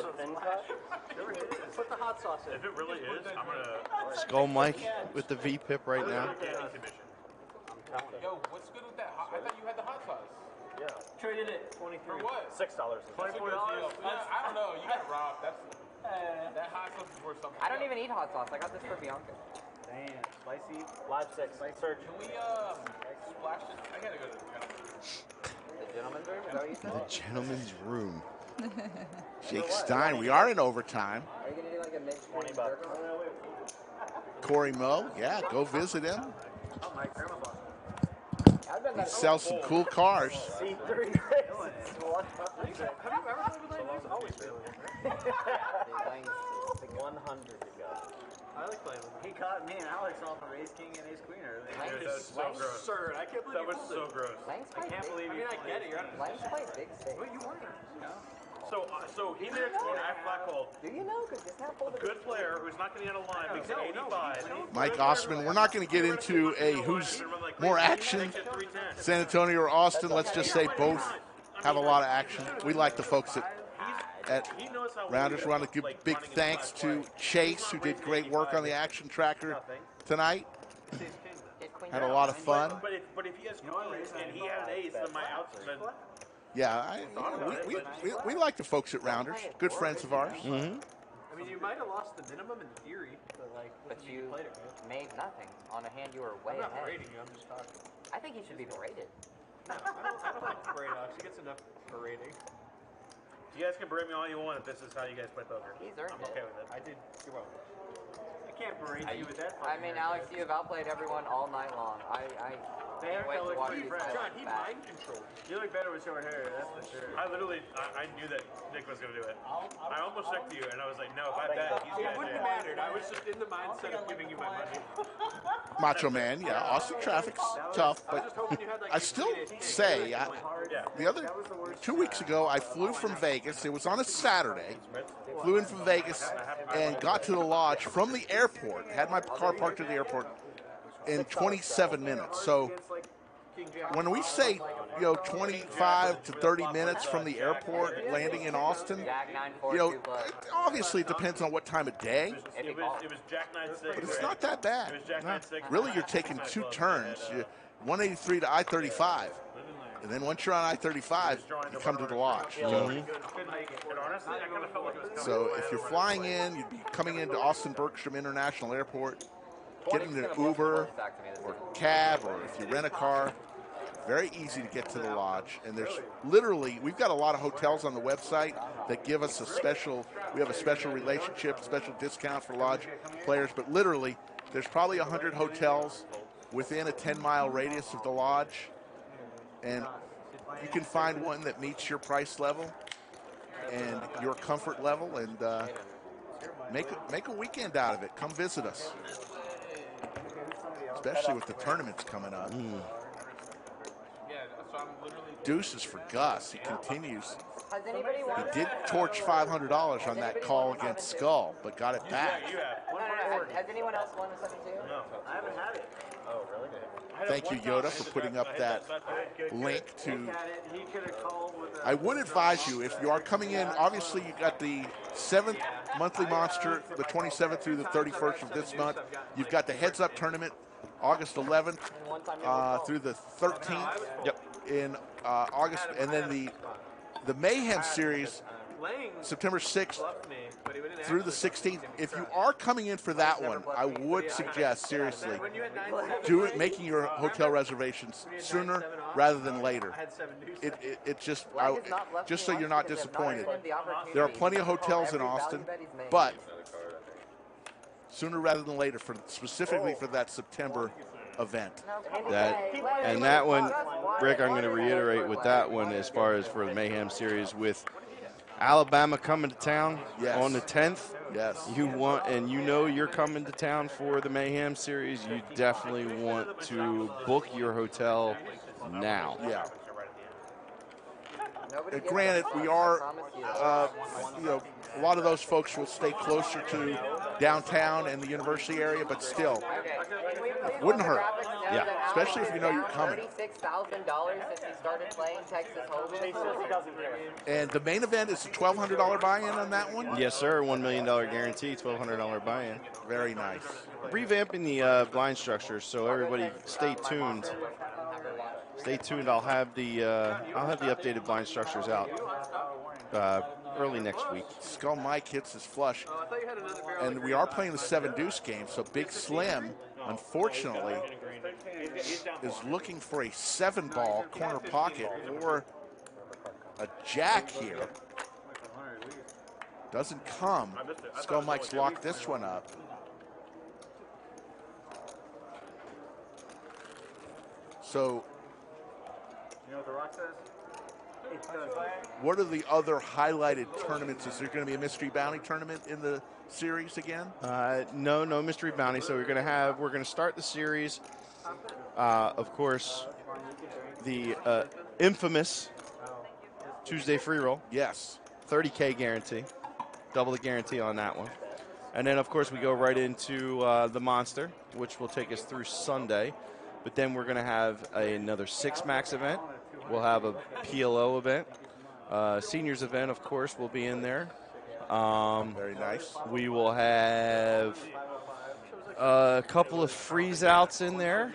Put the hot sauce in. If it really is, I'm gonna. Skull Mike with the V-pip right now. Yo, what's good with that? I thought you had the hot sauce. Yeah. Traded it. 23. For what? $6. That's a good deal. Yeah, I don't know. You got robbed. That hot sauce is worth something. I don't even eat hot sauce. I got this for Bianca. Damn. Spicy. Live 6. Search. Can we splash it? I gotta go to The gentleman's room? Is that what you said? The gentleman's room. Jake Stein, we are in overtime. Are you going to do like a mixed $20. Corey Moe, yeah, go visit him. Oh, my grandma bought He sells some cool cars. C3 races. Have you ever played with Lang? Always Like 100 ago. I like playing with him. He caught me and Alex off of Ace King and Ace Queen earlier. Dude, that was so gross. Absurd. I can't believe That you was pulled so it. gross. I can't believe you. I mean, I get it. You're Lang's played big stakes. Well, you weren't. So he made a tweet. I flat called. Do you know? Because just now pulled it. Good player who's not going to get a line makes it 85. Mike Osman, we're not going to get into a who's more action, San Antonio or Austin. Let's just say both have a lot of action. We like the folks at Rounders. We want to give big thanks to Chase, who did great work on the action tracker tonight. Had a lot of fun. But if he has queens and he has ace, then my outs have been. Yeah, we like the folks at Rounders. Good friends of ours. I mean, you might have lost the minimum in theory, but like, But you made nothing on a hand you were way I'm not ahead. berating you. I'm just talking. I think he should be berated. No, I don't like berate Alex. He gets enough berating. You guys can berate me all you want if this is how you guys play poker. He's earned I'm okay with it. I did. You're welcome. I can't berate you with that. I mean, Alex, you have outplayed everyone all night long. I can't wait to watch you play. John, he mind controlled. You look better with short hair, that's for sure. I literally, I knew that Nick was going to do it. I almost checked you, and I was like, no, if I bet, he's It going to wouldn't do have it. mattered. I was just in the mindset of giving you my money. Macho Man, yeah, Austin traffic's tough, but I still say, the other 2 weeks ago, I flew from Vegas. It was on a Saturday. Flew in from Vegas and got to the lodge from the airport. Had my car parked at the airport in 27 minutes. So when we say, 25 to 30 minutes from the airport landing in Austin, obviously it depends on what time of day. It was Jack 9-6. But it's not that bad. It was Jack 9-6. Really, you're taking 2 turns, 183 to I-35. And then once you're on I-35, you come to the lodge. So if you're flying in, you'd be coming into Austin Bergstrom International Airport, getting an Uber or cab, or if you rent a car, very easy to get to the lodge. And there's literally, we've got a lot of hotels on the website that give us we have a special relationship, special discount for lodge players, but literally there's probably 100 hotels within a 10-mile radius of the lodge. And you can find one that meets your price level and your comfort level, and make a weekend out of it. Come visit us, especially with the tournaments coming up. Deuces for Gus. He continues. Has anybody won? He did torch $500 on that call against Skull, but got it back. Has anyone else won a 72? No, I haven't had it. Oh, really? Thank you, Yoda, for putting up that link to. He could have called with I would advise you, if you are coming in, obviously you got the 7th monthly monster, the 27th through the 31st of this month. You've got the Heads Up tournament, August 11th through the 13th. Yep. In August, and then the Mayhem series, September 6th through the 16th. If you are coming in for that one, I would suggest seriously making your hotel reservations sooner rather than later. It just so you're not disappointed. There are plenty of hotels in Austin, but sooner rather than later, specifically for that September event. That one, Rick, I'm going to reiterate with that one as far as for the Mayhem series with Alabama coming to town on the 10th. Yes. You want, and you know you're coming to town for the Mayhem Series, you definitely want to book your hotel now. Yeah. Granted, we are, a lot of those folks will stay closer to downtown and the university area, but still, wouldn't hurt. Yeah. Especially if you know you're coming. $36,000 since he started playing Texas Hold'em. And the main event is a $1,200 buy-in on that one? Yes, sir. $1 million guarantee, $1,200 buy-in. Very nice. Revamping the blind structure, so everybody stay tuned. Stay tuned. I'll have the updated blind structures out early next week. Skull Mike hits his flush, and we are playing the 7 deuce game. So Big Slim, unfortunately, is looking for a 7-ball corner pocket or a jack here. Doesn't come. Skull Mike's locked this one up. So, You know what the rock says? what are the other highlighted tournaments? Is there going to be a Mystery Bounty tournament in the series again? No Mystery Bounty. So we're going to start the series. Of course, the infamous Tuesday free roll. Yes. 30K guarantee. Double the guarantee on that one. And then, of course, we go right into the Monster, which will take us through Sunday. But then we're going to have another 6-max event. We'll have a PLO event. Seniors event, of course, will be in there. Very nice. We will have a couple of freeze-outs in there.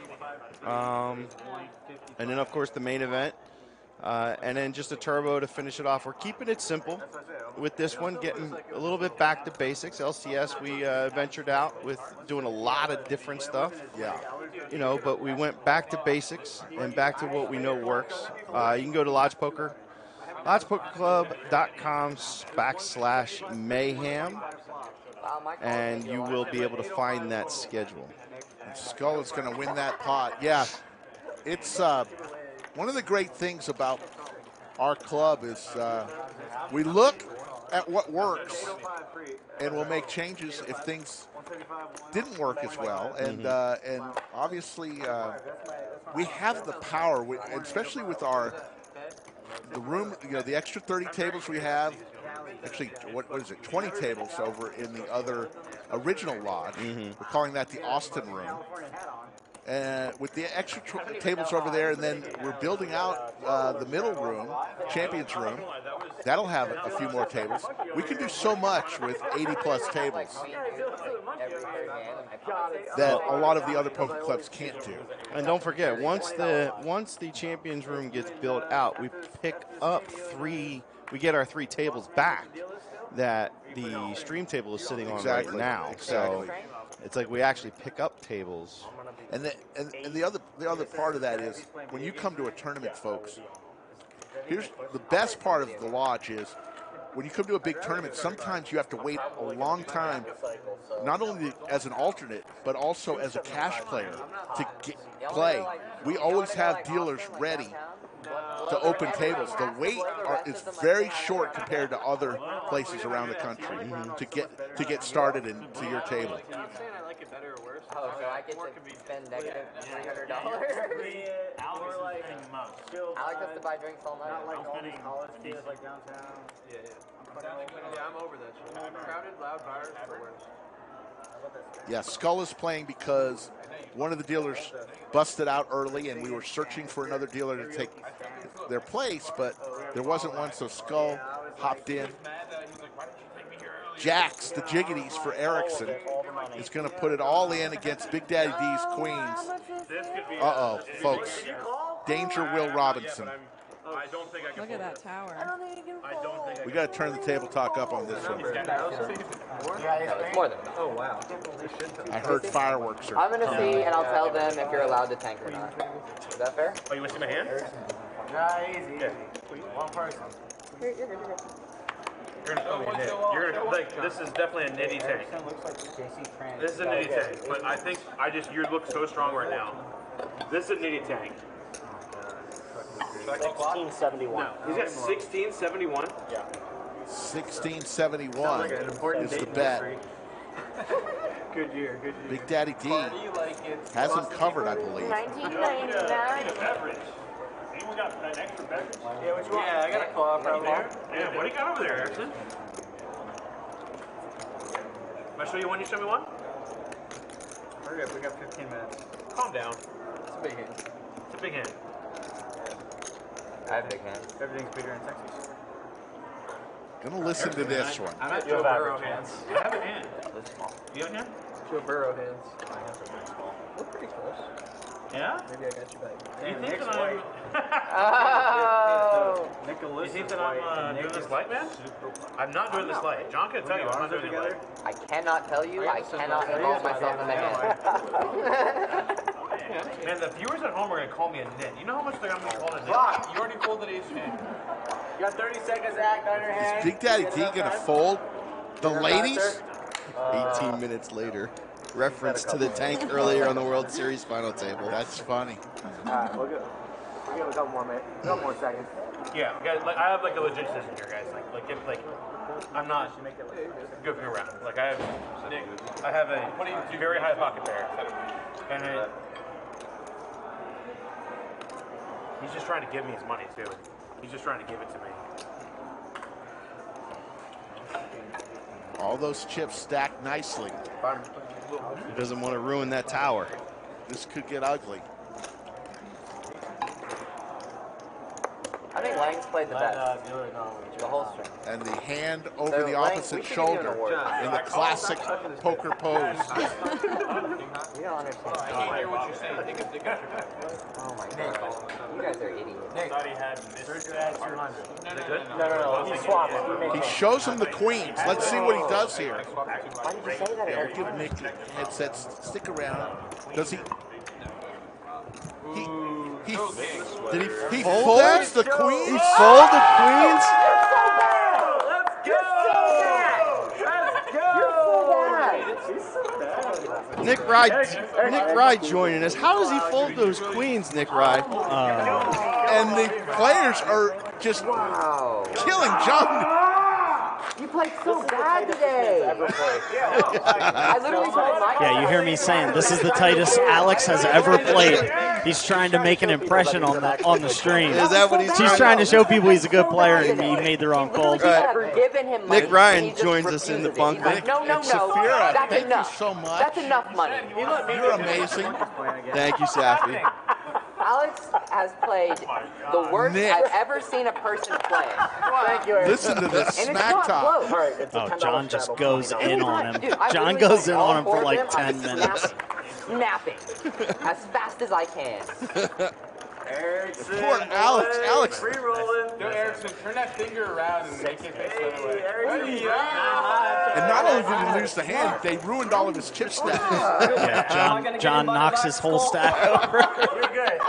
And then, of course, the main event. And then just a turbo to finish it off. We're keeping it simple with this one, getting a little bit back to basics. LCS, we ventured out with doing a lot of different stuff. Yeah. You know, but we went back to basics and back to what we know works. You can go to Lodge Poker, lodgepokerclub.com/mayhem, and you will be able to find that schedule. And Skull is going to win that pot. Yeah. It's one of the great things about our club is we look at what works and we'll make changes if things didn't work as well. And and obviously we have the power, especially with the room, the extra 30 tables we have. Actually, what is it? 20 tables over in the other original lodge. We're calling that the Austin room. With the extra tables over there, and then we're building out the middle room, Champions Room. That'll have a few more tables. We can do so much with 80-plus tables that a lot of the other poker clubs can't do. And don't forget, once the Champions Room gets built out, we get our 3 tables back that the stream table is sitting on right now. Exactly. So it's like we actually pick up tables. And the other part of that is when you come to a tournament, folks. Here's the best part of the lodge is when you come to a big tournament. Sometimes you have to wait a long time, not only as an alternate but also as a cash player to play. We always have dealers ready to open tables. The wait is very short compared to other places around the country to get started into your table. Oh, so I get to spend negative $300? Alex has to buy drinks all night. Not like all these college kids like downtown. Yeah, I'm over that shit. Crowded, loud bars for worse. Yeah, Skull is playing because one of the dealers busted out early, and we were searching for another dealer to take their place, but there wasn't one, so Skull hopped in. Jacks, the Jiggities for Erickson, is going to put it all in against Big Daddy D's Queens. Uh-oh, folks. Danger Will Robinson. I don't think I can. Look at that tower. We got to turn the table talk up on this one. It's more than enough. Oh, wow. I heard fireworks are I'm going to see, and I'll tell them if you're allowed to tank or not. Is that fair? Oh, you want to see my hand? Easy. One person. You're gonna call me a nit. You're gonna like this is definitely a nitty tank. This is a nitty tank, but I think you look so strong right now. This is a nitty tank. 1671. No, he's got 1671. Yeah. 1671 is the bet. Good year, good year. Big Daddy D has him covered, I believe. 1999. Anyone got an extra beverage? Yeah, which one? Yeah, I got a claw probably. Yeah, what do you got over there, Erickson? Can I show you one? You show me one? Hurry up, we got 15 minutes. Calm down. It's a big hand. It's a big hand. I have big hands. Everything's bigger in Texas. Gonna listen to this one. I'm at Joe Burrow hands. I have a hand. You have a hand? Joe Burrow hands. My hands are pretty small. We're pretty close. Yeah? Maybe I got you back. Do you think Nick's that I'm... Oh! Nicholas. You think that I'm doing this light, man? I'm not doing this light. John can tell you I'm not doing this light. I cannot tell you. I cannot involve myself in the game. Man, the viewers at home are going to call me a nit. You know how much they're going to call a nit? Fuck! You already folded each hand. You got 30 seconds, act on your hand. Is Big Daddy D gonna fold the ladies? 18 minutes later. Reference to the tank earlier on the World Series final table. That's funny. Alright, we'll give a couple more minutes. A couple more seconds. Yeah, guys, like, I have like a legit system here, guys. I'm not goofing around. Like I have a very high pocket pair, and he's just trying to give me his money too. He's just trying to give it to me. All those chips stacked nicely. He doesn't want to ruin that tower. This could get ugly. I think Lang's played the best. The whole string. And the hand over So, the Lang, opposite we should give you an shoulder award. in the classic poker pose. You don't understand. I can't hear what you're saying. Take a picture. Oh my god. You guys are idiots. I thought he had Mr. 200. No. He swapped it. He shows him the queens. Let's see what he does here. Why did you say that, Yeah, Eric? we'll give Nick the headsets. Stick around. Does he? He folds the queens. He fold the queens. Nick Rye joining us. How does he fold those queens, Nick Rye? And the players are just killing John. You played so bad today. I literally told Mike. Yeah, you hear me saying this is the tightest Alex has ever played. He's trying to make an impression on the stream. Is that what he's trying to show people he's a good player and he made the wrong call? Nick Ryan joins us in the bunk. No. Saphira, That's thank enough. you so much. That's enough money. You're amazing. Thank you, Safi. Alex has played the worst Nick. I've ever seen a person play. Thank you. Listen to this And it's smack not talk. close. Oh, John just goes in on him. Dude, I John literally goes in all on him four for of like them, 10 I'm minutes. Snapping as fast as I can. Erickson. Poor Alex. Free rolling. Go, Erickson, turn that finger around and make it face the other way. And not only did he lose the hand, they ruined all of his chip stacks. Yeah, John knocks his whole stack over. You're good.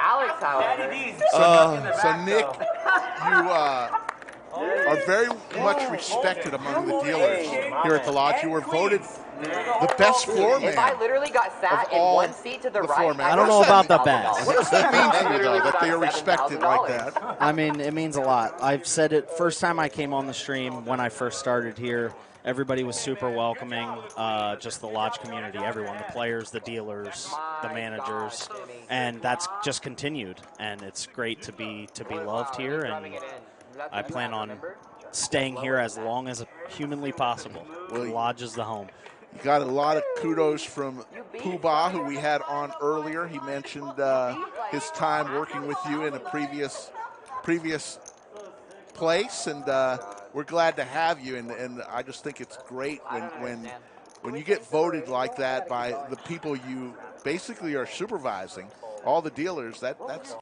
Alex, however. So Nick, you are very much respected among the dealers here at the lodge. You were voted the best floor man. If I literally got sat in all one seat to the right, floor man. I don't know about the best. What does that mean to you, though, that they are respected like that? I mean, it means a lot. I've said it first time I came on the stream when I first started here. Everybody was super welcoming, just the lodge community, everyone, the players, the dealers, the managers, and that's just continued. And it's great to be loved here, and I plan on staying here as long as humanly possible. The lodge is the home. You got a lot of kudos from Poobah, who we had on earlier. He mentioned his time working with you in a previous place, and we're glad to have you. And I just think it's great when you get voted like that by the people you basically are supervising, all the dealers. That's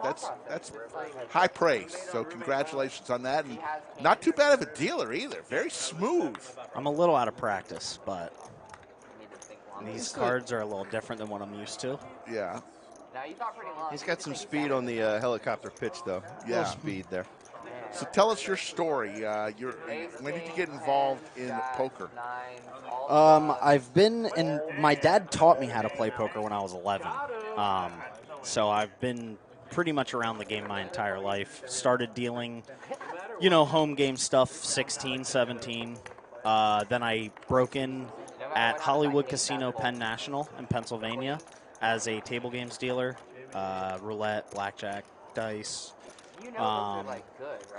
high praise. So congratulations on that, and not too bad of a dealer either. Very smooth. I'm a little out of practice, but these cards are a little different than what I'm used to. Yeah. He's got some speed on the helicopter pitch, though. Yeah. No speed there. So tell us your story. When did you get involved in poker? I've been in. My dad taught me how to play poker when I was 11. So I've been pretty much around the game my entire life. Started dealing home game stuff, 16, 17. Then I broke in at Hollywood Casino Penn National in Pennsylvania as a table games dealer, roulette, blackjack, dice.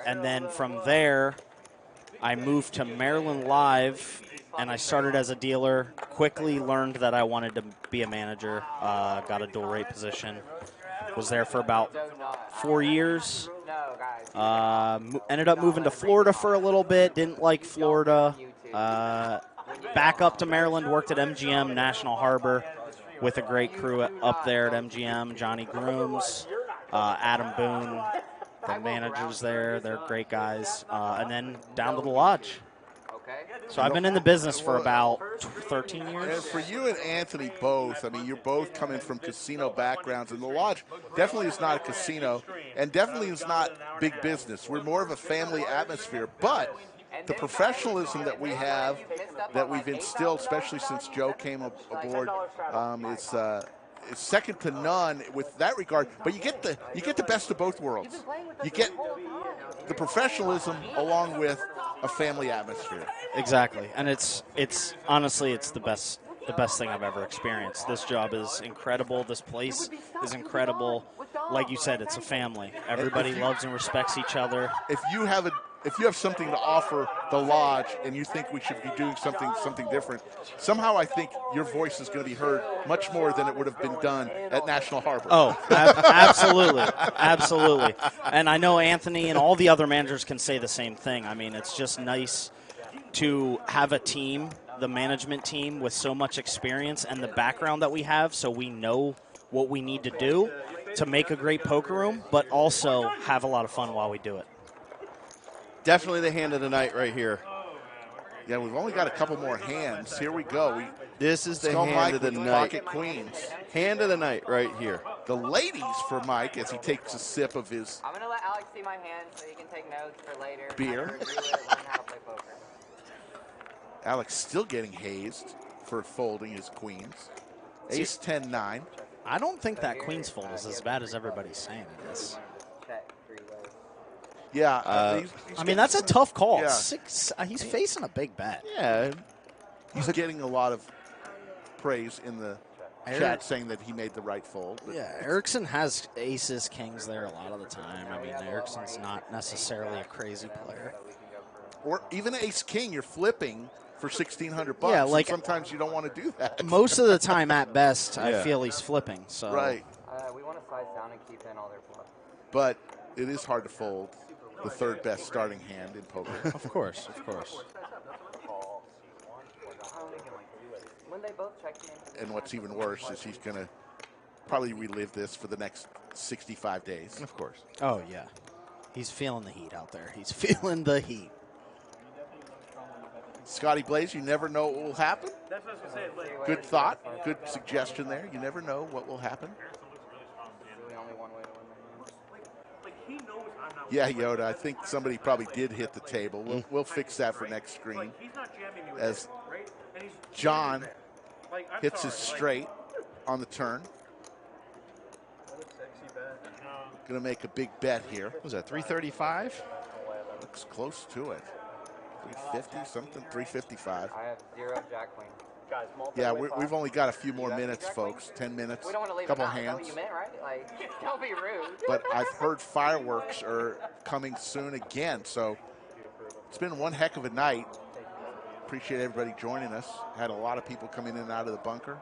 And then from there, I moved to Maryland Live, and I started as a dealer. Quickly learned that I wanted to be a manager. Got a dual rate position. Was there for about 4 years. Ended up moving to Florida for a little bit. Didn't like Florida. Back up to Maryland. Worked at MGM National Harbor with a great crew up there at MGM. Johnny Grooms, Adam Boone, the managers there. They're great guys. And then down to the Lodge. So I've been in the business for about 13 years. And for you and Anthony both, I mean, you're both coming from casino backgrounds, and the Lodge definitely is not a casino, and definitely is not big business. We're more of a family atmosphere, but the professionalism that we have, that we've instilled, especially since Joe came aboard, is second to none with that regard. But you get the best of both worlds. You get the professionalism along with a family atmosphere. Exactly, and it's honestly the best thing I've ever experienced. This job is incredible. This place is incredible. Like you said, it's a family. Everybody loves and respects each other. If you have something to offer the Lodge and you think we should be doing something different, somehow I think your voice is going to be heard much more than it would have been done at National Harbor. Oh, absolutely. Absolutely. And I know Anthony and all the other managers can say the same thing. I mean, it's just nice to have a team, the management team, with so much experience and the background that we have, so we know what we need to do to make a great poker room, but also have a lot of fun while we do it. Definitely the hand of the night right here. Yeah, we've only got a couple more hands. Here we go. This is the Skull hand Mike of the with night. Pocket Queens. Hand of the night right here. The ladies for Mike as he takes a sip of his I'm going to let Alex see my hand so he can take notes for later. beer. Review it, learn how to play poker. Alex still getting hazed for folding his queens. Ace 10-9. I don't think that Queen's fold is as bad as everybo's saying it is. Yeah. I mean, that's a tough call. Yeah. He's facing a big bet. Yeah. He's getting a lot of praise in the chat saying that he made the right fold. But Yeah, Erickson has aces, kings there a lot of the time. I mean, Erickson's not necessarily a crazy player. Or even ace king, you're flipping for $1,600. Yeah, like sometimes you don't want to do that. Most of the time, at best, I Yeah. feel he's flipping. So Right. We want to size down and keep in all their bluffs. But it is hard to fold the third best starting hand in poker. Of course, of course. When they both check me. And what's even worse is he's going to probably relive this for the next 65 days. Of course. Oh, yeah. He's feeling the heat out there. He's feeling the heat. Scotty Blaze, you never know what will happen. That's what I was going to say. Good thought. Good suggestion there. You never know what will happen. He knows I'm not. Yeah, Yoda, I think somebody probably did hit the table. We'll fix that for next screen. He's not jamming me with As right? And he's John like, I'm hits his sorry, straight on the turn. Going to make a big bet here. What was that, 335? Looks close to it. 350 something, 355. I have 0 jack queen. Guys, Yeah, we've only got a few more minutes, folks. 10 minutes, We don't want to leave couple it out. Is that hands. what you meant, right? Like, don't be rude. But I've heard fireworks are coming soon again. So it's been one heck of a night. Appreciate everybody joining us. Had a lot of people coming in and out of the bunker.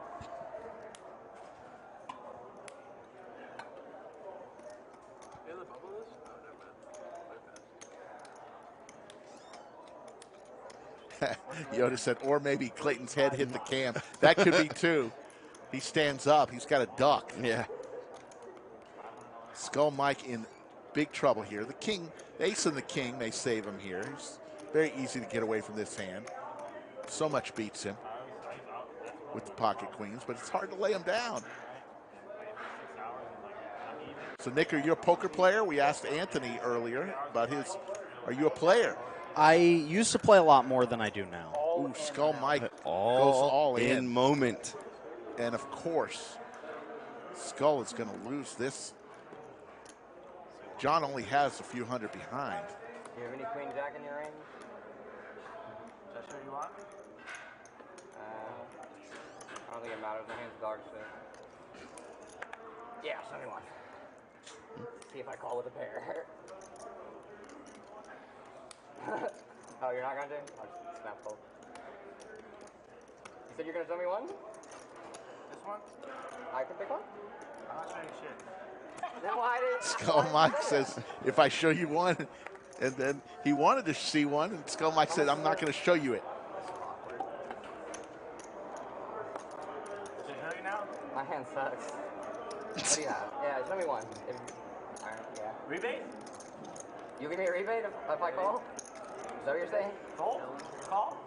Yoda said, or maybe Clayton's head hit the cam. That could be too. He stands up. He's got a duck. Yeah. Skull Mike in big trouble here. The king, the ace and the king may save him here. It's very easy to get away from this hand. So much beats him with the pocket queens, but it's hard to lay him down. So, Nick, are you a poker player? We asked Anthony earlier about his. Are you a player? I used to play a lot more than I do now. Ooh, Skull Mike goes All all in in. moment. And, of course, Skull is going to lose this. John only has a few hundred behind. you have any queen jack in your range? Should I show you want? I don't think it matters. My hand's dog shit. Yeah, show me one. See if I call with a pair. Oh, you're not gonna do? I'll just snap fold. You said you're gonna show me one? This one? I can pick one? I'm not showing you shit. Then why did Skull Mike says, if I show you one, and then he wanted to see one, and Skull Mike said, I'm not going to show you it. Should I show you now? My hand sucks. What do you have? Yeah, show me one. Alright, yeah. Rebate? You give me a rebate if I call? Is that what you're saying? Call? Call?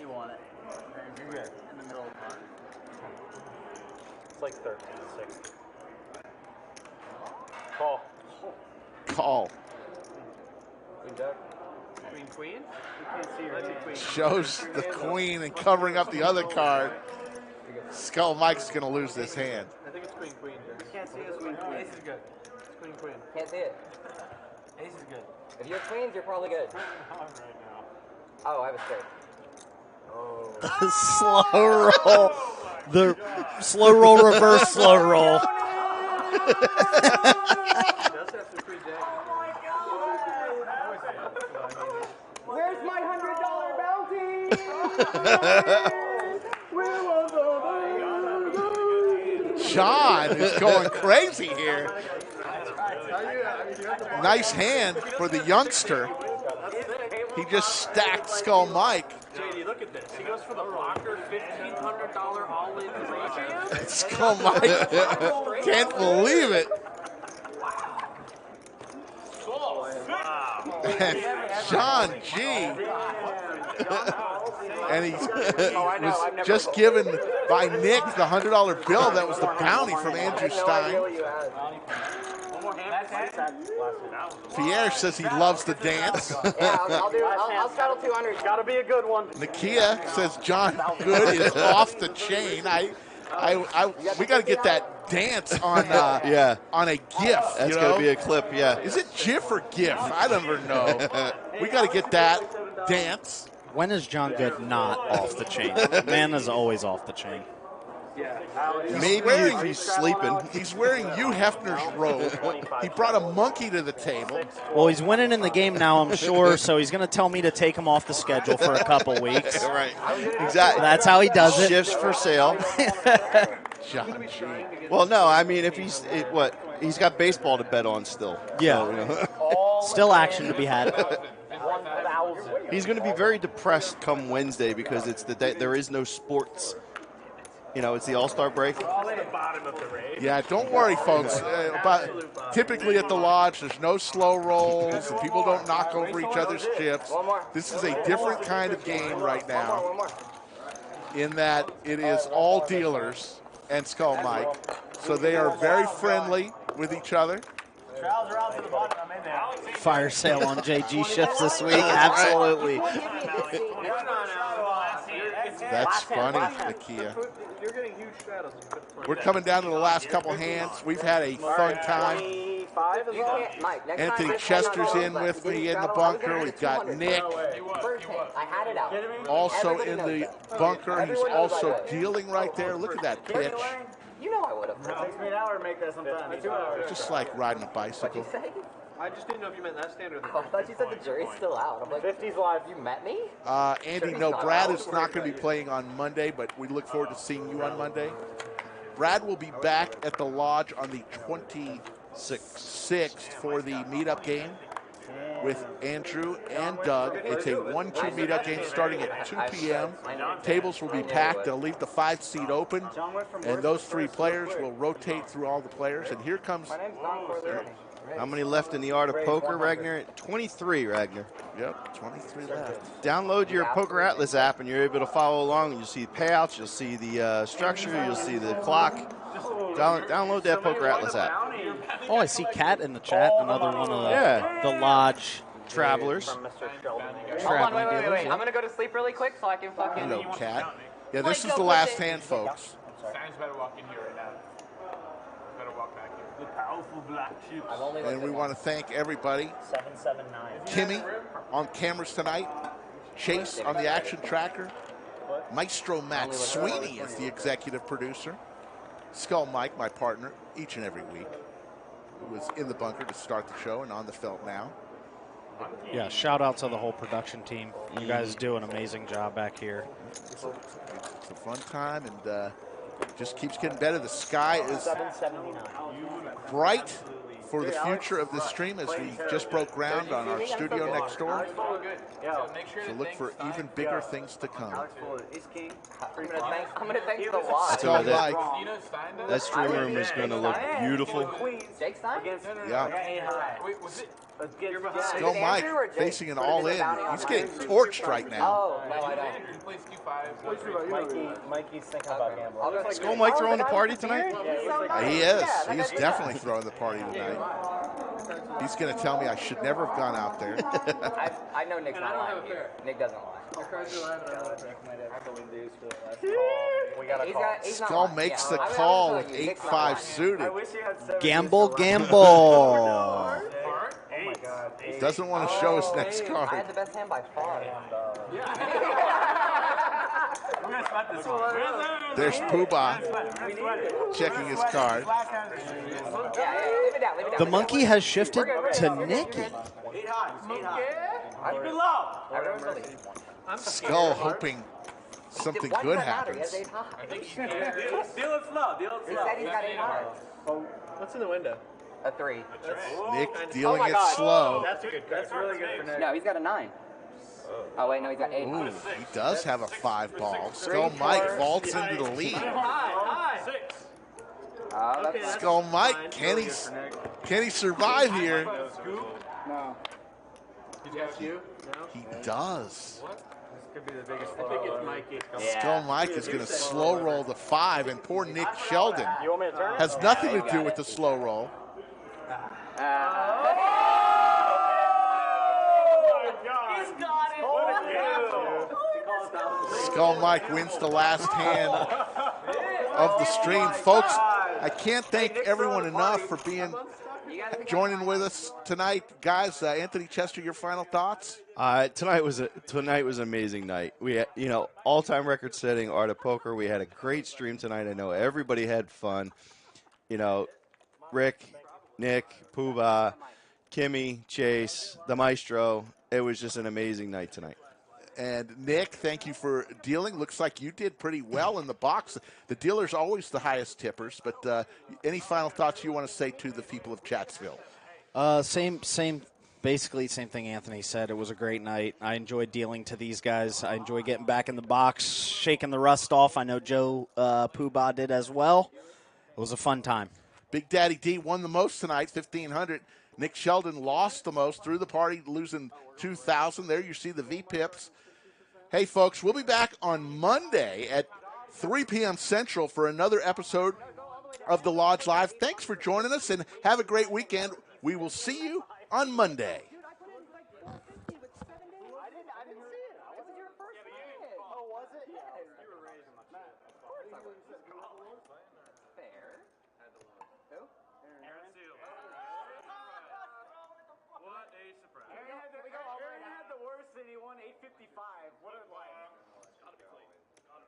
You want it. You're good. In the middle of the card. It's like 13-6. Call. Call. Queen jack. Queen queen? You can't see your hand. Shows the queen and covering up the other card. Skull Mike's going to lose this hand. I think it's queen queen. You can't see his queen queen. Ace is good. It's queen queen. Can't see it. Ace is good. If you have queens, you're probably good. Oh, I have a straight. Slow roll. The slow roll, reverse slow roll. Where's my $100 bounty? John is going crazy here. Nice hand for the youngster. He just stacked Skull Mike. JD, look at this. He goes for the blocker, $1,500 all-in ratio. Skull Mike can't believe it. And John G. And he was just given by Nick the $100 bill. That was the bounty from Andrew Stein. Pierre says he loves the dance. Yeah, I'll settle 200. It's got to be a good one. Nakia says John Good is off the chain. We got to get that dance on on a GIF. That's gonna be a clip. Yeah. Is it GIF or GIF? I never know. We got to get that dance. When is John Good not off the chain? Man is always off the chain. Maybe if he's sleeping. He's wearing Hugh Hefner's robe. He brought a monkey to the table. Well, he's winning in the game now, I'm sure, so he's going to tell me to take him off the schedule for a couple weeks. Right. Exactly. That's how he does it. Shifts for sale. John G. Well, no, I mean, if he's got baseball to bet on still. Yeah. So, you know. Still action to be had. He's going to be very depressed come Wednesday because it's the day there is no sports. You know, it's the All-Star break. Yeah, don't worry, folks. Typically at the Lodge, there's no slow rolls, and people don't knock over each other's chips. This is a different kind of game right now in that it is all dealers and Skull Mike. So they are very friendly with each other. Fire sale on JG shifts this week. Absolutely. That's funny, Nakia. You're getting huge shadows. We're coming down to the last couple hands. We've had a fun time. Anthony Chester's in with me in the bunker. We've got Nick also in the bunker. He's also dealing right there. Look at that pitch. You know I would have. It takes me an hour to make that sometimes. 2 hours. Just like riding a bicycle. I just didn't know if you meant that standard. I thought you said the jury's still out. I'm like, 50's live. You met me? Andy, no, Brad is not going to be playing on Monday, but we look forward to seeing you on Monday. Brad will be back at the Lodge on the 26th for the meetup game with Andrew and Doug. It's a 1-2 meetup game starting at 2 p.m. Tables will be packed. They'll leave the 5-seat open, and those 3 players will rotate through all the players. And here comes... How many left in the art of poker, Ragnar? 23, Ragnar. Yep, 23 left. Download your Poker Atlas app, and you're able to follow along. You'll see payouts, you'll see the structure, you'll see the clock. Download that Poker Atlas app. Oh, I see Kat in the chat. Another one of the Lodge travelers. Hold on, wait. I'm going to go to sleep really quick so I can fucking... Hello, Kat. Yeah, this is the last hand, folks. Sam's better walk in here right now. Better walk back here. The powerful black sheep. And we want to thank everybody. 779. Timmy on cameras tonight. Chase on the action tracker. Maestro Matt Sweeney is the executive producer. Skull Mike, my partner, each and every week, who was in the bunker to start the show and on the felt now. Yeah, shout out to the whole production team. You guys do an amazing job back here. It's a fun time, and just keeps getting better. The sky is bright for the future of this stream as we just broke ground on our studio next door. So look for even bigger things to come. I'm gonna thank the watch. Skull Mike. That stream room is going to look beautiful. Jake Stein? Yeah. Wait, was it? Skull Mike facing an all-in. He's getting torched right now. Oh, no, I don't. Mikey's thinking about gambling. Skull Mike throwing the party tonight? He is. He is definitely throwing the party tonight. He's going to tell me I should never have gone out there. I know Nick's not lying. Nick doesn't lie. We got a call. Skull makes the call with 8-5 suited. Gamble, gamble. Doesn't want to show his next I card. had the best hand by far. There's Poobah checking his card. The monkey has shifted to Nicky. Skull hoping something good happens. Deal it slow. He said he's got 8 high. What's in the window? A 3. Nick dealing it slow. That's a good. That's really good for Nick. No, he's got a 9. Oh wait, no, he's got 8. Ooh, he does have a 5 ball. Skull Mike vaults into the lead. Skull Mike, can he survive here? No. He does. Could be the biggest. I think it's Mikey. Skull Mike is going to slow roll the 5, and poor Nick Sheldon has nothing to do with the slow roll. Skull Mike wins the last hand of the stream. Folks, I can't thank everyone enough for joining with us tonight. Guys, Anthony Chester, your final thoughts? Tonight was an amazing night. We had, all-time record-setting Art of Poker. We had a great stream tonight. I know everybody had fun. Rick, Nick, Poobah, Kimmy, Chase, the Maestro. It was just an amazing night tonight. And Nick, thank you for dealing. Looks like you did pretty well in the box. The dealer's always the highest tippers, but any final thoughts you want to say to the people of Chatsville? Basically same thing Anthony said. It was a great night. I enjoyed dealing to these guys. I enjoyed getting back in the box, shaking the rust off. I know Joe Poobah did as well. It was a fun time. Big Daddy D won the most tonight, 1,500. Nick Sheldon lost the most through the party, losing 2,000. There you see the V-Pips. Hey, folks, we'll be back on Monday at 3 p.m. Central for another episode of The Lodge Live. Thanks for joining us, and have a great weekend. We will see you on Monday.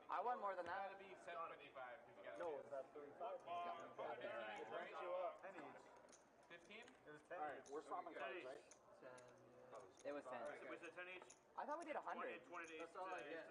I won more than that. No, it's not 35. Alright, we're swapping cards, right? It was 10. Was it 10 each? I thought we did 100. 20 to 8. That's all I get.